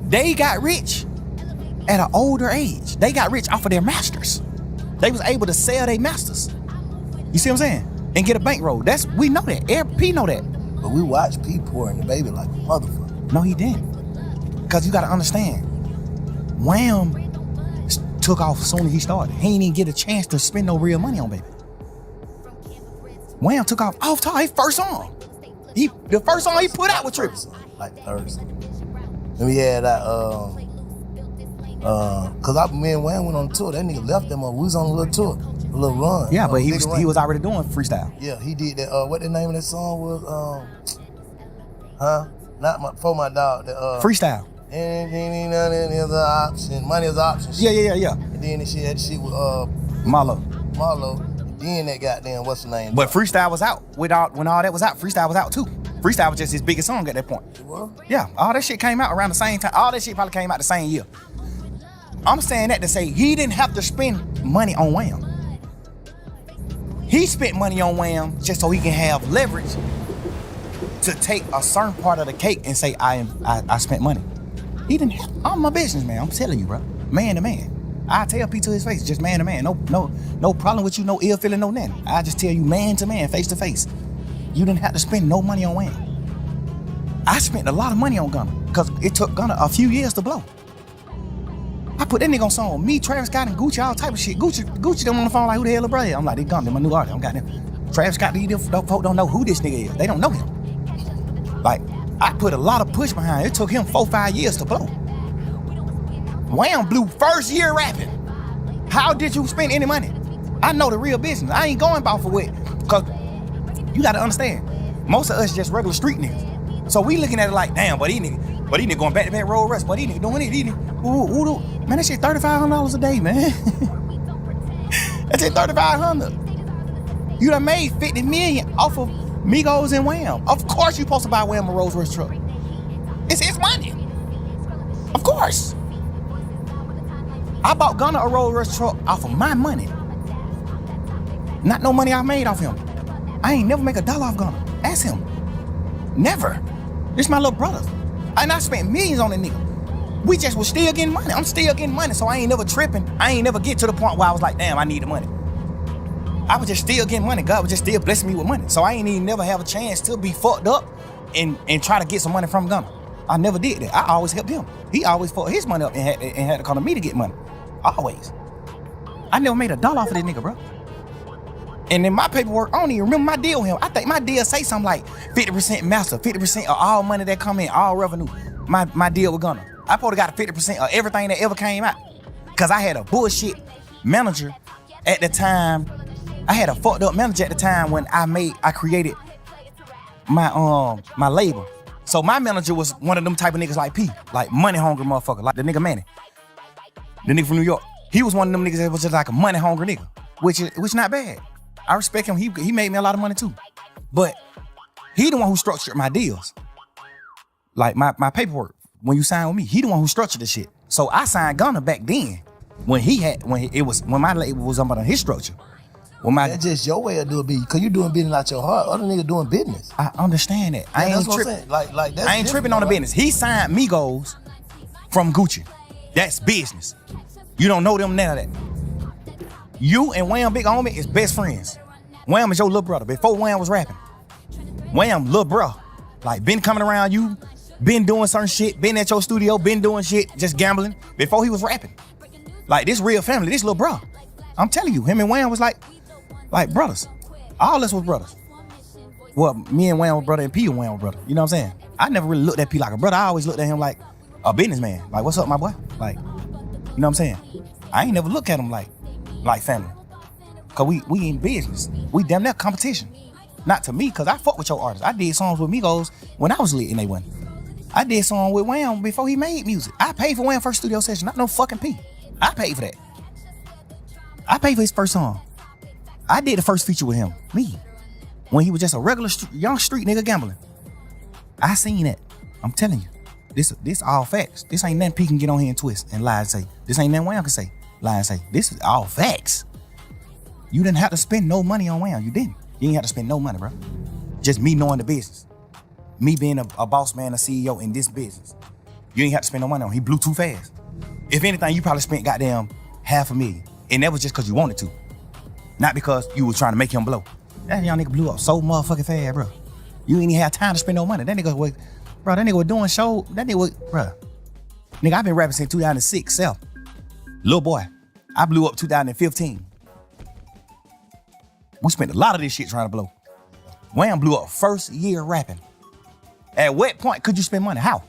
they got rich at an older age. They got rich off of their masters. They was able to sell their masters. You see what I'm saying? And get a bankroll. We know that. P know that. But we watched P pour in the baby like a motherfucker. No, he didn't. Because you got to understand, Wham took off as soon as he started. He ain't even get a chance to spend no real money on baby. Wham took off top his first song. The first song he put out with Trippy. Like Thursday. And we had that, cause me and Wham went on tour. That nigga left them. We was on a little tour, a little run. Yeah, but he was already doing freestyle. Yeah, he did that. What the name of that song was? For my dog. Freestyle. Anything is an option. Money is an option. Yeah. And then she had shit with Marlo. And then that goddamn what's the name? But freestyle was out. When all that was out, freestyle was out too. Freestyle was just his biggest song at that point. What? Yeah, all that shit came out around the same time. All that shit probably came out the same year. I'm saying that to say he didn't have to spend money on Wham. He spent money on Wham just so he can have leverage to take a certain part of the cake and say, I spent money. He didn't have, I'm a businessman, I'm telling you, bro. Man to man. I tell P to his face, just man to man. No problem with you, no ill feeling, no nothing. I just tell you man to man, face to face. You didn't have to spend no money on Wham. I spent a lot of money on Gunna because it took Gunna a few years to blow. I put that nigga on song. Me, Travis Scott, and Gucci, all type of shit. Gucci them on the phone like, who the hell is brother? I'm like, they Gunna, they my new artist. I'm got them. Travis Scott, these folks don't know who this nigga is. They don't know him. Like, I put a lot of push behind it. It took him 4-5 years to blow. Wham blew first year rapping. How did you spend any money? I know the real business. I ain't going about for what. Cause you gotta understand, most of us just regular street niggas. So we looking at it like, damn, but these niggas going back to back road rush, but these niggas doing it, man, that shit $3,500 a day, man. That's it, $3,500. You done made 50 million off of Migos and Wham. Of course you supposed to buy Wham a Rolls Royce truck. It's his money. Of course. I bought Gunna a Rolls Royce truck off of my money. Not no money I made off him. I ain't never make $1 off Gunna. Ask him. Never. This my little brother. And I spent millions on that nigga. We just was still getting money. I'm still getting money, so I ain't never tripping. I ain't never get to the point where I was like, damn, I need the money. I was just still getting money. God was just still blessing me with money. So I ain't even never have a chance to be fucked up and try to get some money from Gunna. I never did that. I always helped him. He always fucked his money up and had to come to me to get money. Always. I never made $1 off of this nigga, bro. And in my paperwork, I don't even remember my deal with him. I think my deal say something like 50% master, 50% of all money that come in, all revenue. My deal with Gunna. I probably got 50% of everything that ever came out. Cause I had a bullshit manager at the time. I had a fucked up manager at the time when I created my label. So my manager was one of them type of niggas like P, like money hungry motherfucker, like the nigga Manny. The nigga from New York. He was one of them niggas that was just like a money hungry nigga, which not bad. I respect him. He made me a lot of money too. But he the one who structured my deals. Like my paperwork. When you sign with me, he the one who structured the shit. So I signed Gunna back then when my label was under his structure. That's just your way of doing business, because you doing business out your heart. Other niggas doing business. I understand that. I ain't tripping. Like that's I ain't tripping on the business. He signed Migos from Gucci. That's business. You don't know them, none of that. You and Wham Big Homie is best friends. Wham is your little brother. Before Wham was rapping, Wham little bro. Like been coming around you, been doing certain shit, been at your studio, been doing shit, just gambling before he was rapping. Like this real family, this little bro. I'm telling you, him and Wham was like brothers. All us was brothers. Well, me and Wham were brother and P and Wham were brother. You know what I'm saying? I never really looked at P like a brother. I always looked at him like a businessman. Like, what's up, my boy? Like, you know what I'm saying? I ain't never looked at him like family. Cause we in business. We damn near competition. Not to me, cause I fuck with your artists. I did songs with Migos when I was lit and they wasn't. I did songs with Wham before he made music. I paid for Wham's first studio session, not no fucking P. I paid for that. I paid for his first song. I did the first feature with him, me. When he was just a regular young street nigga gambling. I seen that. I'm telling you. This all facts. This ain't nothing P can get on here and twist and lie and say. This ain't nothing Wham can say, lie and say. This is all facts. You didn't have to spend no money on Wham. You didn't. You didn't have to spend no money, bro. Just me knowing the business. Me being a boss man, a CEO in this business. You ain't have to spend no money on him. He blew too fast. If anything, you probably spent goddamn $500,000. And that was just because you wanted to. Not because you was trying to make him blow. That young nigga blew up so motherfucking fast, bro. You ain't even have time to spend no money. That nigga was doing show. That nigga was, bro. Nigga, I've been rapping since 2006, self. Little boy. I blew up 2015. We spent a lot of this shit trying to blow. Wham blew up first year rapping. At what point could you spend money? How?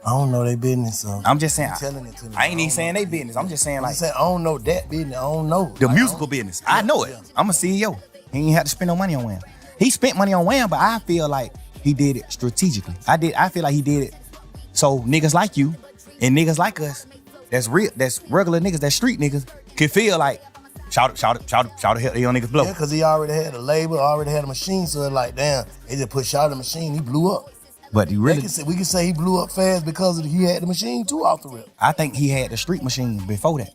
I don't know their business, so I'm just saying. Telling it to me. I ain't even saying they business. I'm just saying like. I don't know that business. I don't know. The musical business. I know it. Yeah. I'm a CEO. He ain't had to spend no money on Wham. He spent money on Wham, but I feel like he did it strategically. I feel like he did it so niggas like you and niggas like us, that's regular niggas, that's street niggas, can feel like shout help young niggas blow. Yeah, because he already had a label, already had a machine, so like, damn, they just put Shout the machine, he blew up. But you really, we can say he blew up fast because he had the machine too off the rip. I think he had the street machine before that.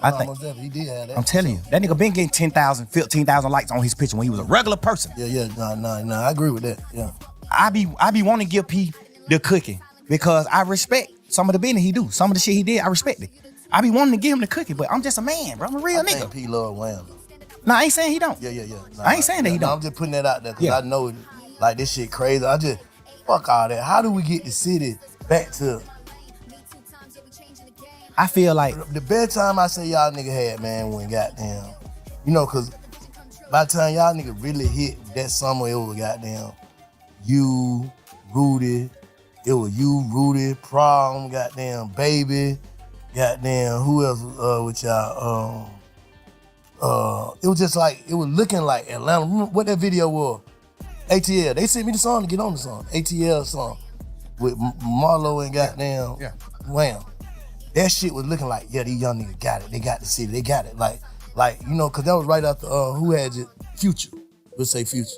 I think most definitely he did have that. I'm telling you, that nigga been getting 10,000, 15,000 likes on his picture when he was a regular person. Yeah, no, I agree with that. Yeah, I be wanting to give P the cookie because I respect some of the business he do, some of the shit he did, I respect it. I be wanting to give him the cookie, but I'm just a man, bro. I'm a real nigga. I think P love Wham. Nah, I ain't saying he don't. Yeah. Nah, I ain't saying that he don't. I'm just putting that out there because I know like this shit crazy. I just fuck all that. How do we get the city back to? I feel like the best time I say y'all nigga had, man, when goddamn, you know, cause by the time y'all nigga really hit that summer, it was goddamn you, Rudy, Prom, goddamn Baby, goddamn who else with y'all? It was just like it was looking like Atlanta. Remember what that video was? ATL. They sent me the song to get on the song. ATL song with Marlo and goddamn Wham. That shit was looking like, yeah, these young niggas got it. They got the city. They got it. Like you know, cause that was right after who had it? Future. We'll say Future.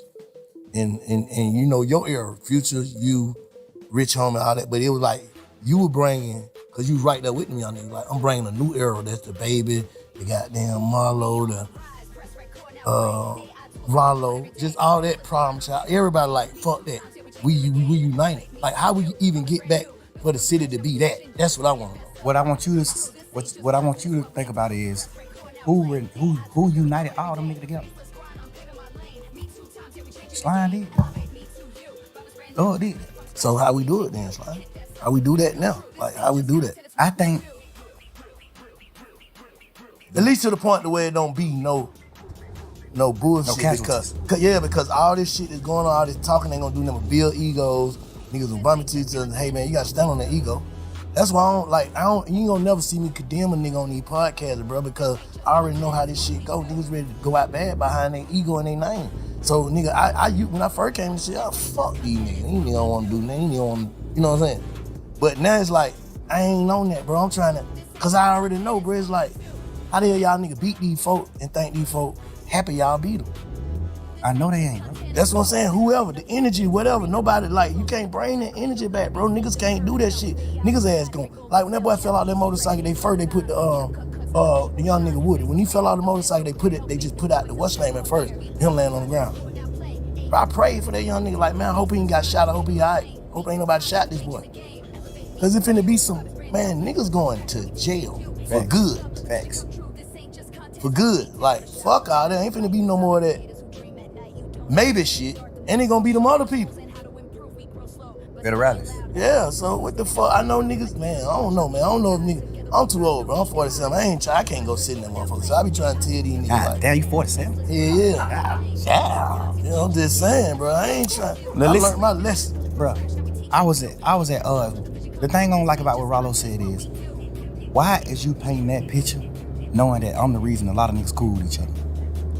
And you know your era, Future, you, Rich Homie, all that. But it was like you were bringing, cause you was right there with me, young niggas. Like I'm bringing a new era. That's the Baby, the goddamn Marlo, the Rollo, just all that Problem Child. Everybody like fuck that. We united. Like how we even get back for the city to be that? That's what I want to know. What I want you to think about is who united all them niggas together. Slime did. Oh, it did. So how we do it then, Slime? How we do that now? Like how we do that? I think at least to the point where it don't be no bullshit because all this shit is going on, all this talking ain't gonna do nothing but build egos. Niggas will bump into each other and, hey man, you gotta stand on that ego. That's why you ain't gonna never see me condemn a nigga on these podcasts, bro, because I already know how this shit go. Niggas ready to go out bad behind their ego and their name. So nigga, when I first came to shit, I fuck these niggas. These niggas don't wanna do nothing, you know what I'm saying? But now it's like, I ain't on that, bro. I'm trying to, cause I already know, bro, it's like, how the hell y'all niggas beat these folk and think these folk happy y'all beat them? I know they ain't, bro. That's what I'm saying. Whoever, the energy, whatever, nobody, like, you can't bring that energy back, bro. Niggas can't do that shit. Niggas ass going. Like, when that boy fell out that motorcycle, they put the young nigga Woody. When he fell out the motorcycle, they just put out the what's name at first, him laying on the ground. Bro, I prayed for that young nigga, like, man, I hope he ain't got shot. I hope he all right. Hope ain't nobody shot this boy. Cause it finna be some, man, niggas going to jail for good. Facts. For good. Like, fuck all that. Ain't finna be no more of that maybe shit. And they gonna be them other people. Better rallies. Yeah, so what the fuck? I know niggas, man, I don't know if niggas, I'm too old, bro. I'm 47. I can't go sit in that motherfucker. So I be trying to tell these niggas like, damn, you 47? Yeah. You know, I'm just saying, bro. I ain't trying. I learned my lesson. Bro, I was at the thing I don't like about what Rollo said is, why is you painting that picture knowing that I'm the reason a lot of niggas cool with each other?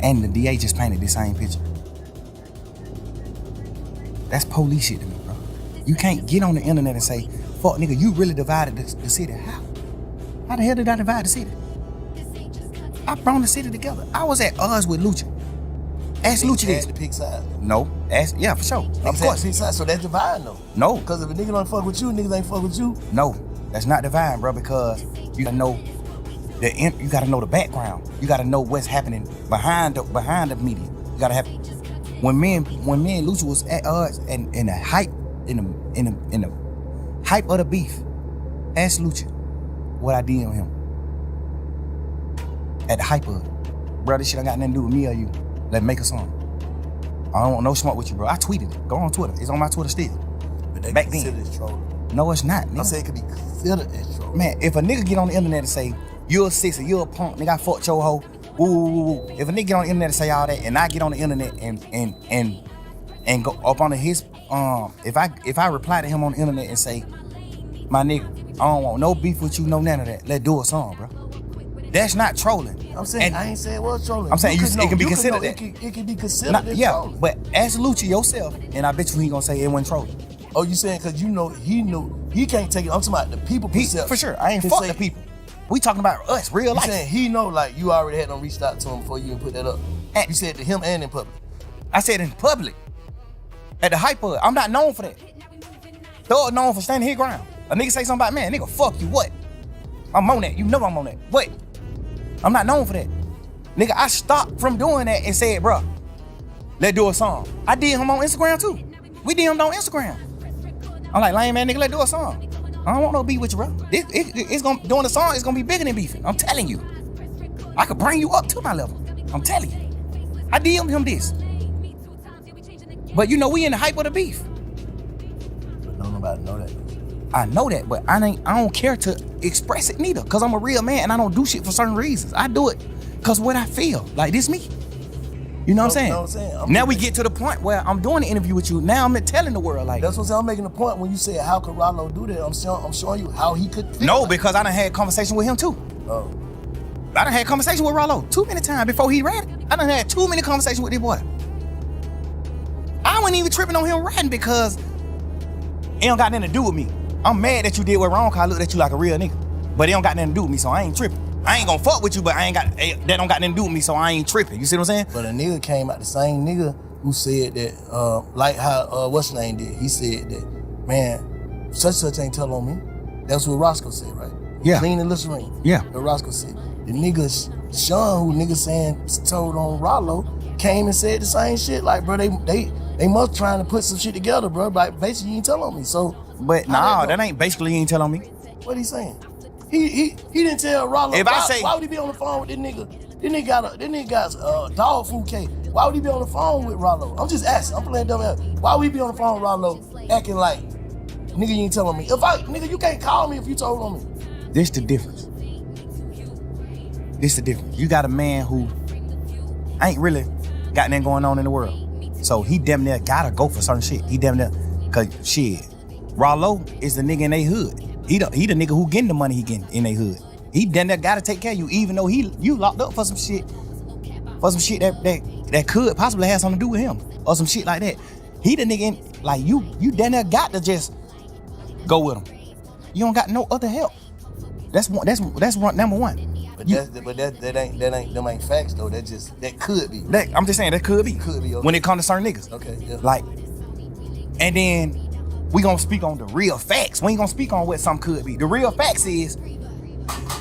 And the DA just painted the same picture. That's police shit to me, bro. You can't get on the internet and say, fuck nigga, you really divided the city. How? How the hell did I divide the city? I brought the city together. I was at odds with Lucha. Ask Lucha this. The pick side. No. Yeah, for sure. Of course. Pick side, so that's divine though. No. Because if a nigga don't fuck with you, niggas ain't fuck with you. No, that's not divine, bro, because you gotta know you gotta know the background. You gotta know what's happening behind the media. You gotta have. When me and Lucha was at odds and in the hype of the beef, ask Lucha what I did on him. At the hype of it. Bro, this shit ain't got nothing to do with me or you. Let's make a song. I don't want no smoke with you, bro. I tweeted it. Go on Twitter. It's on my Twitter still. But they back consider then. It trolling. No, it's not. Nigga. I say it could be considered as trolling. Man, if a nigga get on the internet and say, you're a sissy, you're a punk, nigga, I fucked your hoe. Woo. If a nigga get on the internet and say all that, and I get on the internet and go up on his if I reply to him on the internet and say, my nigga, I don't want no beef with you, no none of that. Let's do a song, bro. That's not trolling. I'm saying I ain't saying it was trolling. I'm saying it can be considered that. It can be considered as trolling. But ask Lucha yourself, and I bet you he gonna say it wasn't trolling. Oh, you saying because you know he can't take it. I'm talking about the people himself. For sure, I ain't fuck the people. We talking about us, real life. You saying he know like you already had them reached out to him before you even put that up. You said to him and in public. I said in public. At the hype of it. I'm not known for that. Thug known for standing his ground. A nigga say something about, man, nigga, fuck you, what? I'm on that. You know I'm on that. What? I'm not known for that. Nigga, I stopped from doing that and said, bro, let's do a song. I did him on Instagram too. We did him on Instagram. I'm like, lame man, nigga, let's do a song. I don't want no beef with you, bro. It's gonna doing the song. It's gonna be bigger than beefing. I'm telling you. I could bring you up to my level. I'm telling you. I DM'd him this, but you know we in the hype of the beef. But don't nobody know that. I know that, but I don't care to express it neither, cause I'm a real man and I don't do shit for certain reasons. I do it cause what I feel. Like this me. You know what I'm saying? Now we get to the point where I'm doing the interview with you. Now I'm telling the world like. That's what I'm saying. I'm making the point when you said how could Rollo do that. I'm showing you how he could. No, because I done had conversation with him too. Oh. I done had conversation with Rollo too many times before he ran. I done had too many conversations with this boy. I wasn't even tripping on him ratting because it don't got nothing to do with me. I'm mad that you did what wrong, cause I looked at you like a real nigga. But it don't got nothing to do with me, so I ain't tripping. I ain't gonna fuck with you, but that don't got nothing to do with me, so I ain't tripping. You see what I'm saying? But a nigga came out, the same nigga who said that, like how what's his name did. He said that, man, such ain't tell on me. That's what Roscoe said, right? Yeah. Clean and Listerine. Yeah. What Roscoe said. The niggas, Sean, who niggas saying told on Rollo, came and said the same shit. Like, bro, they must trying to put some shit together, bro. Like, basically, you ain't tell on me. So, but nah, that ain't basically you ain't tell on me. What he saying? He didn't tell Rollo. If I say, why would he be on the phone with this nigga? This nigga got dog food cake. Why would he be on the phone with Rollo? I'm just asking. I'm playing dumb ass. Why would he be on the phone with Rollo acting like, nigga, you ain't telling me? Nigga, you can't call me if you told on me. This the difference. You got a man who ain't really got nothing going on in the world. So he damn near gotta go for certain shit. He damn near, cause shit, Rollo is the nigga in they hood. He the nigga who getting the money he getting in they hood. He damn near gotta take care of you, even though you locked up for some shit that could possibly have something to do with him or some shit like that. He the nigga in, like you damn near got to just go with him. You don't got no other help. That's number one. But them ain't facts though. That could be. I'm just saying that could be. Could be. Okay. When it comes to certain niggas. Okay. Yeah. Like, and then we gonna speak on the real facts. We ain't gonna speak on what some could be. The real facts is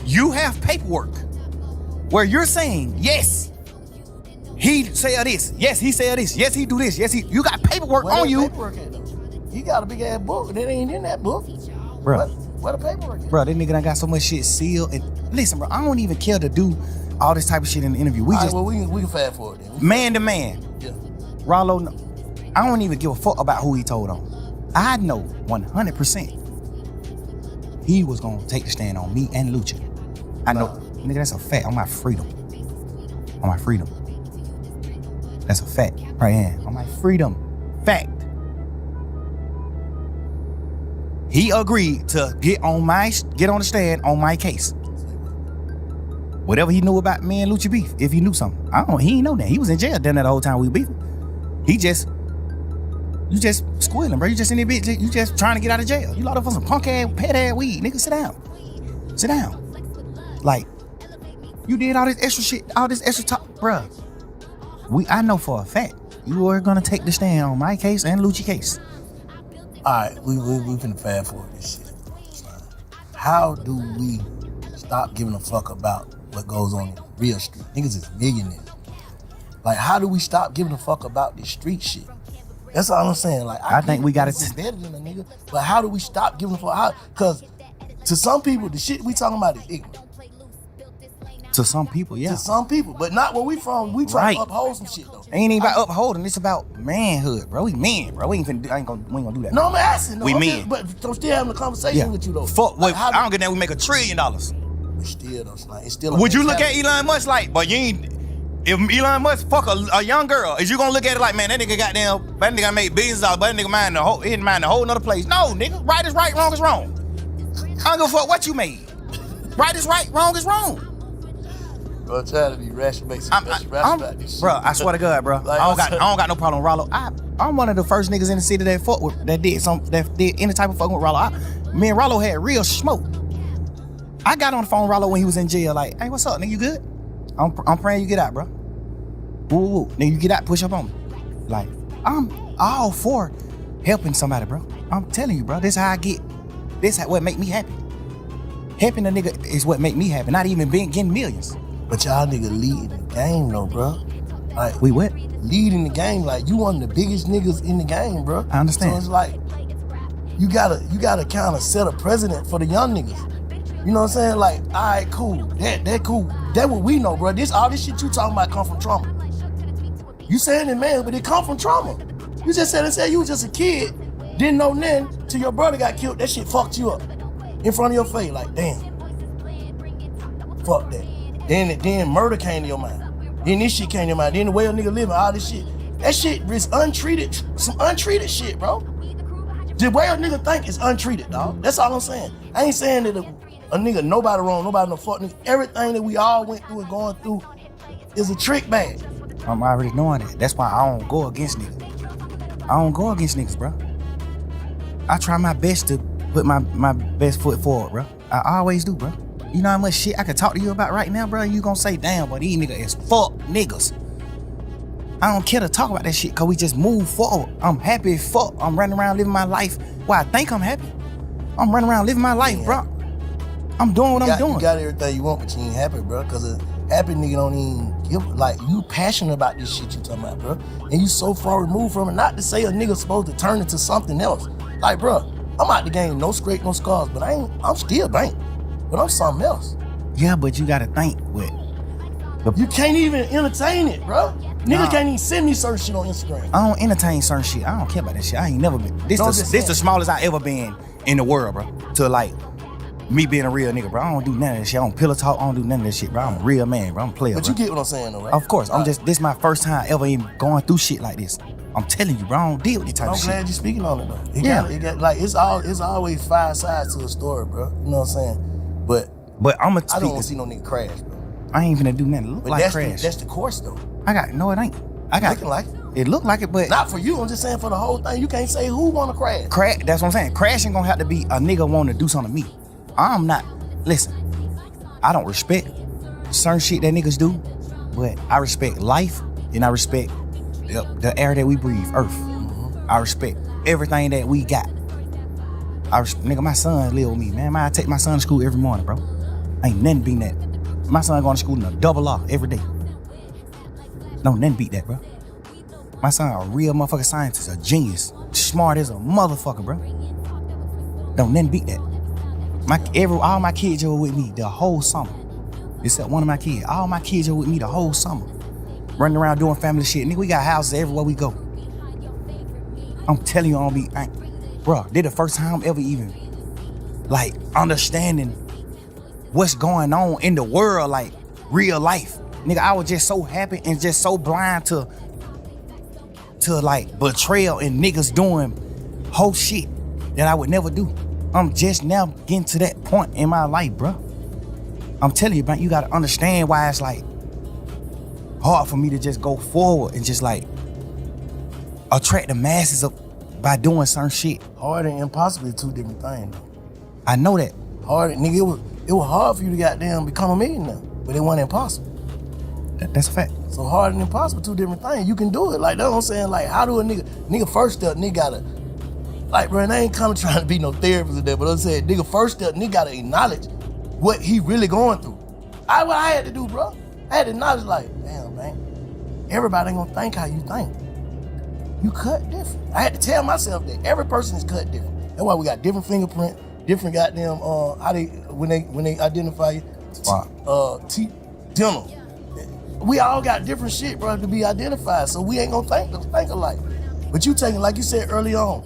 you have paperwork where you're saying, yes, he said this. Yes, he said this. Yes, he do this. Yes, you got paperwork on you. Paperwork at, though? He got a big ass book that ain't in that book. Bro. What the paperwork at? Bro, that nigga done got so much shit sealed. And listen, bro, I don't even care to do all this type of shit in the interview. We can fast forward then. Man to man. Yeah. Rollo, I don't even give a fuck about who he told on. I know 100% he was gonna take the stand on me and Lucha. I know, nigga, that's a fact. On my freedom. That's a fact right here. On my freedom. Fact. He agreed to get on the stand on my case. Whatever he knew about me and Lucha beef, if he knew something. He ain't know that. He was in jail down there the whole time we beefing. You just squealing, bro. You just in there bitch. You just trying to get out of jail. You locked up for some punk ass, pet ass weed. Nigga, sit down. Like, you did all this extra shit, all this extra talk, bro. I know for a fact you are gonna take the stand on my case and Lucci case. All right, we finna fast forward this shit. How do we stop giving a fuck about what goes on in the real street? Niggas is millionaires. Like, how do we stop giving a fuck about this street shit? That's all I'm saying. Like, I think we gotta better than a nigga. But how do we stop giving a fuck? Because to some people, the shit we talking about is ignorant. To some people, yeah. To some people, but not where we from. We try to uphold some shit though. Ain't even about upholding. It's about manhood, bro. We men, bro. We ain't gonna do that. No, I'm asking. No, we men. But I'm still having a conversation with you though. Fuck. Like, I don't get that. We make $1 trillion. But still, though, it's still. Would you look at Elon Musk like? But you ain't. If Elon Musk fuck a young girl, is you gonna look at it like, man, that nigga made billions of dollars, but that nigga he didn't mind the whole nother place? No, nigga. Right is right, wrong is wrong. I don't give a fuck what you made. Right is right, wrong is wrong. Bro, trying to be rational, make some about this shit. Bro, I swear to God, bro. Like, I don't got no problem with Rollo. I'm one of the first niggas in the city that did any type of fucking with Rollo. Me and Rollo had real smoke. I got on the phone with Rollo when he was in jail, like, hey, what's up, nigga? You good? I'm praying you get out, bro. Woo. Nigga, you get out, push up on me. Like, I'm all for helping somebody, bro. I'm telling you, bro. This how I get. This what make me happy. Helping a nigga is what make me happy. Not even getting millions. But y'all nigga leading the game though, bro. Like, we what? Leading the game. Like, you one of the biggest niggas in the game, bro. I understand. So it's like, you gotta kind of set a precedent for the young niggas. You know what I'm saying? Like, all right, cool. That cool. That what we know, bro. All this shit you talking about come from trauma. You saying it, man, but it come from trauma. You just said you was just a kid, didn't know nothing till your brother got killed. That shit fucked you up in front of your face. Like, damn. Fuck that. Then murder came to your mind. Then this shit came to your mind. Then the way a nigga living, all this shit. That shit is untreated, some untreated shit, bro. The way a nigga think is untreated, dog. That's all I'm saying. I ain't saying that a nigga, nobody wrong, nobody no fuck nigga. Everything that we all went through and going through is a trick bag. I'm already knowing that. That's why I don't go against niggas. I don't go against niggas, bro. I try my best to put my best foot forward, bro. I always do, bro. You know how much shit I can talk to you about right now, bro? You gonna say, damn, but these niggas is fuck niggas. I don't care to talk about that shit because we just move forward. I'm happy as fuck. I'm running around living my life. Well, I think I'm happy. I'm running around living my life, bro. I'm doing what I'm doing. You got everything you want, but you ain't happy, bro. Because a happy nigga don't even give, like, you passionate about this shit you talking about, bro. And you so far removed from it. Not to say a nigga supposed to turn into something else. Like, bro, I'm out the game, no scrape, no scars, but I'm still bank. But I'm something else. Yeah, but you gotta think with. You can't even entertain it, bro. Niggas can't even send me certain shit on Instagram. I don't entertain certain shit. I don't care about that shit. I ain't never been. This the smallest I ever been in the world, bro. To like me being a real nigga, bro. I don't do none of that shit. I don't pillow talk. I don't do none of that shit, bro. I'm a real man, bro. I'm a player, But bro. you get what I'm saying, though, right? Of course. This my first time ever even going through shit like this. I'm telling you, bro. I don't deal with this type of shit. I'm glad you're speaking on it, though. It got like it's always 5 sides to a story, bro. You know what I'm saying? But I'm a. I don't want to see no nigga crash, bro. I ain't finna do nothing look like crash. That's the course, though. No, it ain't. Looking like it. It look like it, but not for you. I'm just saying for the whole thing. You can't say who want to crash. That's what I'm saying. Crashing gonna have to be a nigga want to do something to me. I'm not. Listen, I don't respect certain shit that niggas do, but I respect life and I respect the air that we breathe, Earth. I respect everything that we got. Nigga, my son live with me, man. I take my son to school every morning, bro. Ain't nothing beating that. My son going to school in a double R every day. No, nothing beat that, bro. My son a real motherfucking scientist, a genius, smart as a motherfucker, bro. Don't nothing beat that. All my kids were with me the whole summer, except one of my kids. All my kids were with me the whole summer, running around doing family shit. Nigga, we got houses everywhere we go. I'm telling you, I don't be, bro. This the first time ever even like understanding what's going on in the world, like real life. Nigga, I was just so happy and just so blind to like betrayal and niggas doing whole shit that I would never do. I'm just now getting to that point in my life, bro. I'm telling you, man, you gotta understand why it's like hard for me to just go forward and just like attract the masses up by doing certain shit. Hard and impossible are two different things, though. I know that. Hard, nigga, it was hard for you to goddamn become a millionaire, but it wasn't impossible. That's a fact. So hard and impossible, two different things. You can do it. Like, that's what I'm saying. Like, how do a nigga first step, nigga gotta, like, bro, and I ain't coming trying to be no therapist or that, but I'm saying, nigga first step, nigga gotta acknowledge what he really going through. What I had to do, bro. I had to acknowledge, like, damn, man, everybody ain't gonna think how you think. You cut different. I had to tell myself that every person is cut different. That's why we got different fingerprint, different goddamn, when they identify you, dental. We all got different shit, bro, to be identified, so we ain't gonna think alike. But you taking, like you said early on,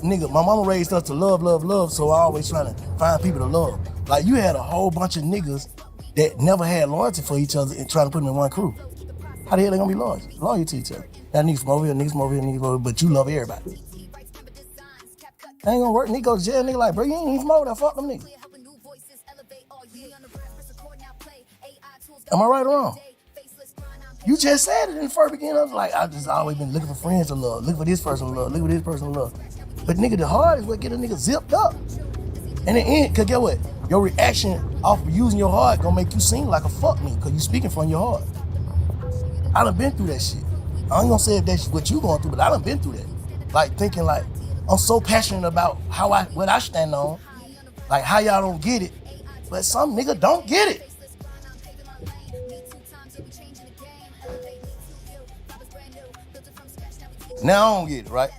nigga, my mama raised us to love, love, love, so I always trying to find people to love. Like, you had a whole bunch of niggas that never had loyalty for each other and trying to put them in one crew. How the hell they gonna be loyal to each other? That niggas from over here, niggas from over here, niggas from over here, but you love everybody. That ain't gonna work. Nigga go to jail, nigga like, bro, you ain't even from over there, fuck them niggas. Am I right or wrong? You just said it in the first beginning. I was like, I've just always been looking for friends to love, looking for this person to love, looking for this person to love. But nigga, the heart is what get a nigga zipped up. And in the end, cause get what? Your reaction off of using your heart gonna make you seem like a fuck me, cause you speaking from your heart. I done been through that shit. I ain't gonna say if that's what you going through, but I done been through that. Like thinking like, I'm so passionate about what I stand on, like how y'all don't get it, but some nigga don't get it. Now I don't get it, right?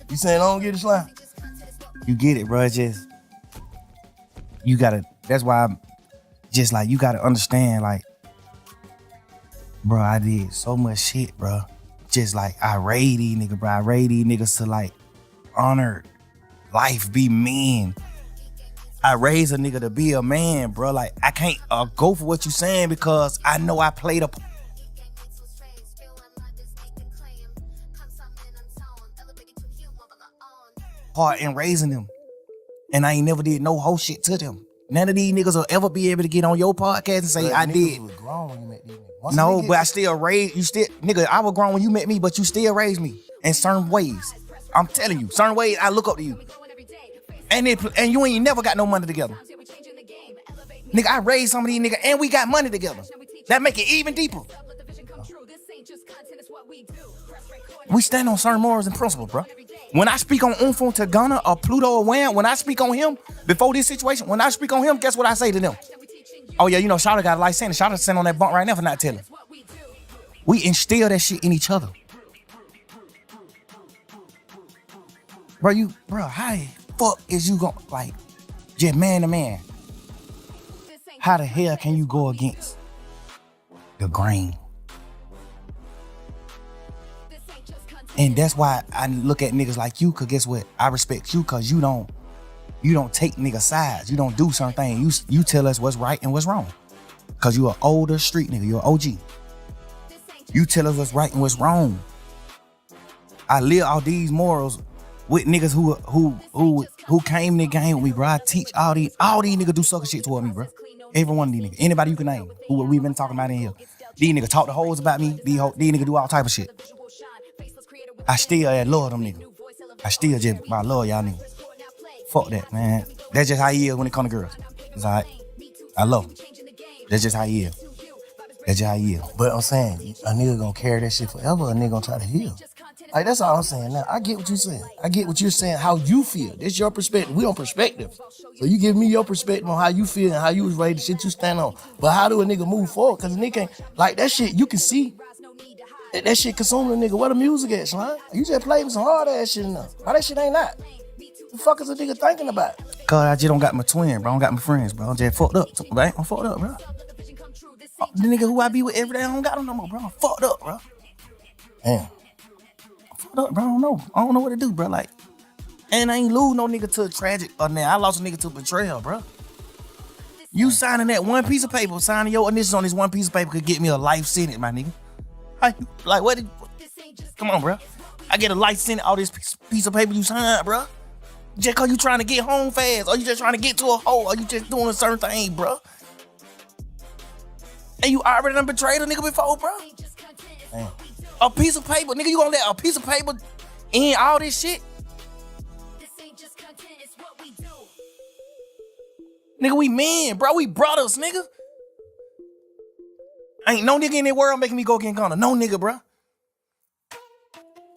You saying I don't get it, Slime? You get it, bro. It's just, you gotta, that's why I'm just like, you gotta understand, like, bro, I did so much shit, bro. Just like, I raised these niggas, bro. I raised these niggas to like, honor life, be men. I raised a nigga to be a man, bro. Like, I can't go for what you saying because I know I played a part in raising them. And I ain't never did no whole shit to them. None of these niggas will ever be able to get on your podcast and say, I did. Was grown when you met these niggas. No, but I still raised, you still, nigga, I was grown when you met me, but you still raised me in certain ways. I'm telling you, certain ways I look up to you. And you ain't never got no money together. Nigga, I raised some of these niggas and we got money together. That make it even deeper. We stand on certain morals and principles, bro. When I speak on Umfo Tagana or Pluto or Wham, when I speak on him, before this situation, when I speak on him, guess what I say to them? Oh yeah, you know, Shawty got a life sentence. Shawty sitting on that bunk right now for not telling. We instill that shit in each other. Bro, how the fuck is you gonna, like, just man to man? How the hell can you go against the grain? And that's why I look at niggas like you, cause guess what? I respect you cause you don't take nigga sides. You don't do certain things. You tell us what's right and what's wrong. Cause you an older street nigga, you're an OG. You tell us what's right and what's wrong. I live all these morals with niggas who came in the game with me, bro. I teach all these niggas do sucker shit toward me, bro. Every one of these niggas. Anybody you can name who we've been talking about in here. These niggas talk the hoes about me. These niggas do all type of shit. I still love them niggas. I still just love y'all niggas. Fuck that, man. That's just how he is when it come to girls. It's alright. I love him. That's just how he is. That's just how he is. But I'm saying, a nigga gonna carry that shit forever, a nigga gonna try to heal. Like, that's all I'm saying. Now, I get what you're saying. I get what you're saying, how you feel. That's your perspective. We on perspective. So you give me your perspective on how you feel and how you was raised, the shit you stand on. But how do a nigga move forward? Because a nigga ain't, like, that shit, you can see that shit consuming a nigga. Where the music at, Slime? You just play with some hard ass shit enough. How that shit ain't that? The fuck is a nigga thinking about? Cause I just don't got my twin, bro. I don't got my friends, bro. I'm just fucked up, right? I'm fucked up, bro. The nigga who I be with every day, I don't got him no more, bro. I'm fucked up, bro. Damn. I'm fucked up, bro. I don't know what to do, bro. Like, and I ain't lose no nigga to a tragic or now. I lost a nigga to betrayal, bro. You signing that one piece of paper, signing your initials on this one piece of paper could get me a life sentence, my nigga. Like, what? Come on, bro. I get a life sentence, all this piece of paper you signed, bro. Just cause you trying to get home fast, or you just trying to get to a hole, or you just doing a certain thing, bro. And you already done betrayed a nigga before, bro. Damn. A piece of paper, nigga, you gonna let a piece of paper in all this shit? Nigga, we men, bro. We brothers, nigga. Ain't no nigga in the world making me go get Ghana. No nigga, bro.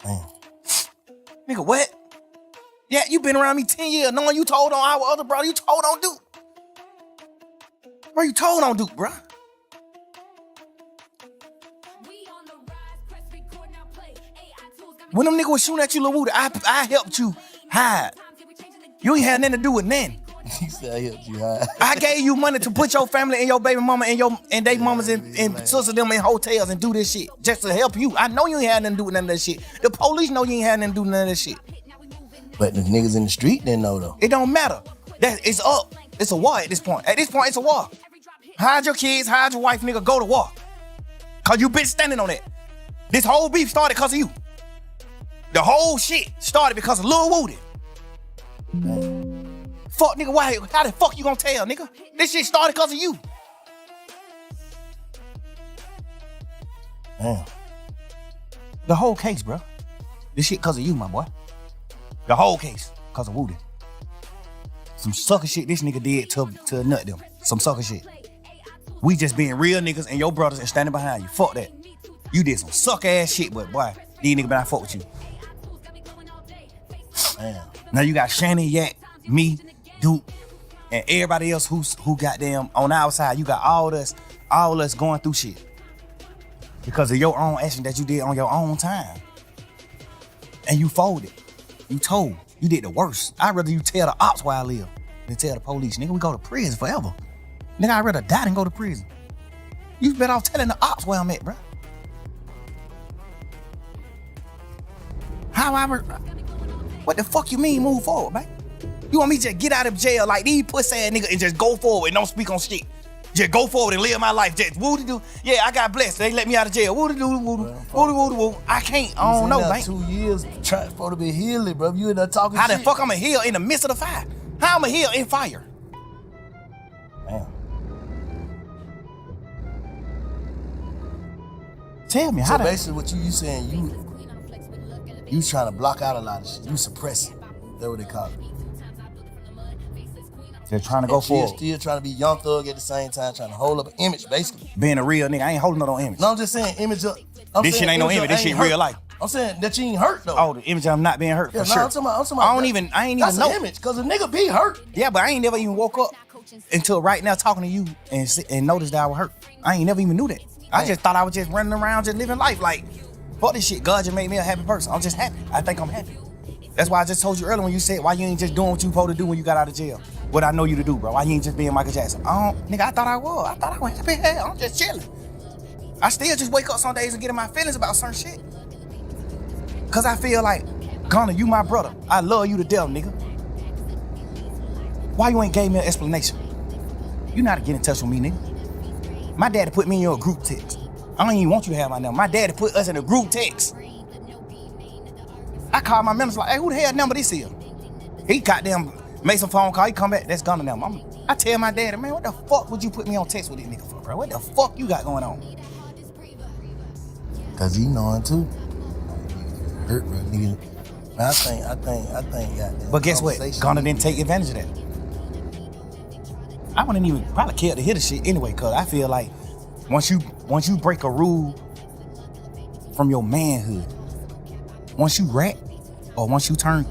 Damn. Nigga, what? Yeah, you been around me 10 years knowing you told on our other brother. You told on Duke. Bro, you told on Duke, bro. When them niggas was shooting at you, Lil Woody, I helped you hide. You ain't had nothing to do with nothing. He said I helped you hide. I gave you money to put your family and your baby mama and they mamas and sisters them in hotels and do this shit just to help you. I know you ain't had nothing to do with none of that shit. The police know you ain't had nothing to do with none of that shit. But the niggas in the street didn't know though. It don't matter. It's up. It's a war at this point. At this point, it's a war. Hide your kids, hide your wife, nigga, go to war. Cause you been standing on that. This whole beef started because of you. The whole shit started because of Lil Woody. Fuck, nigga, why? How the fuck you gonna tell, nigga? This shit started because of you. Damn. The whole case, bro. This shit because of you, my boy. The whole case because of Woody. Some sucker shit this nigga did to nut them. Some sucker shit. We just being real niggas and your brothers and standing behind you. Fuck that. You did some sucker ass shit, but boy, these niggas better not fuck with you. Damn. Now you got Shannon, Yak, me, Duke, and everybody else who got them on our side. You got all us going through shit because of your own action that you did on your own time. And you folded. You told. You did the worst. I'd rather you tell the ops where I live than tell the police. Nigga, we go to prison forever. Nigga, I'd rather die than go to prison. You better off telling the ops where I'm at, bro. What the fuck you mean move forward, man? You want me to just get out of jail like these pussy ass niggas and just go forward and don't speak on shit? Just go forward and live my life. Just woody do. Yeah, I got blessed. They let me out of jail. Woody do, woody, woody, woody. I can't. I don't know, man. 2 years trying to be healing, bro. You in there talking How shit. the fuck I'm a heal in the midst of the fire? How I'm a heal in fire? Man. Tell me, how So basically what you saying, you trying to block out a lot of shit. You suppress it. That's what they call it. they're trying to go forward. Still trying to be young thug at the same time, trying to hold up an image, basically. Being a real nigga, I ain't holding no image. No, I'm just saying image of... This shit ain't no image, this shit real life. I'm saying that you ain't hurt, though. Oh, the image of I'm not being hurt, Yeah, for no, sure. I'm talking about I ain't even that's know. an image, because a nigga be hurt. Yeah, but I ain't never even woke up until right now talking to you and noticed that I was hurt. I ain't never even knew that. I just thought I was just running around just living life like, fuck this shit. God just made me a happy person. I'm just happy. I think I'm happy. That's why I just told you earlier when you said, why you ain't just doing what you supposed to do when you got out of jail? What I know you to do, bro. Why you ain't just being Michael Jackson? Nigga, I thought I was. I thought I was happy. Hell, I'm just chilling. I still just wake up some days and get in my feelings about certain shit. Cause I feel like, Gunna, you my brother. I love you to death, nigga. Why you ain't gave me an explanation? You not to get in touch with me, nigga. My daddy put me in your group text. I don't even want you to have my number. My daddy put us in a group text. I called my members like, hey, who the hell number this is? He goddamn made some phone call. He come back, that's Gunna number. I tell my daddy, man, what the fuck would you put me on text with this nigga for, bro? What the fuck you got going on? Cause he knowing too. Hurt, bro, nigga. I think goddamn. But guess what? Gunna didn't take advantage of that. I wouldn't even probably care to hear the shit anyway, cause I feel like once you break a rule from your manhood, once you rap or once you turn,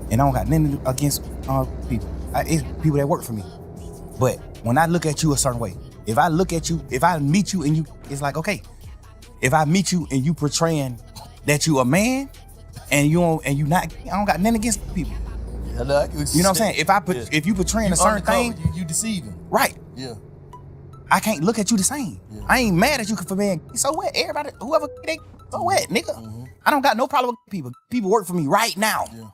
and I don't got nothing against people. It's people that work for me. But when I look at you a certain way, if I look at you, if I meet you and you, it's like, okay, if I meet you and you portraying that you a man and you not, I don't got nothing against people. Yeah, you know what I'm saying? If you portraying a certain thing, you deceiving. Right. Yeah. I can't look at you the same. Yeah. I ain't mad at you for being, so what? Everybody, whoever, so what, nigga? Mm-hmm. I don't got no problem with people. People work for me right now. Yeah.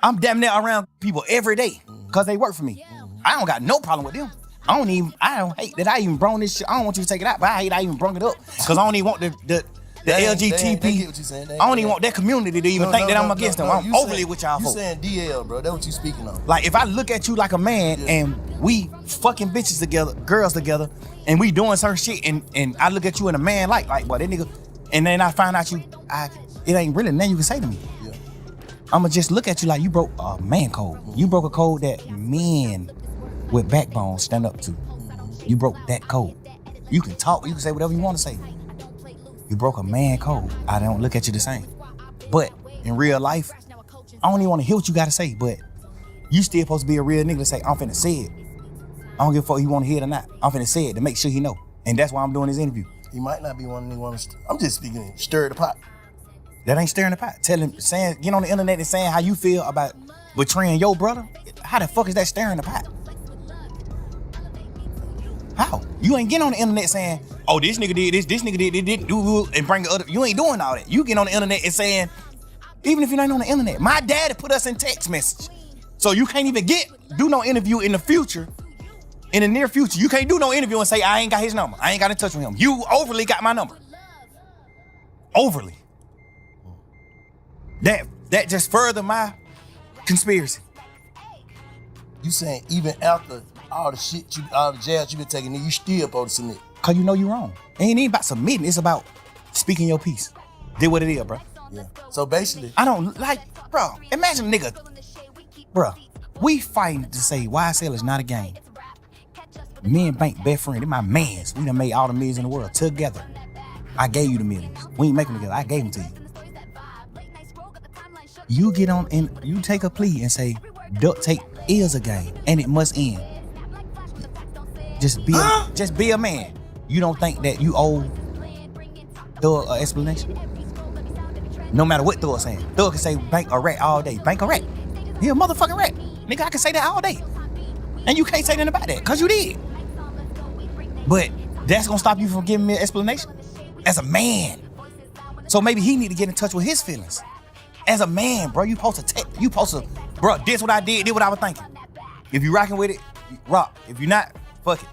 I'm damn near around people every day because they work for me. Mm-hmm. I don't got no problem with them. I don't hate that I even brung this shit. I don't want you to take it out, but I hate I even brung it up because I don't even want the LGBT. I don't even want that community to even think that I'm against them. I'm overly with y'all folks. You saying DL, bro. That's what you speaking on. Like, if I look at you like a man and we fucking bitches together, girls together, and we doing certain shit, and I look at you in a man like, boy, that nigga, and then I find out it ain't really nothing you can say to me. Yeah. I'ma just look at you like you broke a man code. You broke a code that men with backbone stand up to. You broke that code. You can talk, you can say whatever you want to say. You broke a man code. I don't look at you the same. But in real life, I don't even want to hear what you got to say, but you still supposed to be a real nigga to say, I'm finna say it. I don't give a fuck if you want to hear it or not. I'm finna say it to make sure he know. And that's why I'm doing this interview. He might not be one nigga I'm just speaking, stir the pot. That ain't stirring the pot. Get on the internet and saying how you feel about betraying your brother. How the fuck is that stirring the pot? How? You ain't getting on the internet saying, oh, this nigga did this nigga didn't do, and bring the other. You ain't doing all that. You get on the internet and saying, even if you ain't on the internet, my daddy put us in text message. So you can't even do no interview in the future, in the near future. You can't do no interview and say, I ain't got his number. I ain't got in touch with him. You overly got my number. Overly. That just further my conspiracy. You saying even after all the shit, all the jabs you been taking, you still supposed to submit? Cause you know you wrong. It ain't even about submitting. It's about speaking your piece. Did what it is, bro. Yeah. So basically, I don't like, bro. Imagine a nigga, bro. We fighting to say YSL is not a game. Me and Bank best friend. They're my mans. We done made all the millions in the world together. I gave you the millions. We ain't making them together. I gave them to you. You get on and you take a plea and say, duct tape is a game and it must end. Just be a man. You don't think that you owe the explanation? No matter what Thug saying. Thug can say bank a rat all day. Bank a rat. He a motherfucking rat. Nigga, I can say that all day. And you can't say nothing about that, because you did. But that's gonna stop you from giving me an explanation? As a man. So maybe he need to get in touch with his feelings. As a man, bro, you supposed to, bro, this what I did what I was thinking. If you rocking with it, rock. If you're not, fuck it.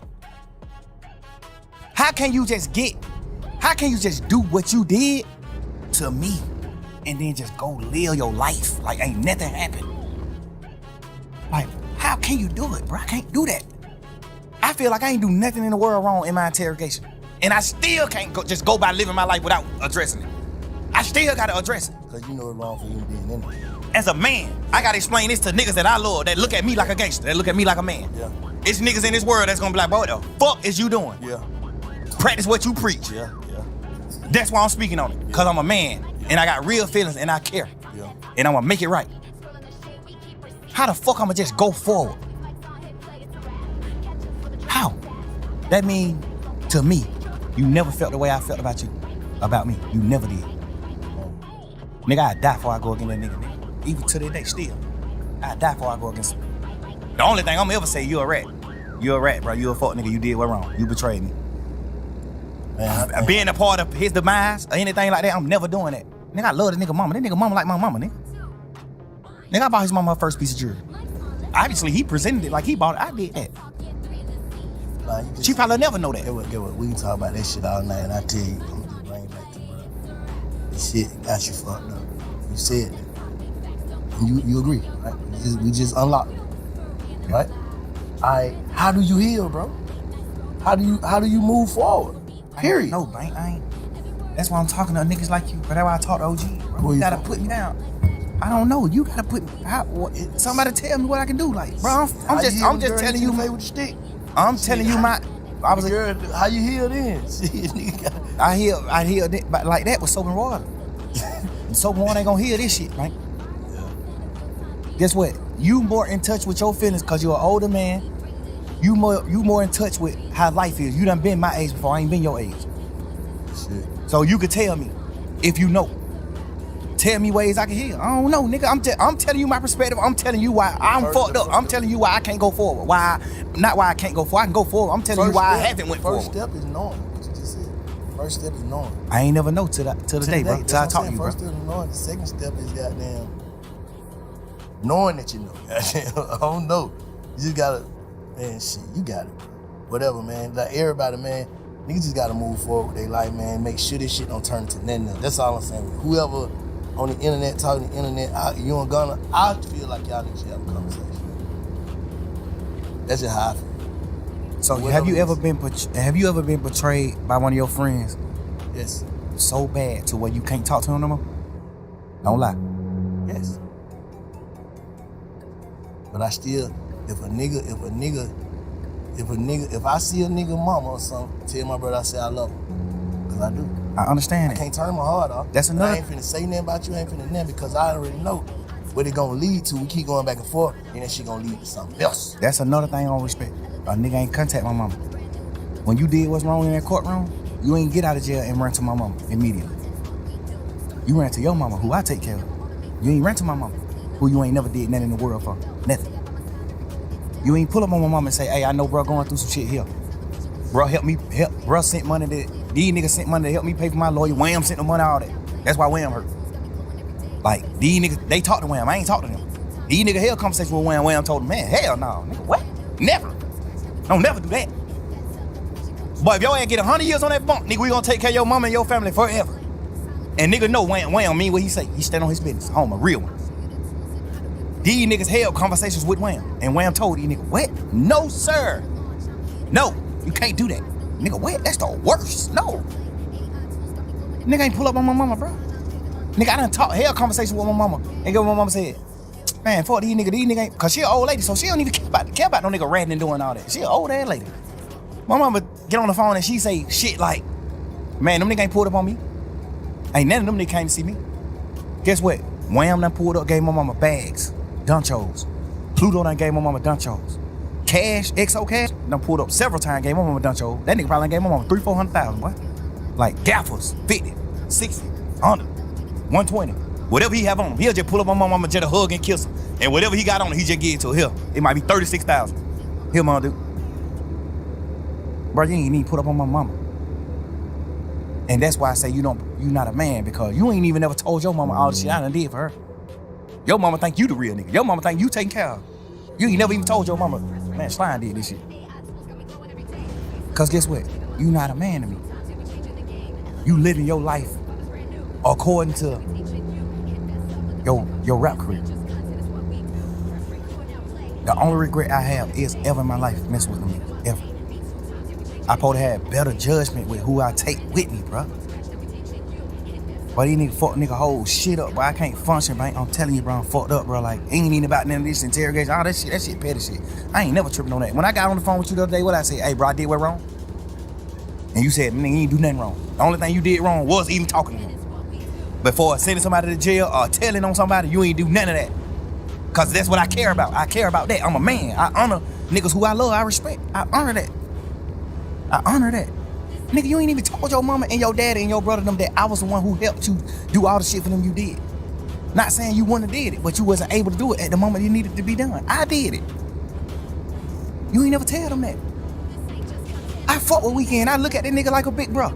How can you just do what you did to me and then just go live your life like ain't nothing happened? Like, how can you do it, bro? I can't do that. I feel like I ain't do nothing in the world wrong in my interrogation. And I still can't just go by living my life without addressing it. I still gotta address it. Cause you know it's wrong for you being in it. As a man, I gotta explain this to niggas that I love, that look at me like a gangster, that look at me like a man. Yeah. It's niggas in this world that's gonna be like, bro, what the fuck is you doing? Yeah. Practice what you preach. Yeah. That's why I'm speaking on it. Cause I'm a man and I got real feelings and I care. Yeah. And I'm gonna make it right. How the fuck I'ma just go forward? How? That mean, to me, you never felt the way I felt about you. About me. You never did. Nigga, I'd die before I go against that nigga. Even to this day, still. I'd die before I go against him. The only thing I'm gonna ever say, you a rat. You a rat, bro. You a fuck nigga. You did what wrong. You betrayed me. Man, being a part of his demise or anything like that, I'm never doing that. Nigga, I love the nigga mama. That nigga mama like my mama, nigga. Nigga, I bought his mama her first piece of jewelry. Obviously, he presented it like he bought it. I did that. She probably never know that. Get what? We can talk about that shit all night, and I tell you, I'm just bring it back to bro. This shit got you fucked up. You said that. You agree, right? We just unlocked it, right? How do you heal, bro? How do you move forward? Period. No, man, I ain't. That's why I'm talking to niggas like you. But that's why I talk to OG. Bro. You gotta put me down. I don't know. You gotta put somebody tell me what I can do. Like, bro, I'm just telling you. With the stick. I'm telling you my. I was girl, how you heal then? I heal like that with soap and water. Soap and water ain't gonna heal this shit, right? Yeah. Guess what? You more in touch with your feelings because you're an older man. You more in touch with how life is. You done been my age before. I ain't been your age. Shit. So you could tell me if you know. Tell me ways I can heal. I don't know, nigga. I'm telling you my perspective. I'm telling you why I'm fucked up. I'm telling you why I can't go forward. Not why I can't go forward. I can go forward. I'm telling you why I haven't went forward. First step is knowing. What you just said. First step is knowing. I ain't never know till the day, bro. Till I talk to you, bro. First step is knowing. The second step is goddamn knowing that you know. I don't know. You just gotta, man, shit, you got it, bro. Whatever, man. Like everybody, man, niggas just gotta move forward with their life, man. Make sure this shit don't turn to nothing else. That's all I'm saying. Whoever on the internet, talking the internet, you and Gunna, I feel like y'all need to have a conversation. That's just how I feel. So have you ever been betrayed by one of your friends? Yes. So bad to where you can't talk to him no more? Don't lie. Yes. But I still, if I see a nigga mama or something, tell my brother I say I love him. Cause I do. I understand I can't turn my heart off. That's another. I ain't finna say nothing about you, I ain't finna nothing because I already know what it gonna lead to. We keep going back and forth, and that shit gonna lead to something else. That's another thing I don't respect. A nigga ain't contact my mama. When you did what's wrong in that courtroom, you ain't get out of jail and run to my mama immediately. You ran to your mama, who I take care of. You ain't ran to my mama, who you ain't never did nothing in the world for. Nothing. You ain't pull up on my mama and say, hey, I know bro going through some shit here. Bro, bro sent money these niggas sent money to help me pay for my lawyer. Wham sent the money, all that. That's why Wham hurt. Like, these niggas, they talk to Wham. I ain't talk to them. These niggas held conversation with Wham. Wham told them, man, hell no. Nigga, what? Never. Don't never do that. But if your ass get 100 years on that bunk, nigga, we gonna take care of your mama and your family forever. And nigga know Wham mean what he say. He stand on his business. Home, a real one. These niggas held conversations with Wham. And Wham told these niggas, what? No, sir. No, you can't do that. Nigga, what? That's the worst. No. Nigga ain't pull up on my mama, bro. Nigga, I done held conversation with my mama. And what my mama said, man, fuck these niggas ain't, cause she an old lady, so she don't even care about no nigga ratting and doing all that. She an old ass lady. My mama get on the phone and she say shit like, man, them niggas ain't pulled up on me. Ain't none of them niggas came to see me. Guess what? Wham done pulled up, gave my mama bags, dunchos. Pluto done gave my mama dunchos. Cash, XO Cash, done pulled up several times, gave my mama dunchos. That nigga probably gave my mama $300,000-400,000, boy. Like gaffers, 50, 60, 100. 120. Whatever he have on him, he'll just pull up on my mama, just a hug and kiss her. And whatever he got on him, he just give it to her. Here, it might be 36,000. Here, mama, dude. Bro, you ain't even put up on my mama. And that's why I say you not a man, because you ain't even ever told your mama all the shit I done did for her. Your mama think you the real nigga. Your mama think you taking care of her. You ain't never even told your mama, man, Slime did this shit. Cause guess what? You not a man to me. You living your life according to your rap career. The only regret I have is ever in my life messing with them niggas, ever. I supposed to have better judgment with who I take with me, bro. But these niggas fuck nigga whole shit up, bro. I can't function, bro. I'm telling you, bro, I'm fucked up, bro. Like, ain't even about none of this interrogation. All that shit petty shit. I ain't never tripping on that. When I got on the phone with you the other day, what I said? Hey, bro, I did what wrong? And you said, nigga, you ain't do nothing wrong. The only thing you did wrong was even talking to him. Before sending somebody to jail or telling on somebody, you ain't do none of that. Cause that's what I care about. I care about that. I'm a man. I honor niggas who I love, I respect. I honor that. I honor that. Nigga, you ain't even told your mama and your daddy and your brother them that I was the one who helped you do all the shit for them you did. Not saying you wouldn't have did it, but you wasn't able to do it at the moment it needed to be done. I did it. You ain't never tell them that. I fuck with Weekend. I look at that nigga like a big bro.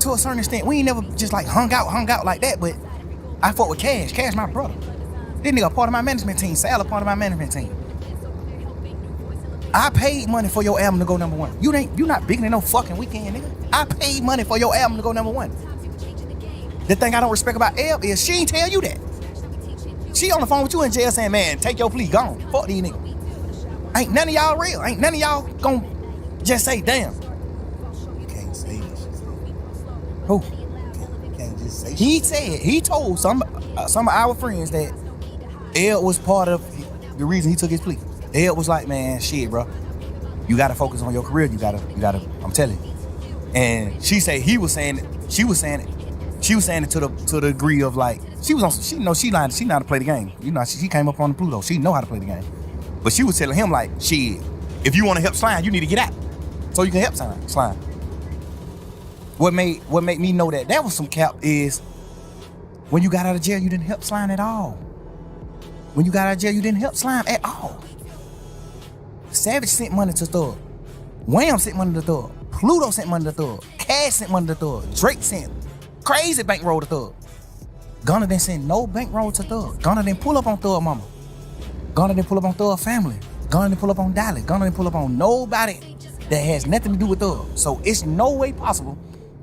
To a certain extent. We ain't never just like hung out like that, but I fuck with Cash. Cash my brother. This nigga a part of my management team. Sal a part of my management team. I paid money for your album to go number 1. You not bigger than no fucking Weekend, nigga. I paid money for your album to go number 1. The thing I don't respect about Eb is she ain't tell you that. She on the phone with you in jail saying, man, take your plea, gone. Fuck these niggas. Ain't none of y'all real. Ain't none of y'all gonna just say, damn. You can't say this. Who? You can't just say He told some of our friends that Ed was part of the reason he took his plea. Ed was like, man, shit, bro. You gotta focus on your career. You gotta, I'm telling you. And she said she was saying it to the degree of like, she know how to play the game. You know, she came up on the Pluto. She know how to play the game. But she was telling him like, shit, if you wanna help Slime, you need to get out. So you can help Slime. What made me know that was some cap is when you got out of jail, you didn't help Slime at all. When you got out of jail, you didn't help Slime at all. Savage sent money to Thug. Wham sent money to Thug. Pluto sent money to Thug. Cash sent money to Thug. Drake sent crazy bankroll to Thug. Gunna didn't send no bankroll to Thug. Gunna didn't pull up on Thug mama. Gunna didn't pull up on Thug family. Gunna didn't pull up on Dolly. Gunna didn't pull up on nobody that has nothing to do with Thug. So it's no way possible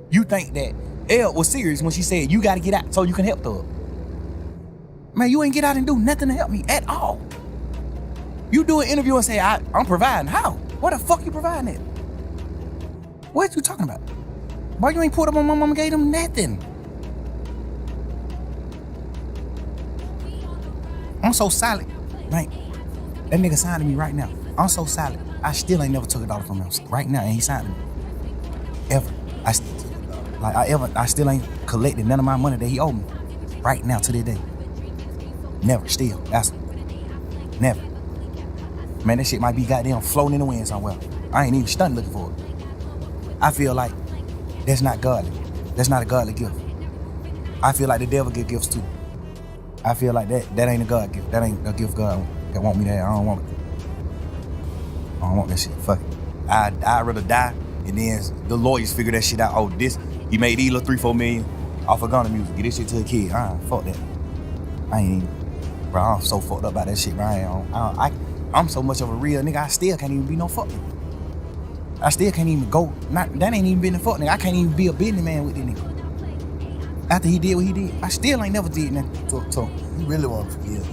you think that Elle was serious when she said you gotta get out so you can help Thug. Man, you ain't get out and do nothing to help me at all. You do an interview and say, I'm providing. How? What the fuck you providing it? What you talking about? Why you ain't put up on my mama gave them nothing? I'm so solid. Like, that nigga signed to me right now. I'm so solid. I still ain't never took a dollar from him. Right now, and he signed to me. Ever. I still ain't collected none of my money that he owed me. Right now, to this day. Never, still. That's never. Man, that shit might be goddamn floating in the wind somewhere. I ain't even stunned looking for it. I feel like that's not godly. That's not a godly gift. I feel like the devil give gifts too. I feel like that ain't a God gift. That ain't a gift God that want me to have. I don't want it. I don't want that shit. Fuck it. I'd rather die and then the lawyers figure that shit out. Oh, he made these little 3-4 million off of Gunna music. Get this shit to a kid. Fuck that. I ain't even, bro, I'm so fucked up about that shit, bro. I'm so much of a real nigga, I still can't even be no fuck nigga. I still can't even go, that ain't even been a fuck nigga. I can't even be a businessman with this nigga. After he did what he did, I still ain't never did nothing to him. You really want to forgive?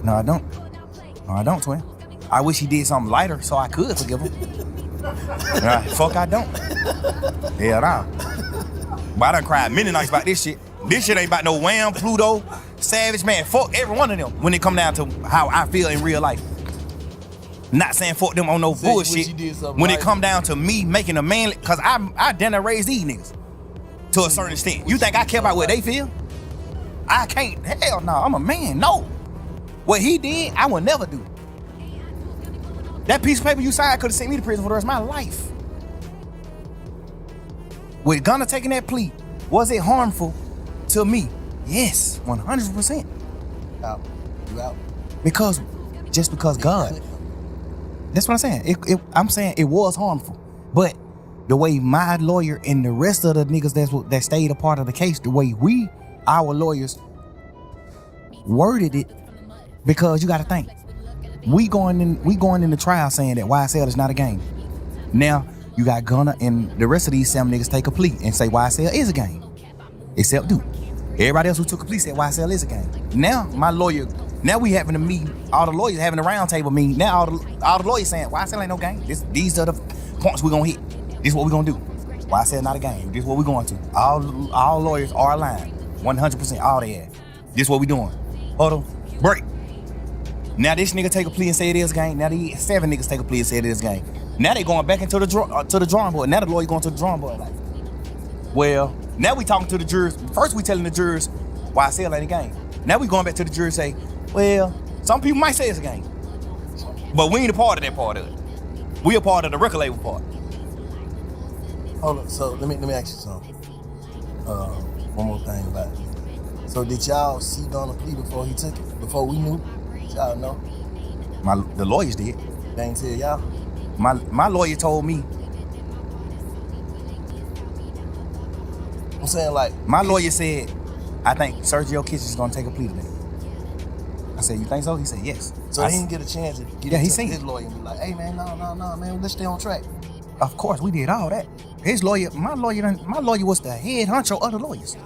No, I don't. No, I don't, twin. I wish he did something lighter so I could forgive him. Fuck, I don't. Hell nah. But I done cried many nights about this shit. This shit ain't about no Wham, Pluto, Savage, man. Fuck every one of them when it come down to how I feel in real life. Not saying fuck them on no bullshit. When it come down to me making a man, cause I done raise these niggas to a certain extent. You think I care about what they feel? I can't. Hell no, I'm a man. No. What he did, I will never do. That piece of paper you signed could have sent me to prison for the rest of my life. With Gunna taking that plea, was it harmful to me, yes, 100%. Out. You out. Because God. That's what I'm saying. I'm saying it was harmful, but the way my lawyer and the rest of the niggas that stayed a part of the case, the way our lawyers worded it, because you got to think, we going in the trial saying that YSL is not a game. Now you got Gunna and the rest of these 7 niggas take a plea and say YSL is a game, except Duke. Everybody else who took a plea said YSL is a game. Now my lawyer. Now we having a meeting, all the lawyers having a round table meeting. Now all the lawyers saying, YSL ain't no game. These are the points we're gonna hit. This is what we're gonna do. YSL not a game. This is what we're going to. All lawyers are aligned. 100%, all they ass. This is what we doing. Huddle, break. Now this nigga take a plea and say it is a game. Now these 7 niggas take a plea and say it is a game. Now they going back into the drawing board. Now the lawyer going to the drawing board like, well, now we talking to the jurors. First we telling the jurors YSL ain't a game. Now we going back to the jurors say, well, some people might say it's a game, but we ain't a part of that part of it. We a part of the record label part. Hold on. So let me ask you something. One more thing about it. So did y'all see Gunna plea before he took it? Before we knew? Did y'all know? The lawyers did. They ain't tell y'all? My lawyer told me. I'm saying like. My lawyer said, I think Sergio Kitchen is gonna take a plea today. I said, you think so? He said, yes. So he didn't get a chance to get into his lawyer and be like, hey man, no, man, let's stay on track. Of course, we did all that. My lawyer was the head honcho of the lawyers.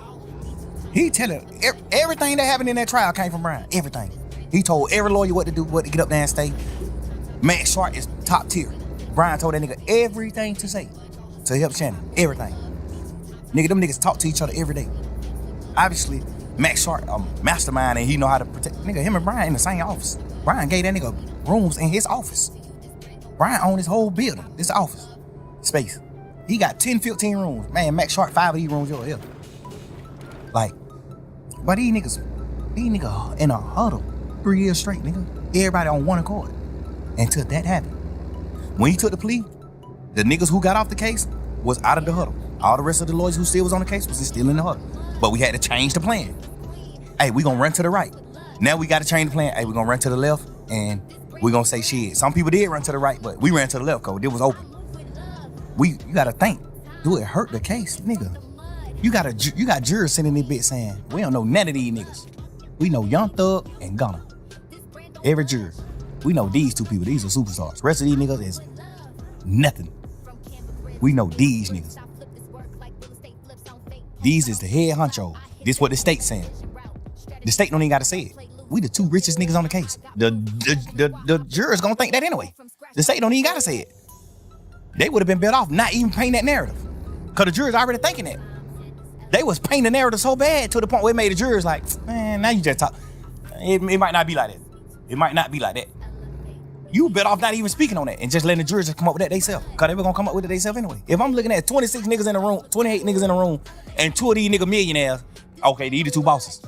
He telling everything that happened in that trial came from Brian. Everything. He told every lawyer what to do, what to get up there and stay. Max Sharp is top tier. Brian told that nigga everything to say to help Shannon. Everything. Nigga, them niggas talk to each other every day. Obviously, Max Sharp, a mastermind, and he know how to protect. Nigga, him and Brian in the same office. Brian gave that nigga rooms in his office. Brian owned his whole building, this office space. He got 10, 15 rooms. Man, Max Sharp, 5 of these rooms over here. Like, but these niggas in a huddle 3 years straight, nigga. Everybody on one accord. Until that happened. When he took the plea, the niggas who got off the case was out of the huddle. All the rest of the lawyers who still was on the case was still in the huddle. But we had to change the plan. Hey, we gonna run to the right. Now we gotta change the plan. Hey, we gonna run to the left and we gonna say shit. Some people did run to the right, but we ran to the left cause it was open. You gotta think. Do it hurt the case, nigga? You got jurors sitting in there bitch saying, we don't know none of these niggas. We know Young Thug and Gunna. Every juror. We know these 2 people. These are superstars. The rest of these niggas is nothing. We know these niggas. These is the head honcho. This what the state's saying. The state don't even gotta say it. We the 2 richest niggas on the case. The jurors gonna think that anyway. The state don't even gotta say it. They would have been better off not even painting that narrative. Cause the jurors already thinking that. They was painting the narrative so bad to the point where it made the jurors like, man, now you just talk. It might not be like that. It might not be like that. You better off not even speaking on that and just letting the jurors just come up with that themselves. Cause they were gonna come up with it themselves anyway. If I'm looking at 26 niggas in the room, 28 niggas in the room, and 2 of these nigga millionaires, okay, these the 2 bosses.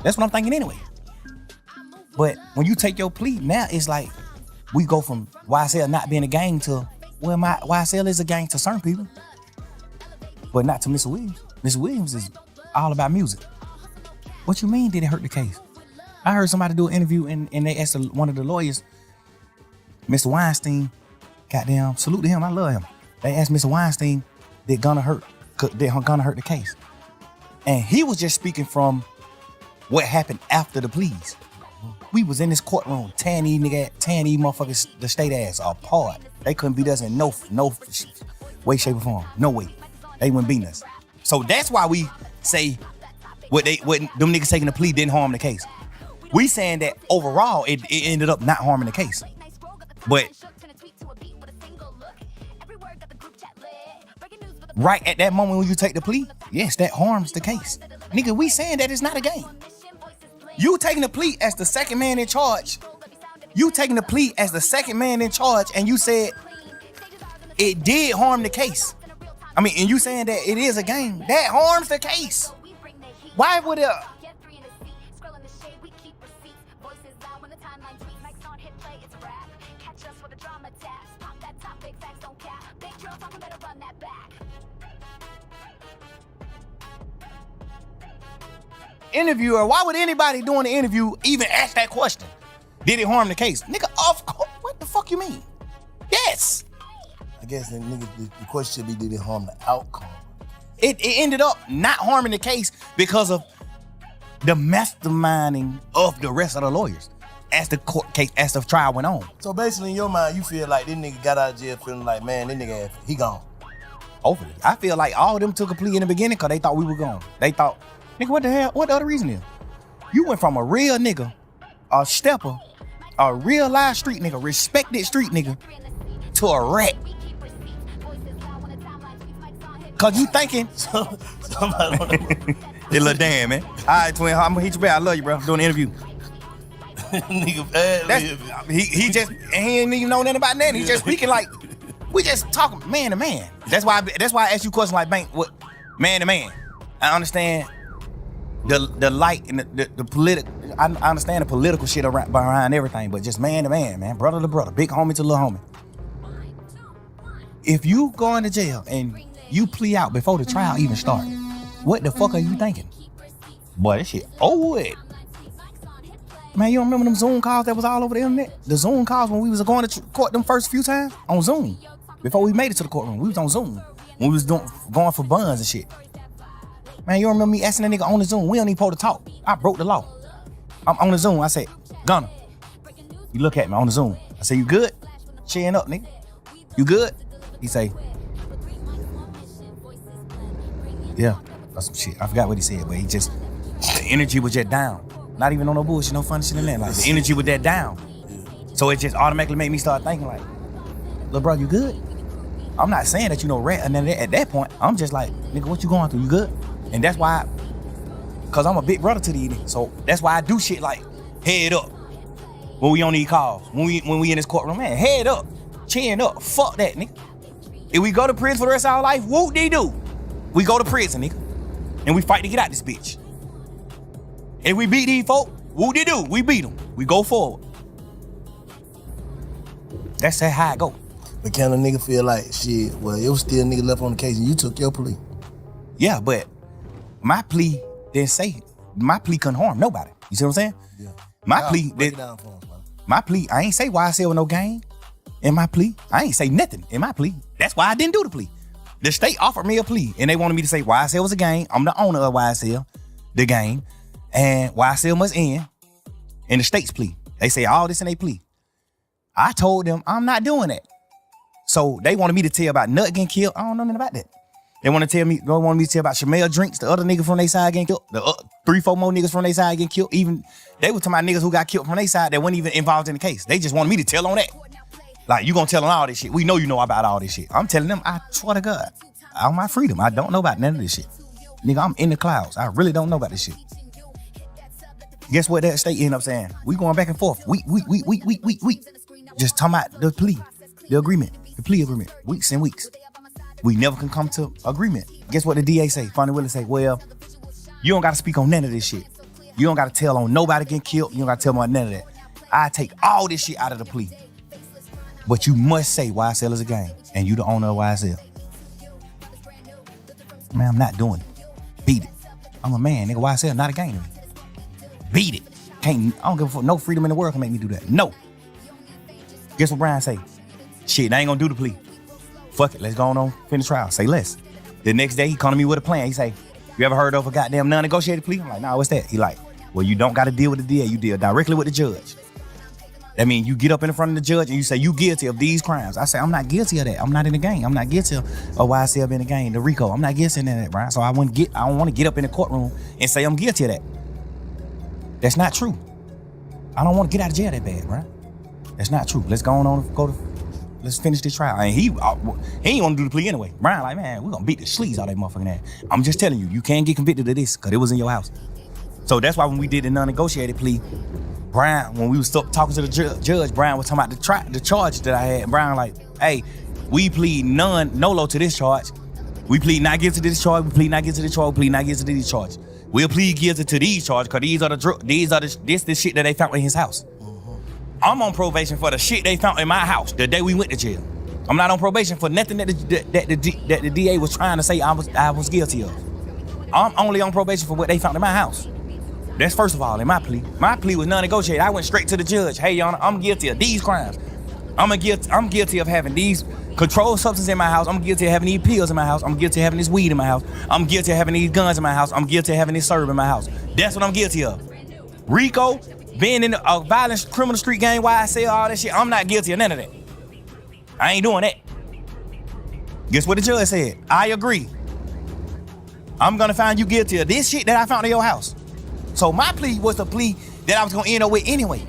That's what I'm thinking anyway. But when you take your plea, now it's like we go from YSL not being a gang to, well, my YSL is a gang to certain people, but not to Mr. Williams. Mr. Williams is all about music. What you mean did it hurt the case? I heard somebody do an interview and they asked one of the lawyers, Mr. Weinstein, goddamn, salute to him, I love him. They asked Mr. Weinstein, did Gunna hurt the case? And he was just speaking from what happened after the pleas. We was in this courtroom, tearing these motherfuckers, the state ass apart. They couldn't beat us in no way, shape, or form. No way. They wouldn't beat us. So that's why we say what them niggas taking the plea didn't harm the case. We saying that overall it ended up not harming the case. But right at that moment when you take the plea, yes, that harms the case. Nigga, we saying that it's not a game. You taking the plea as the second man in charge. You taking the plea as the second man in charge and you said it did harm the case. I mean, and you saying that it is a game. That harms the case. Why would it? interviewer, why would anybody doing the interview even ask that question? Did it harm the case? Nigga, of course. What the fuck you mean? Yes. I guess the nigga, the question should be, did it harm the outcome? It ended up not harming the case because of the masterminding of the rest of the lawyers as the court case, as the trial went on. So basically, in your mind, you feel like this nigga got out of jail feeling like, man, this nigga, he gone. Hopefully. I feel like all of them took a plea in the beginning because they thought we were gone. They thought, nigga, what the hell? What the other reason is? You went from a real nigga, a stepper, a real live street nigga, respected street nigga, to a rat. Cause you thinking, hey, little damn, man. All right, twin, I'm gonna hit you back. I love you, bro. I'm doing an interview. Nigga bad. He just, and he ain't even know nothing about nothing. He just speaking like, we just talking man to man. That's why I ask you questions like, Bank, what, man to man. I understand the light and the political, I understand the political shit behind everything, but just man to man, man. Brother to brother, big homie to little homie. If you go into jail and you plea out before the trial even start, what the fuck are you thinking? Boy, that shit over with. Man, you don't remember them Zoom calls that was all over the internet? The Zoom calls when we was going to court them first few times on Zoom. Before we made it to the courtroom, we was on Zoom. When we was going for buns and shit. Man, you don't remember me asking that nigga on the Zoom? We don't even supposed to talk. I broke the law. I'm on the Zoom. I said, Gunner, you look at me on the Zoom. I say, you good? Cheering up, nigga. You good? He say, yeah, that's some shit. I forgot what he said, but he just, the energy was just down. Not even on no bullshit, no funny shit in there. Like, the energy was that down. So it just automatically made me start thinking like, little bro, you good? I'm not saying that you know rat, and then at that point, I'm just like, nigga, what you going through? You good? And that's why, cause I'm a big brother to these niggas. So that's why I do shit like head up when we on these calls, when we in this courtroom, man, head up, chin up, fuck that, nigga. If we go to prison for the rest of our life, whoop-de-doo. We go to prison, nigga. And we fight to get out this bitch. If we beat these folk, whoop-de-doo, we beat them. We go forward. That's how I go. But can a nigga feel like, shit, well, it was still a nigga left on the case and you took your plea? Yeah, but my plea didn't say, my plea couldn't harm nobody. You see what I'm saying? Yeah. My plea, my plea, I ain't say why I said with no gang in my plea. I ain't say nothing in my plea. That's why I didn't do the plea. The state offered me a plea and they wanted me to say YSL was a gang. I'm the owner of YSL, the gang, and YSL must end in the state's plea. They say all this in their plea. I told them I'm not doing that. So they wanted me to tell about Nut getting killed. I don't know nothing about that. They wanted me to tell about Shamel Drinks, the other nigga from their side getting killed. The 3-4 more niggas from their side getting killed. Even they were talking about niggas who got killed from their side that weren't even involved in the case. They just wanted me to tell on that. Like, you gonna tell on all this shit. We know you know about all this shit. I'm telling them, I swear to God, on my freedom, I don't know about none of this shit. Nigga, I'm in the clouds. I really don't know about this shit. Guess what that state ended up saying? We going back and forth. We. Just talking about the plea, the agreement, the plea agreement, weeks and weeks. We never can come to agreement. Guess what the DA say? Fonnie Willis say, well, you don't got to speak on none of this shit. You don't got to tell on nobody getting killed. You don't got to tell me on none of that. I take all this shit out of the plea. But you must say YSL is a gang and you the owner of YSL. Man, I'm not doing it. Beat it. I'm a man, nigga. YSL not a gang to me. Beat it. I don't give a fuck. No freedom in the world can make me do that. No. Guess what Brian say? Shit, I ain't gonna do the plea. Fuck it, let's go on finish trial. Say less. The next day, he come to me with a plan. He say, you ever heard of a goddamn non-negotiated plea? I'm like, nah, what's that? He like, well, you don't gotta deal with the DA. You deal directly with the judge. That means you get up in front of the judge and you say, you guilty of these crimes. I say, I'm not guilty of that. I'm not in the gang. I'm not guilty of YSL being in the gang, the RICO. I'm not guilty of that, Brian. So I don't want to get up in the courtroom and say I'm guilty of that. That's not true. I don't want to get out of jail that bad, Brian. That's not true. Let's let's finish this trial. And he ain't want to do the plea anyway. Brian like, man, we're going to beat the sleaze out of that motherfucking ass. I'm just telling you, you can't get convicted of this because it was in your house. So that's why when we did the non-negotiated plea, Brian, when we was talking to the judge, Brian was talking about the charge that I had. And Brian like, hey, we plead nolo to this charge. We plead not guilty to this charge. We plead not guilty to this charge. We plead not guilty to these charges. We'll plead guilty to these charges because this the shit that they found in his house. I'm on probation for the shit they found in my house the day we went to jail. I'm not on probation for nothing that the DA was trying to say I was guilty of. I'm only on probation for what they found in my house. That's first of all in my plea. My plea was non-negotiated. I went straight to the judge. Hey, Your Honor, I'm guilty of these crimes. I'm guilty of having these controlled substances in my house. I'm guilty of having these pills in my house. I'm guilty of having this weed in my house. I'm guilty of having these guns in my house. I'm guilty of having this serve in my house. That's what I'm guilty of. RICO, being in a violent criminal street gang, why I say all that shit, I'm not guilty of none of that. I ain't doing that. Guess what the judge said? I agree. I'm gonna find you guilty of this shit that I found in your house. So my plea was the plea that I was gonna end up with anyway.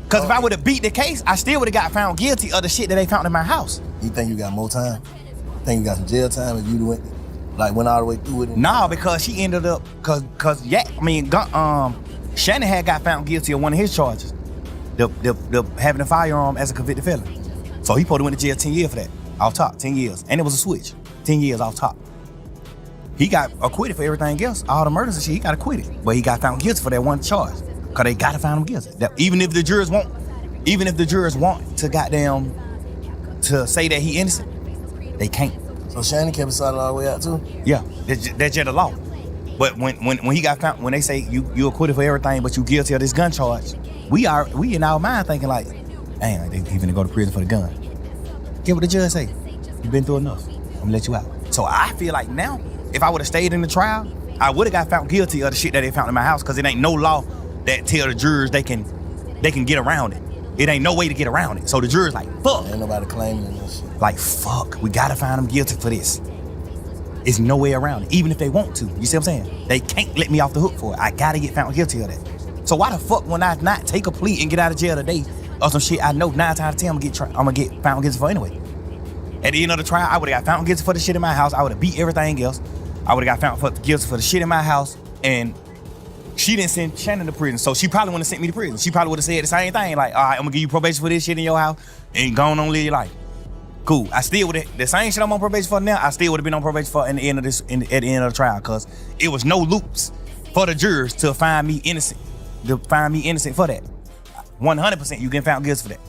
Cause if I would have beat the case, I still would have got found guilty of the shit that they found in my house. You think you got more time? You think you got some jail time if you went all the way through with it? Nah, because she ended up, Shannon had got found guilty of one of his charges, the having a firearm as a convicted felon. So he probably went to jail 10 years for that, off top, 10 years. And it was a switch, 10 years off top. He got acquitted for everything else, all the murders and shit, he got acquitted. But he got found guilty for that one charge. Cause they gotta find him guilty. Even if the jurors want to goddamn to say that he innocent, they can't. So Shannon kept it silent all the way out too? Yeah, that's just the law. But when he got found, when they say you acquitted for everything, but you guilty of this gun charge, we in our mind thinking like, damn, he finna go to prison for the gun. Get what the judge say. You been through enough. I'm gonna let you out. So I feel like now, if I would have stayed in the trial, I would have got found guilty of the shit that they found in my house, cause it ain't no law that tell the jurors they can get around it. It ain't no way to get around it. So the jurors like, fuck. Ain't nobody claiming this shit. Like, fuck, we gotta find them guilty for this. It's no way around it, even if they want to. You see what I'm saying? They can't let me off the hook for it. I gotta get found guilty of that. So why the fuck when I not take a plea and get out of jail today or some shit I know 9 times out of 10 I'm gonna get found guilty for anyway? At the end of the trial, I would've got found guilty for the shit in my house. I would've beat everything else. I would've got found guilty for the shit in my house, and she didn't send Shannon to prison, so she probably wouldn't have sent me to prison. She probably would have said the same thing, like, all right, I'm gonna give you probation for this shit in your house and go on live your life. Cool. I still would have, the same shit I'm on probation for now, I still would have been on probation for at the end of the trial, cause it was no loops for the jurors to find me innocent. For that. 100% you get found guilty for that.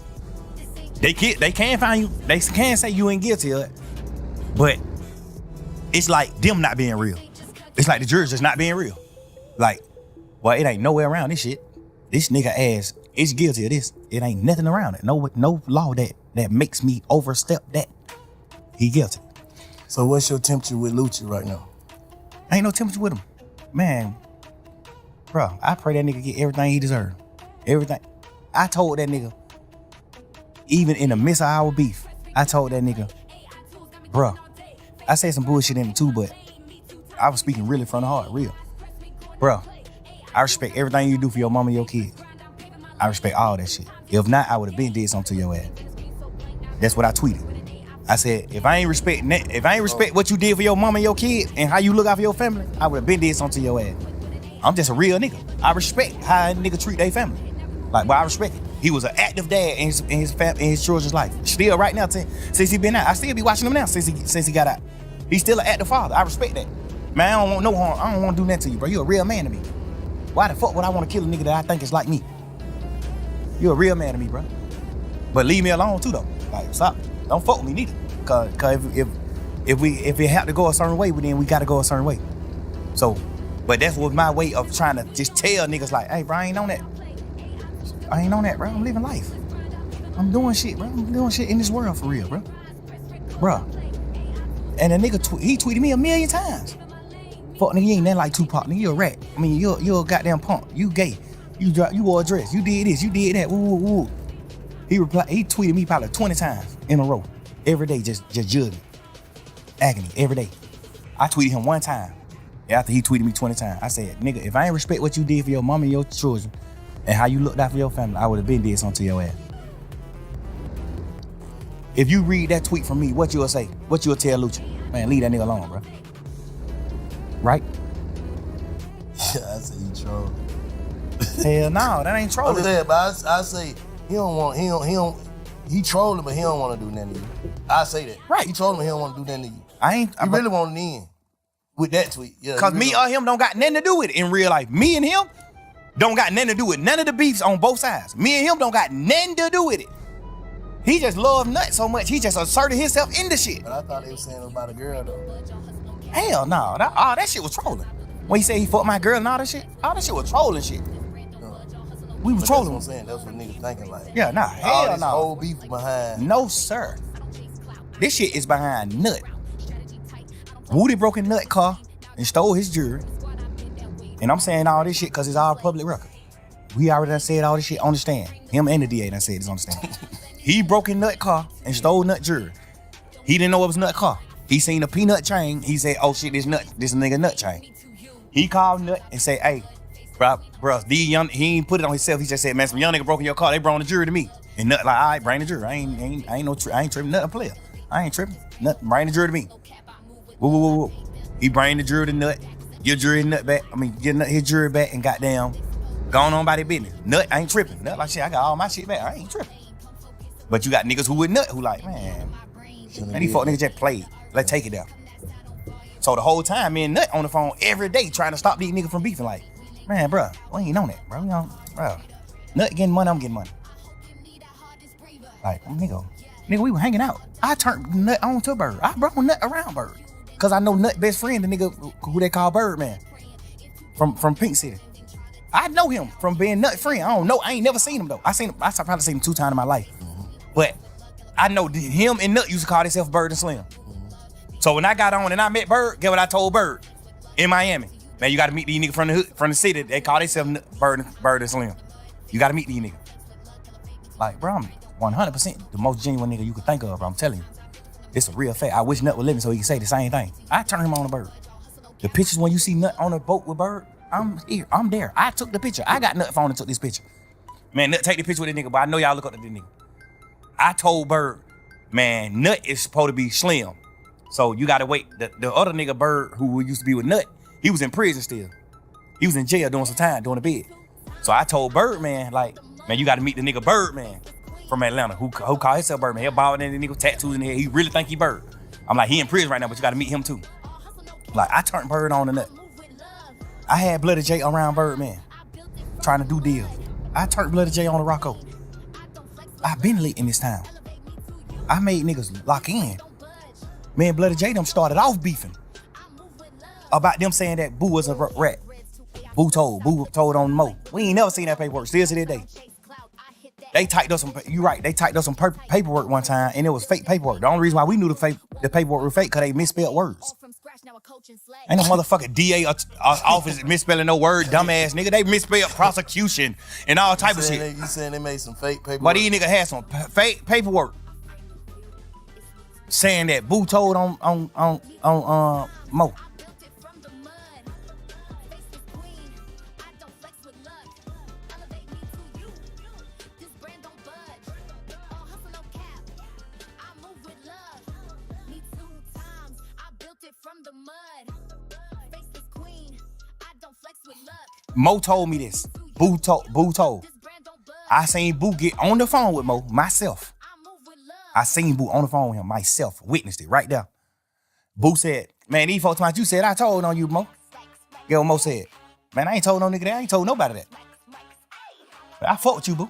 They can find you, they can say you ain't guilty of it, but it's like them not being real. It's like the jurors just not being real. Like, well, it ain't nowhere around this shit. This nigga ass is guilty of this. It ain't nothing around it. No law that makes me overstep that. He guilty. So what's your temperature with Lucci right now? Ain't no temperature with him. Man, bro, I pray that nigga get everything he deserve. Everything. I told that nigga, even in the midst of our beef, I told that nigga, bro, I said some bullshit in it too, but I was speaking really from the heart, real. Bro, I respect everything you do for your mama and your kids. I respect all that shit. If not, I would have been did something to your ass. That's what I tweeted. I said, if I ain't respect what you did for your mama and your kids and how you look out for your family, I would have been did something to your ass. I'm just a real nigga. I respect how a nigga treat their family. Like, but I respect it. He was an active dad in his children's life. Still right now, since he been out. I still be watching him now since he got out. He's still an active father. I respect that. Man, I don't want no harm. I don't want to do that to you, bro. You a real man to me. Why the fuck would I want to kill a nigga that I think is like me? You a real man to me, bro. But leave me alone too, though. Like, stop. Don't fuck with me neither. Cause if we have to go a certain way, then we got to go a certain way. So, but that's what my way of trying to just tell niggas like, hey, bro, I ain't on that. I ain't on that, bro. I'm living life. I'm doing shit, bro. I'm doing shit in this world for real, bro. Bro. And a nigga, he tweeted me 1,000,000 times. Fuck nigga, you ain't nothing like Tupac, nigga, you a rat. I mean, you're a goddamn punk. You gay. You wore a dress. You did this. You did that. Woo, woo, woo. He tweeted me probably 20 times in a row. Every day, just jugging. Agony, every day. I tweeted him one time after he tweeted me 20 times. I said, nigga, if I ain't respect what you did for your mama and your children and how you looked out for your family, I would have been did something to your ass. If you read that tweet from me, what you'll say? What you'll tell Lucci? Man, leave that nigga alone, bro. Right? Yeah, I say you troll. Hell no, that ain't trolling. But I say he trolling, but he don't want to do nothing to you. I say that. Right. He trolling, but he don't want to do nothing to you. I really want to end with that tweet. Yeah. Cause me or him don't got nothing to do with it in real life. Me and him don't got nothing to do with none of the beefs on both sides. Me and him don't got nothing to do with it. He just loved nuts so much, he just asserted himself in the shit. But I thought they were saying about a girl though. Hell no, that shit was trolling. When he said he fucked my girl and all that shit was trolling shit. We was trolling. That's what I'm saying. That's what niggas thinking like. Yeah, nah, All hell this no. whole beef behind. No, sir. This shit is behind Nut. Woody broke a Nut car and stole his jewelry. And I'm saying all this shit because it's all public record. We already done said all this shit on the stand. Him and the DA done said this on the stand. He broke a Nut car and stole Nut jewelry. He didn't know it was Nut car. He seen a peanut chain. He said, oh shit, this nigga Nut chain. He called Nut and said, hey, bro, he ain't put it on himself. He just said, man, some young nigga broke in your car. They brought the jury to me. And Nut like, all right, bring the jury. I ain't tripping. Nut a player. I ain't tripping. Nut, bring the jury to me. Woo. He bring the jury to Nut. Get jury Nut back. Get Nut his jury back and goddamn gone on by their business. Nut ain't tripping. Nut like shit. I got all my shit back. I ain't tripping. But you got niggas who with Nut who like, man, these fuck niggas just played. Let's take it down. So the whole time, me and Nut on the phone every day trying to stop these niggas from beefing. Like, man, bro, we ain't on that, bro. Bro, Nut getting money, I'm getting money. Like, nigga, we were hanging out. I turned Nut on to Bird. I brought Nut around Bird. Cause I know Nut best friend, the nigga who they call Birdman from Pink City. I know him from being Nut friend. I don't know. I ain't never seen him though. I probably seen him 2 times in my life. But I know him and Nut used to call themselves Bird and Slim. So when I got on and I met Bird, get what I told Bird in Miami. Man, you gotta meet these niggas from the city. They call themselves Bird and Slim. You gotta meet these niggas. Like, bro, I'm 100% the most genuine nigga you could think of, bro. I'm telling you. It's a real fact. I wish Nut would let me so he can say the same thing. I turned him on to Bird. The pictures when you see Nut on a boat with Bird, I'm here. I'm there. I took the picture. I got Nut phone and took this picture. Man, Nut take the picture with this nigga, but I know y'all look up to this nigga. I told Bird, man, Nut is supposed to be Slim. So you gotta wait. The other nigga Bird who used to be with Nut, he was in prison still. He was in jail doing some time, doing a bid. So I told Bird, man, like, man, you gotta meet the nigga Bird, man, from Atlanta, who called himself Birdman. He bald and the nigga tattoos in the head. He really think he Bird. I'm like, he in prison right now, but you gotta meet him too. Like, I turned Bird on to Nut. I had Bloody J around Birdman, trying to do deals. I turned Bloody J on to Rocco. I've been late in this town. I made niggas lock in. Me and Bloody J them started off beefing about them saying that Boo was a rat. Boo told on Mo. We ain't never seen that paperwork. Still to this day. They typed up some. You right. They typed up some paperwork one time, and it was fake paperwork. The only reason why we knew the paperwork was fake because they misspelled words. Ain't no motherfucking DA office misspelling no word, dumbass nigga. They misspelled prosecution and all type of shit. You saying they made some fake paperwork? But these niggas had some fake paperwork saying that Boo told on Mo. Mo told me this. Boo told. I seen Boo get on the phone with Mo myself. I seen Boo on the phone with him myself. Witnessed it right there. Boo said, man, these folks you said I told on you, Mo. Get what Mo said. Man, I ain't told no nigga that. I ain't told nobody that. But I fuck with you, Boo.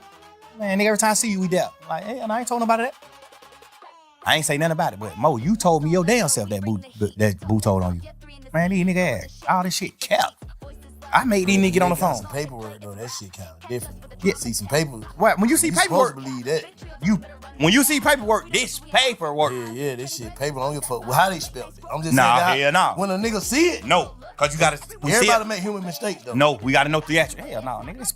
Man, nigga, every time I see you, we there. Like, hey, and I ain't told nobody that. I ain't say nothing about it, but Mo, you told me your damn self that Boo told on you. Man, these nigga ass, all this shit kept. I made these niggas get on the phone. Some paperwork though, that shit kind of different. Yeah. See some paper. What? When you see paperwork, supposed to believe that. When you see paperwork, this paperwork. Yeah, this shit paper. I don't give a fuck. Well, how they spelled it? I'm just saying. Nah. When a nigga see it, no, cause you gotta. Everybody make human mistakes though. No, we gotta know theatrical. Hell no, nigga.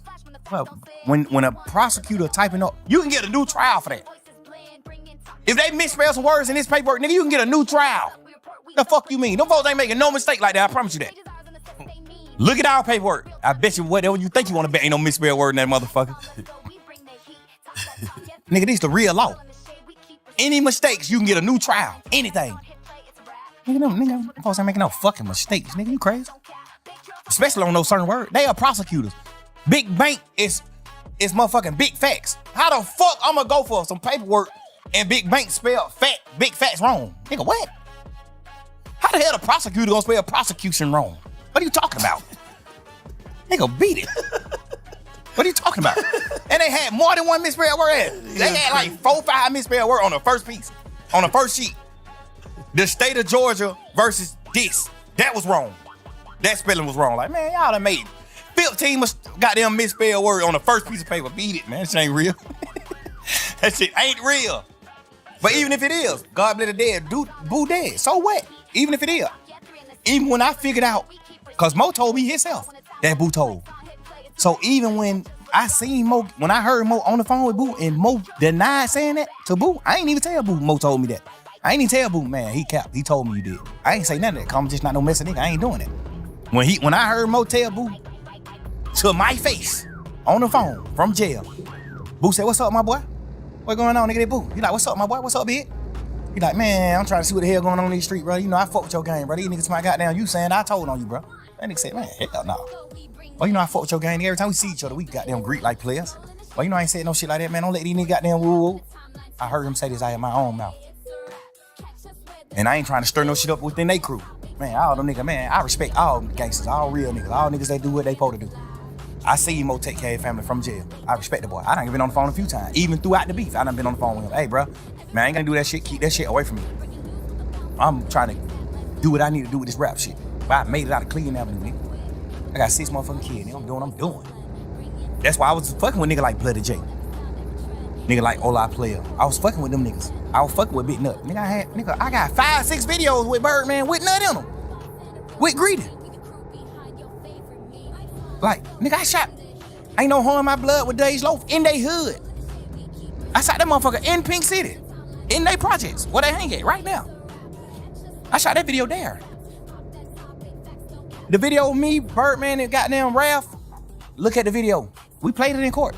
Well, when a prosecutor typing up, you can get a new trial for that. If they misspell some words in this paperwork, nigga, you can get a new trial. The fuck you mean? Them folks ain't making no mistake like that. I promise you that. Look at our paperwork. I bet you whatever you think you want to bet ain't no misspelled word in that motherfucker. Nigga, this is the real law. Any mistakes, you can get a new trial. Anything. Nigga, folks ain't making no fucking mistakes. Nigga, you crazy? Especially on those certain words. They are prosecutors. Big bank is motherfucking big facts. How the fuck I'm gonna go for some paperwork and big bank spell big facts wrong? Nigga, what? How the hell the prosecutor gonna spell prosecution wrong? What are you talking about? Nigga, beat it. What are you talking about? And they had more than one misspelled word. They had like 4 or 5 misspelled words on the first piece, on the first sheet. The state of Georgia versus this. That was wrong. That spelling was wrong. Like, man, y'all done made 15 goddamn misspelled word on the first piece of paper. Beat it, man. That shit ain't real. That shit ain't real. But even if it is, God bless the dead, Boo dead. So what? Even if it is. Even when I figured out, because Mo told me himself that Boo told. So even when I seen Mo, when I heard Mo on the phone with Boo and Mo denied saying that to Boo, I ain't even tell Boo Mo told me that. I ain't even tell Boo, man, he capped. He told me you did. I ain't say nothing of that. I'm just not no messing nigga. I ain't doing that. When I heard Mo tell Boo to my face on the phone from jail, Boo said, "What's up, my boy? What going on, nigga?" That Boo. He like, "What's up, my boy? What's up, bitch?" He like, "Man, I'm trying to see what the hell going on in these streets, bro. You know, I fuck with your game, bro. These niggas to my goddamn you saying I told on you, bro." That nigga said, "Man, hell no. Well, you know, I fuck with your gang. Every time we see each other, we goddamn greet like players. Well, you know, I ain't saying no shit like that, man. Don't let these niggas goddamn woo." I heard him say this out of my own mouth. And I ain't trying to stir no shit up within they crew. Man, all them niggas, man, I respect all gangsters, all real niggas, all niggas that do what they supposed to do. I see Mo take care of his family from jail. I respect the boy. I done been on the phone a few times. Even throughout the beef, I done been on the phone with him. "Hey, bro, man, I ain't gonna do that shit. Keep that shit away from me. I'm trying to do what I need to do with this rap shit. But I made it out of Cleveland Avenue, nigga. I got 6 motherfucking kids, nigga. I'm doing what I'm doing." That's why I was fucking with nigga like Bloody J. Nigga like Ola Player. I was fucking with them niggas. I was fucking with Big Nut. Nigga, I got 5-6 videos with Birdman with Nut in them. With Greedy. Like, nigga, I shot. Ain't no harm in my blood with Days Loaf in they hood. I shot that motherfucker in Pink City. In they projects. Where they hang at right now. I shot that video there. The video of me, Birdman, and goddamn Ralph. Look at the video. We played it in court.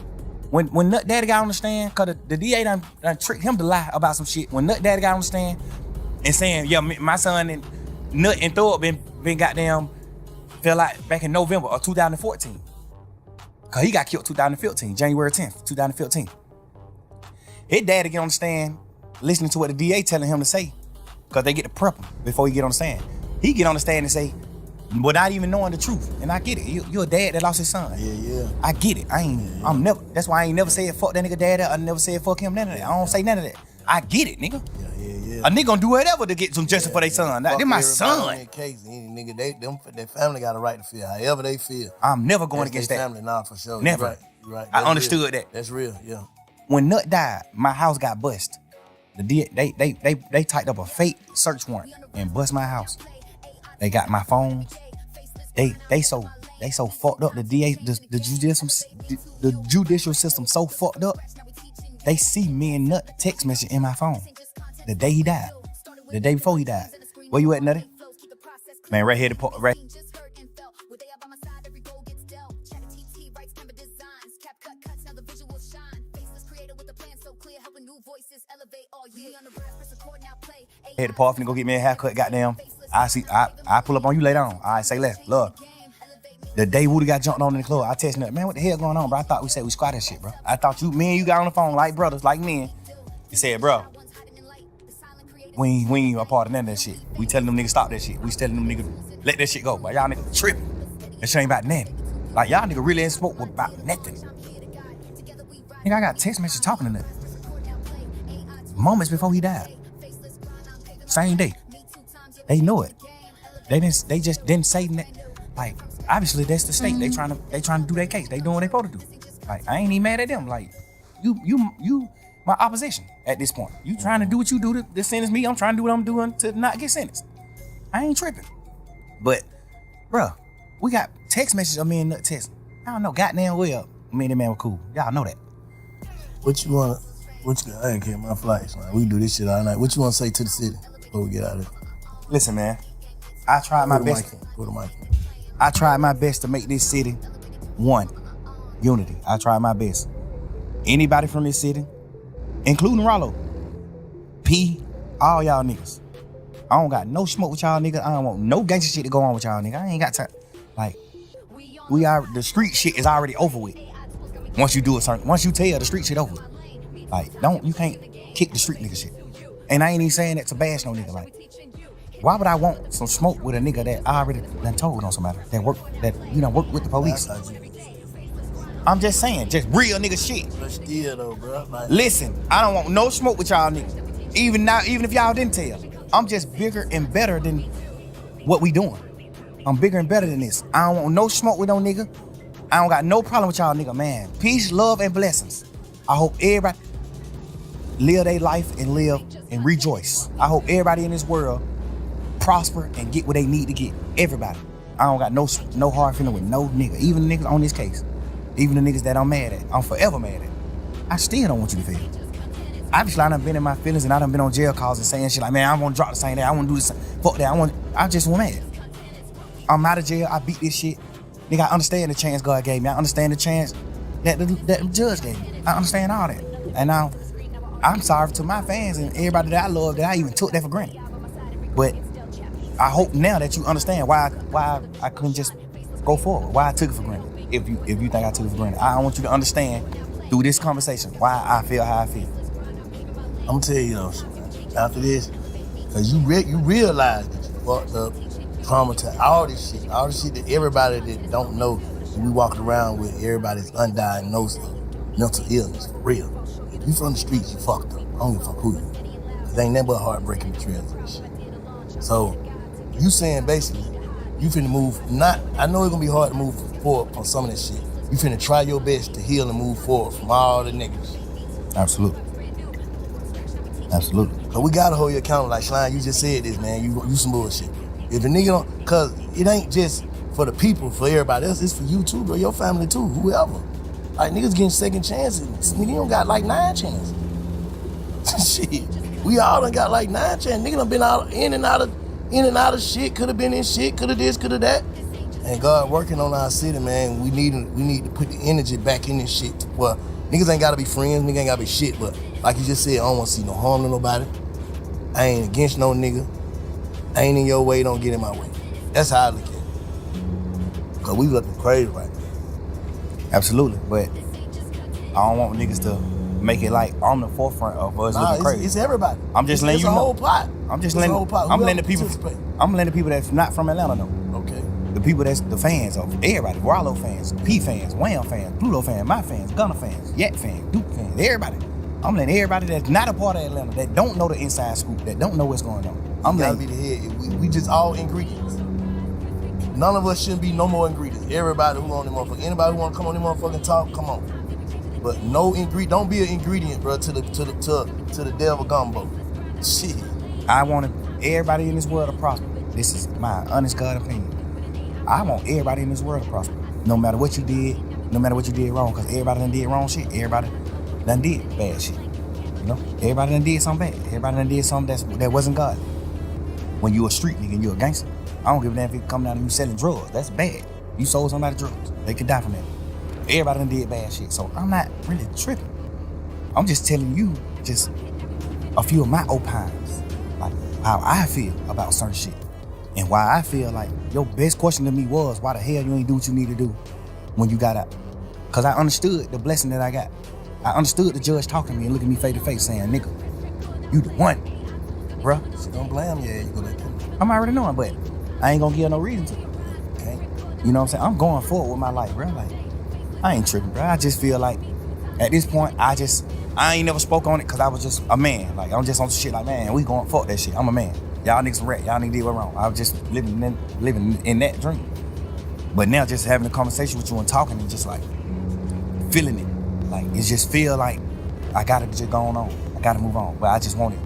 When Nut Daddy got on the stand, cause the DA done tricked him to lie about some shit. When Nut Daddy got on the stand and saying, "Yeah, my son and Nut and Thor been goddamn fell out back in November of 2014. Cause he got killed 2015, January 10th, 2015. His daddy get on the stand, listening to what the DA telling him to say, cause they get to prep him before he get on the stand. He get on the stand and say, without even knowing the truth. And I get it. You're a dad that lost his son. Yeah. I get it. I'm never. That's why I ain't never said fuck that nigga dad. I never said fuck him, none of that. I don't say none of that. I get it, nigga. Yeah. A nigga gonna do whatever to get some justice for their son. They're my son. In that case, nigga, their family got a right to feel however they feel. I'm never going against that. Family, nah, for sure. Never. You're right. I understood that. That's real. Yeah. When Nut died, my house got bust. They typed up a fake search warrant and bust my house. They got my phones. They so fucked up. The DA, the judicial system so fucked up. They see me and Nut text message in my phone the day he died, the day before he died. Where you at, Nutty? Man, right here, right. Hit the park, finna go get me a haircut. Goddamn, I pull up on you later on. All right, say less, love. The day Woody got jumped on in the club, I text Nut, "Man, what the hell going on, bro? I thought we said we squat that shit, bro. I thought me and you got on the phone like brothers, like men." He said, "Bro, we ain't a part of none of that shit. We telling them niggas stop that shit. We telling them niggas let that shit go. But y'all niggas tripping. That shit ain't about nothing. Like y'all niggas really ain't spoke about nothing." Nigga, I got text message talking to Nut moments before he died. Same day. They know it. They just didn't say that. Like, obviously that's the state. They trying to do their case. They doing what they supposed to do. Like, I ain't even mad at them. Like, you my opposition at this point. You trying to do what you do to sentence me. I'm trying to do what I'm doing to not get sentenced. I ain't tripping. But, bruh, we got text messages of me and Nut text. I don't know, goddamn well, me and that man were cool. Y'all know that. I ain't care my flights, man. We do this shit all night. What you want to say to the city before we get out of here? Listen, man. I tried my best. Go to Mike. I tried my best to make this city one. Unity. I tried my best. Anybody from this city, including Rollo, P, all y'all niggas. I don't got no smoke with y'all niggas. I don't want no gangster shit to go on with y'all niggas. I ain't got time. Like, the street shit is already over with. Once you do it, once you tell the street shit over. Like, you can't kick the street nigga shit. And I ain't even saying that to bash no nigga. Like, why would I want some smoke with a nigga that I already done told on somebody that work with the police? I'm just saying, just real nigga shit. But still though, bro. Like, listen, I don't want no smoke with y'all niggas. Even if y'all didn't tell. I'm just bigger and better than what we doing. I'm bigger and better than this. I don't want no smoke with no nigga. I don't got no problem with y'all nigga, man. Peace, love, and blessings. I hope everybody live their life and live and rejoice. I hope everybody in this world prosper and get what they need to get. Everybody. I don't got no hard feeling with no nigga. Even the niggas on this case. Even the niggas that I'm mad at. I'm forever mad at. I still don't want you to feel. Obviously, I done been in my feelings and I done been on jail calls and saying shit like, man, I want to drop the same day. I want to do this. Fuck that. I just want mad. I'm out of jail. I beat this shit. Nigga, I understand the chance God gave me. I understand the chance that the judge gave me. I understand all that. And now, I'm sorry to my fans and everybody that I love that I even took that for granted. But I hope now that you understand why I couldn't just go forward. Why I took it for granted. If you think I took it for granted. I want you to understand through this conversation why I feel how I feel. I'm gonna tell you though, after this, cause you realize that you fucked up, traumatized, all this shit that everybody that don't know, we walking around with everybody's undiagnosed mental illness, for real. If you from the streets, you fucked up. I don't give a fuck who you. Cause they ain't never heartbreaking betrayal through this shit. So, you saying basically, you finna move, I know it's gonna be hard to move forward on some of this shit. You finna try your best to heal and move forward from all the niggas. Absolutely. Cause we gotta hold you accountable. Like Slime, you just said this, man. You some bullshit. If a nigga don't, cause it ain't just for the people, for everybody else. It's for you too, bro. Your family too, whoever. Like niggas getting second chances. Nigga don't got like 9 chances. Shit, we all done got like 9 chances. Nigga done been in and out of shit. Coulda been in shit. Coulda this. Coulda that. And God working on our city, man. We need to put the energy back in this shit. Well, niggas ain't gotta be friends. Niggas ain't gotta be shit. But like you just said, I don't want to see no harm to nobody. I ain't against no nigga. I ain't in your way. Don't get in my way. That's how I look at it. Cause we looking crazy right now. Absolutely, but I don't want niggas to make it like I'm the forefront of us looking crazy. It's everybody. I'm just letting you know. It's a whole plot. I'm letting the people that's not from Atlanta know. Okay. The people that's the fans of everybody, Rollo fans, P fans, Wham fans, Pluto fans, my fans, Gunna fans, Yak fans, Duke fans, everybody. I'm letting everybody that's not a part of Atlanta, that don't know the inside scoop, that don't know what's going on. I'm gotta letting be the head. We just all ingredients. None of us shouldn't be no more ingredients. Everybody who on the motherfucker, anybody who wanna come on the motherfucking talk, come on. But no ingredient. Don't be an ingredient, bro, to the devil gumbo. Shit. I want everybody in this world to prosper. This is my honest God opinion. I want everybody in this world to prosper. No matter what you did, no matter what you did wrong, because everybody done did wrong shit. Everybody done did bad shit. You know? Everybody done did something bad. Everybody done did something that wasn't God. When you a street nigga and you a gangster, I don't give a damn if you come down and you selling drugs. That's bad. You sold somebody drugs. They could die from that. Everybody done did bad shit. So I'm not really tripping. I'm just telling you just a few of my opinions. Like how I feel about certain shit. And why I feel like your best question to me was, why the hell you ain't do what you need to do when you got out? Because I understood the blessing that I got. I understood the judge talking to me and looking me face to face saying, nigga, you the one, bruh. So don't blame you. You go back there. I'm already knowing, but I ain't gonna give no reason to. Okay? You know what I'm saying? I'm going forward with my life, bro. Like, I ain't tripping, bro. I just feel like at this point, I ain't never spoke on it because I was just a man. Like, I'm just on shit like, man, we going fuck that shit. I'm a man. Y'all niggas some rat. Y'all niggas did what wrong. I was just living in that dream. But now just having a conversation with you and talking and just like feeling it. Like, it just feel like I gotta just go on. I gotta move on. But I just want it.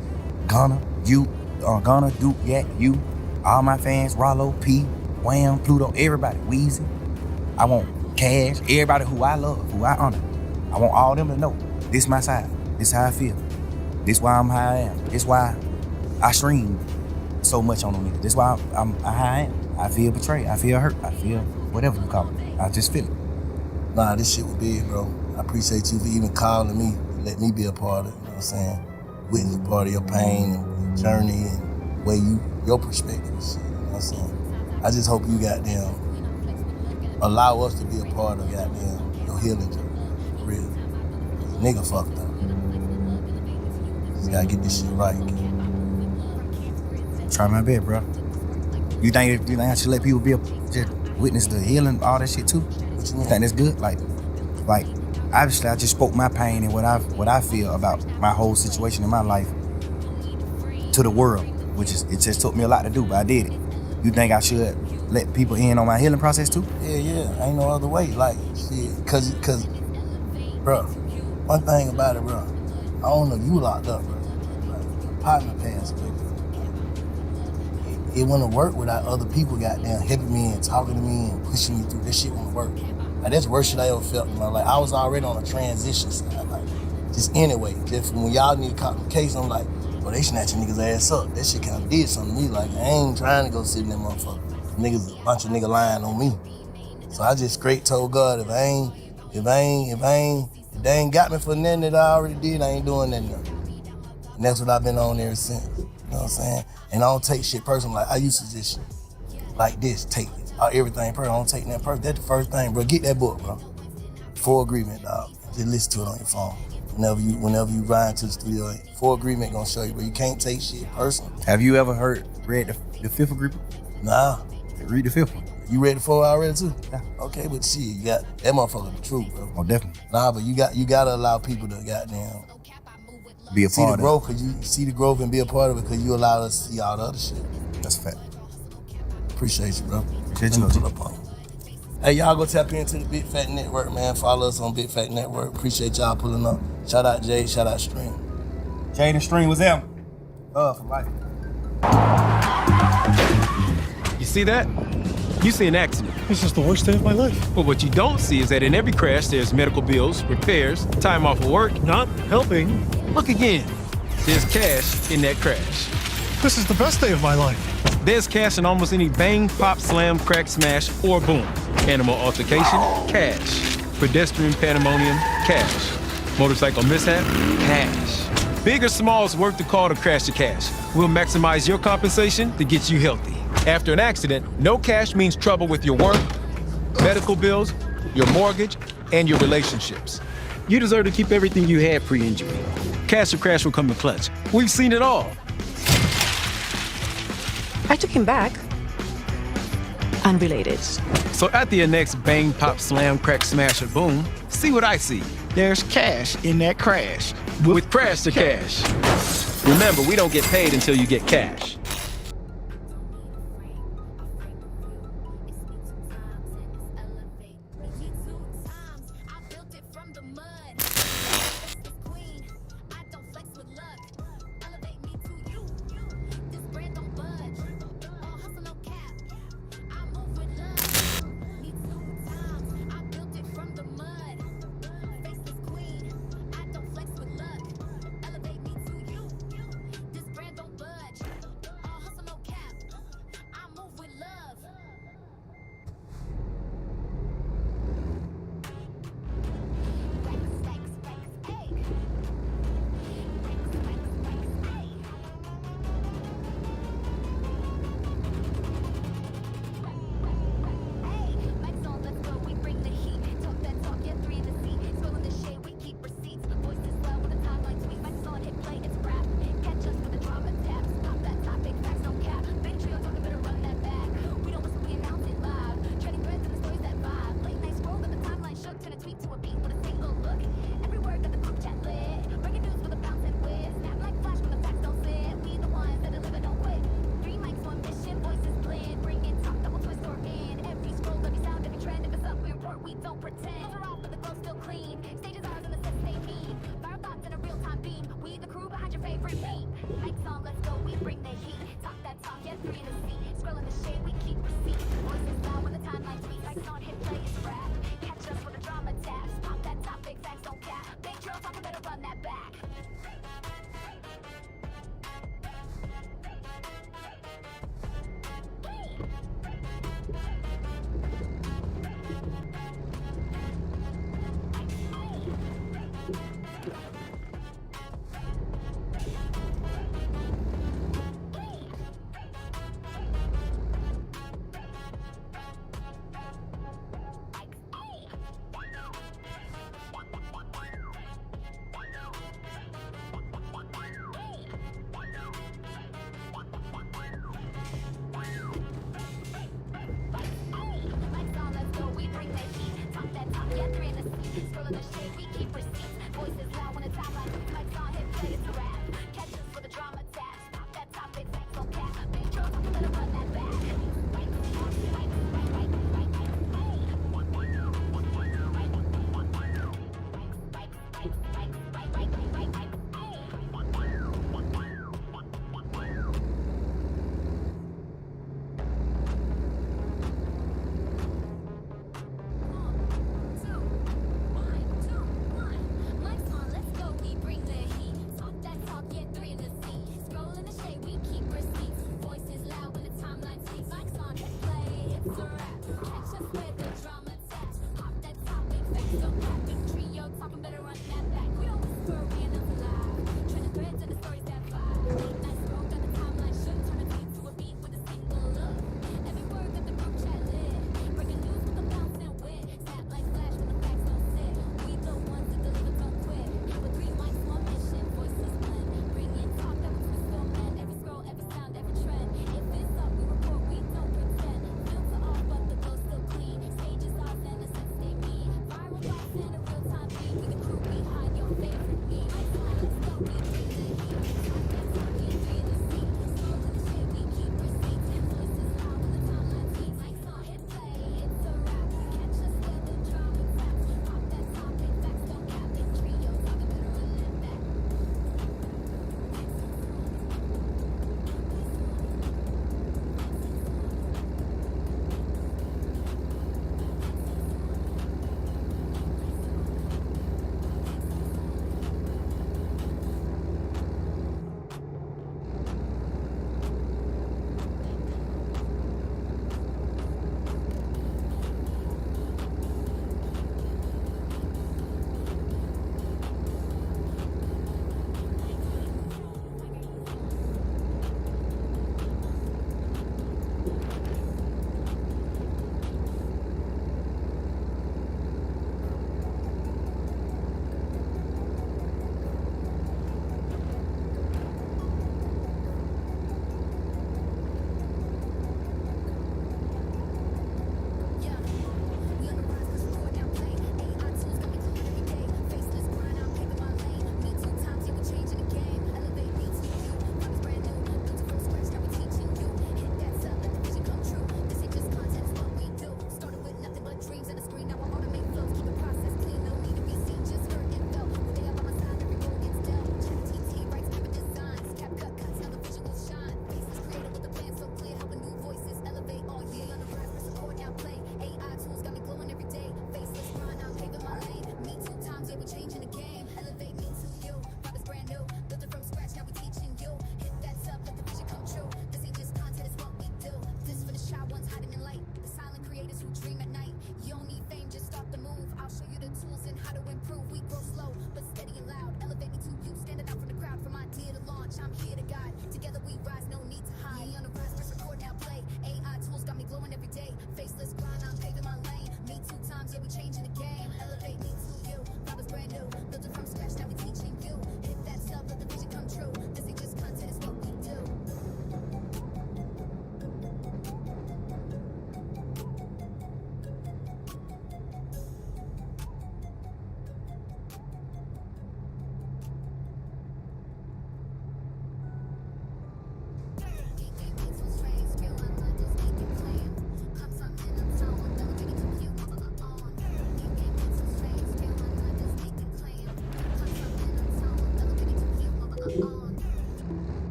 Gunna, Duke, Yak, you, all my fans, Rollo, P, Wham, Pluto, everybody, Weezy. I want Cash, everybody who I love, who I honor. I want all them to know this my side. This how I feel. This why I'm how I am. This why I stream so much on them niggas. This why I'm how I am. I feel betrayed. I feel hurt. I feel whatever you call it. I just feel it. Nah, this shit was big, bro. I appreciate you for even calling me, let me be a part of it. You know what I'm saying? Witness a part of your pain and journey and way your perspective and shit. You know what I'm saying? I just hope you goddamn allow us to be a part of goddamn your healing journey. For real. Nigga fucked up. Just gotta get this shit right. Try my best, bro. You think I should let people just witness the healing, all that shit too? What you You think that's good? Like obviously I just spoke my pain and what I feel about my whole situation in my life to the world, which is, it just took me a lot to do, but I did it. You think I should let people in on my healing process too? Yeah. Ain't no other way. Like, shit, cause, bro, one thing about it, bro, I don't know, you locked up, bro. Like, my partner passed away, bro. It wouldn't work without other people goddamn helping me and talking to me and pushing me through. This shit wouldn't work. Like, that's the worst shit I ever felt in my life. I was already on a transition side, like, just anyway. Just when y'all need to cop the case, I'm like, bro, they snatching niggas' ass up. That shit kind of did something to me. Like, I ain't trying to go sit in that motherfucker. Niggas, a bunch of niggas lying on me. So I just straight told God, if they ain't got me for nothing that I already did, I ain't doing nothing. And that's what I've been on ever since. You know what I'm saying? And I don't take shit personal. Like, I used to just, like this, take it. Everything personal. I don't take that personal. That's the first thing, bro. Get that book, bro. Full Agreement, dog. Just listen to it on your phone. Whenever you ride to the studio, Full Agreement gonna show you, but you can't take shit personal. Have you ever read the Fifth Agreement? Nah. Read the fifth one. You read the 4 already too? Yeah. Okay, but shit, you got that motherfucker the truth, bro. Oh, definitely. Nah, but you gotta allow people to goddamn be a see part the of growth, cause you see the growth and be a part of it, cause you allow us to see all the other shit. That's a fact. Appreciate you, bro. Appreciate you, pull up on it. Hey, y'all go tap into the Big Fat Network, man. Follow us on Big Fat Network. Appreciate y'all pulling up. Shout out Jay, shout out Stream. Jade and Stream was them. For life. You see that? You see an accident. This is the worst day of my life. But what you don't see is that in every crash, there's medical bills, repairs, time off of work. Not helping. Look again. There's cash in that crash. This is the best day of my life. There's cash in almost any bang, pop, slam, crack, smash, or boom. Animal altercation, cash. Pedestrian pandemonium, cash. Motorcycle mishap, cash. Big or small is worth the call to Crash to Cash. We'll maximize your compensation to get you healthy. After an accident, no cash means trouble with your work, medical bills, your mortgage, and your relationships. You deserve to keep everything you had pre-injury. Cash or Crash will come in clutch. We've seen it all. I took him back. Unrelated. So at the next bang, pop, slam, crack, smash, or boom, see what I see. There's cash in that crash. With Crash to Cash. Remember, we don't get paid until you get cash.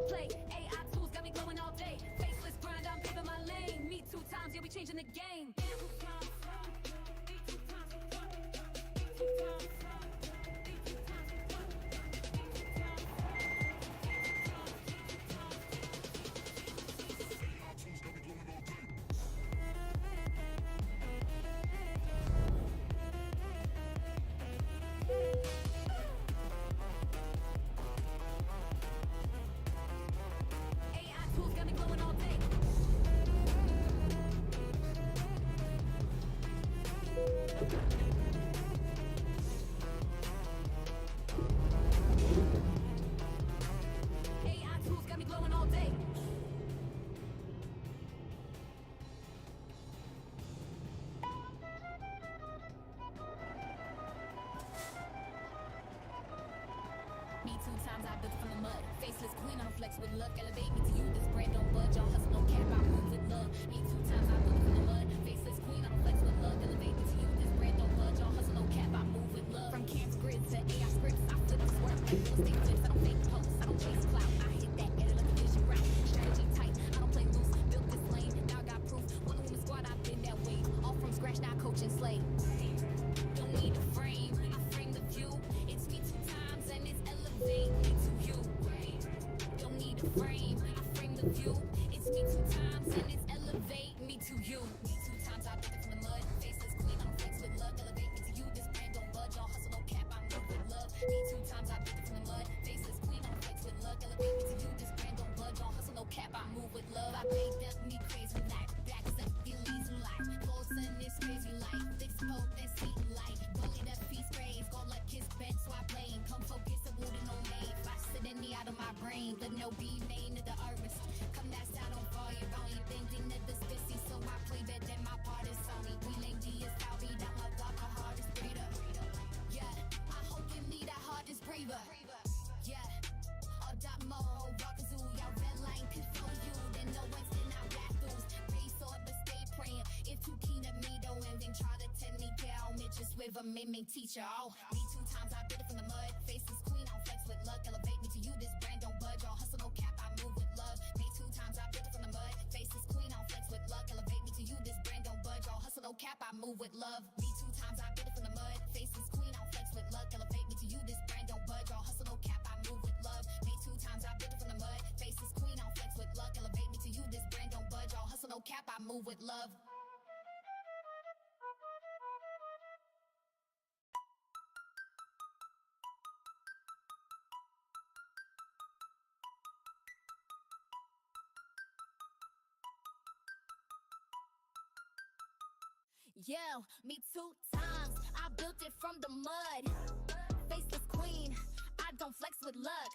y'all play. AI tools got me glowing all day. Faceless grind, I'm paving my lane. Me 2 times, yeah, we changing the game. AI tools got me glowing all day. AI tools got me glowing all day. Me 2 times I built from the mud. Faceless queen, I don't flex with luck. Elevate me to you, this brand don't budge. Y'all hustle, no cap, I move with love. Me 2 times I built from the mud. Faceless queen, I don't flex with luck. Elevate me to you, this brand don't budge. Y'all hustle, no cap, I move with love. From camp grids to AI scripts, I flip and swerve. Stay flips, I don't fake posts, I don't chase clout. I hit that edit like a vision route. Strategy tight, I don't play loose. Built this lane, now I got proof. One woman squad, I've been that way. All from scratch, now coach and slay. Don't need a frame, I frame the view. It's me 2 times and it's elevate me to you. Don't need a frame, I frame the view. It's me 2 times and it's elevate me to you. Me 2 times I built it from the mud. Faceless queen, I don't flex with luck. Elevate me to you, this brand don't budge. Y'all hustle, no cap, I move with love. Me 2 times I built it from the mud. Faceless queen, I don't flex with luck. Elevate me to you, this brand don't budge. Y'all hustle, no cap, I move with love. I made them me crazy life. Back is up, feelings life. Close in this crazy life. Thick smoke, then seat light. Bully that feast sprays. Go like kiss bed, so I blame. Come focus, the wood and no name. Faster than the out of my brain. But no B main of the artist. Come that side on fire. Only thinking that this busy. So I play that then my part is sorry. We lame D is I'll be that my God, my heart is breather. Yeah, I hope you need that heart is braver. Yeah, all that more. Walking through your red line control you. Then no one's in our battles. Race or the stay praying. If too keen at me, don't even try to tell me, girl. Me just with a mimic teacher. Oh, me 2 times I built it from the mud. Faceless queen, I don't flex with luck. Elevate me to you, this brand don't budge. Y'all hustle, no cap, I move with love. Me 2 times I built it from the mud. Faceless queen, I don't flex with luck. Elevate me to you, this brand don't budge. Y'all hustle, no cap, I move with love. Me 2 times I built it from the mud. Faceless queen, I don't flex with luck. Elevate me to you, this brand don't budge. Y'all hustle, no cap, I move with love. Me 2 times I built it from the mud. Faceless queen, I don't flex with luck. Elevate me to you, this brand don't budge. Y'all hustle, no cap, I move with love. Yeah, me 2 times, I built it from the mud. Faceless queen, I don't flex with luck.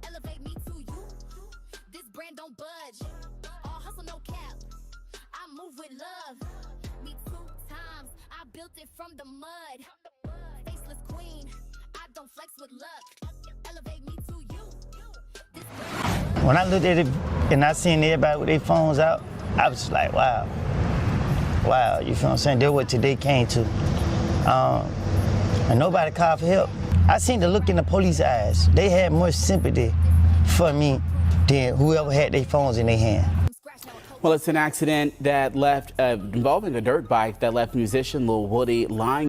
Elevate me to you, this brand don't budge. All hustle, no cap, I move with love. Me 2 times, I built it from the mud. Faceless queen, I don't flex with luck. Elevate me to you, this brand. When I looked at it and I seen everybody with their phones out, I was just like, wow. Wow, you feel what I'm saying? That's what today came to. And nobody called for help. I seen the look in the police eyes. They had more sympathy for me than whoever had their phones in their hand. Well, it's an accident that left involving a dirt bike that left musician Lil Woody lying